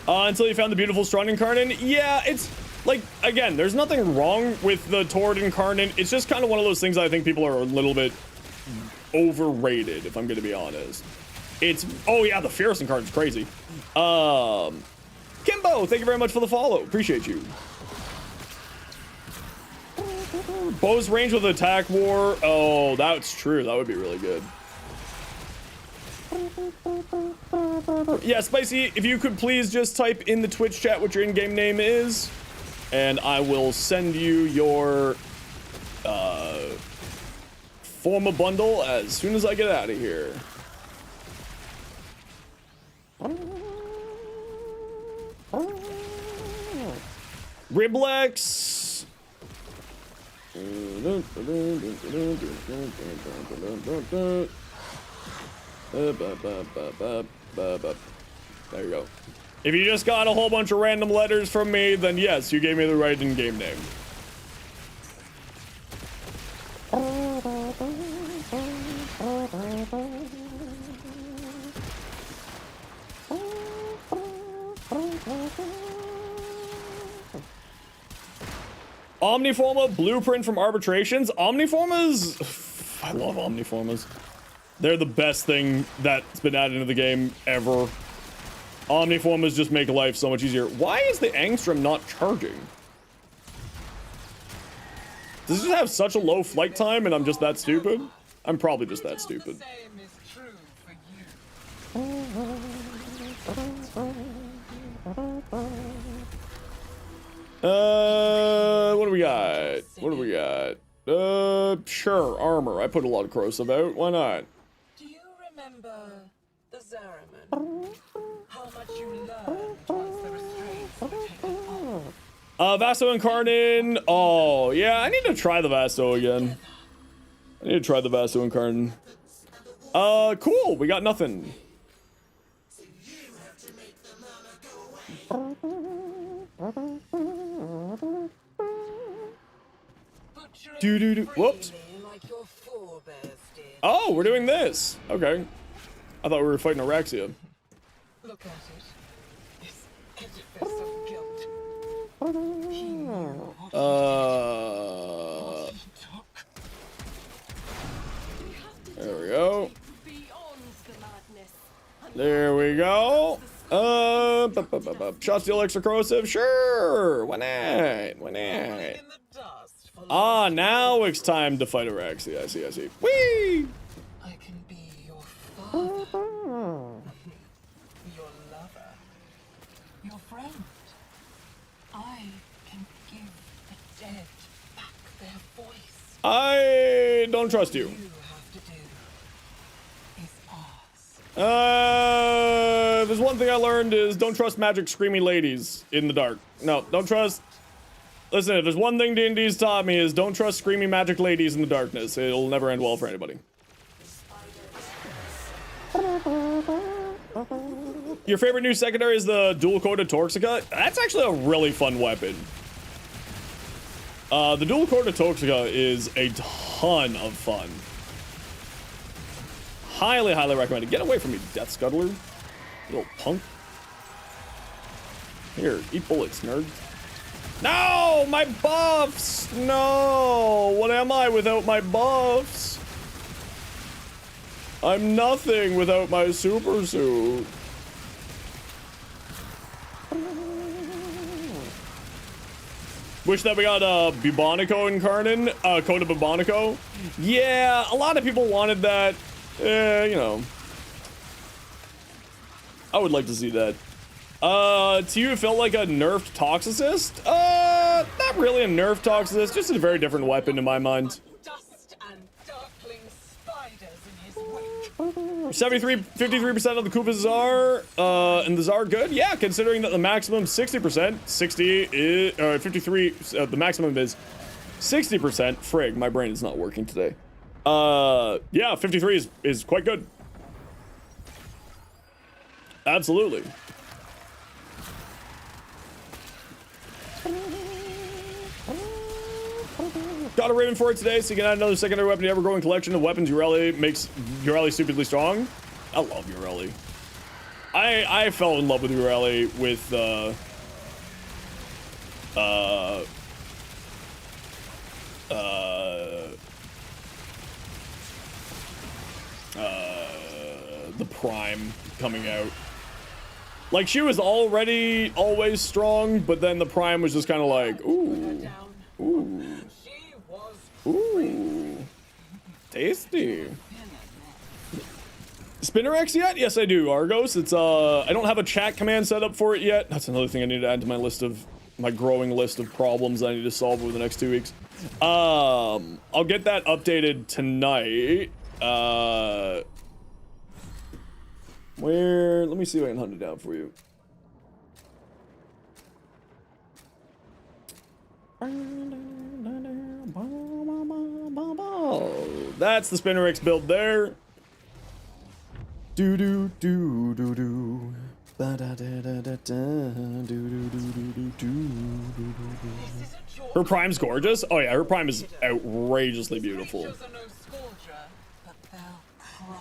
A: Until you found the beautiful Strong Incarnate. Yeah, it's like, again, there's nothing wrong with the Torrid Incarnate. It's just kind of one of those things I think people are a little bit overrated, if I'm going to be honest. It's, oh yeah, the Fierce Incarnate's crazy. Kimbo, thank you very much for the follow. Appreciate you. Bow's range with attack war. Oh, that's true. That would be really good. Yeah, Spicy, if you could please just type in the Twitch chat what your in-game name is, and I will send you your forma bundle as soon as I get out of here. Riblex. There you go. If you just got a whole bunch of random letters from me, then yes, you gave me the right in-game name. Omniforma blueprint from arbitrations. Omniformas, I love Omniformas. They're the best thing that's been added into the game ever. Omniformas just make life so much easier. Why is the Angstrom not charging? Does it just have such a low flight time and I'm just that stupid? I'm probably just that stupid. What do we got? What do we got? Sure, armor. I put a lot of corrosive out. Why not?
C: Do you remember the Zariman? How much you learned once the restraints were taken off?
A: Vasto and Karnin. Oh, yeah, I need to try the Vasto again. I need to try the Vasto and Karnin. Cool. We got nothing. Whoops. Oh, we're doing this. Okay. I thought we were fighting Araxia.
C: Look at it. This edifice of guilt. He knew what he took.
A: There we go. There we go. Shot steel extra corrosive. Sure. Why not? Why not? Ah, now it's time to fight Araxia. I see, I see. Whee!
C: I can be your father, your lover, your friend. I can give the dead back their voice.
A: I don't trust you.
C: All you have to do is ask.
A: There's one thing I learned is don't trust magic screamy ladies in the dark. No, don't trust. Listen, if there's one thing D&D's taught me is don't trust screamy magic ladies in the darkness. It'll never end well for anybody. Your favorite new secondary is the dual-coated Toxica? That's actually a really fun weapon. The dual-coated Toxica is a ton of fun. Highly, highly recommended. Get away from me, Death Scuttler. You little punk. Here, eat bullets, nerd. No, my buffs. No, what am I without my buffs? I'm nothing without my super suit. Wish that we got Bubonico and Karnin, Coda Bubonico. Yeah, a lot of people wanted that. You know, I would like to see that. To you, it felt like a nerfed Toxicist? Not really a nerfed Toxicist, just a very different weapon in my mind.
C: Dust and darkling spiders in his wake.
A: 53% of the Koopas are, and the Tsar good? Yeah, considering that the maximum 60%, 60 is, 53, the maximum is 60%. Frig, my brain is not working today. Yeah, 53 is quite good. Absolutely. Got a Raven for it today, so you can add another secondary weapon to your ever-growing collection of weapons. Ureli makes Ureli stupidly strong. I love Ureli. I fell in love with Ureli with the Prime coming out. Like, she was already always strong, but then the Prime was just kind of like, ooh, ooh. Ooh, tasty. Spinner-X yet? Yes, I do, Argos. It's, I don't have a chat command set up for it yet. That's another thing I need to add to my list of, my growing list of problems I need to solve over the next 2 weeks. I'll get that updated tonight. Let me see if I can hunt it down for you. That's the Spinner-X build there. Do do do do do. Ba da da da da da. Do do do do do do. Her prime's gorgeous. Oh yeah, her prime is outrageously beautiful.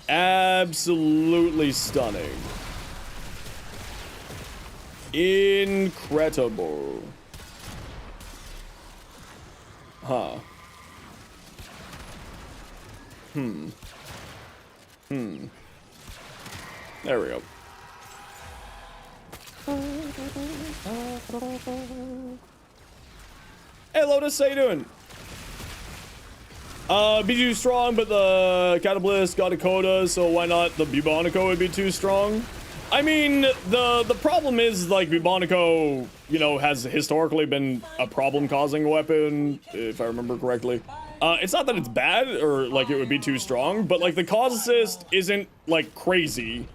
A: Absolutely stunning. Incredible. Huh. There we go. Hey Lotus, how you doing? Be too strong, but the Catablist got a coda, so why not the Bubonico would be too strong? I mean, the problem is, like, Bubonico, you know, has historically been a problem-causing weapon, if I remember correctly. It's not that it's bad, or, like, it would be too strong, but, like, the cause assist isn't, like, crazy.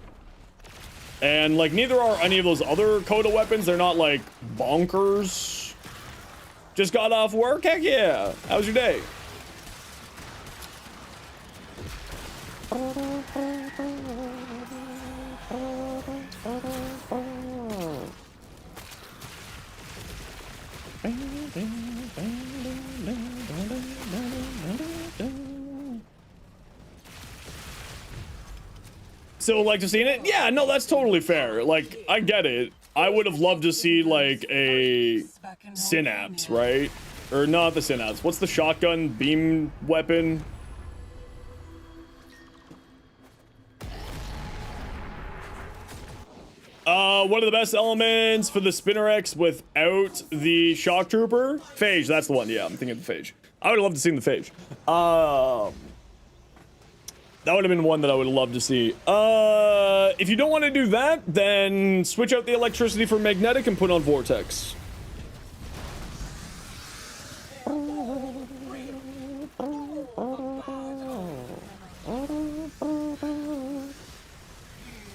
A: And, like, neither are any of those other coda weapons. They're not, like, bonkers. Just got off work? Heck yeah. How was your day? So, like, to seeing it? Yeah, no, that's totally fair. Like, I get it. I would have loved to see, like, a Synapse, right? Or not the Synapse. What's the shotgun beam weapon? One of the best elements for the Spinner-X without the Shock Trooper? Phage, that's the one. Yeah, I'm thinking of the Phage. I would have loved to see the Phage. That would have been one that I would have loved to see. If you don't want to do that, then switch out the electricity for magnetic and put on vortex.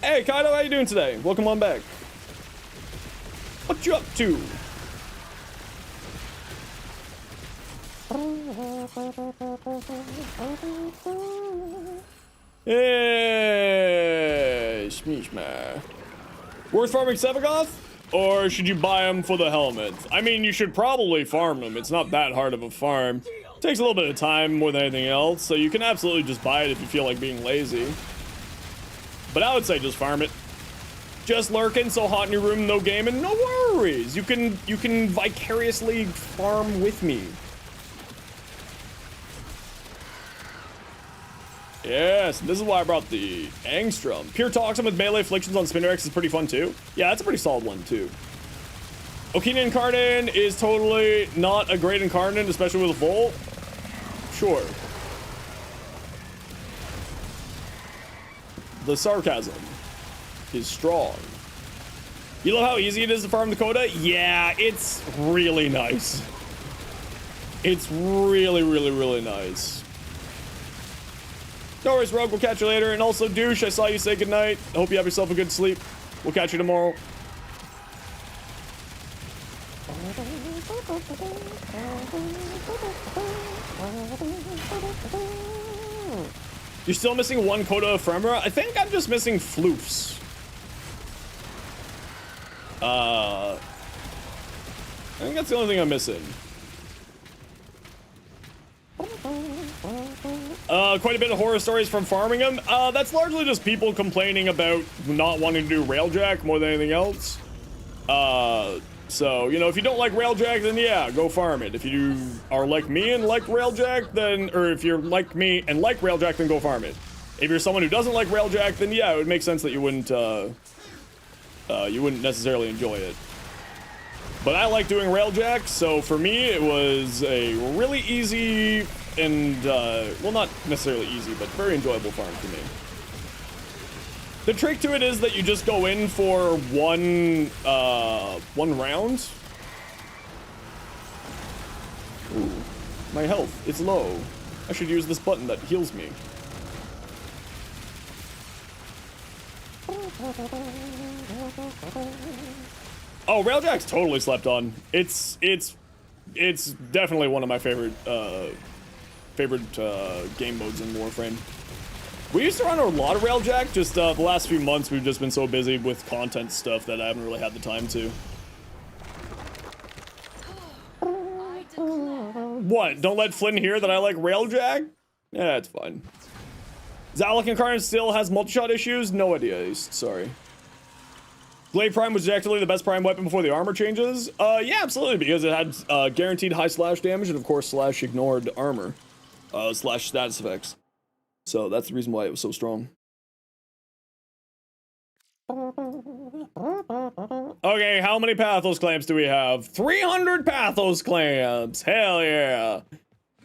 A: Hey, Kaido, how you doing today? Welcome on back. What you up to? Hey, Shmeeshma. Worth farming Sevagoth? Or should you buy them for the helmet? I mean, you should probably farm them. It's not that hard of a farm. It takes a little bit of time more than anything else, so you can absolutely just buy it if you feel like being lazy. But I would say just farm it. Just lurking, so hot in your room, no gaming, no worries. You can vicariously farm with me. Yes, this is why I brought the Angstrom. Pure Toxin with melee afflictions on Spinner-X is pretty fun too. Yeah, that's a pretty solid one too. Okina Incarnate is totally not a great Incarnate, especially with a Volt. Sure. The sarcasm is strong. You love how easy it is to farm the coda? Yeah, it's really nice. It's really, really, really nice. No worries, Rogue. We'll catch you later. And also, Douche, I saw you say goodnight. I hope you have yourself a good sleep. We'll catch you tomorrow. You're still missing one coda ephemera? I think I'm just missing floofs. I think that's the only thing I'm missing. Quite a bit of horror stories from farming them. That's largely just people complaining about not wanting to do railjack more than anything else. So, you know, if you don't like railjack, then yeah, go farm it. If you are like me and like railjack, then, or if you're like me and like railjack, then go farm it. If you're someone who doesn't like railjack, then yeah, it would make sense that you wouldn't necessarily enjoy it. But I like doing railjack, so for me, it was a really easy and, well, not necessarily easy, but very enjoyable farm for me. The trick to it is that you just go in for one round. Ooh, my health, it's low. I should use this button that heals me. Oh, Railjack's totally slept on. It's definitely one of my favorite game modes in Warframe. We used to run a lot of Railjack, just the last few months we've just been so busy with content stuff that I haven't really had the time to. What? Don't let Flynn hear that I like Railjack? Yeah, it's fine. Zalak Incarnate still has multi-shot issues? No idea, sorry. Blade Prime was actually the best Prime weapon before the armor changes? Yeah, absolutely, because it had guaranteed high slash damage and of course slash ignored armor. Slash status effects. So that's the reason why it was so strong. Okay, how many Pathos clamps do we have? 300 Pathos clamps! Hell yeah!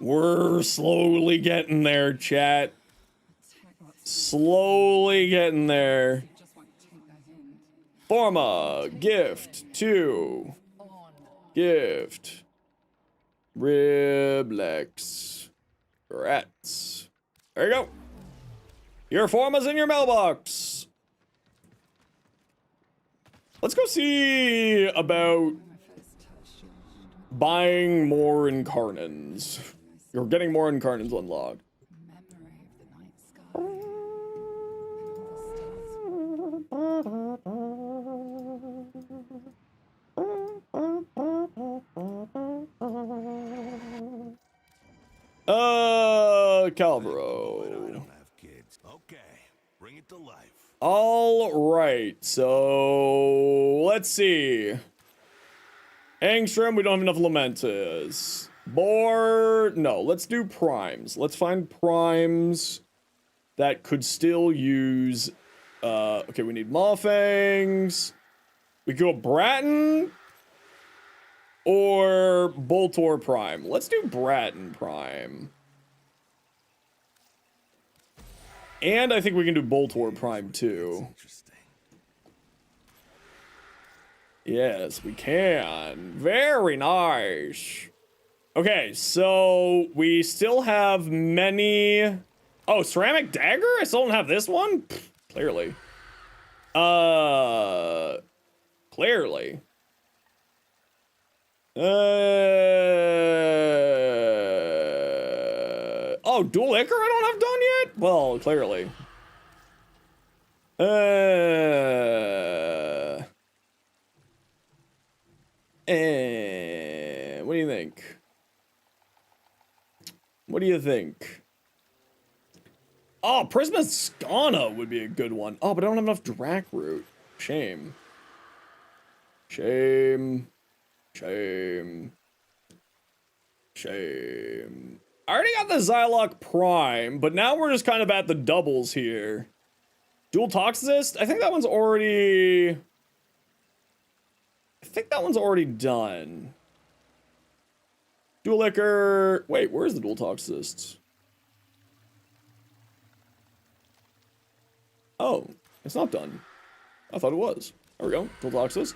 A: We're slowly getting there, chat. Slowly getting there. Forma, gift, 2. Gift. Riblex. Rats. There you go. Your Forma's in your mailbox. Let's go see about buying more Incarnans. You're getting more Incarnans unlocked. Calvaro.
G: I don't have kids. Okay, bring it to life.
A: All right, so let's see. Angstrom, we don't have enough Lamentas. Boar, no, let's do primes. Let's find primes that could still use, okay, we need Maw-Fangs. We go Bratton or Boltor Prime. Let's do Bratton Prime. And I think we can do Boltor Prime too. Yes, we can. Very nice. Okay, so we still have many... Oh, Ceramic Dagger? I still don't have this one? Pfft, clearly. Clearly. Oh, Dual Ichor I don't have done yet? Well, clearly. What do you think? What do you think? Oh, Prisma Skana would be a good one. Oh, but I don't have enough Drac Root. Shame. Shame. Shame. Shame. I already got the Xylock Prime, but now we're just kind of at the doubles here. Dual Toxicist? I think that one's already... I think that one's already done. Dual Ichor... Wait, where's the Dual Toxicist? Oh, it's not done. I thought it was. There we go. Dual Toxicist.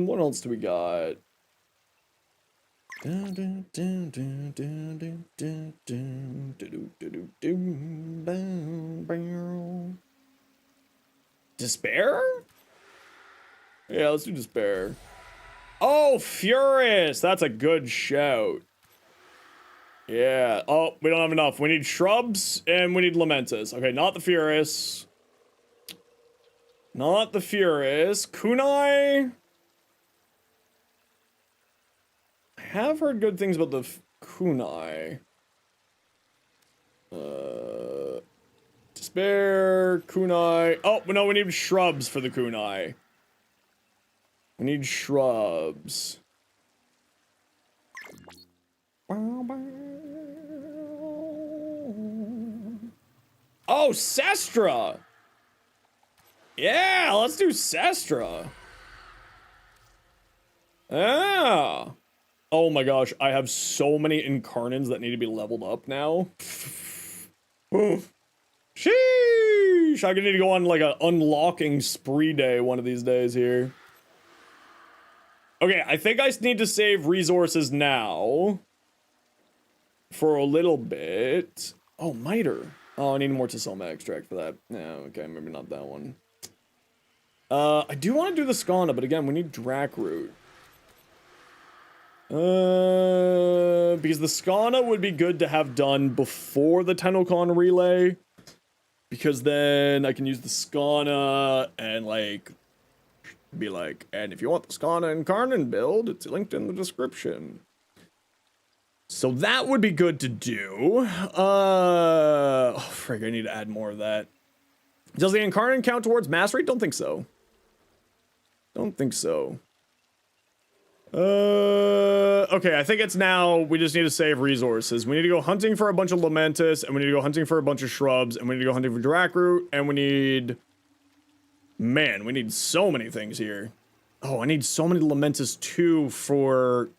A: What else do we got? Despair? Yeah, let's do Despair. Oh, Furious! That's a good shout. Yeah. Oh, we don't have enough. We need Shrubs and we need Lamentas. Okay, not the Furious. Not the Furious. Kunai? I have heard good things about the Kunai. Despair, Kunai. Oh, no, we need Shrubs for the Kunai. We need Shrubs. Oh, Sestra! Yeah, let's do Sestra. Ah. Oh my gosh, I have so many Incarnans that need to be leveled up now. Sheesh! I'm gonna need to go on like a unlocking spree day one of these days here. Okay, I think I need to save resources now. For a little bit. Oh, miter. Oh, I need more Tisoma extract for that. Yeah, okay, maybe not that one. I do want to do the Skana, but again, we need Drac Root. Because the Skana would be good to have done before the Tenokon relay. Because then I can use the Skana and, like, be like, and if you want the Skana and Karnan build, it's linked in the description. So that would be good to do. Oh, frig, I need to add more of that. Does the Incarnate count towards mastery? Don't think so. Don't think so. Okay, I think it's now, we just need to save resources. We need to go hunting for a bunch of Lamentus, and we need to go hunting for a bunch of shrubs, and we need to go hunting for Drac-root, and we need... Man, we need so many things here. Oh, I need so many Lamentus too for...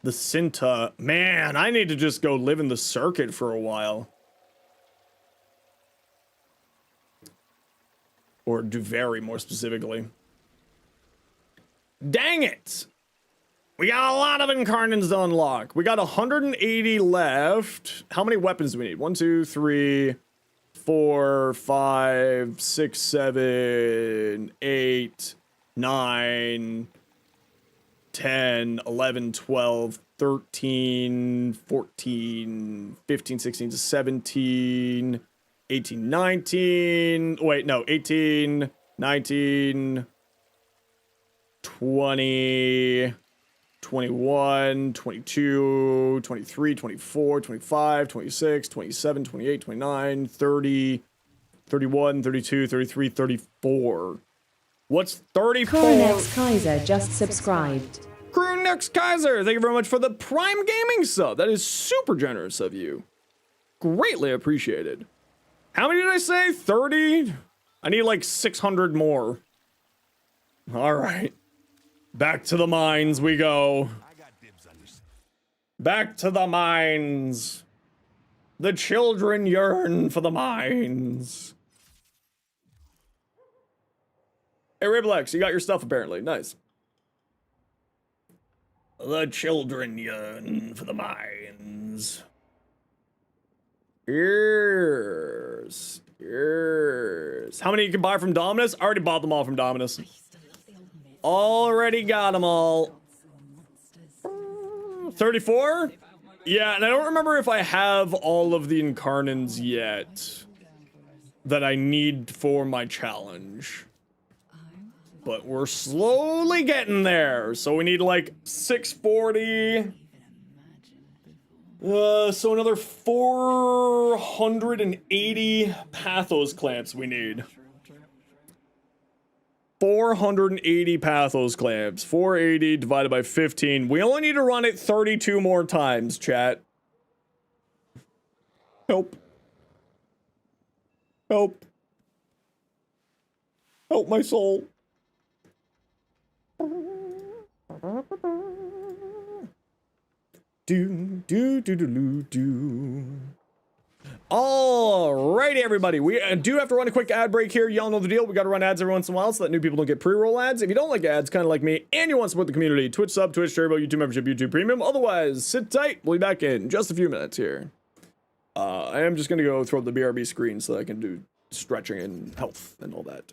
A: the Sinta. Man, I need to just go live in the circuit for a while. Or Duvary, more specifically. Dang it! We got a lot of Incarnans to unlock. We got 180 left. How many weapons do we need? 1, 2, 3, 4, 5, 6, 7, 8, 9, 10, 11, 12, 13, 14, 15, 16, 17, 18, 19. Wait, no, 18, 19, 20, 21, 22, 23, 24, 25, 26, 27, 28, 29, 30, 31, 32, 33, 34. What's 34?
H: Coronex Kaiser just subscribed.
A: Coronex Kaiser, thank you very much for the Prime Gaming sub. That is super generous of you. Greatly appreciated. How many did I say? 30? I need like 600 more. All right. Back to the mines we go. Back to the mines. The children yearn for the mines. Hey, Riblex, you got your stuff apparently. Nice. The children yearn for the mines. Yes. Yes. How many you can buy from Dominus? I already bought them all from Dominus. Already got them all. 34? Yeah, and I don't remember if I have all of the Incarnans yet that I need for my challenge. But we're slowly getting there. So we need like 640. So another 480 Pathos clamps we need. 480 Pathos clamps. 480 divided by 15. We only need to run it 32 more times, chat. Help. Help. Help my soul. Alrighty, everybody. We do have to run a quick ad break here. Y'all know the deal. We got to run ads every once in a while so that new people don't get pre-roll ads. If you don't like ads, kind of like me, and you want to support the community, Twitch sub, Twitch turbo, YouTube membership, YouTube premium. Otherwise, sit tight. We'll be back in just a few minutes here. I am just going to go throw up the BRB screen so that I can do stretching and health and all that.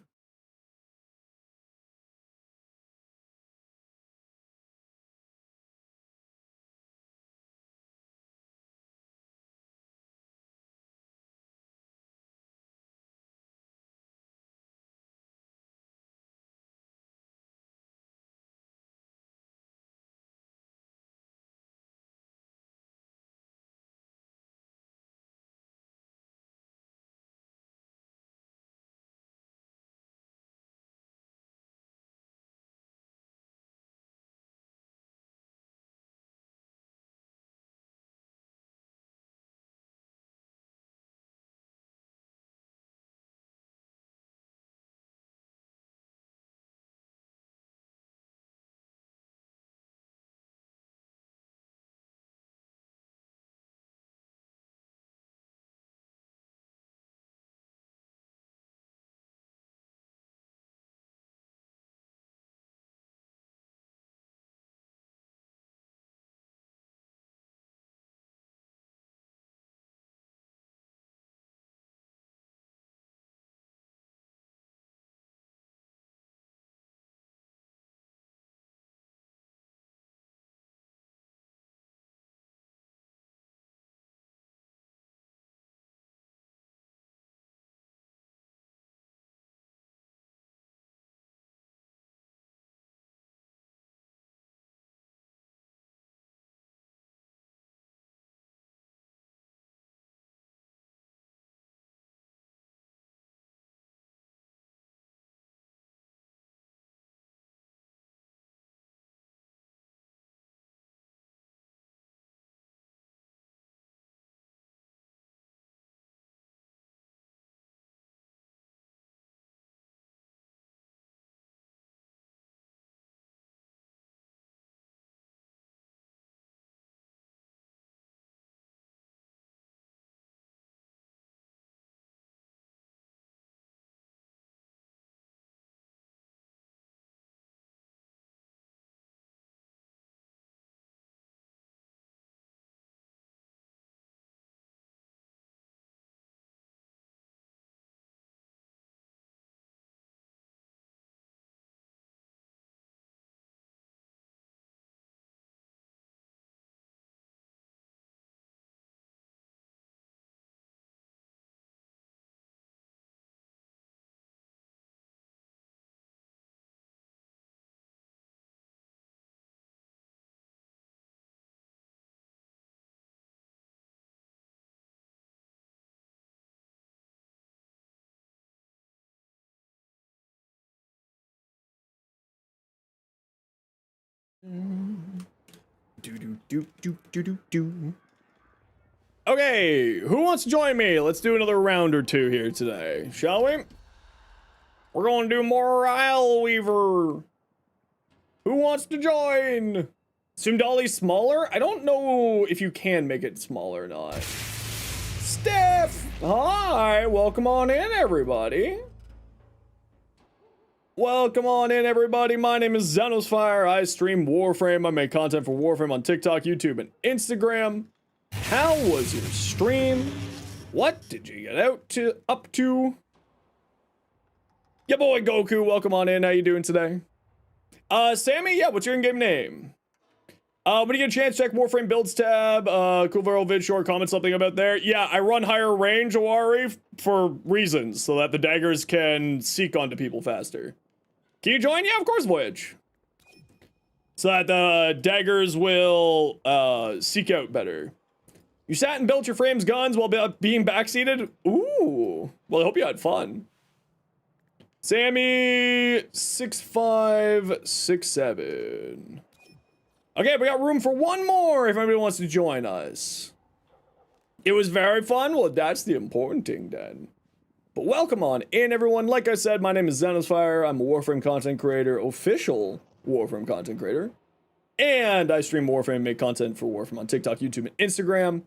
A: Okay, who wants to join me? Let's do another round or two here today, shall we? We're going to do more Isle Weaver. Who wants to join? Sundali's smaller? I don't know if you can make it smaller or not. Steph! Hi, welcome on in, everybody. Welcome on in, everybody. My name is Zenosfire. I stream Warframe. I make content for Warframe on TikTok, YouTube, and Instagram. How was your stream? What did you get up to? Yeah, boy, Goku, welcome on in. How you doing today? Sammy, yeah, what's your in-game name? When you get a chance, check Warframe builds tab. Cool viral vid short, comment something about there. Yeah, I run higher range, Awari, for reasons, so that the daggers can seek onto people faster. Can you join? Yeah, of course, Voyage. So that the daggers will seek out better. You sat and built your frames guns while being backseated? Ooh. Well, I hope you had fun. Sammy 6567. Okay, we got room for one more if anybody wants to join us. It was very fun. Well, that's the important thing then. But welcome on in, everyone. Like I said, my name is Zenosfire. I'm a Warframe content creator, official Warframe content creator. And I stream Warframe, make content for Warframe on TikTok, YouTube, and Instagram.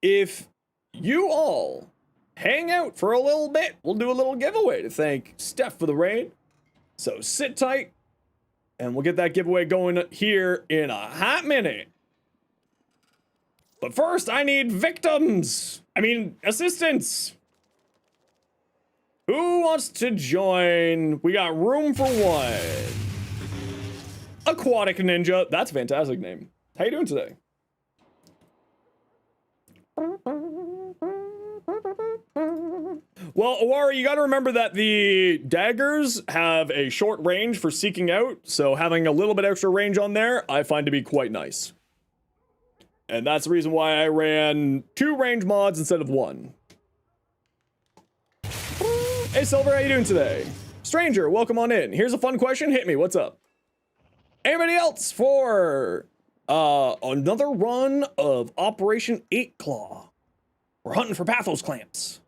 A: If you all hang out for a little bit, we'll do a little giveaway to thank Steph for the raid. So sit tight, and we'll get that giveaway going here in a hot minute. But first, I need assistants. Who wants to join? We got room for one. Aquatic Ninja. That's a fantastic name. How you doing today? Well, Awari, you gotta remember that the daggers have a short range for seeking out, so having a little bit extra range on there, I find to be quite nice. And that's the reason why I ran 2 range mods instead of 1. Hey, Silver, how you doing today? Stranger, welcome on in. Here's a fun question. Hit me. What's up? Anybody else for another run of Operation 8 Claw? We're hunting for Pathos clamps.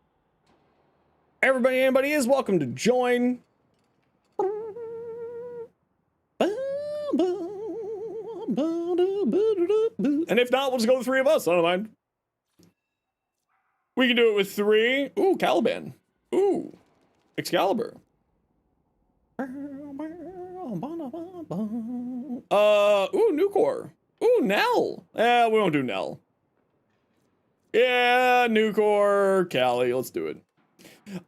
A: Anybody is welcome to join. And if not, we'll just go with 3 of us. I don't mind. We can do it with 3. Ooh, Caliban. Ooh, Excalibur. Ooh, Nucor. Ooh, Nell. We won't do Nell. Yeah, Nucor, Cali, let's do it.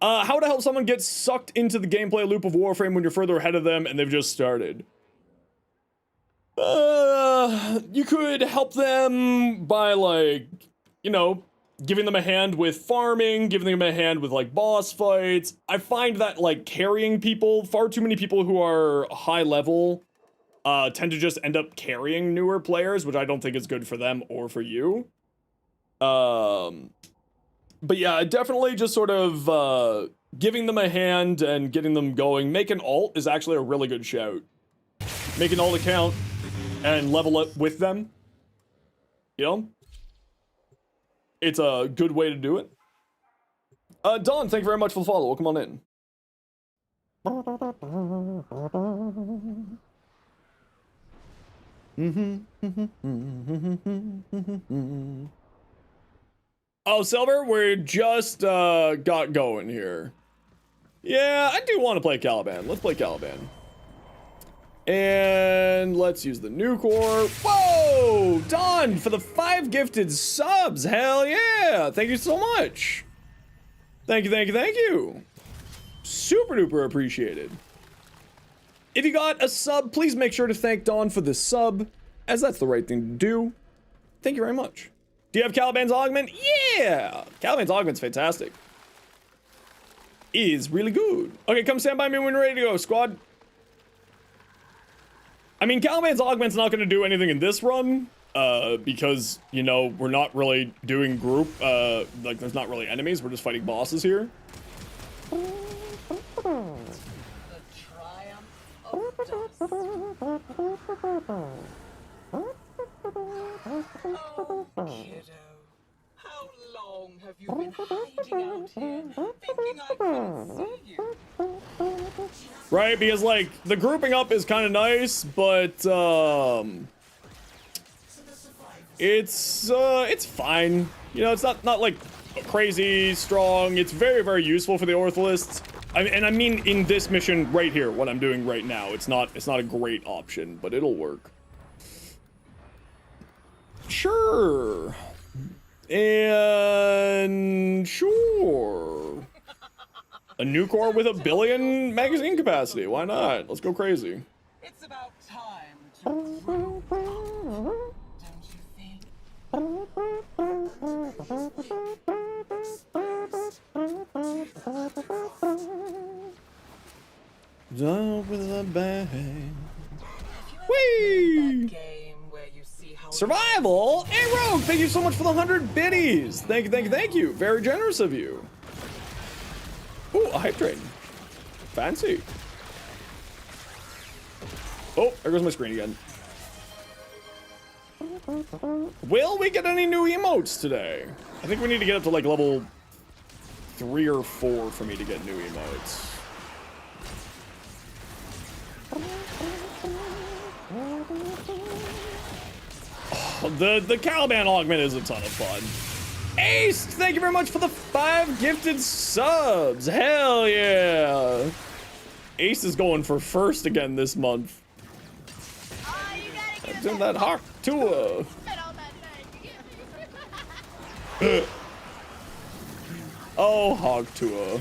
A: How to help someone get sucked into the gameplay loop of Warframe when you're further ahead of them and they've just started. You could help them by, like, you know, giving them a hand with farming, giving them a hand with, like, boss fights. I find that, like, carrying people, far too many people who are high level tend to just end up carrying newer players, which I don't think is good for them or for you. But yeah, definitely just sort of giving them a hand and getting them going. Make an alt is actually a really good shout. Make an alt account and level up with them. You know? It's a good way to do it. Don, thank you very much for the follow. Welcome on in. Oh, Silver, we just got going here. Yeah, I do want to play Caliban. Let's play Caliban. And let's use the Nucor. Whoa! Don, for the 5 gifted subs. Hell yeah! Thank you so much. Thank you, thank you, thank you. Super duper appreciated. If you got a sub, please make sure to thank Don for the sub, as that's the right thing to do. Thank you very much. Do you have Caliban's Augment? Yeah! Caliban's Augment's fantastic. It is really good. Okay, come stand by me when you're ready to go, squad. I mean, Caliban's Augment's not going to do anything in this run, because, you know, we're not really doing group, like, there's not really enemies, we're just fighting bosses here.
C: The triumph of dust. You've been hiding out here, thinking I couldn't see you.
A: Right, because like the grouping up is kind of nice, but it's fine. You know, it's not like crazy strong. It's very useful for the Ortholists. I mean in this mission right here, what I'm doing right now. It's not a great option, but it'll work. Sure. And sure. A new core with 1 billion magazine capacity. Why not? Let's go crazy.
C: It's about time to prove it, don't you think?
A: Jump with a bang.
C: Whee! That game where you see how
A: Survival? Hey, Rogue, thank you so much for the 100 biddies. Thank you. Very generous of you. Ooh, a hype train. Fancy. Oh, there goes my screen again. Will we get any new emotes today? I think we need to get up to like level 3 or 4 for me to get new emotes. Oh, the Caliban augment is a ton of fun. Ace, thank you very much for the 5 gifted subs. Hell yeah. Ace is going for first again this month. I'm doing that Hawk Tua. Oh, Hog Tua.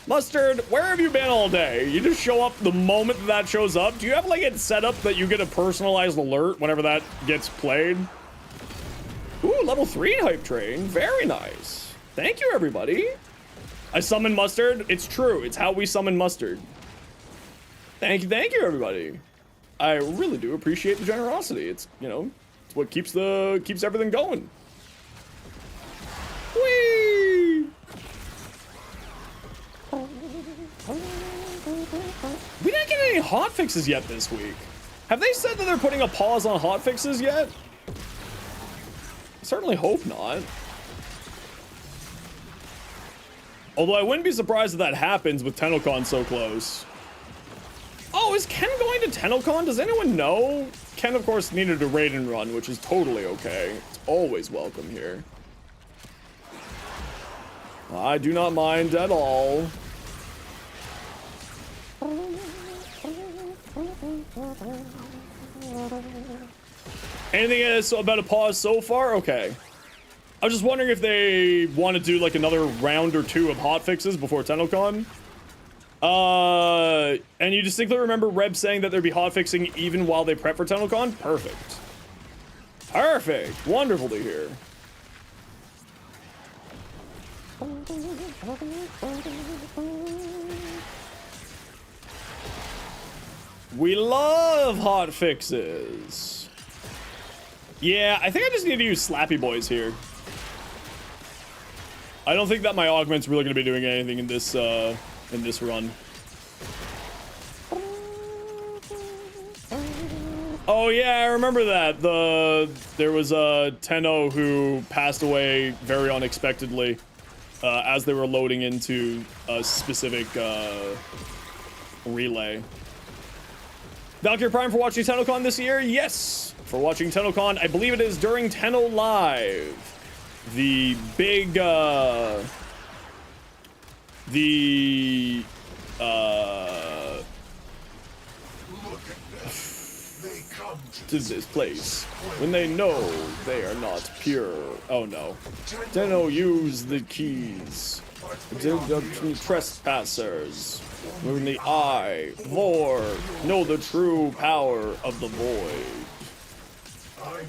A: Mustard, where have you been all day? You just show up the moment that shows up? Do you have like it set up that you get a personalized alert whenever that gets played? Ooh, level 3 hype train. Very nice. Thank you, everybody. I summon Mustard. It's true. It's how we summon Mustard. Thank you, everybody. I really do appreciate the generosity. It's, you know, it's what keeps everything going. Whee! We didn't get any hotfixes yet this week. Have they said that they're putting a pause on hotfixes yet? I certainly hope not. Although I wouldn't be surprised if that happens with TennoCon so close. Oh, is Ken going to TennoCon? Does anyone know? Ken, of course, needed a raid and run, which is totally okay. It's always welcome here. I do not mind at all. Anything else about a pause so far? Okay. I was just wondering if they want to do like another round or 2 of hotfixes before TennoCon. And you distinctly remember Reb saying that there'd be hotfixing even while they prep for TennoCon? Perfect. Perfect. Wonderful to hear. We love hotfixes. Yeah, I think I just need to use Slappy Boys here. I don't think that my augment's really going to be doing anything in this run. Oh yeah, I remember that. There was a Tenno who passed away very unexpectedly as they were loading into a specific relay. Valkyrie Prime for watching TennoCon this year? Yes, for watching TennoCon. I believe it is during Tenno Live. The big, to this place when they know they are not pure. Oh no. Tenno use the keys. The trespassers. When the eye, vor, know the true power of the void.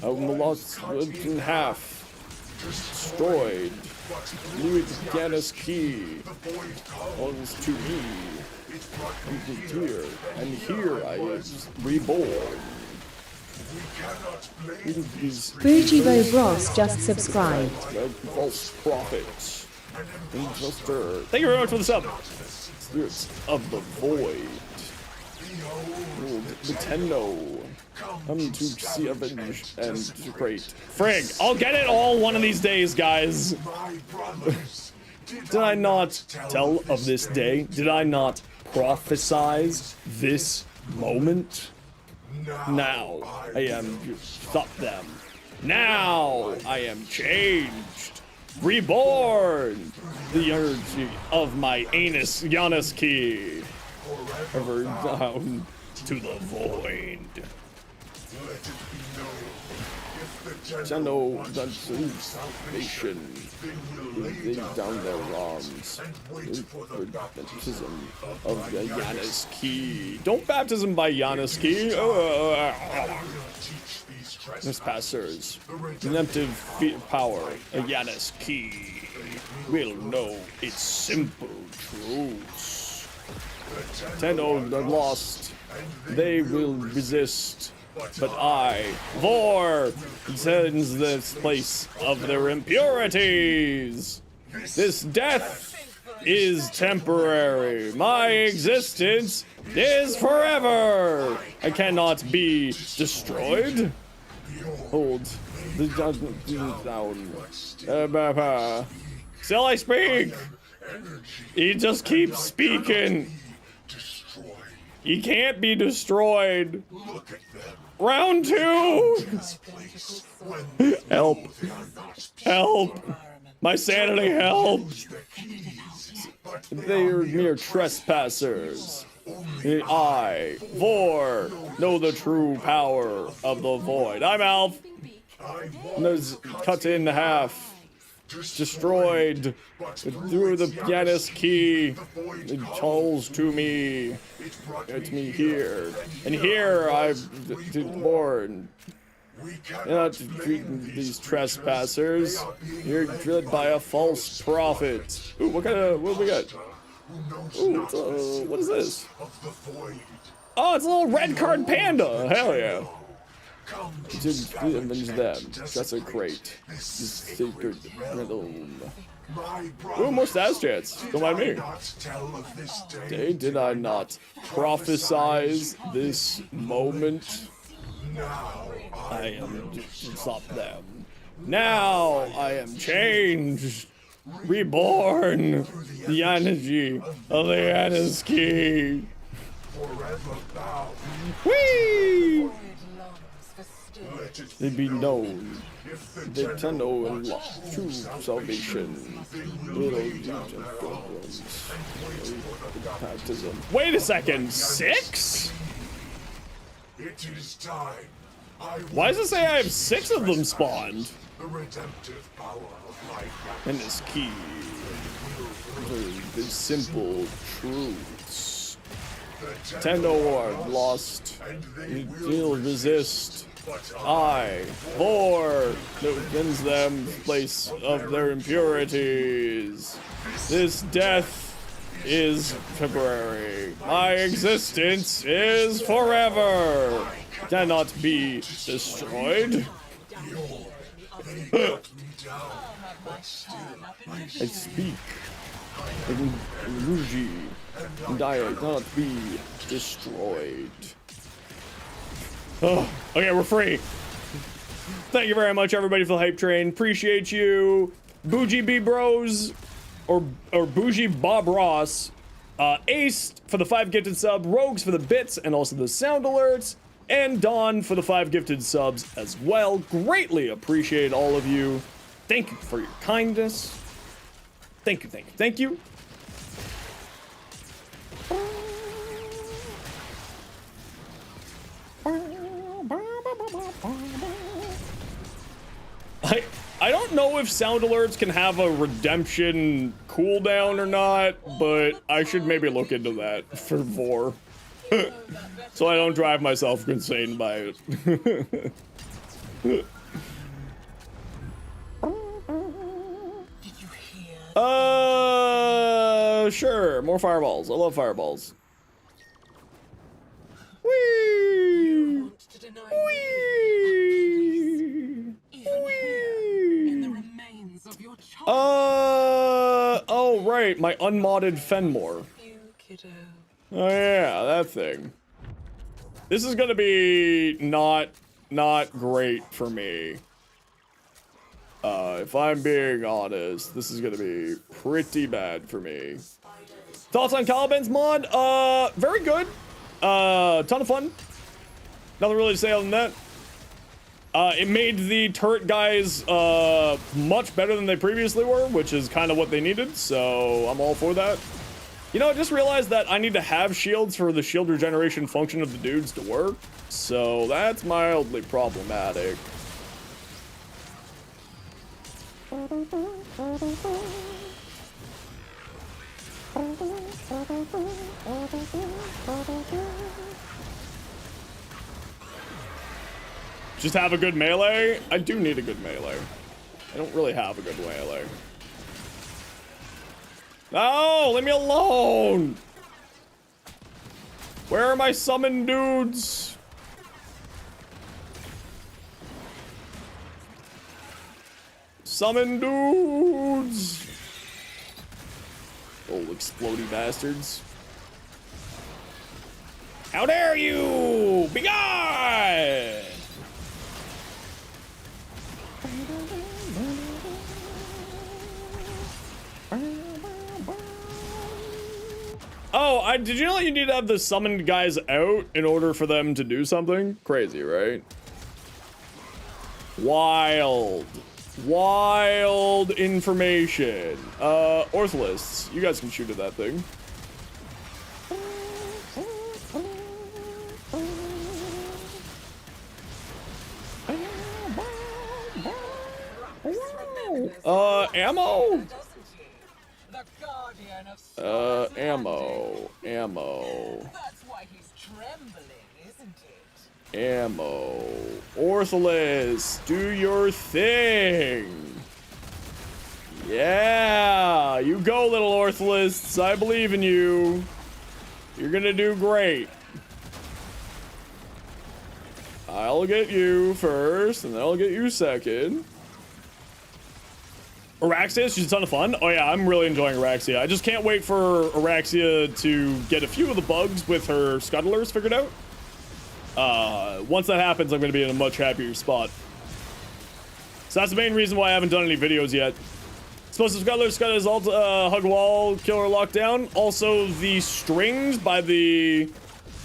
A: I'm lost in half. Destroyed. Louis Gannis key. Belongs to me. I'm here. And here I am reborn.
H: Fujibo Bros just subscribed.
A: False prophets. Imposter. Thank you very much for the sub. Spirits of the void. The Tenno. Come to see avenge and great. Frig, I'll get it all one of these days, guys. Did I not tell of this day? Did I not prophesize this moment? Now I am stop them. Now I am changed, reborn. The energy of my anus Yanaski ever down to the void. Sendo the salvation. They down their arms. Baptism of the Yanaski. Don't baptism by Yanaski. Trespassers. Redemptive power. A Yanaski will know its simple truths. Tendo the lost. They will resist. But I, Vor, sends this place of their impurities. This death is temporary. My existence is forever. I cannot be destroyed. Hold the judgment down. Still I speak. He just keeps speaking. He can't be destroyed. Round 2! Help. Help. My sanity, help. They are mere trespassers. I, Vor, know the true power of the void. I'm Alf. Cut in half. Destroyed through the pianist key. It calls to me. It's me here. And here I've been born. You're not treating these trespassers. You're led by a false prophet. Ooh, what do we got? Ooh, what is this? Oh, it's a little red card panda. Hell yeah. To avenge them. That's a crate. Sacred rhythm. Ooh, more stats chance. Don't mind me. Did I not prophesize this moment? I am stop them. Now I am changed. Reborn. The energy of the Anaski. Whee! They be known. They Tendo and true salvation. Baptism. Wait a second, 6?
G: It is time.
A: Why does it say I have 6 of them spawned?
G: The redemptive power of life.
A: And this key. The simple truths. Tendo are lost. They'll resist. I, Vor, defends them place of their impurities. This death is temporary. My existence is forever. Cannot be destroyed. I speak in Ruji, and I cannot be destroyed. Oh, okay, we're free. Thank you very much, everybody, for the hype train. Appreciate you. Bougie B Bros, or Bougie Bob Ross, Ace for the 5 gifted sub, Rogues for the bits and also the sound alerts, and Dawn for the 5 gifted subs as well. Greatly appreciate all of you. Thank you for your kindness. Thank you, thank you, thank you. I don't know if sound alerts can have a redemption cooldown or not, but I should maybe look into that for Vor. So I don't drive myself insane by it. Sure. More fireballs. I love fireballs. Whee! Whee!
C: In the remains of your child.
A: Oh right, my unmodded Fenmore.
C: You kiddo.
A: Oh yeah, that thing. This is gonna be not great for me. If I'm being honest, this is gonna be pretty bad for me. Thoughts on Caliban's mod? Very good. Ton of fun. Nothing really to say other than that. It made the turret guys much better than they previously were, which is kind of what they needed, so I'm all for that. You know, I just realized that I need to have shields for the shield regeneration function of the dudes to work, so that's mildly problematic. Just have a good melee? I do need a good melee. I don't really have a good melee. No, leave me alone! Where are my summon dudes? Summon dudes! Old explodey bastards. How dare you! Be gone! Oh, did you know you need to have the summoned guys out in order for them to do something? Crazy, right? Wild. Wild information. Orthalists, you guys can shoot at that thing. Ammo? Ammo.
C: That's why he's trembling, isn't it?
A: Ammo. Orthalus, do your thing. Yeah, you go, little Orthalists. I believe in you. You're gonna do great. I'll get you first, and then I'll get you second. Araxia, she's a ton of fun. Oh yeah, I'm really enjoying Araxia. I just can't wait for Araxia to get a few of the bugs with her scuttlers figured out. Once that happens, I'm going to be in a much happier spot. So that's the main reason why I haven't done any videos yet. Explosive scuttlers, scuttlers, alt, hug wall, killer lockdown. Also, the strings by the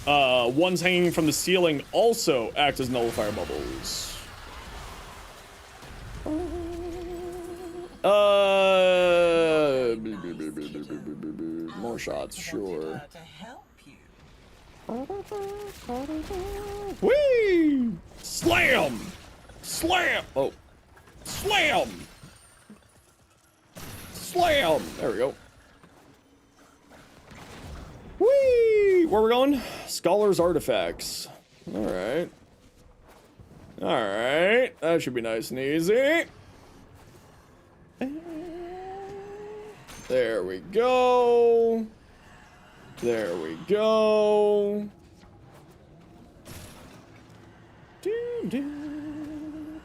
A: ones hanging from the ceiling also act as nullifier bubbles. More shots, sure. Whee! Slam! Slam! Oh. Slam! Slam! There we go. Whee! Where are we going? Scholar's Artifacts. Alright. Alright. That should be nice and easy. There we go. There we go.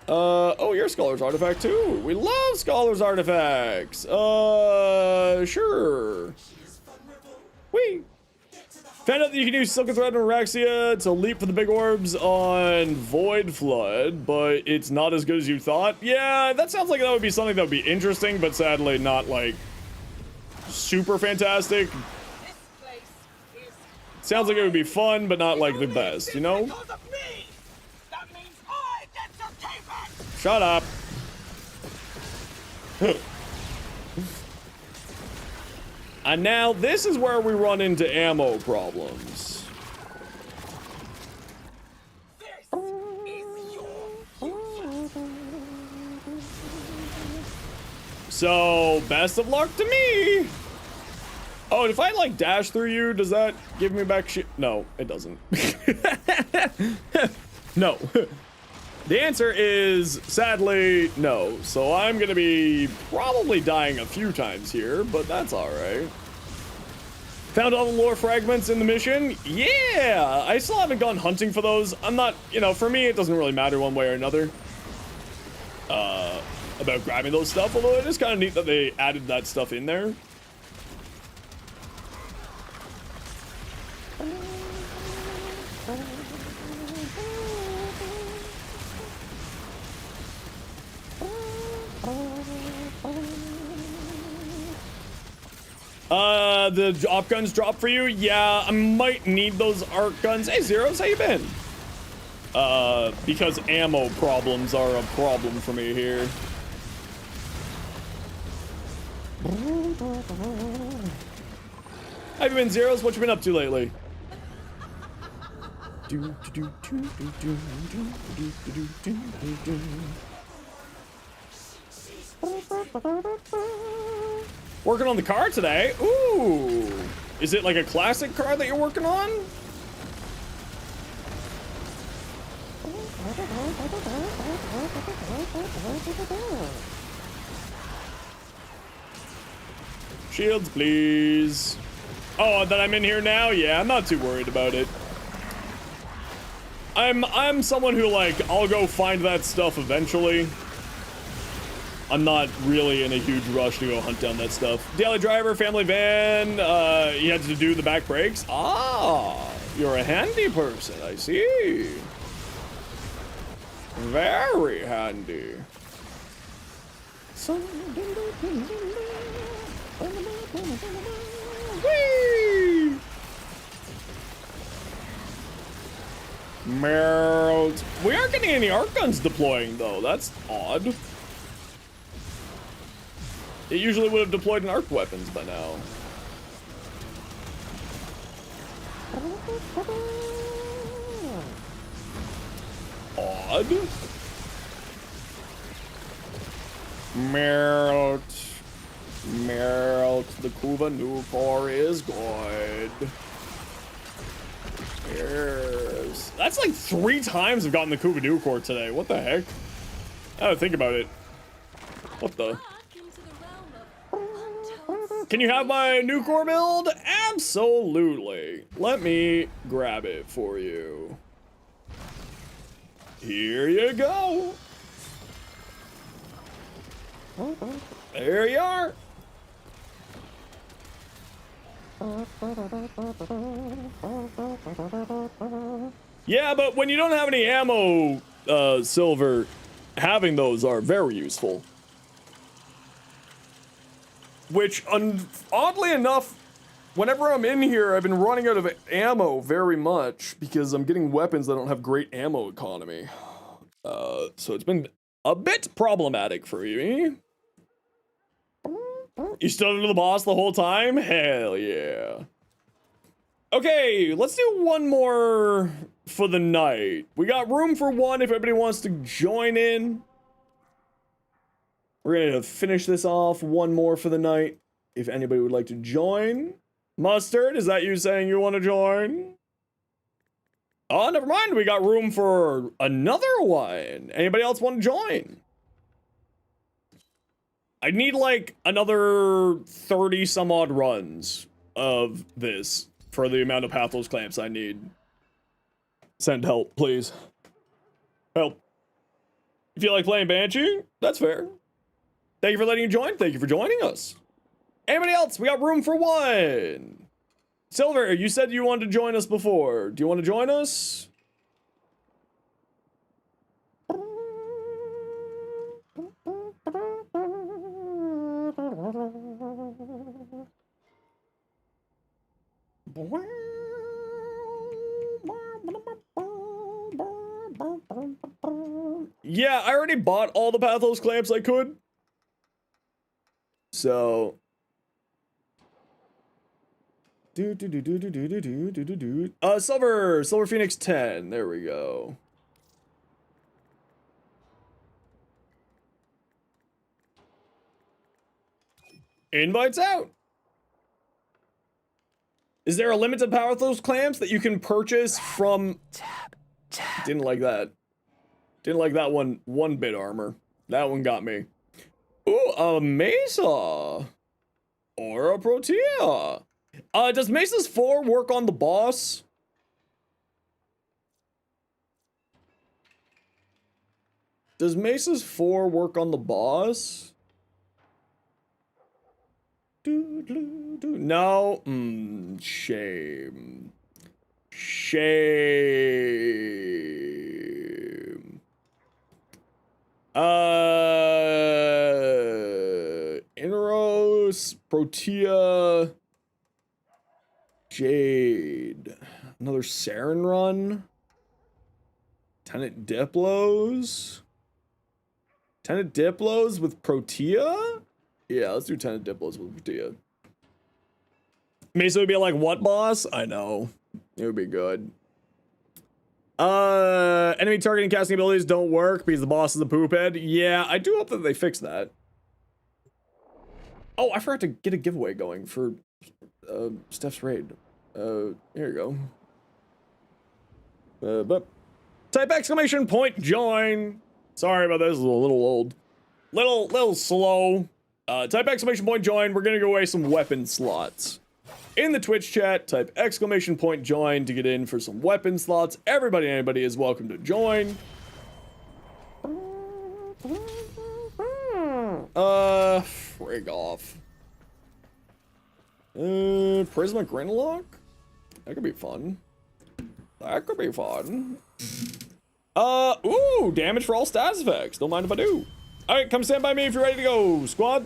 A: Oh, you're Scholar's Artifact too. We love Scholar's Artifacts. Sure. Whee! Found out that you can use Silken Thread and Araxia to leap for the big orbs on Void Flood, but it's not as good as you thought. Yeah, that sounds like that would be something that would be interesting, but sadly not, like, super fantastic. Sounds like it would be fun, but not, like, the best, you know? Shut up. And now, this is where we run into ammo problems. So, best of luck to me! Oh, and if I, like, dash through you, does that give me back shit? No, it doesn't. No. The answer is, sadly, no. So I'm gonna be probably dying a few times here, but that's alright. Found all the lore fragments in the mission? Yeah! I still haven't gone hunting for those. I'm not, you know, for me, it doesn't really matter one way or another. About grabbing those stuff, although it is kind of neat that they added that stuff in there. The op guns drop for you? Yeah, I might need those arc guns. Hey, Zeros, how you been? Because ammo problems are a problem for me here. How you been, Zeros? What you been up to lately? Working on the car today? Ooh. Is it like a classic car that you're working on? Shields, please. Oh, that I'm in here now? Yeah, I'm not too worried about it. I'm someone who, like, I'll go find that stuff eventually. I'm not really in a huge rush to go hunt down that stuff. Daily driver, family van, you had to do the back brakes. Ah, you're a handy person, I see. Very handy. Whee! Melt. We aren't getting any arc guns deploying though. That's odd. It usually would have deployed an arc weapons by now. Odd. Melt. Melt. The Kuva new core is good. Yes. That's like 3 times I've gotten the Kuva new core today. What the heck? I gotta think about it. What the? Can you have my new core build? Absolutely. Let me grab it for you. Here you go. There you are. Yeah, but when you don't have any ammo, Silver, having those are very useful. Which, oddly enough, whenever I'm in here, I've been running out of ammo very much because I'm getting weapons that don't have great ammo economy. So it's been a bit problematic for you. You still under the boss the whole time? Hell yeah. Okay, let's do one more for the night. We got room for one if everybody wants to join in. We're gonna finish this off, one more for the night. If anybody would like to join. Mustard, is that you saying you want to join? Oh, never mind, we got room for another one. Anybody else want to join? I need like another 30 some odd runs of this for the amount of Pathos clamps I need. Send help, please. Help. If you like playing Banshee, that's fair. Thank you for letting you join. Thank you for joining us. Anybody else? We got room for one. Silver, you said you wanted to join us before. Do you want to join us? Yeah, I already bought all the Pathos clamps I could. So Silver Phoenix 10. There we go. Invites out. Is there a limit to Pathos clamps that you can purchase from? Didn't like that. Didn't like that one bit armor. That one got me. Ooh, a Mesa. Or a Protea. Does Mesa's 4 work on the boss? Does Mesa's 4 work on the boss? No? Shame. Shame. Inros, Protea. Jade. Another Saren run. Tenant Diplos. Tenant Diplos with Protea? Yeah, let's do Tenant Diplos with Protea. Mesa would be like, what boss? I know. It would be good. Enemy targeting casting abilities don't work because the boss is a poop head. Yeah, I do hope that they fix that. Oh, I forgot to get a giveaway going for Steph's raid. Here you go. But type exclamation point join. Sorry about this, it's a little old. Little slow. Type exclamation point join. We're gonna give away some weapon slots. In the Twitch chat, type exclamation point join to get in for some weapon slots. Everybody and anybody is welcome to join. Frig off. Prisma Grinlock? That could be fun. That could be fun. Ooh, damage for all status effects. Don't mind if I do. Alright, come stand by me if you're ready to go, squad.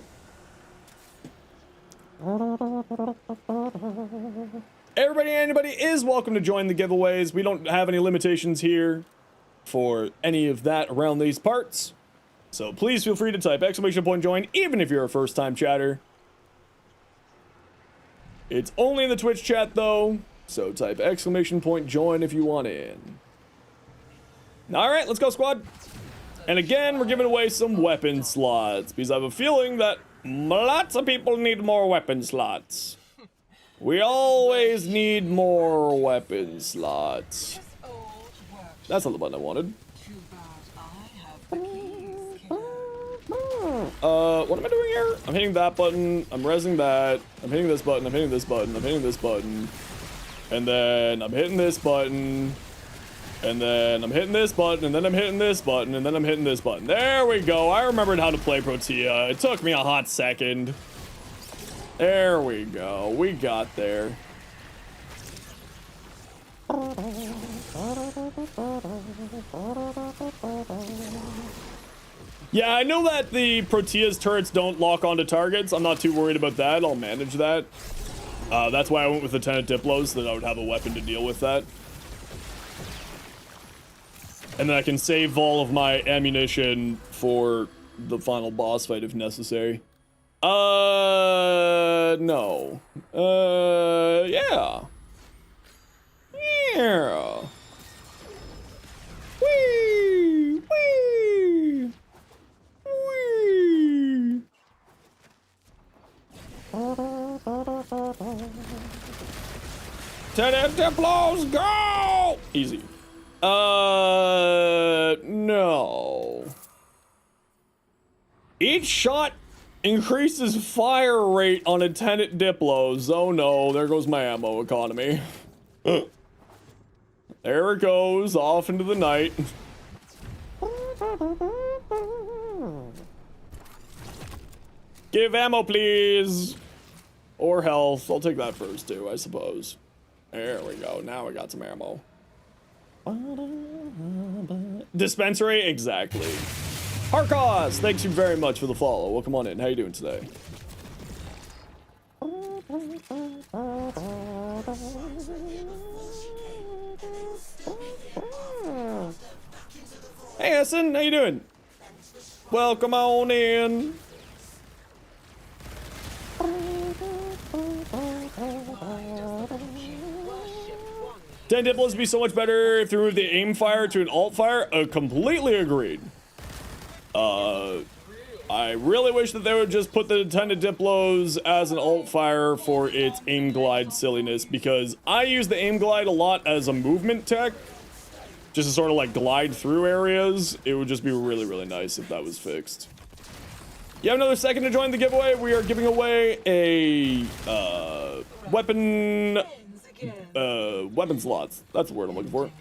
A: Everybody and anybody is welcome to join the giveaways. We don't have any limitations here for any of that around these parts. So please feel free to type exclamation point join, even if you're a first time chatter. It's only in the Twitch chat though, so type exclamation point join if you want in. Alright, let's go, squad. And again, we're giving away some weapon slots, because I have a feeling that lots of people need more weapon slots. We always need more weapon slots. That's not the button I wanted. What am I doing here? I'm hitting that button, I'm resing that, I'm hitting this button, I'm hitting this button, I'm hitting this button, and then I'm hitting this button, and then I'm hitting this button, and then I'm hitting this button, and then I'm hitting this button. There we go. I remembered how to play Protea. It took me a hot second. There we go. We got there. Yeah, I know that the Protea's turrets don't lock onto targets. I'm not too worried about that. I'll manage that. That's why I went with the Tenant Diplos, so that I would have a weapon to deal with that. And then I can save all of my ammunition for the final boss fight if necessary. No. Yeah. Yeah. Whee! Whee! Whee! Tenant Diplos, go! Easy. No. Each shot increases fire rate on a Tenant Diplos. Oh no, there goes my ammo economy. There it goes, off into the night. Give ammo, please. Or health. I'll take that first, too, I suppose. There we go. Now we got some ammo. Dispensary? Exactly. Harkos, thanks you very much for the follow. Welcome on in. How you doing today? Hey, Essen, how you doing? Welcome on in. Tenant Diplos would be so much better if they moved the aim fire to an alt fire. Completely agreed. I really wish that they would just put the Tenant Diplos as an alt fire for its aim glide silliness, because I use the aim glide a lot as a movement tech, just to sort of like glide through areas. It would just be really, really nice if that was fixed. You have another second to join the giveaway. We are giving away a weapon slots. That's the word I'm looking for.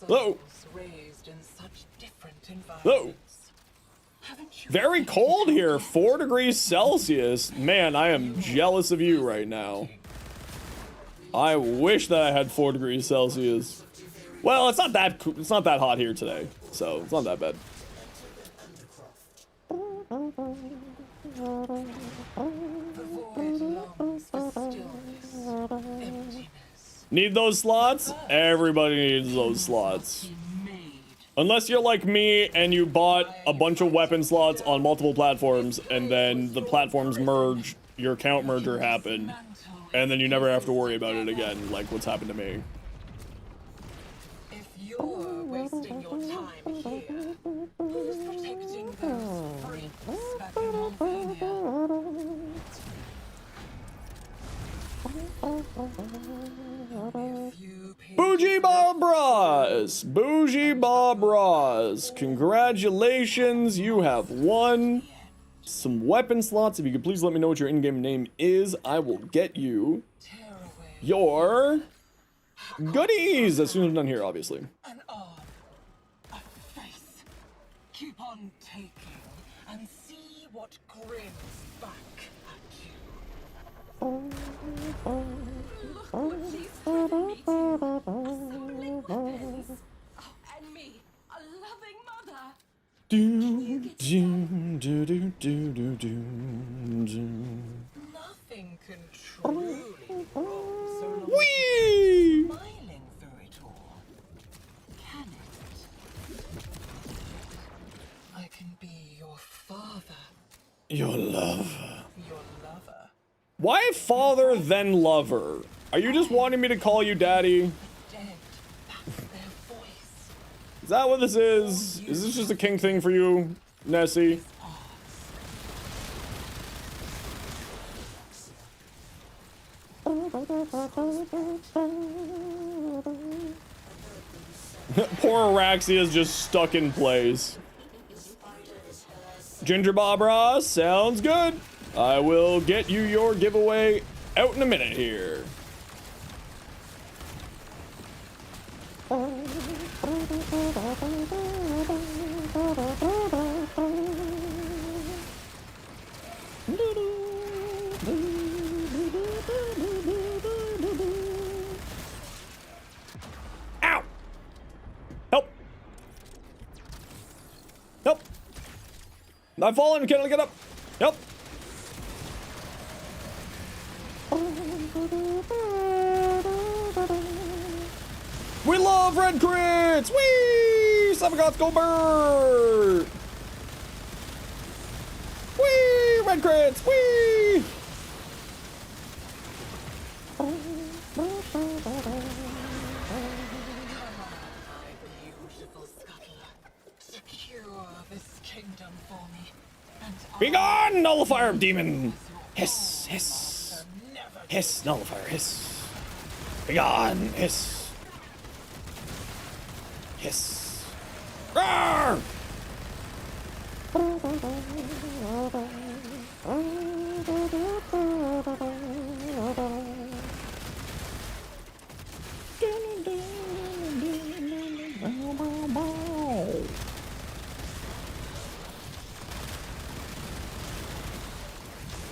A: Hello. Hello. Very cold here. 4 degrees Celsius. Man, I am jealous of you right now. I wish that I had 4 degrees Celsius. Well, it's not that hot here today, so it's not that bad.
C: The void longs for stillness, emptiness.
A: Need those slots? Everybody needs those slots. Unless you're like me and you bought a bunch of weapon slots on multiple platforms and then the platforms merge, your account merger happened, and then you never have to worry about it again, like what's happened to me.
C: If you're wasting your time here, who's protecting those freaks back in Montpellier?
A: Bougie Bob Bras! Bougie Bob Bras! Congratulations, you have won some weapon slots. If you could please let me know what your in-game name is, I will get you your goodies as soon as I'm done here, obviously.
C: An arm, a face. Keep on taking and see what grins back at you.
D: Look what she's given me to. So many weapons. Oh, and me, a loving mother.
A: Do, do, do, do, do, do, do.
C: Nothing can truly go wrong so long as
A: Whee!
C: you're smiling through it all. Can it? I can be your father,
A: Your lover.
C: your lover.
A: Why father then lover? Are you just wanting me to call you daddy?
C: Dead, that's their voice.
A: Is that what this is? Is this just a king thing for you, Nessie? Poor Araxia's just stuck in place. Ginger Bob Ross, sounds good. I will get you your giveaway out in a minute here. Ow! Help! Help! I'm falling, can I get up? Help! We love red crits! Whee! Suffocates go bird! Whee! Red crits! Whee!
C: Beautiful scuttle. Secure this kingdom for me. And
A: Be gone, nullifier demon! Hiss, hiss. Hiss, nullifier, hiss. Be gone, hiss. Hiss. Roar!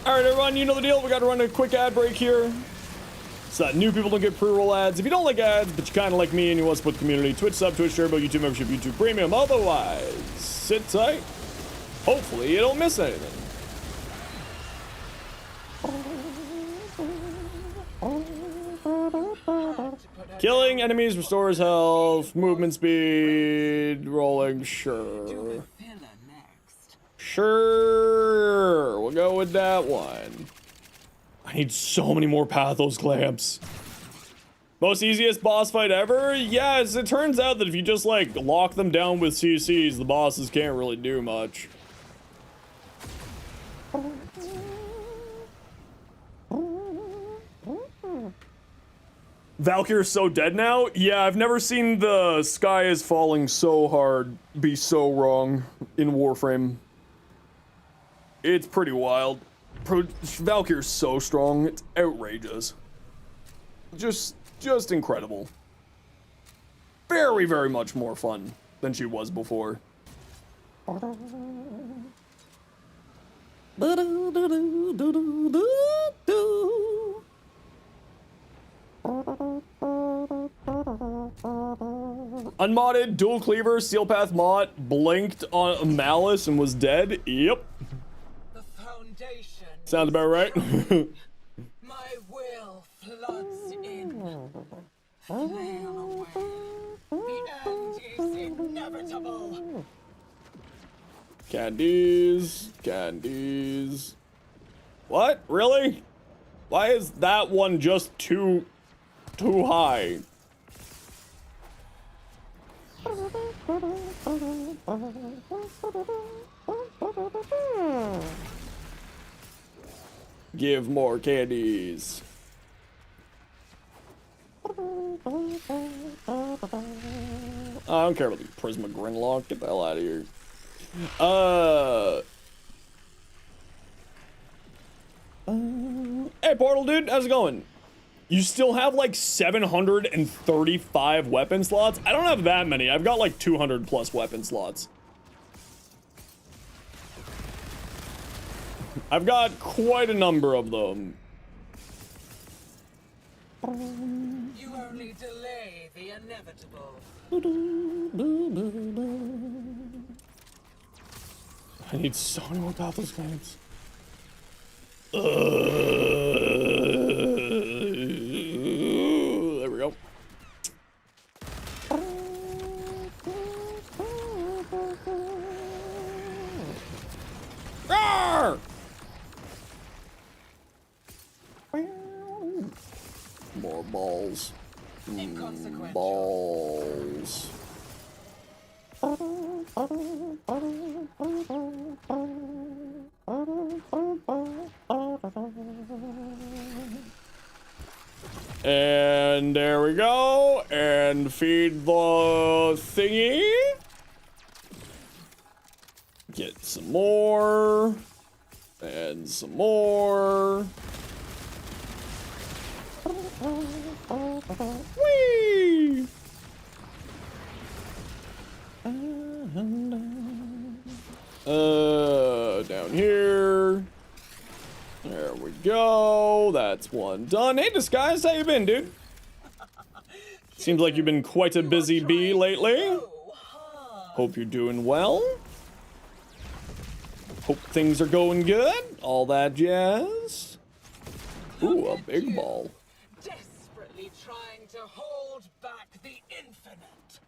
A: Alright everyone, you know the deal. We gotta run a quick ad break here so that new people don't get pre-roll ads. If you don't like ads, but you kind of like me and you want to support the community, Twitch sub, Twitch Turbo, YouTube membership, YouTube Premium. Otherwise, sit tight. Hopefully you don't miss anything. Killing enemies restores health, movement speed, rolling, sure. Sure, we'll go with that one. I need so many more Pathos clamps. Most easiest boss fight ever? Yes, it turns out that if you just like lock them down with CCs, the bosses can't really do much. Valkyr's so dead now? Yeah, I've never seen the sky is falling so hard be so wrong in Warframe. It's pretty wild. Valkyr's so strong, it's outrageous. Just incredible. Very, very much more fun than she was before. Unmodded, dual cleaver, steel path mod, blinked on Malice and was dead. Yep.
C: The foundation
A: Sounds about right.
C: My will floods in. Flail away. The end is inevitable.
A: Candies, candies. What? Really? Why is that one just too high? Give more candies. I don't care about the Prisma Grinlock. Get the hell out of here. Hey, Portal dude, how's it going? You still have like 735 weapon slots? I don't have that many. I've got like 200 plus weapon slots. I've got quite a number of them.
C: You only delay the inevitable.
A: I need so many more Pathless games. There we go. Roar! More balls. Balls. And there we go. And feed the thingy. Get some more. And some more. Whee! Down here. There we go. That's one done. Hey, Disguise, how you been, dude? Seems like you've been quite a busy bee lately. Hope you're doing well. Hope things are going good. All that jazz. Ooh, a big ball.
C: Desperately trying to hold back the infinite.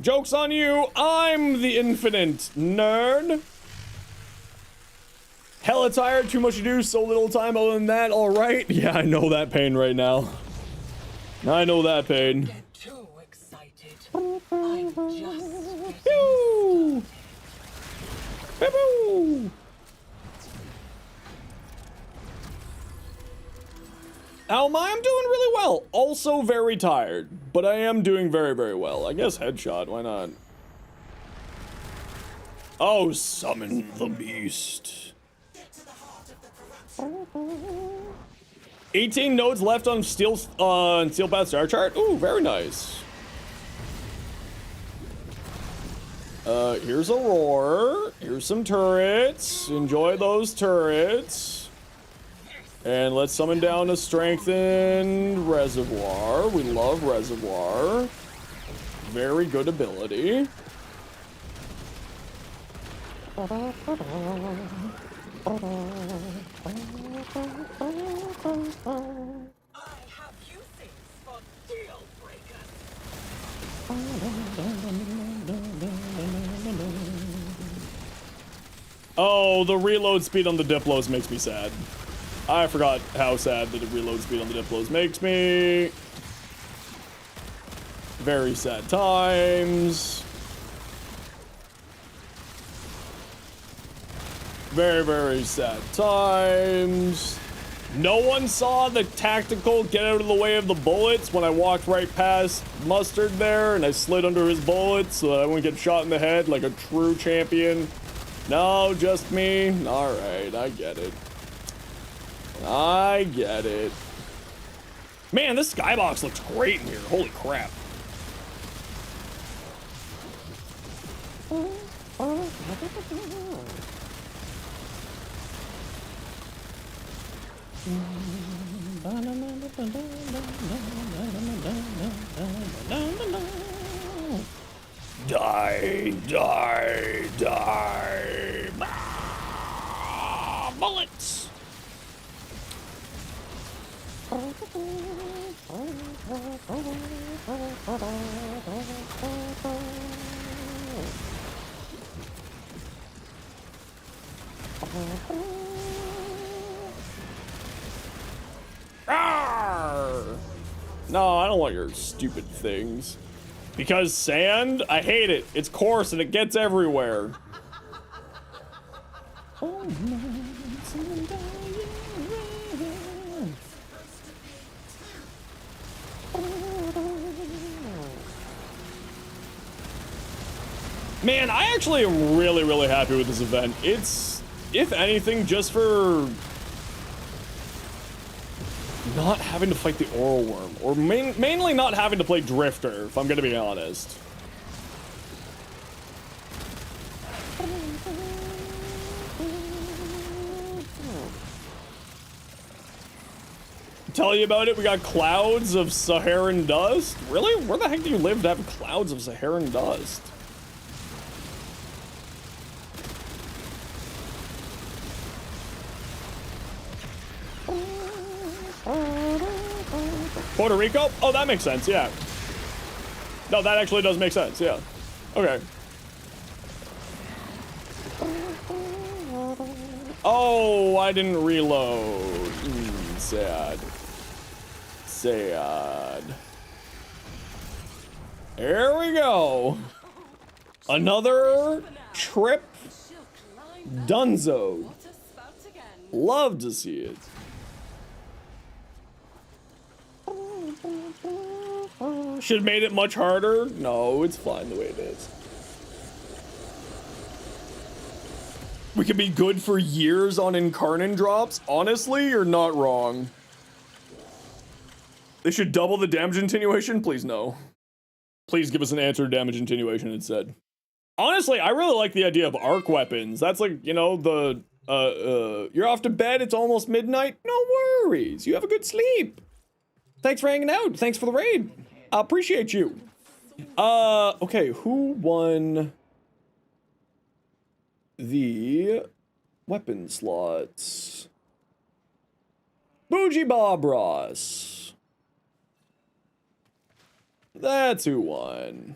A: Joke's on you. I'm the infinite, nerd. Hella tired, too much to do, so little time. Other than that, all right. Yeah, I know that pain right now. I know that pain.
C: Get too excited. I'm just
A: Pew! Pew! How am I? I'm doing really well. Also very tired, but I am doing very, very well. I guess headshot, why not? Oh, summon the beast. 18 nodes left on Steel Path Star Chart. Ooh, very nice. Here's a roar. Here's some turrets. Enjoy those turrets. And let's summon down a strengthened reservoir. We love reservoir. Very good ability.
C: I have uses for deal breakers.
A: Oh, the reload speed on the Diplos makes me sad. I forgot how sad that the reload speed on the Diplos makes me. Very sad times. Very, very sad times. No one saw the tactical get out of the way of the bullets when I walked right past Mustard there and I slid under his bullets so that I wouldn't get shot in the head like a true champion. No, just me. All right, I get it. I get it. Man, this skybox looks great in here. Holy crap. Die, die, die. Ah, bullets. Arrgh! No, I don't want your stupid things. Because sand? I hate it. It's coarse and it gets everywhere. Oh, man, I actually am really, really happy with this event. It's, if anything, just for not having to fight the oral worm, or mainly not having to play Drifter, if I'm gonna be honest. Tell you about it, we got clouds of Saharan dust. Really? Where the heck do you live to have clouds of Saharan dust? Puerto Rico? Oh, that makes sense, yeah. No, that actually does make sense, yeah. Okay. Oh, I didn't reload. Sad. Sad. There we go. Another trip Dunzo. Love to see it. Should have made it much harder. No, it's fine the way it is. We could be good for years on Incarnon drops. Honestly, you're not wrong. They should double the damage attenuation? Please no. Please give us an answer to damage attenuation instead. Honestly, I really like the idea of arc weapons. That's like, you know, the, you're off to bed, it's almost midnight. No worries, you have a good sleep. Thanks for hanging out. Thanks for the raid. I appreciate you. Okay, who won the weapon slots? Bougie Bob Ross. That's who won.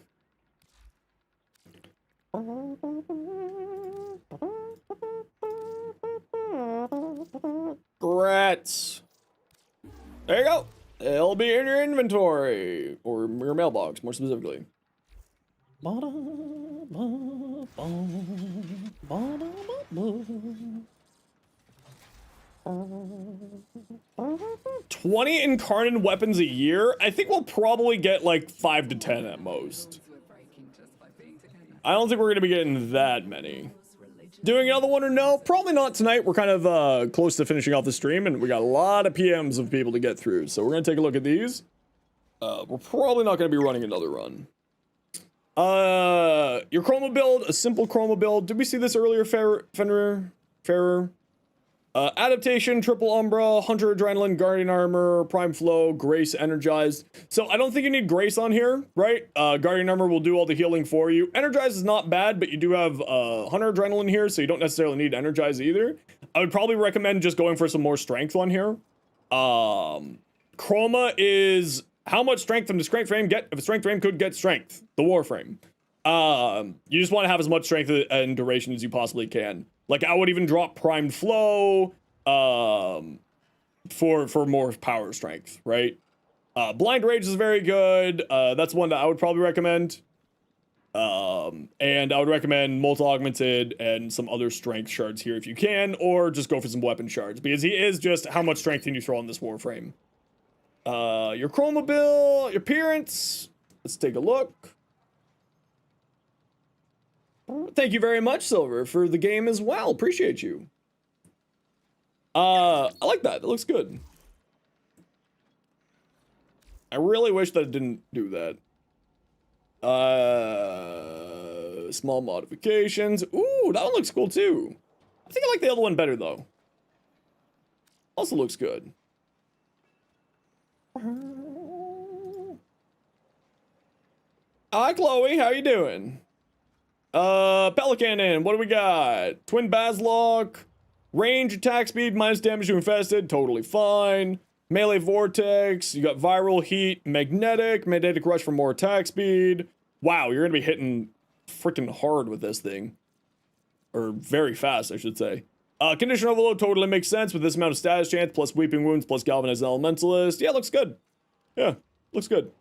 A: Grats. There you go. It'll be in your inventory, or your mailbox, more specifically. 20 Incarnate weapons a year? I think we'll probably get like 5 to 10 at most. I don't think we're gonna be getting that many. Doing another one or no? Probably not tonight. We're kind of close to finishing off the stream, and we got a lot of PMs of people to get through. So we're gonna take a look at these. We're probably not gonna be running another run. Your chroma build, a simple chroma build. Did we see this earlier, Fenrir? Adaptation, triple umbra, hunter adrenaline, guardian armor, prime flow, grace energized. So I don't think you need grace on here, right? Guardian armor will do all the healing for you. Energized is not bad, but you do have hunter adrenaline here, so you don't necessarily need energized either. I would probably recommend just going for some more strength on here. Chroma is how much strength from the strength frame get. If a strength frame could get strength, the Warframe. You just want to have as much strength and duration as you possibly can. Like, I would even drop primed flow for more power strength, right? Blind rage is very good. That's one that I would probably recommend. And I would recommend multi-augmented and some other strength shards here if you can, or just go for some weapon shards, because he is just how much strength can you throw on this Warframe. Your chroma bill, your appearance. Let's take a look. Thank you very much, Silver, for the game as well. Appreciate you. I like that. It looks good. I really wish that it didn't do that. Small modifications. Ooh, that one looks cool too. I think I like the other one better though. Also looks good. Hi, Chloe. How you doing? Pelican, what do we got? Twin Baslock, range, attack speed, minus damage to infested, totally fine. Melee Vortex, you got Viral Heat, Magnetic Rush for more attack speed. Wow, you're gonna be hitting freaking hard with this thing. Or very fast, I should say. Condition Overload totally makes sense with this amount of status chance, plus Weeping Wounds, plus Galvanized Elementalist. Yeah, looks good. Yeah, looks good.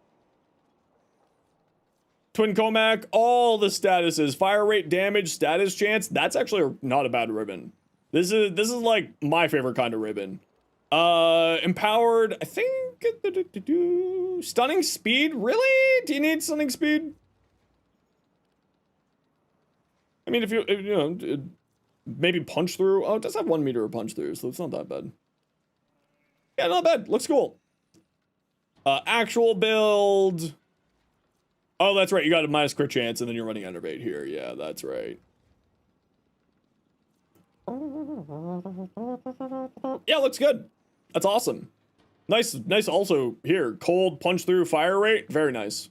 A: Twin Comac, all the statuses, fire rate, damage, status chance. That's actually not a bad ribbon. This is like my favorite kind of ribbon. Empowered, I think. Stunning speed, really? Do you need stunning speed? I mean, if you know, maybe punch through. Oh, it does have 1 meter of punch through, so it's not that bad. Yeah, not bad. Looks cool. Actual build. Oh, that's right. You got a minus crit chance, and then you're running Enervate here. Yeah, that's right. Yeah, looks good. That's awesome. Nice also here. Cold, punch through, fire rate. Very nice.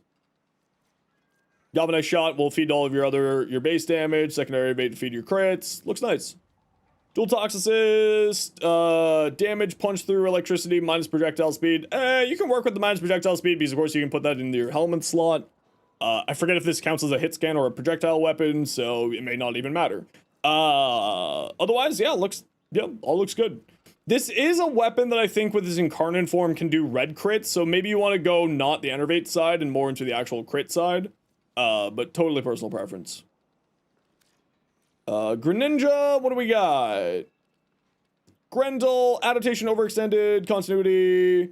A: Galvanized Shot will feed all of your base damage. Secondary Evade to feed your crits. Looks nice. Dual Toxicist, damage, punch through, electricity, minus projectile speed. You can work with the minus projectile speed because of course you can put that into your helmet slot. I forget if this counts as a hit scan or a projectile weapon, so it may not even matter. Otherwise, yeah, all looks good. This is a weapon that I think with his incarnate form can do red crits, so maybe you want to go not the Enervate side and more into the actual crit side. But totally personal preference. Greninja, what do we got? Grendel, adaptation overextended, continuity,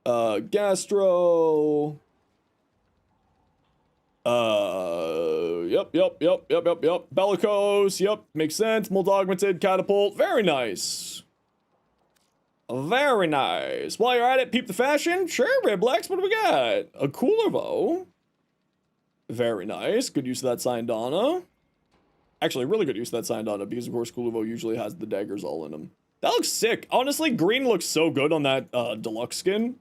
A: Gastro. Yep. Bellicose, yep, makes sense. Mold-augmented, catapult, very nice. Very nice. While you're at it, peep the fashion. Sure, Riblex, what do we got? A Coolervo. Very nice. Good use of that Syndana. Actually, really good use of that Syndana because, of course, Coolervo usually has the daggers all in them. That looks sick. Honestly, green looks so good on that deluxe skin.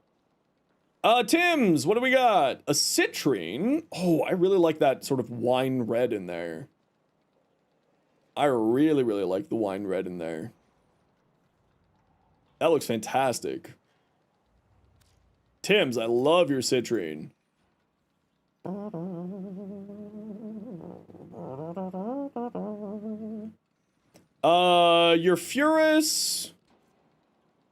A: Tim's, what do we got? A Citrine. Oh, I really like that sort of wine red in there. I really like the wine red in there. That looks fantastic. Tim's, I love your Citrine. Your Furus.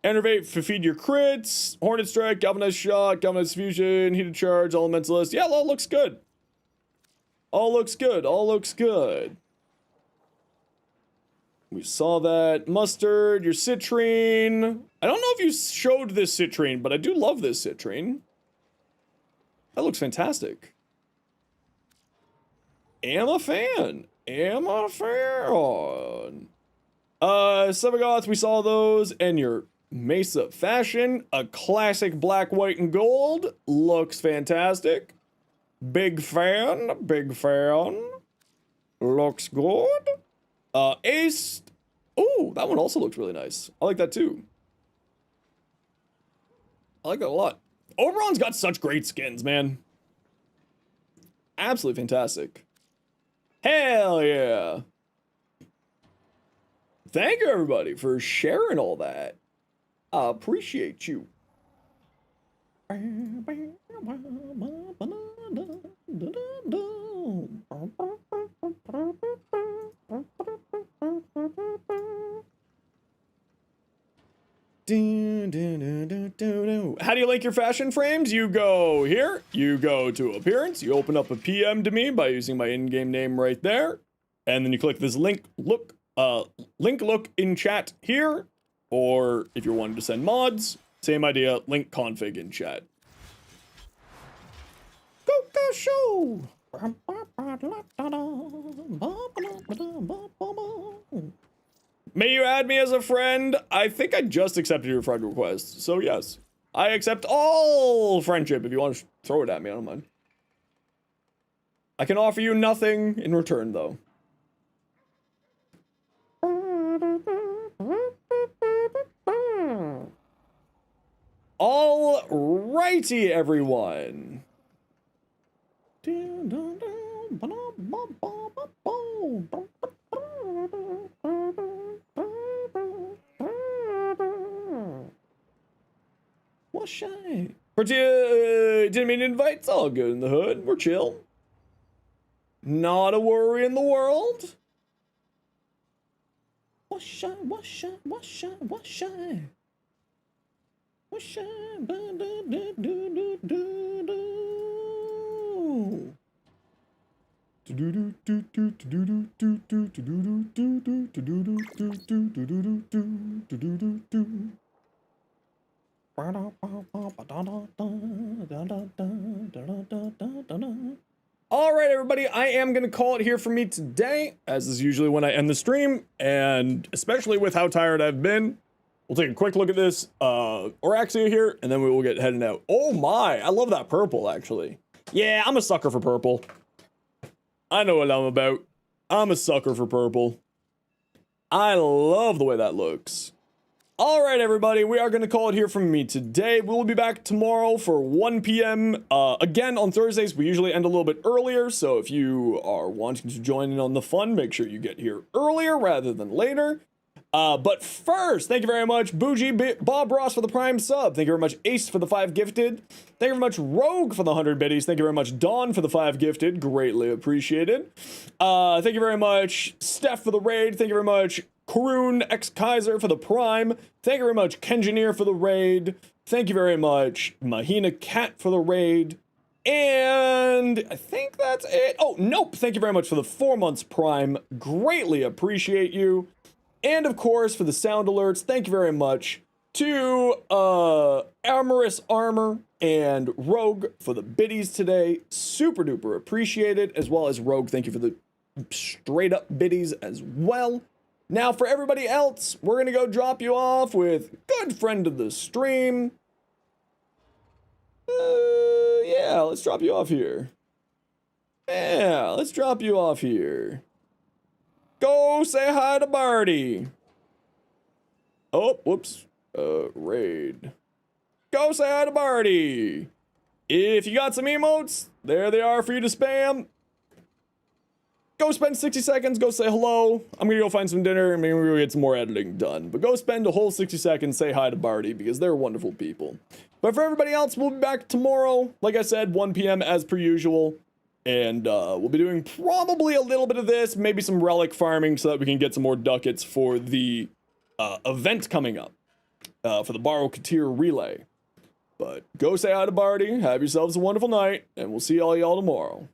A: Enervate for feed your crits. Hornet Strike, Galvanized Shot, Galvanized Fusion, Heated Charge, Elementalist. Yeah, all looks good. All looks good. We saw that. Mustard, your Citrine. I don't know if you showed this Citrine, but I do love this Citrine. That looks fantastic. Am a fan. Sevagoths, we saw those. And your Mesa Fashion, a classic black, white, and gold. Looks fantastic. Big fan. Looks good. Ace. Oh, that one also looks really nice. I like that too. I like that a lot. Oberon's got such great skins, man. Absolutely fantastic. Hell yeah. Thank you, everybody, for sharing all that. I appreciate you. How do you link your fashion frames? You go here, you go to appearance, you open up a PM to me by using my in-game name right there, and then you click this link look in chat here, or if you're wanting to send mods, same idea, link config in chat. Go show! May you add me as a friend? I think I just accepted your friend request, so yes. I accept all friendship if you want to throw it at me, I don't mind. I can offer you nothing in return, though. Alrighty, everyone. What's shy? Didn't mean to invite. It's all good in the hood. We're chill. Not a worry in the world. What's shy? What's shy? What's shy? What's shy? What's shy? All right, everybody, I am going to call it here for me today, as is usually when I end the stream, and especially with how tired I've been. We'll take a quick look at this Oraxia here, and then we will get heading out. Oh my, I love that purple, actually. Yeah, I'm a sucker for purple. I know what I'm about. I'm a sucker for purple. I love the way that looks. All right, everybody, we are going to call it here from me today. We will be back tomorrow for 1 p.m. Again, on Thursdays, we usually end a little bit earlier, so if you are wanting to join in on the fun, make sure you get here earlier rather than later. But first, thank you very much, Bougie Bob Ross for the Prime sub. Thank you very much, Ace for the 5 gifted. Thank you very much, Rogue for the 100 biddies. Thank you very much, Dawn for the 5 gifted. Greatly appreciated. Thank you very much, Steph for the raid. Thank you very much, Karoon X Kaiser for the Prime. Thank you very much, Kengineer for the raid. Thank you very much, Mahina Cat for the raid. And I think that's it. Oh, nope. Thank you very much for the 4 months Prime. Greatly appreciate you. And of course, for the sound alerts, thank you very much to Amorous Armor and Rogue for the biddies today. Super duper appreciated, as well as Rogue. Thank you for the straight up biddies as well. Now, for everybody else, we're going to go drop you off with good friend of the stream. Yeah, let's drop you off here. Yeah, let's drop you off here. Go say hi to Barty. Oh, whoops. Raid. Go say hi to Barty. If you got some emotes, there they are for you to spam. Go spend 60 seconds, go say hello. I'm gonna go find some dinner and maybe we'll get some more editing done. But go spend a whole 60 seconds, say hi to Barty, because they're wonderful people. But for everybody else, we'll be back tomorrow. Like I said, 1 p.m. as per usual. And we'll be doing probably a little bit of this, maybe some relic farming so that we can get some more ducats for the event coming up. For the Borrow Katir Relay. But go say hi to Barty, have yourselves a wonderful night, and we'll see all y'all tomorrow.